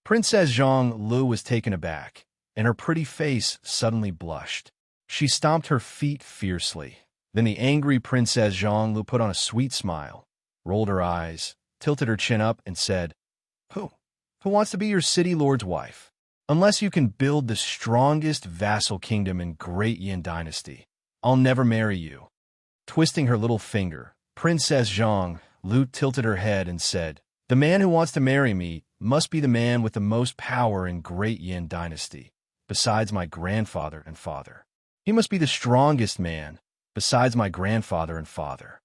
Princess Zhang Lu was taken aback, and her pretty face suddenly blushed. She stomped her feet fiercely. Then the angry Princess Zhang Lu put on a sweet smile, rolled her eyes, tilted her chin up, and said, Who wants to be your city lord's wife? Unless you can build the strongest vassal kingdom in Great Yin Dynasty, I'll never marry you." Twisting her little finger, Princess Zhang Lu tilted her head and said, "The man who wants to marry me must be the man with the most power in Great Yin Dynasty, besides my grandfather and father. He must be the strongest man, besides my grandfather and father.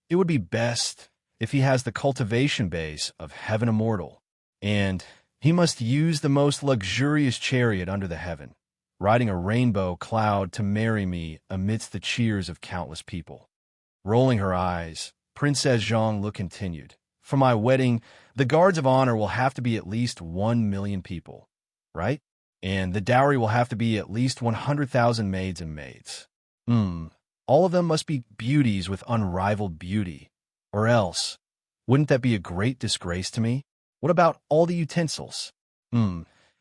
It would be best if he has the cultivation base of Heaven Immortal, and he must use the most luxurious chariot under the heaven, riding a rainbow cloud to marry me amidst the cheers of countless people." Rolling her eyes, Princess Zhang Lu continued, "For my wedding, the guards of honor will have to be at least 1 million people, right? And the dowry will have to be at least 100,000 maids and maids. All of them must be beauties with unrivaled beauty, or else, wouldn't that be a great disgrace to me? What about all the utensils?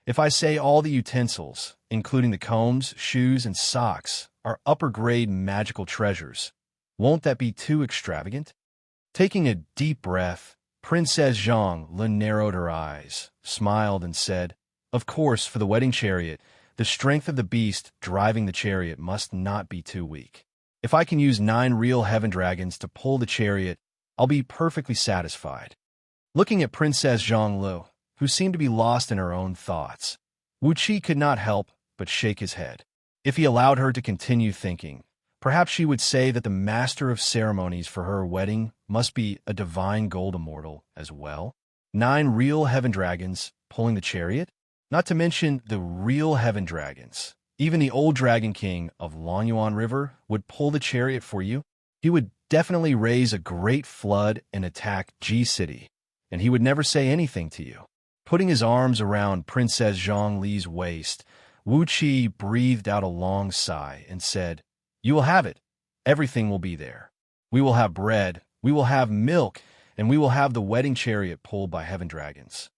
If I say all the utensils, including the combs, shoes, and socks, are upper-grade magical treasures, won't that be too extravagant?" Taking a deep breath, Princess Zhang Lu narrowed her eyes, smiled, and said, "Of course, for the wedding chariot, The strength of the beast driving the chariot must not be too weak. If I can use 9 real heaven dragons to pull the chariot, I'll be perfectly satisfied. Looking at Princess Zhonglu, who seemed to be lost in her own thoughts, Wuxia could not help but shake his head. If he allowed her to continue thinking, perhaps she would say that the master of ceremonies for her wedding must be a divine gold immortal as well. 9 real heaven dragons pulling the chariot? Not to mention the real heaven dragons. Even the old Dragon King of Longyuan River would pull the chariot for you. He would definitely raise a great flood and attack Ji City, and he would never say anything to you. Putting his arms around Princess Zhongli's waist, Wuxia breathed out a long sigh and said, "You will have it. Everything will be there. We will have bread, we will have milk, and we will have the wedding chariot pulled by heaven dragons.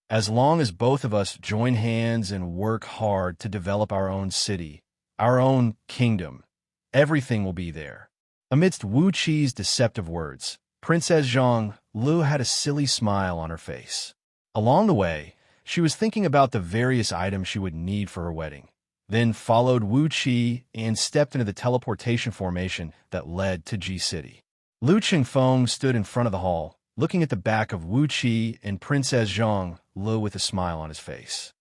As long as both of us join hands and work hard to develop our own city, our own kingdom, everything will be there." Amidst Wuqi's deceptive words, Princess Zhonglu had a silly smile on her face. Along the way, she was thinking about the various items she would need for her wedding, then followed Wuqi and stepped into the teleportation formation that led to Ji City. Lu Qingfeng stood in front of the hall, looking at the back of Wuqi and Princess Zhonglu with a smile on his face.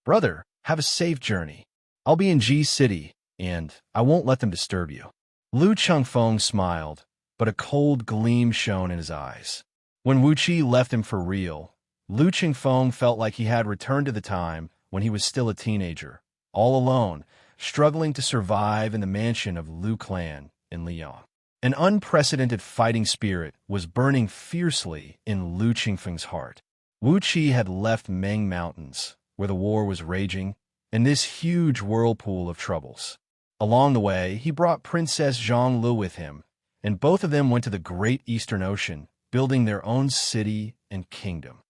"Brother, have a safe journey. I'll be in Ji City, and I won't let them disturb you." Lu Qingfeng smiled, but a cold gleam shone in his eyes. When Wuqi left him for real, Lu Qingfeng felt like he had returned to the time when he was still a teenager, all alone, struggling to survive in the mansion of Lu clan in Lyon. An unprecedented fighting spirit was burning fiercely in Lu Qingfeng's heart. Wuqi had left Meng Mountains, where the war was raging, in this huge whirlpool of troubles. Along the way, he brought Princess Zhonglu with him, and both of them went to the Great Eastern Ocean, building their own city and kingdom.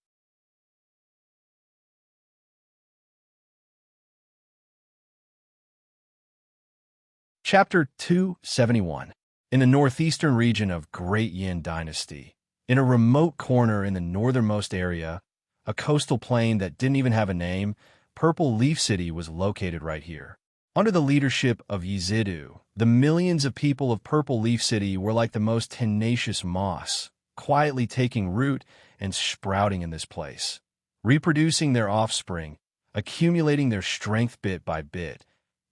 Chapter 271. In the northeastern region of Great Yin Dynasty, in a remote corner in the northernmost area, a coastal plain that didn't even have a name, Purple Leaf City was located right here. Under the leadership of Yizidu, the millions of people of Purple Leaf City were like the most tenacious moss, quietly taking root and sprouting in this place, reproducing their offspring, accumulating their strength bit by bit,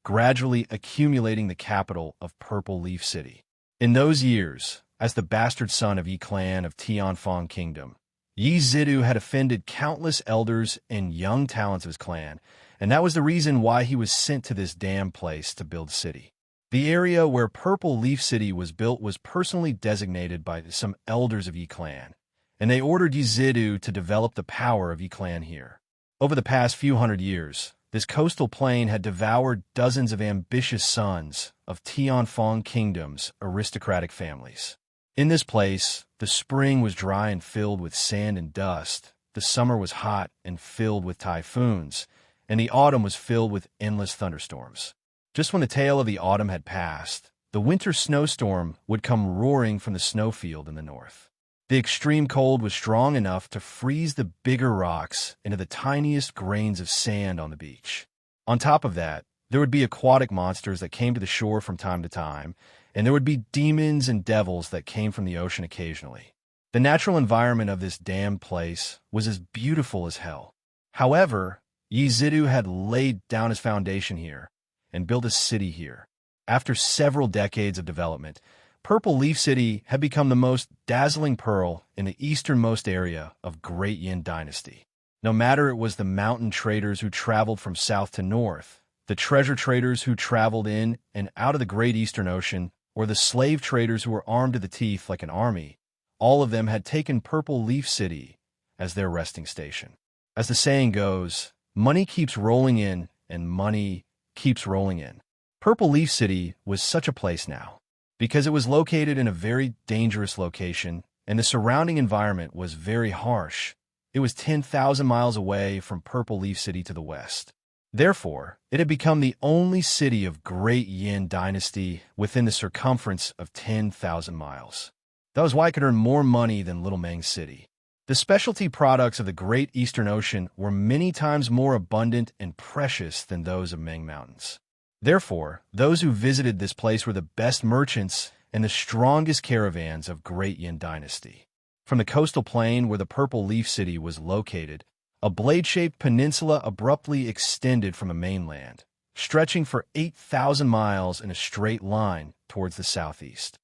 gradually accumulating the capital of Purple Leaf City. In those years, as the bastard son of Yi clan of Tianfang Kingdom, Yi Zidu had offended countless elders and young talents of his clan, and that was the reason why he was sent to this damned place to build a city. The area where Purple Leaf City was built was personally designated by some elders of Yi clan, and they ordered Yi Zidu to develop the power of Yi clan here. Over the past few hundred years, this coastal plain had devoured dozens of ambitious sons of Tianfang Kingdom's aristocratic families. In this place, the spring was dry and filled with sand and dust, the summer was hot and filled with typhoons, and the autumn was filled with endless thunderstorms. Just when the tail of the autumn had passed, the winter snowstorm would come roaring from the snowfield in the north. The extreme cold was strong enough to freeze the bigger rocks into the tiniest grains of sand on the beach. On top of that, there would be aquatic monsters that came to the shore from time to time, and there would be demons and devils that came from the ocean occasionally. The natural environment of this damned place was as beautiful as hell. However, Yi Zidu had laid down his foundation here and built a city here. After several decades of development, Purple Leaf City had become the most dazzling pearl in the easternmost area of Great Yin Dynasty. No matter it was the mountain traders who traveled from south to north, the treasure traders who traveled in and out of the Great Eastern Ocean, or the slave traders who were armed to the teeth like an army, all of them had taken Purple Leaf City as their resting station. As the saying goes, money keeps rolling in and money keeps rolling in. Purple Leaf City was such a place now, because it was located in a very dangerous location and the surrounding environment was very harsh. It was 10,000 miles away from Purple Leaf City to the west. Therefore, it had become the only city of Great Yin Dynasty within the circumference of 10,000 miles. That was why it could earn more money than Little Meng City. The specialty products of the Great Eastern Ocean were many times more abundant and precious than those of Ming Mountains. Therefore, those who visited this place were the best merchants and the strongest caravans of Great Yin Dynasty. From the coastal plain where the Purple Leaf City was located, a blade-shaped peninsula abruptly extended from the mainland, stretching for 8,000 miles in a straight line towards the southeast.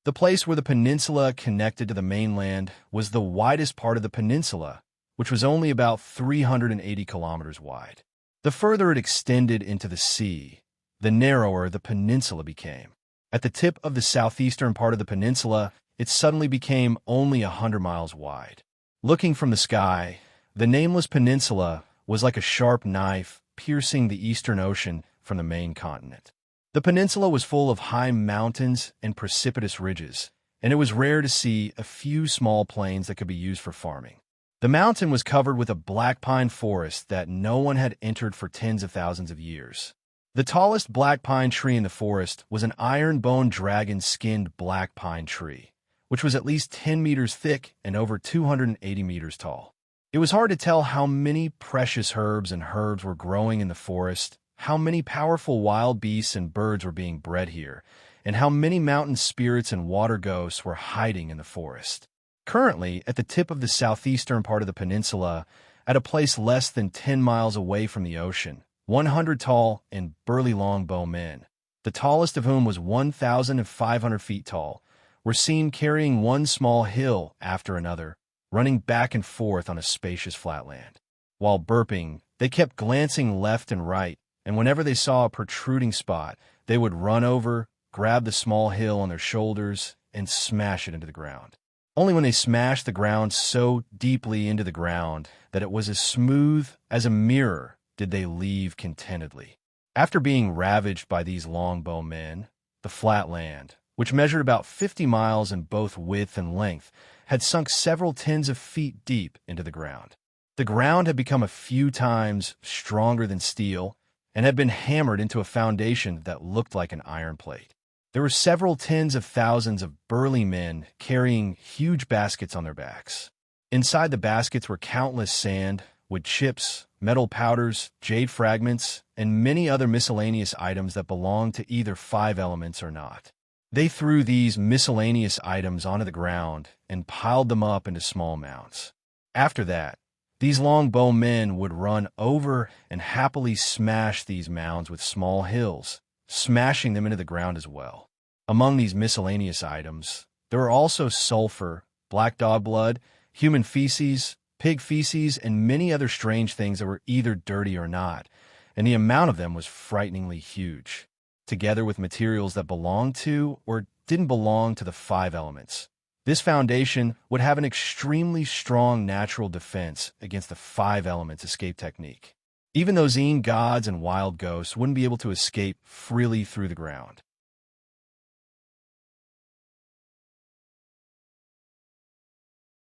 The place where the peninsula connected to the mainland was the widest part of the peninsula, which was only about 380 kilometers wide. The further it extended into the sea, the narrower the peninsula became. At the tip of the southeastern part of the peninsula, it suddenly became only 100 miles wide. Looking from the sky, the nameless peninsula was like a sharp knife piercing the Eastern Ocean from the main continent. The peninsula was full of high mountains and precipitous ridges, and it was rare to see a few small plains that could be used for farming. The mountain was covered with a black pine forest that no one had entered for tens of thousands of years. The tallest black pine tree in the forest was an iron-bone dragon-skinned black pine tree, which was at least 10 meters thick and over 280 meters tall. It was hard to tell how many precious herbs were growing in the forest, how many powerful wild beasts and birds were being bred here, and how many mountain spirits and water ghosts were hiding in the forest. Currently, at the tip of the southeastern part of the peninsula, at a place less than 10 miles away from the ocean, 100 tall and burly longbow men, the tallest of whom was 1,500 feet tall, were seen carrying one small hill after another, running back and forth on a spacious flatland. While burping, they kept glancing left and right, and whenever they saw a protruding spot, they would run over, grab the small hill on their shoulders, and smash it into the ground. Only when they smashed the ground so deeply into the ground that it was as smooth as a mirror did they leave contentedly. After being ravaged by these longbow men, the flat land, which measured about 50 miles in both width and length, had sunk several tens of feet deep into the ground. The ground had become a few times stronger than steel and had been hammered into a foundation that looked like an iron plate. There were several tens of thousands of burly men carrying huge baskets on their backs. Inside the baskets were countless sand, wood chips, metal powders, jade fragments, and many other miscellaneous items that belonged to either 5 elements or not. They threw these miscellaneous items onto the ground and piled them up into small mounds. After that, these longbow men would run over and happily smash these mounds with small hills, smashing them into the ground as well. Among these miscellaneous items, there were also sulfur, black dog blood, human feces, pig feces, and many other strange things that were either dirty or not, and the amount of them was frighteningly huge, together with materials that belonged to or didn't belong to the 5 elements. This foundation would have an extremely strong natural defense against the 5 elements escape technique. Even those Yin gods and wild ghosts wouldn't be able to escape freely through the ground.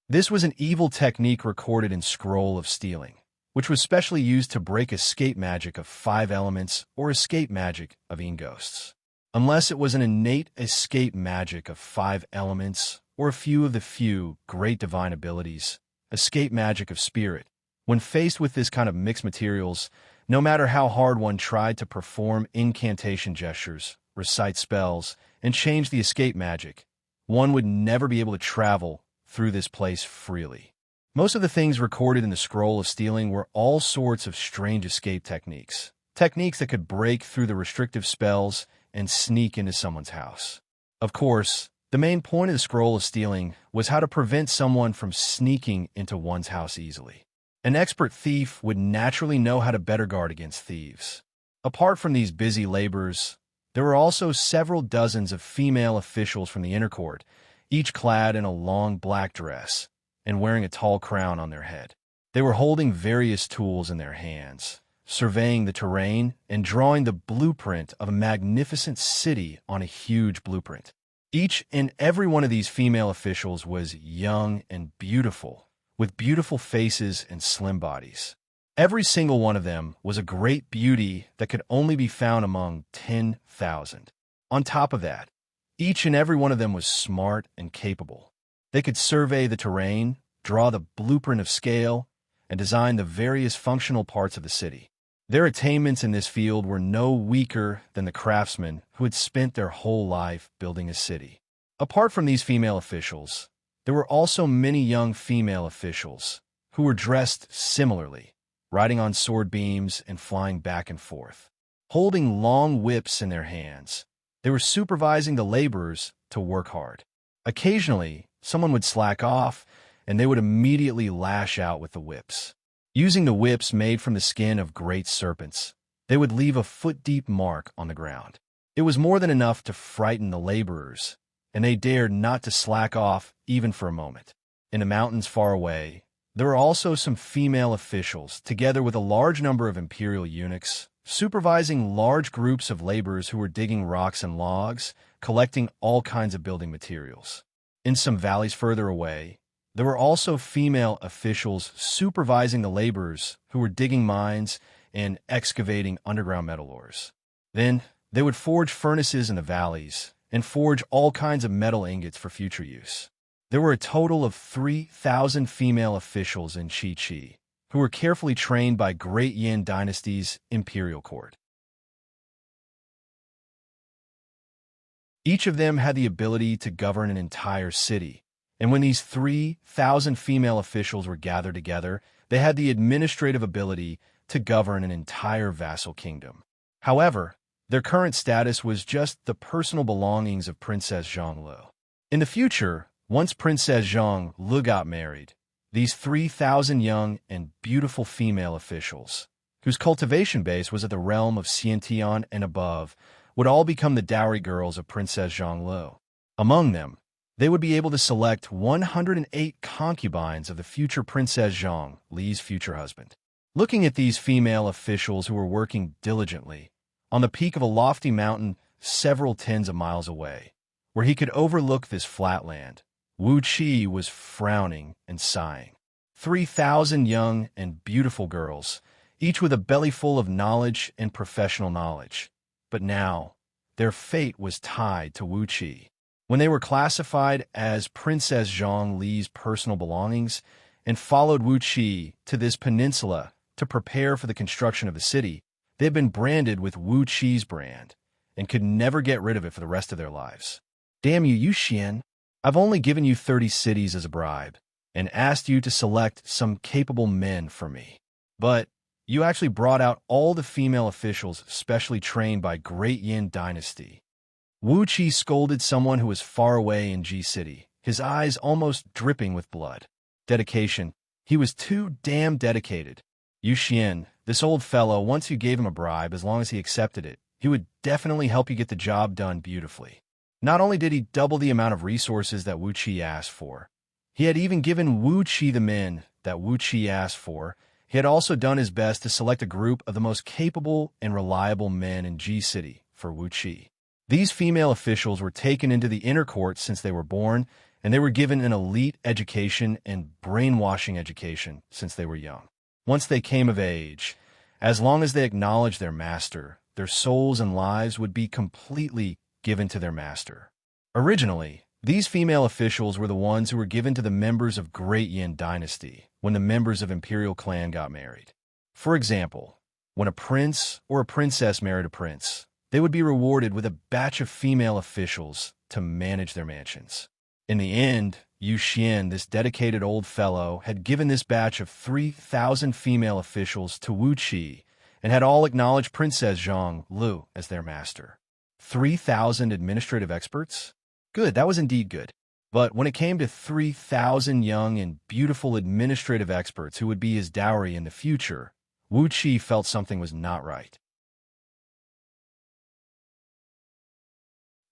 This was an evil technique recorded in Scroll of Stealing, which was specially used to break escape magic of 5 elements or escape magic of Yin ghosts. Unless it was an innate escape magic of 5 elements or a few of the few great divine abilities, escape magic of spirit, when faced with this kind of mixed materials, no matter how hard one tried to perform incantation gestures, recite spells, and change the escape magic, one would never be able to travel through this place freely. Most of the things recorded in the Scroll of Stealing were all sorts of strange escape techniques, techniques that could break through the restrictive spells and sneak into someone's house. Of course, the main point of the Scroll of Stealing was how to prevent someone from sneaking into one's house easily. An expert thief would naturally know how to better guard against thieves. Apart from these busy laborers, there were also several dozens of female officials from the inner court, each clad in a long black dress and wearing a tall crown on their head. They were holding various tools in their hands, surveying the terrain and drawing the blueprint of a magnificent city on a huge blueprint. Each and every one of these female officials was young and beautiful, with beautiful faces and slim bodies. Every single one of them was a great beauty that could only be found among 10,000. On top of that, Each and every one of them was smart and capable. They could survey the terrain, draw the blueprint of scale, and design the various functional parts of the city. Their attainments in this field were no weaker than the craftsmen who had spent their whole life building a city. Apart from these female officials, there were also many young female officials who were dressed similarly, riding on sword beams and flying back and forth. Holding long whips in their hands, they were supervising the laborers to work hard. Occasionally, someone would slack off, and they would immediately lash out with the whips. Using the whips made from the skin of great serpents, they would leave a foot-deep mark on the ground. It was more than enough to frighten the laborers, and they dared not to slack off even for a moment. In the mountains far away, there were also some female officials, together with a large number of imperial eunuchs, supervising large groups of laborers who were digging rocks and logs, collecting all kinds of building materials. In some valleys further away, there were also female officials supervising the laborers who were digging mines and excavating underground metal ores. Then, they would forge furnaces in the valleys and forge all kinds of metal ingots for future use. There were a total of 3,000 female officials in Xianxia, who were carefully trained by Great Yin Dynasty's imperial court. Each of them had the ability to govern an entire city, and when these 3,000 female officials were gathered together, they had the administrative ability to govern an entire vassal kingdom. However, their current status was just the personal belongings of Princess Xianxia. In the future, once Princess Xianxia got married, these 3,000 young and beautiful female officials, whose cultivation base was at the realm of Xianxia and above, would all become the dowry girls of Princess Xianxia. Among them, they would be able to select 108 concubines of the future Princess Xianxia's future husband. Looking at these female officials who were working diligently, on the peak of a lofty mountain several tens of miles away, where he could overlook this flat land, Wuxia was frowning and sighing. 3,000 young and beautiful girls, each with a belly full of knowledge and professional knowledge. But now, their fate was tied to Wuxia. When they were classified as Princess Xianxia's personal belongings and followed Wuxia to this peninsula to prepare for the construction of the city, they had been branded with Wuxia's brand and could never get rid of it for the rest of their lives. Damn you, Xian! I've only given you 30 cities as a bribe and asked you to select some capable men for me. But you actually brought out all the female officials specially trained by Great Yin Dynasty. Wuxia scolded someone who was far away in G City, his eyes almost dripping with blood. Dedication. He was too damn dedicated. Yu Xian, this old fellow, once you gave him a bribe, as long as he accepted it, he would definitely help you get the job done beautifully. Not only did he double the amount of resources that Wuxia asked for, he had even given Wuxia the men that Wuxia asked for. He had also done his best to select a group of the most capable and reliable men in G City for Wuxia. These female officials were taken into the inner court since they were born, and they were given an elite education and brainwashing education since they were young. Once they came of age, as long as they acknowledged their master, their souls and lives would be completely given to their master. Originally, these female officials were the ones who were given to the members of Great Yin Dynasty when the members of Imperial Clan got married. For example, when a prince or a princess married a prince, they would be rewarded with a batch of female officials to manage their mansions. In the end, Yu Xian, this dedicated old fellow, had given this batch of 3,000 female officials to Wuxia and had all acknowledged Princess Xianxia as their master. 3,000 administrative experts? Good, that was indeed good. But when it came to 3,000 young and beautiful administrative experts who would be his dowry in the future, Wuxia felt something was not right.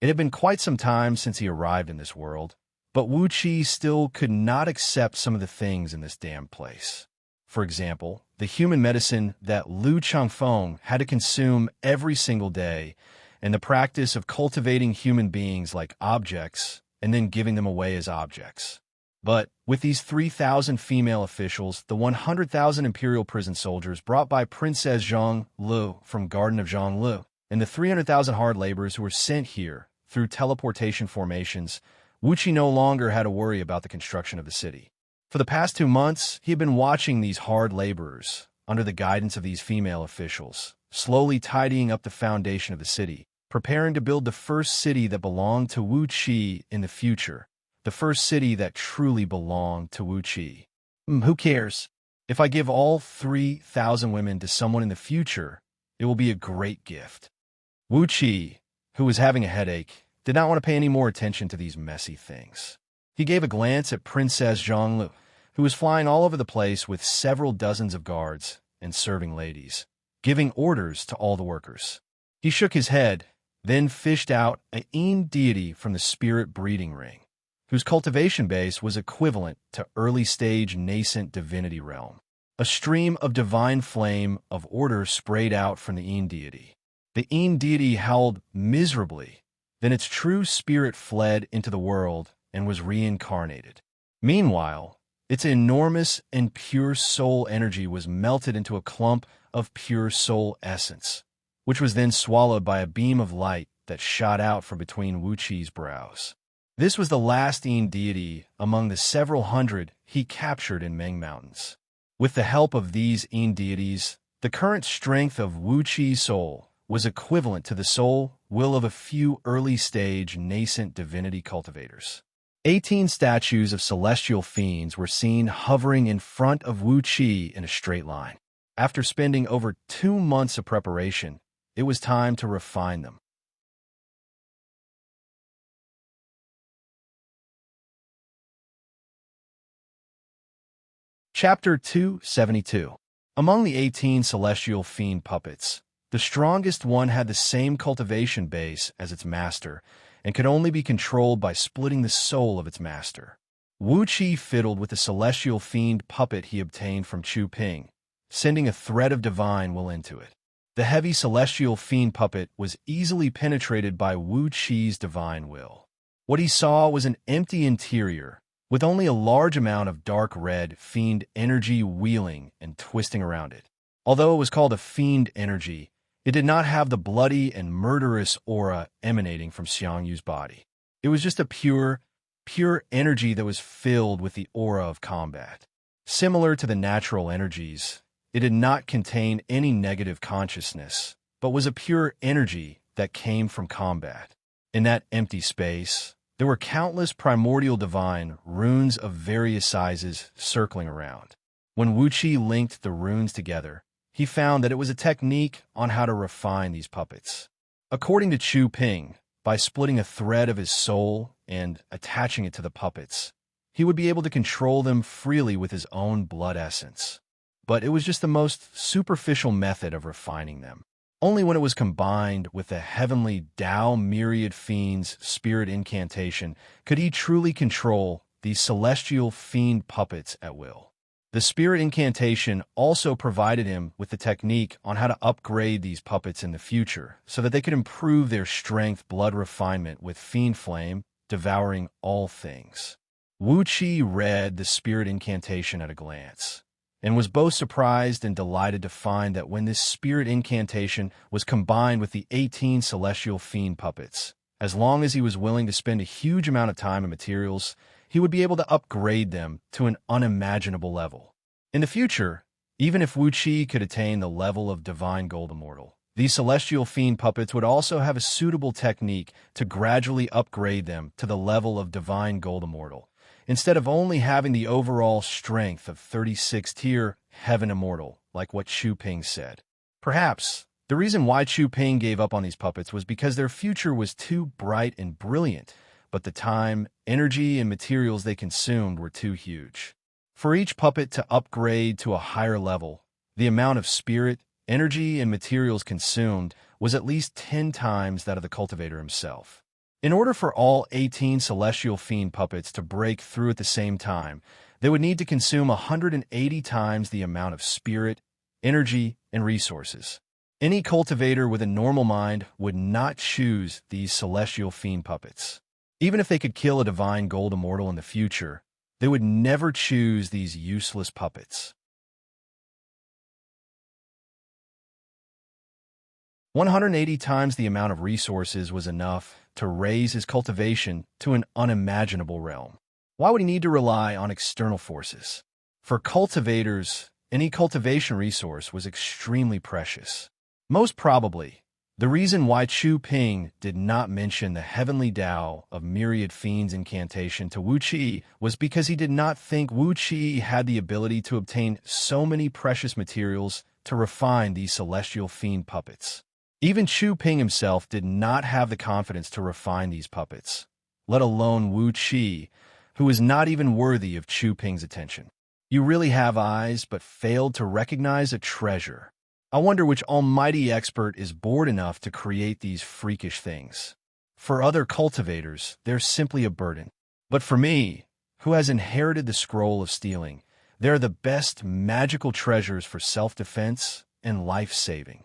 It had been quite some time since he arrived in this world, but Wuxia still could not accept some of the things in this damn place. For example, the human medicine that Lu Changfeng had to consume every single day, and the practice of cultivating human beings like objects and then giving them away as objects. But with these 3,000 female officials, the 100,000 imperial prison soldiers brought by Princess Xianxia from Garden of Xianxia, and the 300,000 hard laborers who were sent here through teleportation formations, Wuxia no longer had to worry about the construction of the city. For the past 2 months, he had been watching these hard laborers, under the guidance of these female officials, slowly tidying up the foundation of the city, preparing to build the first city that belonged to Wuxia in the future, the first city that truly belonged to Wuxia. Who cares? If I give all 3,000 women to someone in the future, it will be a great gift. Wuxia, who was having a headache, did not want to pay any more attention to these messy things. He gave a glance at Princess Zhonglu, who was flying all over the place with several dozens of guards and serving ladies, giving orders to all the workers. He shook his head, then fished out an Yin deity from the spirit breeding ring, whose cultivation base was equivalent to early-stage nascent divinity realm. A stream of divine flame of order sprayed out from the Yin deity. The Yin deity howled miserably, then its true spirit fled into the world and was reincarnated. Meanwhile, its enormous and pure soul energy was melted into a clump of pure soul essence, which was then swallowed by a beam of light that shot out from between Wuqi's brows. This was the last Yin deity among the several hundred he captured in Meng Mountains. With the help of these Yin deities, the current strength of Wuqi's soul was equivalent to the soul will of a few early-stage nascent divinity cultivators. 18 statues of celestial fiends were seen hovering in front of Wuxia in a straight line. After spending over 2 months of preparation, it was time to refine them. Chapter 272. Among the 18 celestial fiend puppets, the strongest one had the same cultivation base as its master, and could only be controlled by splitting the soul of its master. Wuxia fiddled with the celestial fiend puppet he obtained from Chu Ping, sending a thread of divine will into it. The heavy celestial fiend puppet was easily penetrated by Wuxi's divine will. What he saw was an empty interior, with only a large amount of dark red fiend energy wheeling and twisting around it. Although it was called a fiend energy, it did not have the bloody and murderous aura emanating from Xianxia's body. It was just a pure energy that was filled with the aura of combat. Similar to the natural energies, it did not contain any negative consciousness, but was a pure energy that came from combat. In that empty space, there were countless primordial divine runes of various sizes circling around. When Wuxia linked the runes together, he found that it was a technique on how to refine these puppets. According to Chu Ping, by splitting a thread of his soul and attaching it to the puppets, he would be able to control them freely with his own blood essence. But it was just the most superficial method of refining them. Only when it was combined with the heavenly Tao Myriad Fiend's spirit incantation could he truly control these celestial fiend puppets at will. The spirit incantation also provided him with the technique on how to upgrade these puppets in the future so that they could improve their strength blood refinement with fiend flame, devouring all things. Wuxia read the spirit incantation at a glance, and was both surprised and delighted to find that when this spirit incantation was combined with the 18 celestial fiend puppets, as long as he was willing to spend a huge amount of time and materials, he would be able to upgrade them to an unimaginable level. In the future, even if Wuxia could attain the level of divine gold immortal, these celestial fiend puppets would also have a suitable technique to gradually upgrade them to the level of divine gold immortal, instead of only having the overall strength of 36-tier heaven immortal, like what Chu Ping said. Perhaps the reason why Chu Ping gave up on these puppets was because their future was too bright and brilliant, but the time, energy, and materials they consumed were too huge. For each puppet to upgrade to a higher level, the amount of spirit, energy, and materials consumed was at least 10 times that of the cultivator himself. In order for all 18 celestial fiend puppets to break through at the same time, they would need to consume 180 times the amount of spirit, energy, and resources. Any cultivator with a normal mind would not choose these celestial fiend puppets. Even if they could kill a divine gold immortal in the future, they would never choose these useless puppets. 180 times the amount of resources was enough to raise his cultivation to an unimaginable realm. Why would he need to rely on external forces? For cultivators, any cultivation resource was extremely precious. Most probably, the reason why Chu Ping did not mention the heavenly Tao of myriad fiends incantation to Wuxia was because he did not think Wuxia had the ability to obtain so many precious materials to refine these celestial fiend puppets. Even Chu Ping himself did not have the confidence to refine these puppets, let alone Wuxia, who was not even worthy of Chu Ping's attention. You really have eyes, but failed to recognize a treasure. I wonder which almighty expert is bored enough to create these freakish things. For other cultivators, they're simply a burden. But for me, who has inherited the scroll of stealing, they're the best magical treasures for self-defense and life-saving.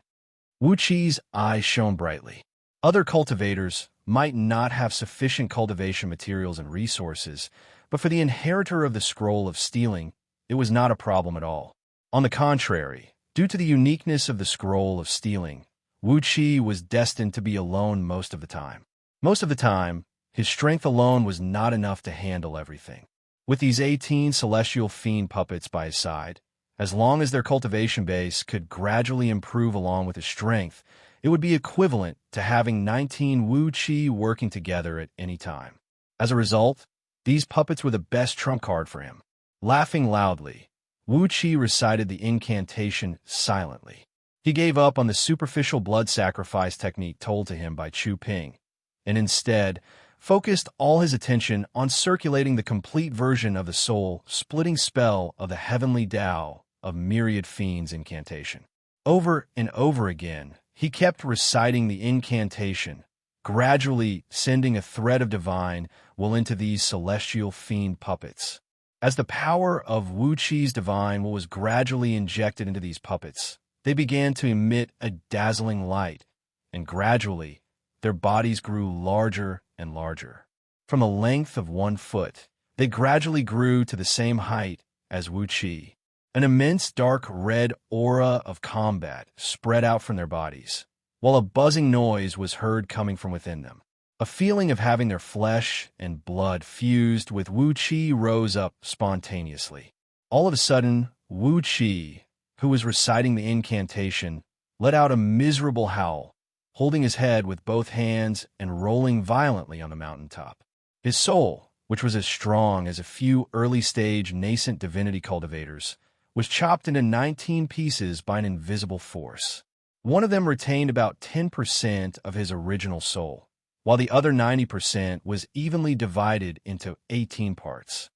Wuqi's eyes shone brightly. Other cultivators might not have sufficient cultivation materials and resources, but for the inheritor of the scroll of stealing, it was not a problem at all. On the contrary, due to the uniqueness of the scroll of stealing, Wuxia was destined to be alone most of the time. Most of the time, his strength alone was not enough to handle everything. With these 18 celestial fiend puppets by his side, as long as their cultivation base could gradually improve along with his strength, it would be equivalent to having 19 Wuxia working together at any time. As a result, these puppets were the best trump card for him. Laughing loudly, Wuxia recited the incantation silently. He gave up on the superficial blood sacrifice technique told to him by Chu Ping, and instead focused all his attention on circulating the complete version of the soul-splitting spell of the heavenly Tao of myriad fiends incantation. Over and over again, he kept reciting the incantation, gradually sending a thread of divine will into these celestial fiend puppets. As the power of Wuqi's divine will was gradually injected into these puppets, they began to emit a dazzling light, and gradually, their bodies grew larger and larger. From a length of 1 foot, they gradually grew to the same height as Wuqi. An immense dark red aura of combat spread out from their bodies, while a buzzing noise was heard coming from within them. A feeling of having their flesh and blood fused with Wuqi rose up spontaneously. All of a sudden, Wuqi, who was reciting the incantation, let out a miserable howl, holding his head with both hands and rolling violently on the mountaintop. His soul, which was as strong as a few early-stage nascent divinity cultivators, was chopped into 19 pieces by an invisible force. One of them retained about 10% of his original soul, while the other 90% was evenly divided into 18 parts.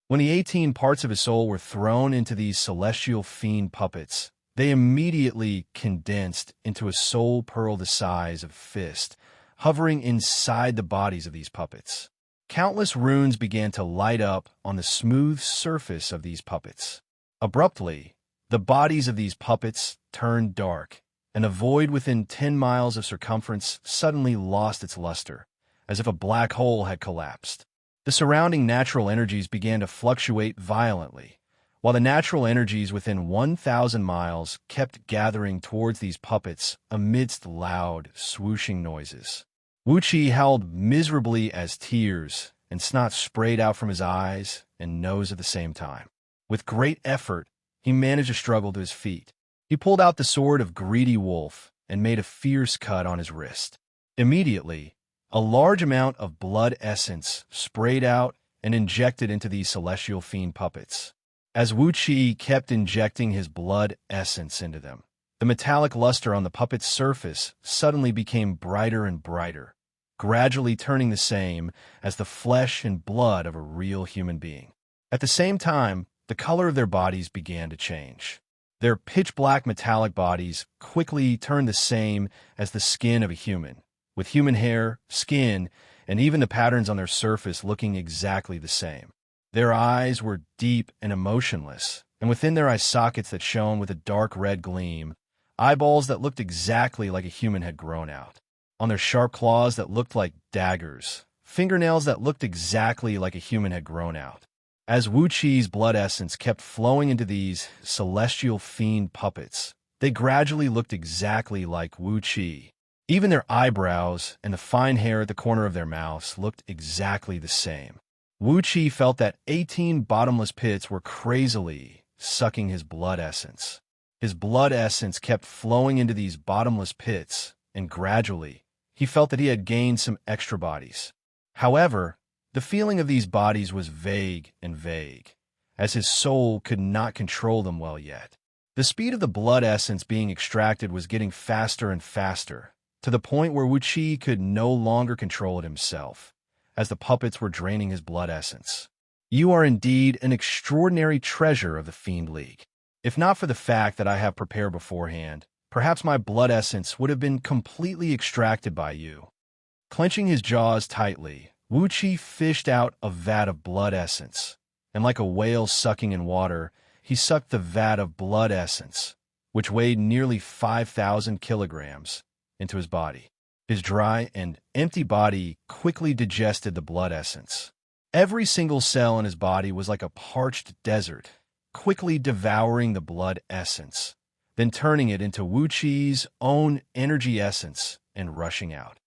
When the 18 parts of his soul were thrown into these celestial fiend puppets, they immediately condensed into a soul pearl the size of a fist, hovering inside the bodies of these puppets. Countless runes began to light up on the smooth surface of these puppets. Abruptly, the bodies of these puppets turned dark, and a void within 10 miles of circumference suddenly lost its luster, as if a black hole had collapsed. The surrounding natural energies began to fluctuate violently, while the natural energies within 1,000 miles kept gathering towards these puppets amidst loud, swooshing noises. Wuqi howled miserably as tears and snot sprayed out from his eyes and nose at the same time. With great effort, he managed to struggle to his feet. He pulled out the sword of Greedy Wolf and made a fierce cut on his wrist. Immediately, a large amount of blood essence sprayed out and injected into these celestial fiend puppets. As Wuqi kept injecting his blood essence into them, the metallic luster on the puppet's surface suddenly became brighter and brighter, gradually turning the same as the flesh and blood of a real human being. At the same time, the color of their bodies began to change. Their pitch-black metallic bodies quickly turned the same as the skin of a human, with human hair, skin, and even the patterns on their surface looking exactly the same. Their eyes were deep and emotionless, and within their eye sockets that shone with a dark red gleam, eyeballs that looked exactly like a human had grown out. On their sharp claws that looked like daggers, fingernails that looked exactly like a human had grown out. As Wuxi's blood essence kept flowing into these celestial fiend puppets, they gradually looked exactly like Wuxi. Even their eyebrows and the fine hair at the corner of their mouths looked exactly the same. Wuxi felt that 18 bottomless pits were crazily sucking his blood essence. His blood essence kept flowing into these bottomless pits, and gradually, he felt that he had gained some extra bodies. However, the feeling of these bodies was vague, as his soul could not control them well yet. The speed of the blood essence being extracted was getting faster and faster, to the point where Wuxi could no longer control it himself, as the puppets were draining his blood essence. You are indeed an extraordinary treasure of the Fiend League. If not for the fact that I have prepared beforehand, perhaps my blood essence would have been completely extracted by you. Clenching his jaws tightly, Wuxi fished out a vat of blood essence, and like a whale sucking in water, he sucked the vat of blood essence, which weighed nearly 5,000 kilograms, into his body. His dry and empty body quickly digested the blood essence. Every single cell in his body was like a parched desert, quickly devouring the blood essence, then turning it into Wuxi's own energy essence and rushing out.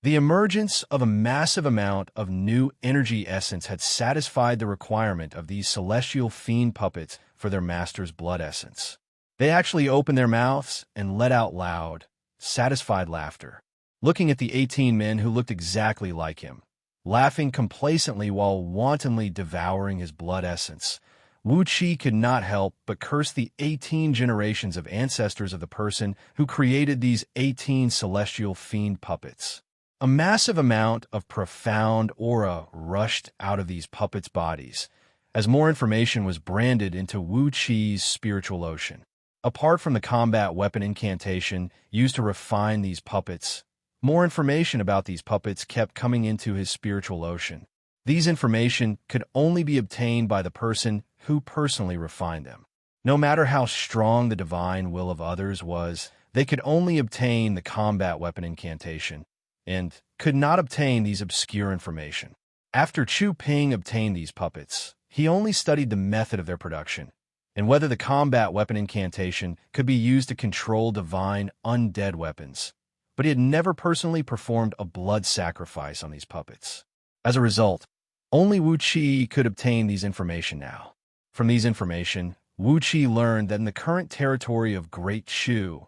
The emergence of a massive amount of new energy essence had satisfied the requirement of these celestial fiend puppets for their master's blood essence. They actually opened their mouths and let out loud, satisfied laughter, looking at the 18 men who looked exactly like him, laughing complacently while wantonly devouring his blood essence. Wuxi could not help but curse the 18 generations of ancestors of the person who created these 18 celestial fiend puppets. A massive amount of profound aura rushed out of these puppets' bodies, as more information was branded into Wuxi's spiritual ocean. Apart from the combat weapon incantation used to refine these puppets, more information about these puppets kept coming into his spiritual ocean. These information could only be obtained by the person who personally refined them. No matter how strong the divine will of others was, they could only obtain the combat weapon incantation, and could not obtain these obscure information. After Chu Ping obtained these puppets, he only studied the method of their production, and whether the combat weapon incantation could be used to control divine undead weapons, but he had never personally performed a blood sacrifice on these puppets. As a result, only Wuxi could obtain these information now. From these information, Wuxi learned that in the current territory of Great Chu,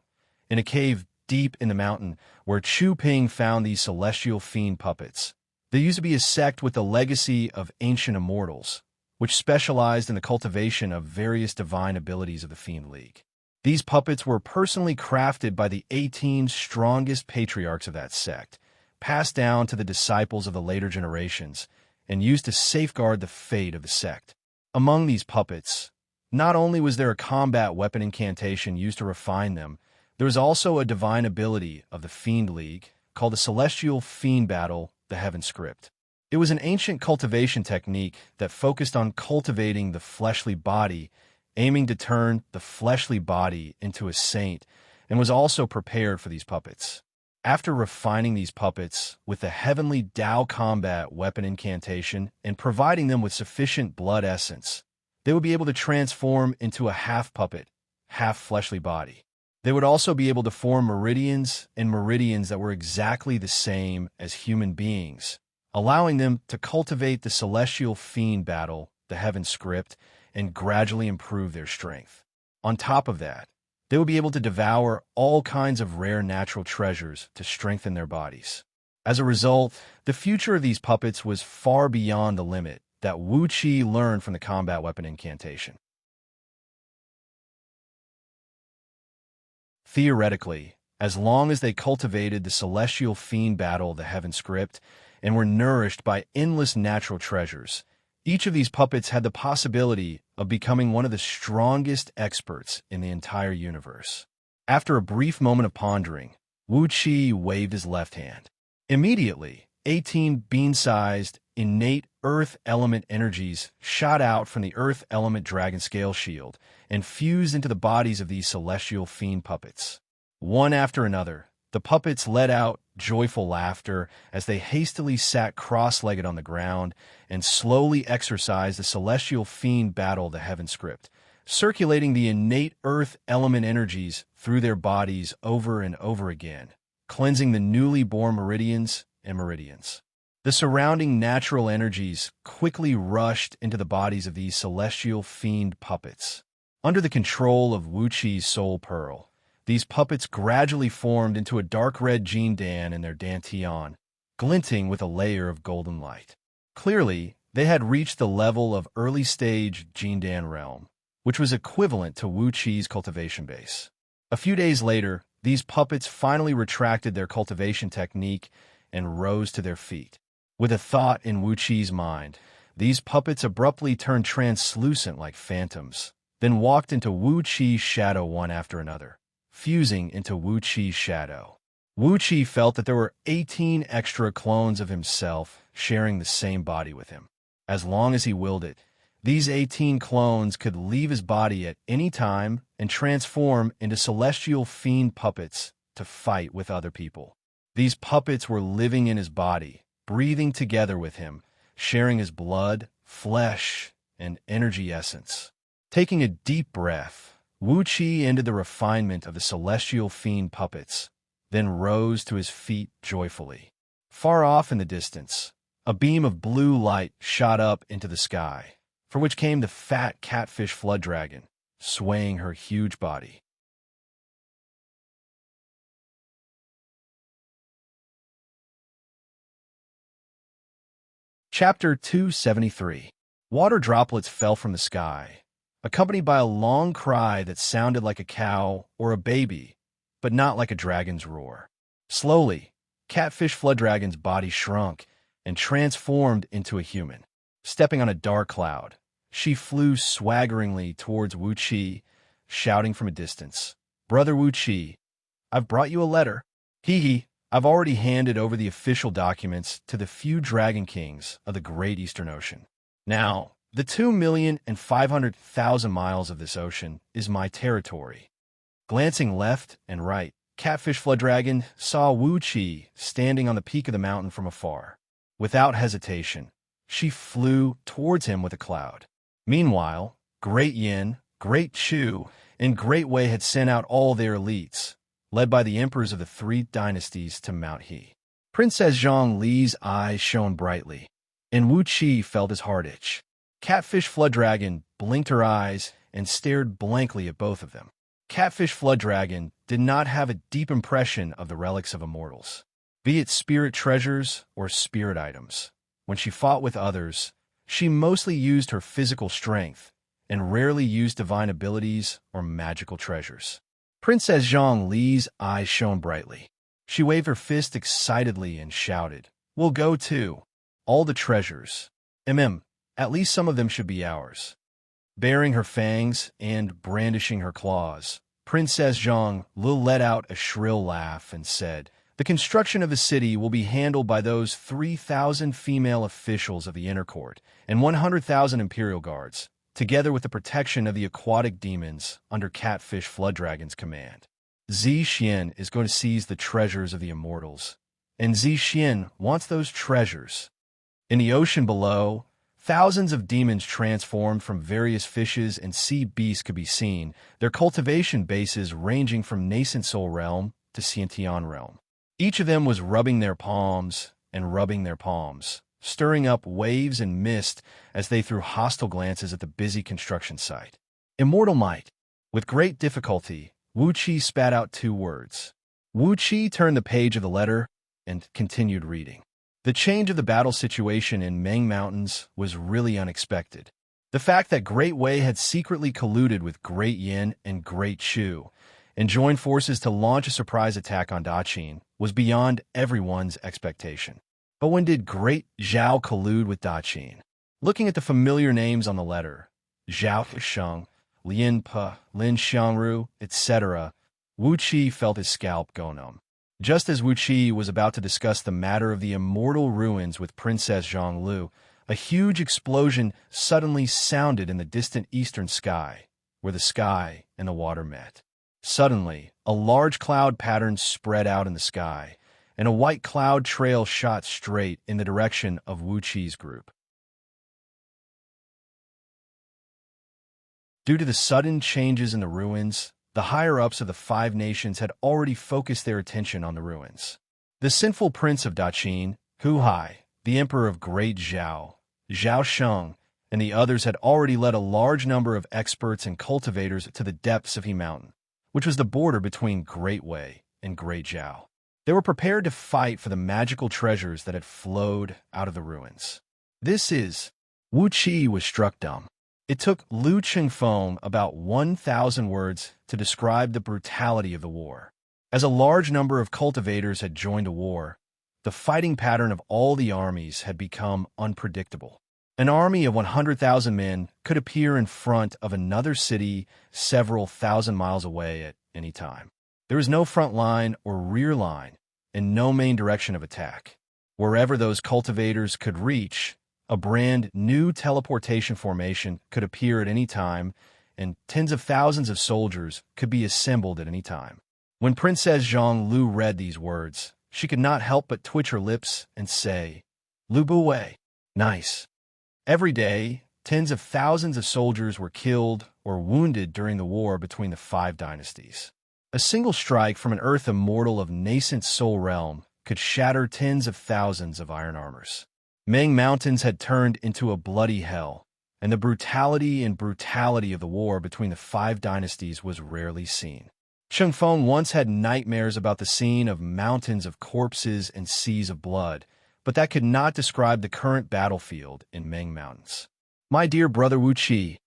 in a cave deep in the mountain where Chu Ping found these celestial fiend puppets, there used to be a sect with the legacy of ancient immortals, which specialized in the cultivation of various divine abilities of the Fiend League. These puppets were personally crafted by the 18 strongest patriarchs of that sect, passed down to the disciples of the later generations, and used to safeguard the fate of the sect. Among these puppets, not only was there a combat weapon incantation used to refine them, there was also a divine ability of the Fiend League called the Celestial Fiend Battle, the Heaven Script. It was an ancient cultivation technique that focused on cultivating the fleshly body, aiming to turn the fleshly body into a saint, and was also prepared for these puppets. After refining these puppets with the heavenly Tao combat weapon incantation and providing them with sufficient blood essence, they would be able to transform into a half puppet, half fleshly body. They would also be able to form meridians that were exactly the same as human beings, allowing them to cultivate the celestial fiend battle, the heaven script, and gradually improve their strength. On top of that, they would be able to devour all kinds of rare natural treasures to strengthen their bodies. As a result, the future of these puppets was far beyond the limit that Wuxi learned from the combat weapon incantation. Theoretically, as long as they cultivated the celestial fiend battle, the heaven script, and were nourished by endless natural treasures, each of these puppets had the possibility of becoming one of the strongest experts in the entire universe. After a brief moment of pondering, Wuxi waved his left hand. Immediately, 18 bean-sized, innate earth element energies shot out from the earth element dragon scale shield and fused into the bodies of these celestial fiend puppets. One after another, The puppets let out joyful laughter as they hastily sat cross-legged on the ground and slowly exercised the celestial fiend battle the heaven script, circulating the innate earth element energies through their bodies over and over again, cleansing the newly born meridians and meridians. The surrounding natural energies quickly rushed into the bodies of these celestial fiend puppets. Under the control of Wuxi's soul pearl, these puppets gradually formed into a dark red Jindan in their dantian, glinting with a layer of golden light. Clearly, they had reached the level of early-stage Jindan realm, which was equivalent to Wuxi's cultivation base. A few days later, these puppets finally retracted their cultivation technique and rose to their feet. With a thought in Wuxi's mind, these puppets abruptly turned translucent like phantoms, then walked into Wuxi's shadow one after another, fusing into Wuxi's shadow. Wuxi felt that there were 18 extra clones of himself sharing the same body with him. As long as he willed it, these 18 clones could leave his body at any time and transform into celestial fiend puppets to fight with other people. These puppets were living in his body, breathing together with him, sharing his blood, flesh, and energy essence. Taking a deep breath, Wuxi ended the refinement of the celestial fiend puppets, then rose to his feet joyfully. Far off in the distance, a beam of blue light shot up into the sky, from which came the fat catfish flood dragon, swaying her huge body. Chapter 273. Water droplets fell from the sky, accompanied by a long cry that sounded like a cow or a baby, but not like a dragon's roar. Slowly, Catfish Flood Dragon's body shrunk and transformed into a human. Stepping on a dark cloud, she flew swaggeringly towards Wuxi, shouting from a distance, "Brother Wuxi, I've brought you a letter. Hee, I've already handed over the official documents to the few Dragon Kings of the Great Eastern Ocean. Now, the 2,500,000 miles of this ocean is my territory." Glancing left and right, Catfish Flood Dragon saw Wuxi standing on the peak of the mountain from afar. Without hesitation, she flew towards him with a cloud. Meanwhile, Great Yin, Great Chu, and Great Wei had sent out all their elites, led by the emperors of the three dynasties, to Mount He. Princess Zhang Li's eyes shone brightly, and Wuxi felt his heart itch. Catfish Flood Dragon blinked her eyes and stared blankly at both of them. Catfish Flood Dragon did not have a deep impression of the relics of immortals, be it spirit treasures or spirit items. When she fought with others, she mostly used her physical strength and rarely used divine abilities or magical treasures. Princess Zhang Li's eyes shone brightly. She waved her fist excitedly and shouted, "We'll go too. All the treasures. At least some of them should be ours." Baring her fangs and brandishing her claws, Princess Zhang Li let out a shrill laugh and said, "The construction of the city will be handled by those 3,000 female officials of the inner court and 100,000 imperial guards, together with the protection of the aquatic demons under Catfish Flood Dragon's command. Xian is going to seize the treasures of the immortals, and Xian wants those treasures." In the ocean below, thousands of demons transformed from various fishes and sea beasts could be seen, their cultivation bases ranging from nascent soul realm to Xianxia realm. Each of them was rubbing their palms and rubbing their palms, stirring up waves and mist as they threw hostile glances at the busy construction site. Immortal might. With great difficulty, Wuxi spat out 2 words. Wuxi turned the page of the letter and continued reading. The change of the battle situation in Meng Mountains was really unexpected. The fact that Great Wei had secretly colluded with Great Yin and Great Chu and joined forces to launch a surprise attack on Daqin was beyond everyone's expectation. But when did Great Zhao collude with Daqin? Looking at the familiar names on the letter, Zhao Sheng, Lin Pe, Lin Xiangru, etc., Wuxi felt his scalp go numb. Just as Wuxi was about to discuss the matter of the immortal ruins with Princess Zhang Lu, a huge explosion suddenly sounded in the distant eastern sky, where the sky and the water met. Suddenly, a large cloud pattern spread out in the sky, and a white cloud trail shot straight in the direction of Wuxi's group. Due to the sudden changes in the ruins, the higher-ups of the five nations had already focused their attention on the ruins. The sinful prince of Daqin, Hu Hai, the emperor of Great Zhao, Zhao Sheng, and the others had already led a large number of experts and cultivators to the depths of He Mountain, which was the border between Great Wei and Great Zhao. They were prepared to fight for the magical treasures that had flowed out of the ruins. Wu Qi was struck dumb. It took Lu Qingfeng about 1,000 words to describe the brutality of the war. As a large number of cultivators had joined a war, the fighting pattern of all the armies had become unpredictable. An army of 100,000 men could appear in front of another city several thousand miles away at any time. There was no front line or rear line, and no main direction of attack. Wherever those cultivators could reach, a brand new teleportation formation could appear at any time, and tens of thousands of soldiers could be assembled at any time. When Princess Zhang Lu read these words, she could not help but twitch her lips and say, "Lu Buwei, nice." Every day, tens of thousands of soldiers were killed or wounded during the war between the five dynasties. A single strike from an Earth immortal of nascent soul realm could shatter tens of thousands of iron armors. Meng Mountains had turned into a bloody hell, and the brutality of the war between the five dynasties was rarely seen. Chengfeng once had nightmares about the scene of mountains of corpses and seas of blood, but that could not describe the current battlefield in Meng Mountains. My dear brother Wu Qi,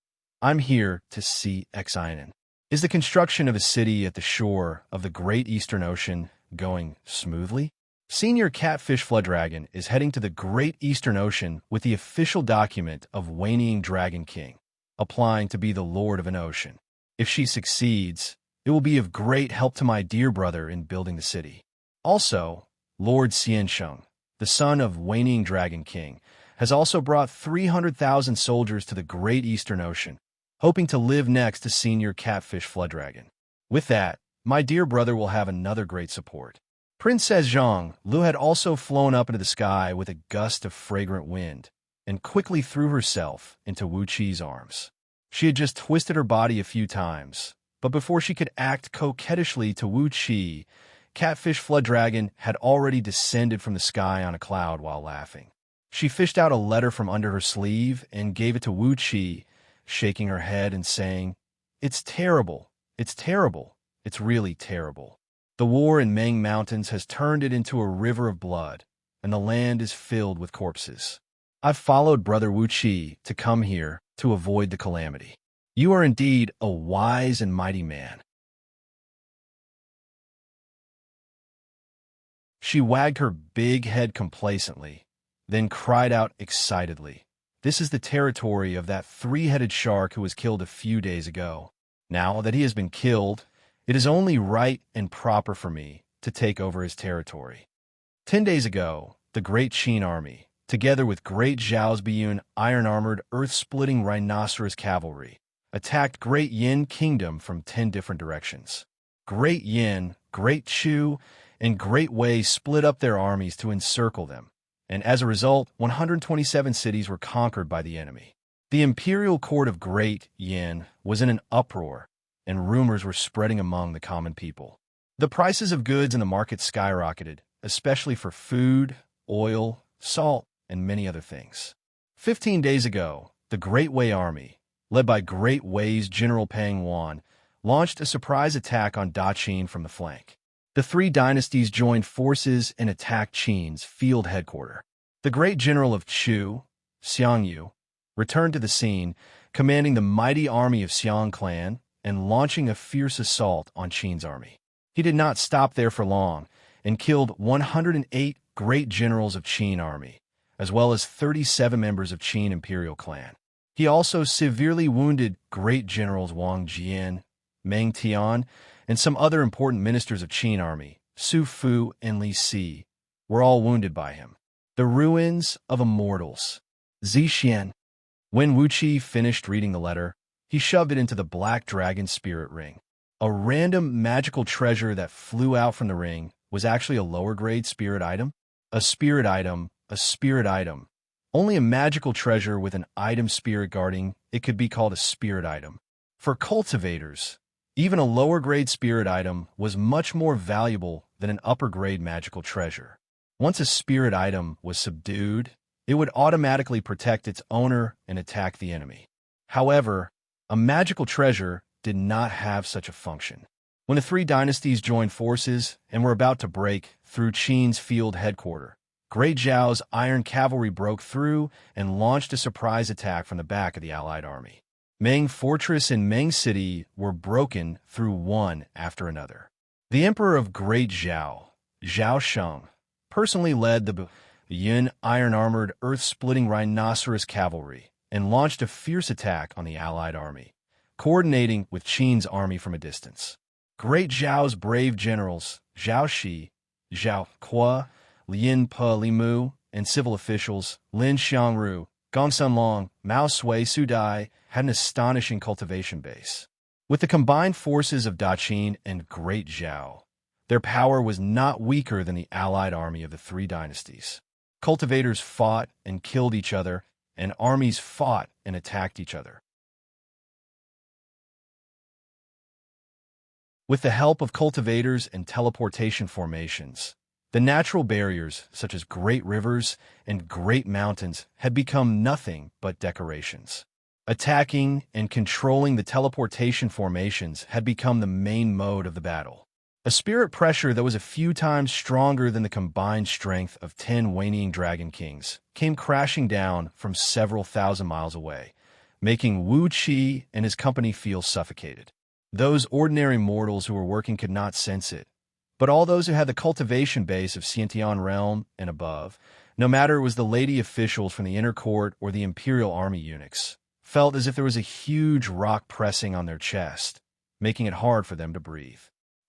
I'm here to see Xianxia. Is the construction of a city at the shore of the Great Eastern Ocean going smoothly? Senior Catfish Flood Dragon is heading to the Great Eastern Ocean with the official document of Waning Dragon King, applying to be the Lord of an Ocean. If she succeeds, it will be of great help to my dear brother in building the city. Also, Lord Xianxia, the son of Waning Dragon King, has also brought 300,000 soldiers to the Great Eastern Ocean, hoping to live next to Senior Catfish Flood Dragon. With that, my dear brother will have another great support. Princess Zhang Lu had also flown up into the sky with a gust of fragrant wind and quickly threw herself into Wu Qi's arms. She had just twisted her body a few times, but before she could act coquettishly to Wu Qi, Catfish Flood Dragon had already descended from the sky on a cloud while laughing. She fished out a letter from under her sleeve and gave it to Wu Qi, shaking her head and saying, "It's terrible, it's terrible, it's really terrible. The war in Meng Mountains has turned it into a river of blood, and the land is filled with corpses. I've followed Brother Wu Qi to come here to avoid the calamity. You are indeed a wise and mighty man." She wagged her big head complacently, then cried out excitedly, "This is the territory of that three-headed shark who was killed a few days ago. Now that he has been killed, it is only right and proper for me to take over his territory." 10 days ago, the Great Qin army, together with Great Zhao's Biyun iron-armored, earth-splitting rhinoceros cavalry, attacked Great Yin Kingdom from 10 different directions. Great Yin, Great Chu, and Great Wei split up their armies to encircle them, and as a result, 127 cities were conquered by the enemy. The imperial court of Great Yin was in an uproar, and rumors were spreading among the common people. The prices of goods in the market skyrocketed, especially for food, oil, salt, and many other things. 15 days ago, the Great Wei army, led by Great Wei's General Pang Wan, launched a surprise attack on Daqin from the flank. The three dynasties joined forces and attacked Qin's field headquarters. The great general of Chu, Xianxia, returned to the scene, commanding the mighty army of Xiang clan and launching a fierce assault on Qin's army. He did not stop there for long and killed 108 great generals of Qin army, as well as 37 members of Qin imperial clan. He also severely wounded great generals Wang Jian, Meng Tian, and some other important ministers of Qin army, Su Fu and Li Si, were all wounded by him. The ruins of immortals. Zixian. When Wu Qi finished reading the letter, he shoved it into the black dragon spirit ring. A random magical treasure that flew out from the ring was actually a lower-grade spirit item? A spirit item, a spirit item. Only a magical treasure with an item spirit guarding it could be called a spirit item. For cultivators, even a lower-grade spirit item was much more valuable than an upper-grade magical treasure. Once a spirit item was subdued, it would automatically protect its owner and attack the enemy. However, a magical treasure did not have such a function. When the three dynasties joined forces and were about to break through Qin's field headquarters, Great Zhao's iron cavalry broke through and launched a surprise attack from the back of the allied army. Meng Fortress and Meng City were broken through one after another. The Emperor of Great Zhao, Zhao Sheng, personally led the Yin iron-armored, earth-splitting rhinoceros cavalry and launched a fierce attack on the allied army, coordinating with Qin's army from a distance. Great Zhao's brave generals, Zhao Shi, Zhao Kuo, Lin Pe Limu, and civil officials, Lin Xiangru, Gongsun Long, Mao Sui Sudai, had an astonishing cultivation base. With the combined forces of Daqin and Great Zhao, their power was not weaker than the allied army of the three dynasties. Cultivators fought and killed each other, and armies fought and attacked each other. With the help of cultivators and teleportation formations, the natural barriers, such as great rivers and great mountains, had become nothing but decorations. Attacking and controlling the teleportation formations had become the main mode of the battle. A spirit pressure that was a few times stronger than the combined strength of 10 waning dragon kings came crashing down from several thousand miles away, making Wuxia and his company feel suffocated. Those ordinary mortals who were working could not sense it, but all those who had the cultivation base of Xianxia realm and above, no matter it was the lady officials from the inner court or the imperial army eunuchs, felt as if there was a huge rock pressing on their chest, making it hard for them to breathe.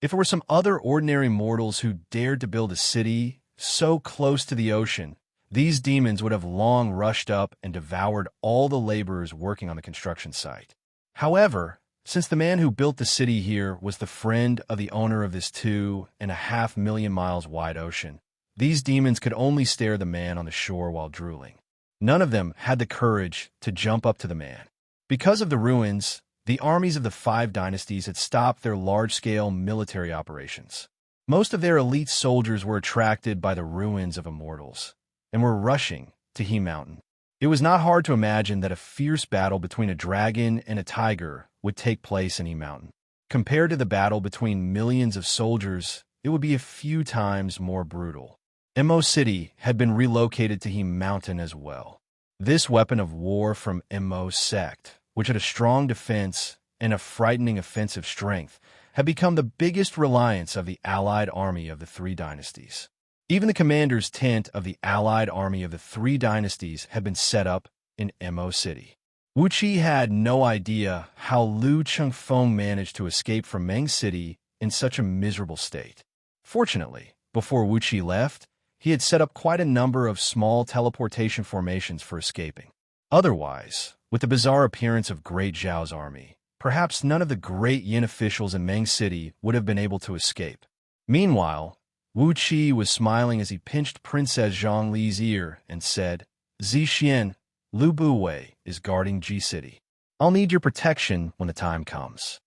If it were some other ordinary mortals who dared to build a city so close to the ocean, these demons would have long rushed up and devoured all the laborers working on the construction site. However, since the man who built the city here was the friend of the owner of this 2.5 million miles wide ocean, these demons could only stare the man on the shore while drooling. None of them had the courage to jump up to the man. Because of the ruins, the armies of the 5 dynasties had stopped their large-scale military operations. Most of their elite soldiers were attracted by the ruins of immortals and were rushing to He Mountain. It was not hard to imagine that a fierce battle between a dragon and a tiger would take place in He Mountain. Compared to the battle between millions of soldiers, it would be a few times more brutal. Mo City had been relocated to He Mountain as well. This weapon of war from Mo sect, which had a strong defense and a frightening offensive strength, had become the biggest reliance of the allied army of the 3 dynasties. Even the commander's tent of the allied army of the 3 dynasties had been set up in Mo City. Wuxia had no idea how Lu Chengfeng managed to escape from Meng City in such a miserable state. Fortunately, before Wuxia left, he had set up quite a number of small teleportation formations for escaping. Otherwise, with the bizarre appearance of Great Zhao's army, perhaps none of the great Yin officials in Meng City would have been able to escape. Meanwhile, Wuxia was smiling as he pinched Princess Zhongli's ear and said, "Zixian, Lu Buwei is guarding Ji City. I'll need your protection when the time comes."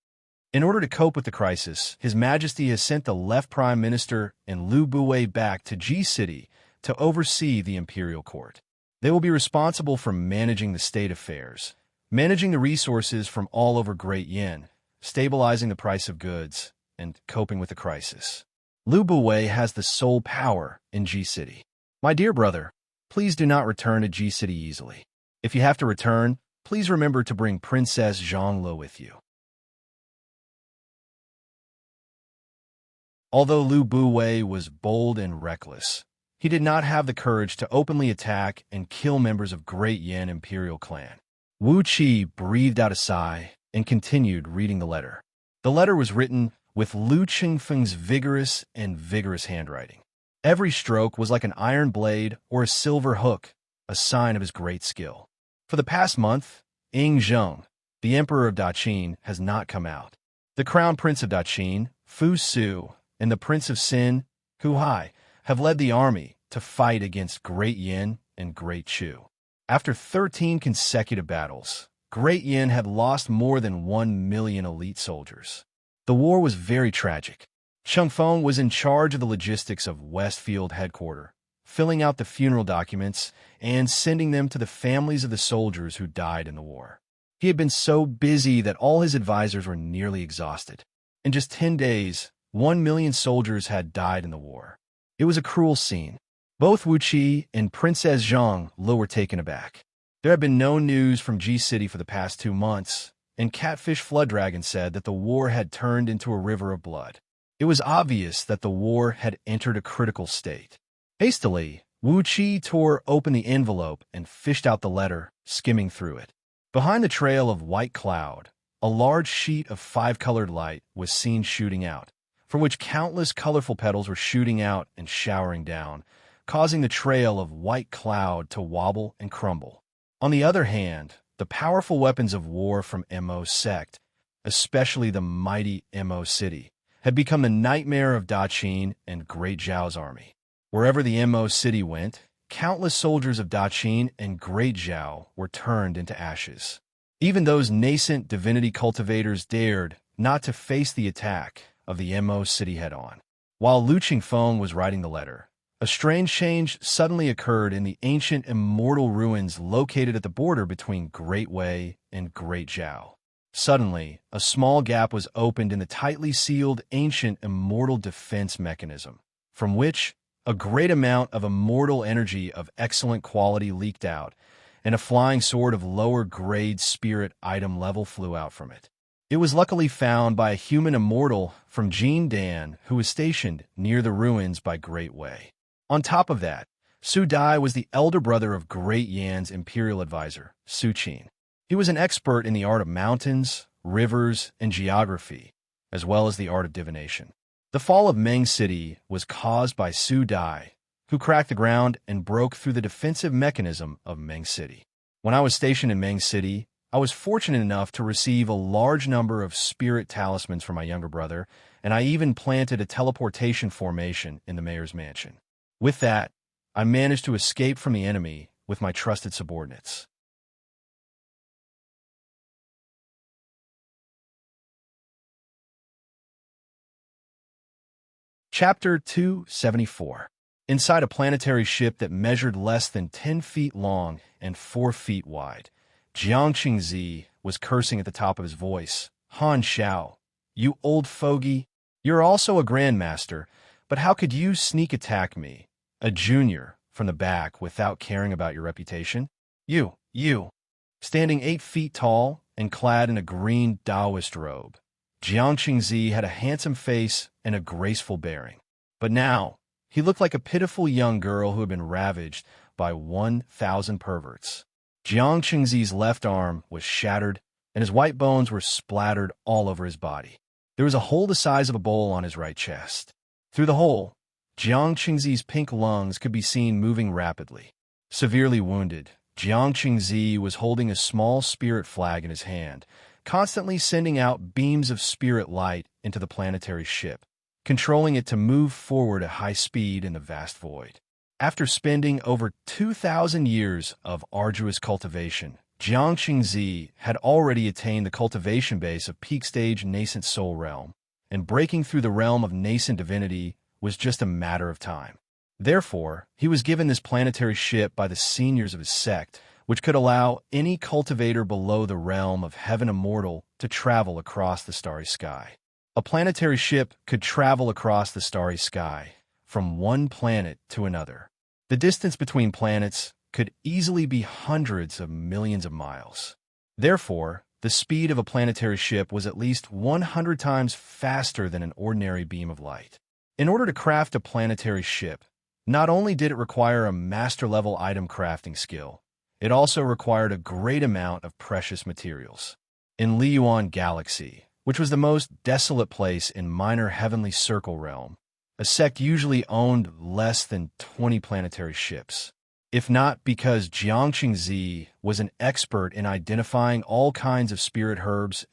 In order to cope with the crisis, His Majesty has sent the left Prime Minister and Lu Buwei back to Ji City to oversee the imperial court. They will be responsible for managing the state affairs, managing the resources from all over Great Yin, stabilizing the price of goods, and coping with the crisis. Lu Buwei has the sole power in Ji City. My dear brother, please do not return to Ji City easily. If you have to return, please remember to bring Princess Zhonglo with you. Although Lu Buwei was bold and reckless, he did not have the courage to openly attack and kill members of Great Yin Imperial clan. Wuxia breathed out a sigh and continued reading the letter. The letter was written with Lu Chengfeng's vigorous handwriting. Every stroke was like an iron blade or a silver hook, a sign of his great skill. For the past month, Ying Zheng, the Emperor of Daqin, has not come out. The Crown Prince of Daqin, Fu Su, and the Prince of Sin, Hu Hai, have led the army to fight against Great Yin and Great Chu. After 13 consecutive battles, Great Yin had lost more than 1 million elite soldiers. The war was very tragic. Sheng Feng was in charge of the logistics of Westfield headquarters, filling out the funeral documents and sending them to the families of the soldiers who died in the war. He had been so busy that all his advisors were nearly exhausted. In just 10 days, 1 million soldiers had died in the war. It was a cruel scene. Both Wuxia and Princess Xianxia were taken aback. There had been no news from G City for the past 2 months, and Catfish Flood Dragon said that the war had turned into a river of blood. It was obvious that the war had entered a critical state. Hastily, Wuxia tore open the envelope and fished out the letter, skimming through it. Behind the trail of white cloud, a large sheet of 5-colored light was seen shooting out, from which countless colorful petals were shooting out and showering down, causing the trail of white cloud to wobble and crumble. On the other hand, the powerful weapons of war from Mo sect, especially the mighty Mo city, had become the nightmare of Daqin and Great Zhao's army. Wherever the Mo city went, countless soldiers of Daqin and Great Zhao were turned into ashes. Even those nascent divinity cultivators dared not to face the attack of the Mo city head-on. While Lu Qingfeng was writing the letter, a strange change suddenly occurred in the ancient immortal ruins located at the border between Great Wei and Great Zhao. Suddenly, a small gap was opened in the tightly sealed ancient immortal defense mechanism, from which a great amount of immortal energy of excellent quality leaked out, and a flying sword of lower-grade spirit item level flew out from it. It was luckily found by a human immortal from Jin Dan who was stationed near the ruins by Great Wei. On top of that, Su Dai was the elder brother of Great Yan's imperial advisor, Su Qin. He was an expert in the art of mountains, rivers, and geography, as well as the art of divination. The fall of Meng City was caused by Su Dai, who cracked the ground and broke through the defensive mechanism of Meng City. When I was stationed in Meng City, I was fortunate enough to receive a large number of spirit talismans from my younger brother, and I even planted a teleportation formation in the mayor's mansion. With that, I managed to escape from the enemy with my trusted subordinates. Chapter 274. Inside a planetary ship that measured less than 10 feet long and 4 feet wide, Jiang Qingzi was cursing at the top of his voice. Han Xiao, you old fogey, you're also a grandmaster, but how could you sneak attack me, a junior, from the back without caring about your reputation? You. Standing 8 feet tall and clad in a green Taoist robe, Jiang Qingzi had a handsome face and a graceful bearing. But now, he looked like a pitiful young girl who had been ravaged by 1,000 perverts. Jiang Qingzi's left arm was shattered, and his white bones were splattered all over his body. There was a hole the size of a bowl on his right chest. Through the hole, Jiang Qingzi's pink lungs could be seen moving rapidly. Severely wounded, Jiang Qingzi was holding a small spirit flag in his hand, constantly sending out beams of spirit light into the planetary ship, controlling it to move forward at high speed in the vast void. After spending over 2,000 years of arduous cultivation, Jiang Qingzi had already attained the cultivation base of peak stage nascent soul realm, and breaking through the realm of nascent divinity was just a matter of time. Therefore, he was given this planetary ship by the seniors of his sect, which could allow any cultivator below the realm of heaven immortal to travel across the starry sky. A planetary ship could travel across the starry sky, from one planet to another. The distance between planets could easily be hundreds of millions of miles. Therefore, the speed of a planetary ship was at least 100 times faster than an ordinary beam of light. In order to craft a planetary ship, not only did it require a master-level item crafting skill, it also required a great amount of precious materials. In Liyuan Galaxy, which was the most desolate place in Minor Heavenly Circle realm, a sect usually owned less than 20 planetary ships. If not because Jiang Qingzi was an expert in identifying all kinds of spirit herbs,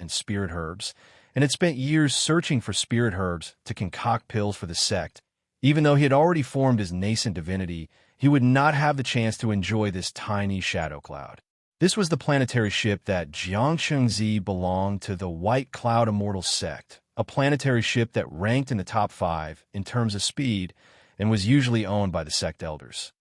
and had spent years searching for spirit herbs to concoct pills for the sect. Even though he had already formed his nascent divinity, he would not have the chance to enjoy this tiny shadow cloud. This was the planetary ship that Xianxia belonged to the White Cloud Immortal sect, a planetary ship that ranked in the top 5 in terms of speed and was usually owned by the sect elders.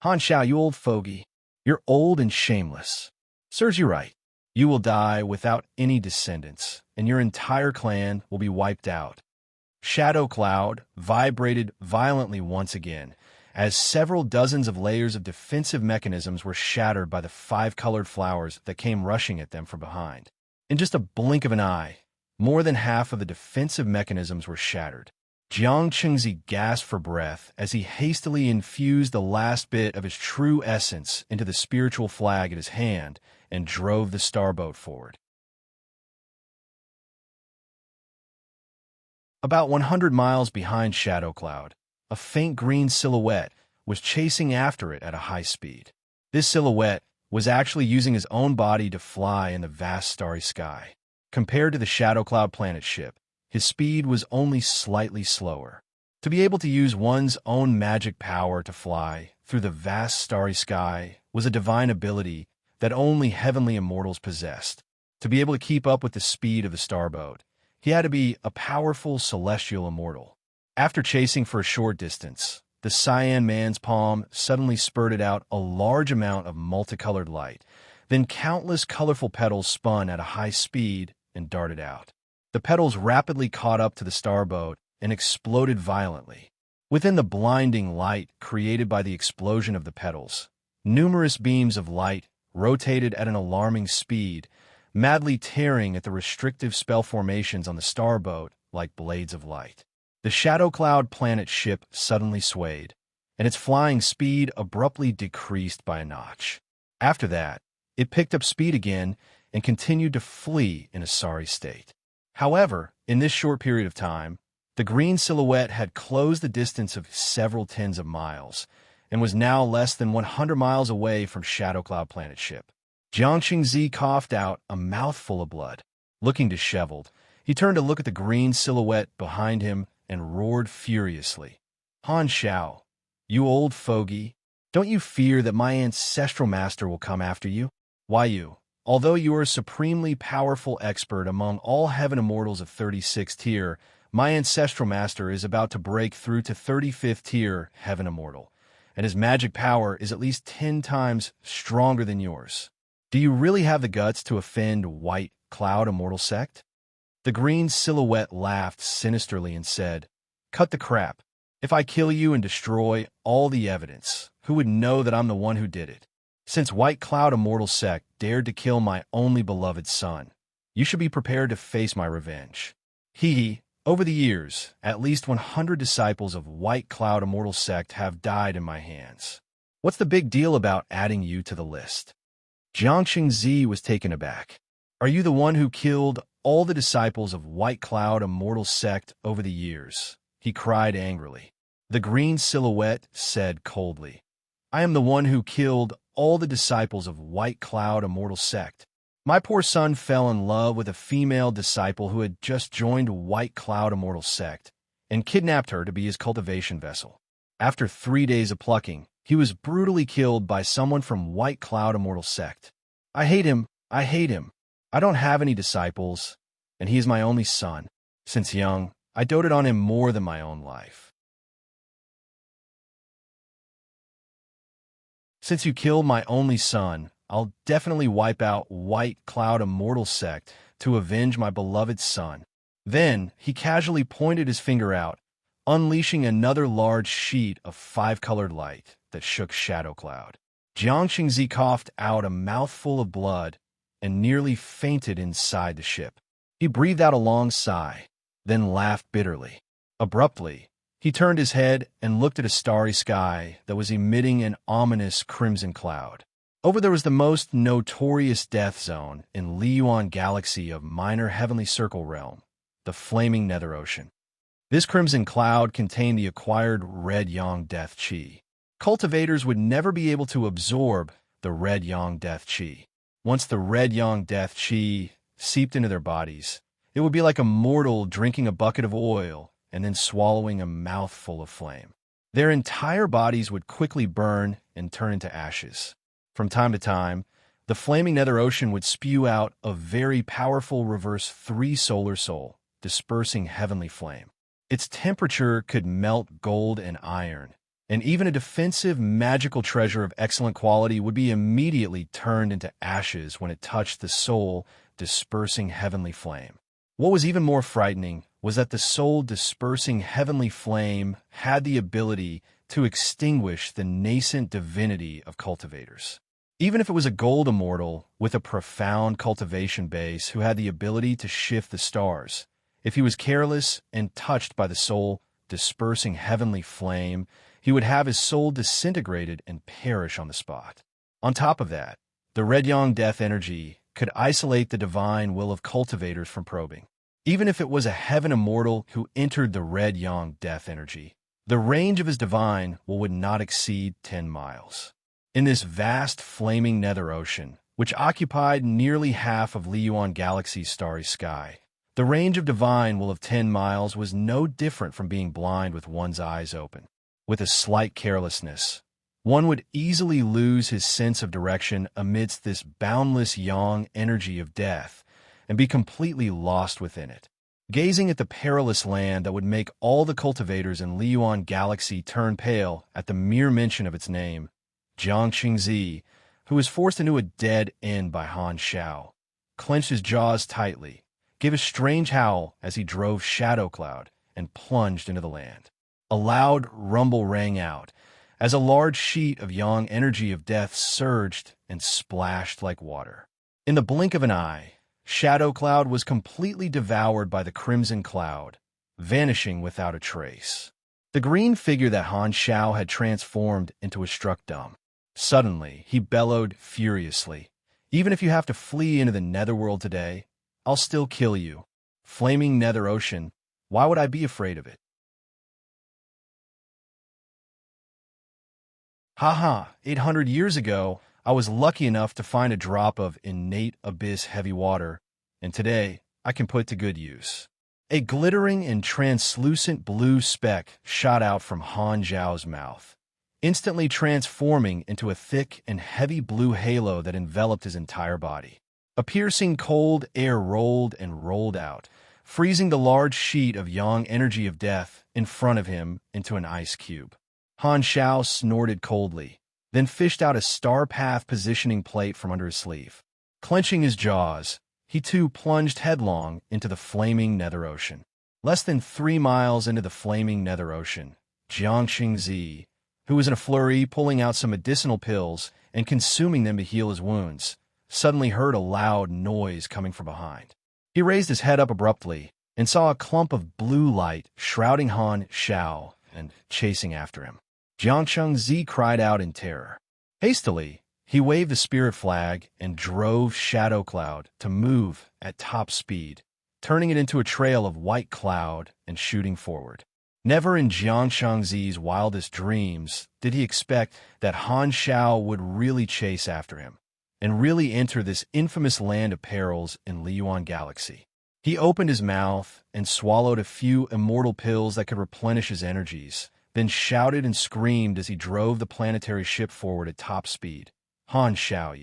Han Xiao, you old fogey. You're old and shameless. Serves you right. You will die without any descendants, and your entire clan will be wiped out. Shadow Cloud vibrated violently once again, as several dozens of layers of defensive mechanisms were shattered by the 5-colored flowers that came rushing at them from behind. In just a blink of an eye, more than half of the defensive mechanisms were shattered. Jiang Qingzi gasped for breath as he hastily infused the last bit of his true essence into the spiritual flag at his hand and drove the starboat forward. About 100 miles behind Shadow Cloud, a faint green silhouette was chasing after it at a high speed. This silhouette was actually using his own body to fly in the vast starry sky. Compared to the Shadow Cloud planet ship, his speed was only slightly slower. To be able to use one's own magic power to fly through the vast starry sky was a divine ability that only heavenly immortals possessed. To be able to keep up with the speed of the starboat, he had to be a powerful celestial immortal. After chasing for a short distance, the cyan man's palm suddenly spurted out a large amount of multicolored light. Then countless colorful petals spun at a high speed and darted out. The petals rapidly caught up to the starboat and exploded violently. Within the blinding light created by the explosion of the petals, numerous beams of light rotated at an alarming speed, madly tearing at the restrictive spell formations on the starboat like blades of light. The Shadow Cloud planet ship suddenly swayed, and its flying speed abruptly decreased by a notch. After that, it picked up speed again and continued to flee in a sorry state. However, in this short period of time, the green silhouette had closed the distance of several tens of miles and was now less than 100 miles away from Shadow Cloud planet ship. Jiang Qingzi coughed out a mouthful of blood. Looking disheveled, he turned to look at the green silhouette behind him and roared furiously. Han Xiao, you old fogey, don't you fear that my ancestral master will come after you? Why you, although you are a supremely powerful expert among all heaven immortals of 36th tier, my ancestral master is about to break through to 35th tier heaven immortal, and his magic power is at least 10 times stronger than yours. Do you really have the guts to offend White Cloud Immortal Sect? The green silhouette laughed sinisterly and said, Cut the crap. If I kill you and destroy all the evidence, who would know that I'm the one who did it? Since White Cloud Immortal Sect dared to kill my only beloved son, you should be prepared to face my revenge. Over the years, at least 100 disciples of White Cloud Immortal Sect have died in my hands. What's the big deal about adding you to the list? Jiang Qingzi was taken aback. Are you the one who killed all the disciples of White Cloud Immortal Sect over the years? He cried angrily. The green silhouette said coldly, I am the one who killed all the disciples of White Cloud Immortal Sect. My poor son fell in love with a female disciple who had just joined White Cloud Immortal Sect and kidnapped her to be his cultivation vessel. After 3 days of plucking, he was brutally killed by someone from White Cloud Immortal Sect. I hate him. I hate him. I don't have any disciples, and he is my only son. Since young, I doted on him more than my own life. Since you killed my only son, I'll definitely wipe out White Cloud Immortal Sect to avenge my beloved son. Then he casually pointed his finger out, unleashing another large sheet of 5-colored light that shook Shadow Cloud. Jiang Qingzi coughed out a mouthful of blood and nearly fainted inside the ship. He breathed out a long sigh, then laughed bitterly. Abruptly, he turned his head and looked at a starry sky that was emitting an ominous crimson cloud. Over there was the most notorious death zone in Liyuan Galaxy of Minor Heavenly Circle Realm, the Flaming Nether Ocean. This crimson cloud contained the acquired Red Yang Death Chi. Cultivators would never be able to absorb the Red Yang Death Chi. Once the Red Yang Death Chi seeped into their bodies, It would be like a mortal drinking a bucket of oil and then swallowing a mouthful of flame. Their entire bodies would quickly burn and turn into ashes. From time to time, the flaming nether ocean would spew out a very powerful reverse 3 solar soul, dispersing heavenly flame. Its temperature could melt gold and iron, and even a defensive magical treasure of excellent quality would be immediately turned into ashes when it touched the soul, dispersing heavenly flame. What was even more frightening was that the soul dispersing heavenly flame had the ability to extinguish the nascent divinity of cultivators. Even if it was a gold immortal with a profound cultivation base who had the ability to shift the stars, if he was careless and touched by the soul dispersing heavenly flame, he would have his soul disintegrated and perish on the spot. On top of that, the red yang death energy could isolate the divine will of cultivators from probing. Even if it was a heaven immortal who entered the red yang death energy, the range of his divine will would not exceed 10 miles. In this vast flaming nether ocean, which occupied nearly half of Liyuan Galaxy's starry sky, the range of divine will of 10 miles was no different from being blind with one's eyes open. With a slight carelessness, one would easily lose his sense of direction amidst this boundless yang energy of death and be completely lost within it. Gazing at the perilous land that would make all the cultivators in Liyuan Galaxy turn pale at the mere mention of its name, Xianxia, who was forced into a dead end by Han Xiao, clenched his jaws tightly, gave a strange howl as he drove Shadow Cloud and plunged into the land. A loud rumble rang out as a large sheet of yang energy of death surged and splashed like water. In the blink of an eye, Shadow Cloud was completely devoured by the crimson cloud, vanishing without a trace. The green figure that Han Xiao had transformed into was struck dumb. Suddenly, he bellowed furiously, "Even if you have to flee into the netherworld today, I'll still kill you. Flaming nether ocean, why would I be afraid of it?" Haha, 800 years ago, I was lucky enough to find a drop of innate abyss heavy water, and today I can put to good use. A glittering and translucent blue speck shot out from Han Zhao's mouth, instantly transforming into a thick and heavy blue halo that enveloped his entire body. A piercing cold air rolled and rolled out, freezing the large sheet of yang energy of death in front of him into an ice cube. Han Xiao snorted coldly, then fished out a star path positioning plate from under his sleeve. Clenching his jaws, he too plunged headlong into the flaming nether ocean. Less than 3 miles into the flaming nether ocean, Xianxia, who was in a flurry pulling out some medicinal pills and consuming them to heal his wounds, suddenly heard a loud noise coming from behind. He raised his head up abruptly and saw a clump of blue light shrouding Han Xiao and chasing after him. Xianxia cried out in terror. Hastily, he waved the spirit flag and drove Shadow Cloud to move at top speed, turning it into a trail of white cloud and shooting forward. Never in Xianxia's wildest dreams did he expect that Han Xiao would really chase after him and really enter this infamous land of perils in Liyuan Galaxy. He opened his mouth and swallowed a few immortal pills that could replenish his energies, then shouted and screamed as he drove the planetary ship forward at top speed. "Han Xiao,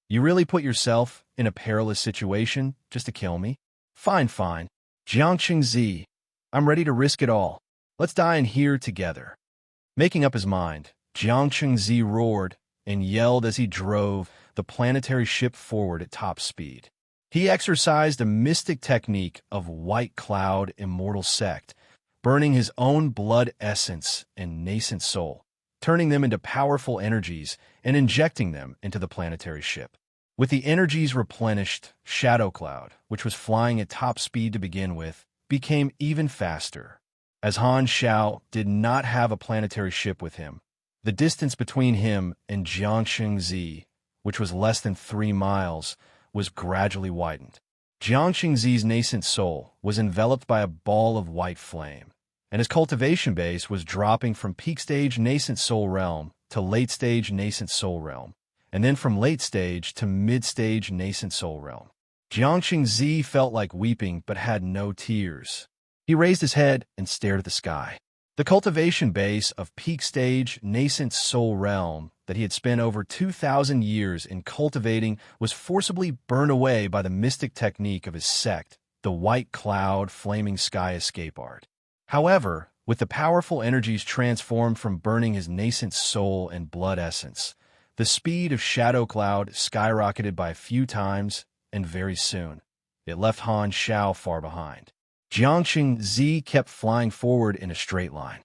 you really put yourself in a perilous situation just to kill me? Fine, fine. Xianxia, I'm ready to risk it all. Let's die in here together." Making up his mind, Xianxia roared and yelled as he drove the planetary ship forward at top speed. He exercised a mystic technique of white cloud immortal sect, burning his own blood essence and nascent soul, turning them into powerful energies and injecting them into the planetary ship. With the energies replenished, Shadow Cloud, which was flying at top speed to begin with, became even faster. As Han Xiao did not have a planetary ship with him, the distance between him and Xianxia, which was less than 3 miles, was gradually widened. Xianxia's nascent soul was enveloped by a ball of white flame, and his cultivation base was dropping from peak stage nascent soul realm to late stage nascent soul realm, and then from late stage to mid stage nascent soul realm. Xianxia felt like weeping but had no tears. He raised his head and stared at the sky. The cultivation base of peak stage nascent soul realm that he had spent over 2,000 years in cultivating was forcibly burned away by the mystic technique of his sect, the white cloud flaming sky escape art. However, with the powerful energies transformed from burning his nascent soul and blood essence, the speed of Shadow Cloud skyrocketed by a few times, and very soon, it left Han Xiao far behind. Xianxia kept flying forward in a straight line.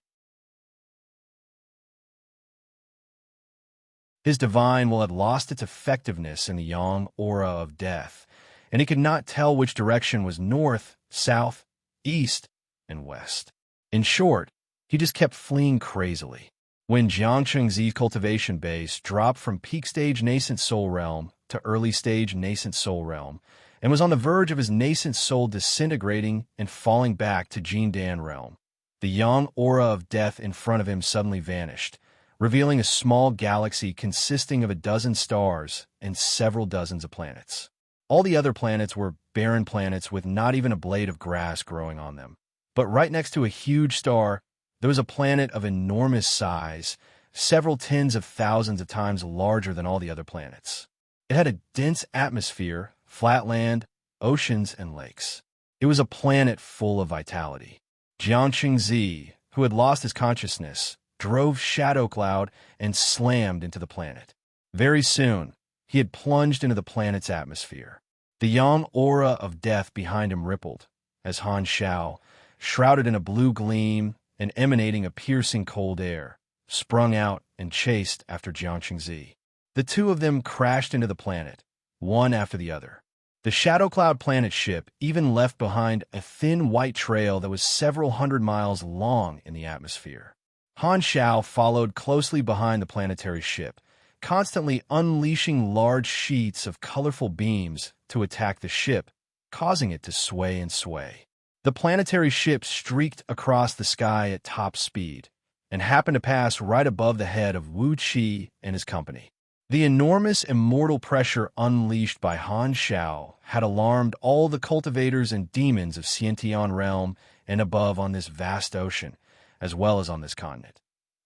His divine will had lost its effectiveness in the yang aura of death, and he could not tell which direction was north, south, east, and west. In short, he just kept fleeing crazily. When Xianxia's cultivation base dropped from peak stage nascent soul realm to early stage nascent soul realm, and was on the verge of his nascent soul disintegrating and falling back to Jindan realm, the yang aura of death in front of him suddenly vanished, revealing a small galaxy consisting of a dozen stars and several dozens of planets. All the other planets were barren planets with not even a blade of grass growing on them. But right next to a huge star, there was a planet of enormous size, several tens of thousands of times larger than all the other planets. It had a dense atmosphere, flat land, oceans, and lakes. It was a planet full of vitality. Xianxia, who had lost his consciousness, drove Shadow Cloud and slammed into the planet. Very soon, he had plunged into the planet's atmosphere. The yang aura of death behind him rippled, as Han Xiao, shrouded in a blue gleam and emanating a piercing cold air, sprung out and chased after Xianxia. The two of them crashed into the planet, one after the other. The Shadow Cloud planet ship even left behind a thin white trail that was several hundred miles long in the atmosphere. Han Xiao followed closely behind the planetary ship, constantly unleashing large sheets of colorful beams to attack the ship, causing it to sway and sway. The planetary ship streaked across the sky at top speed and happened to pass right above the head of Wuxia and his company. The enormous immortal pressure unleashed by Han Xiao had alarmed all the cultivators and demons of Xiantian realm and above on this vast ocean, as well as on this continent.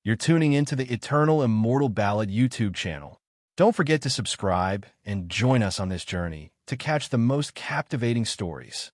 You're tuning into the Eternal Immortal Ballad YouTube channel. Don't forget to subscribe and join us on this journey to catch the most captivating stories.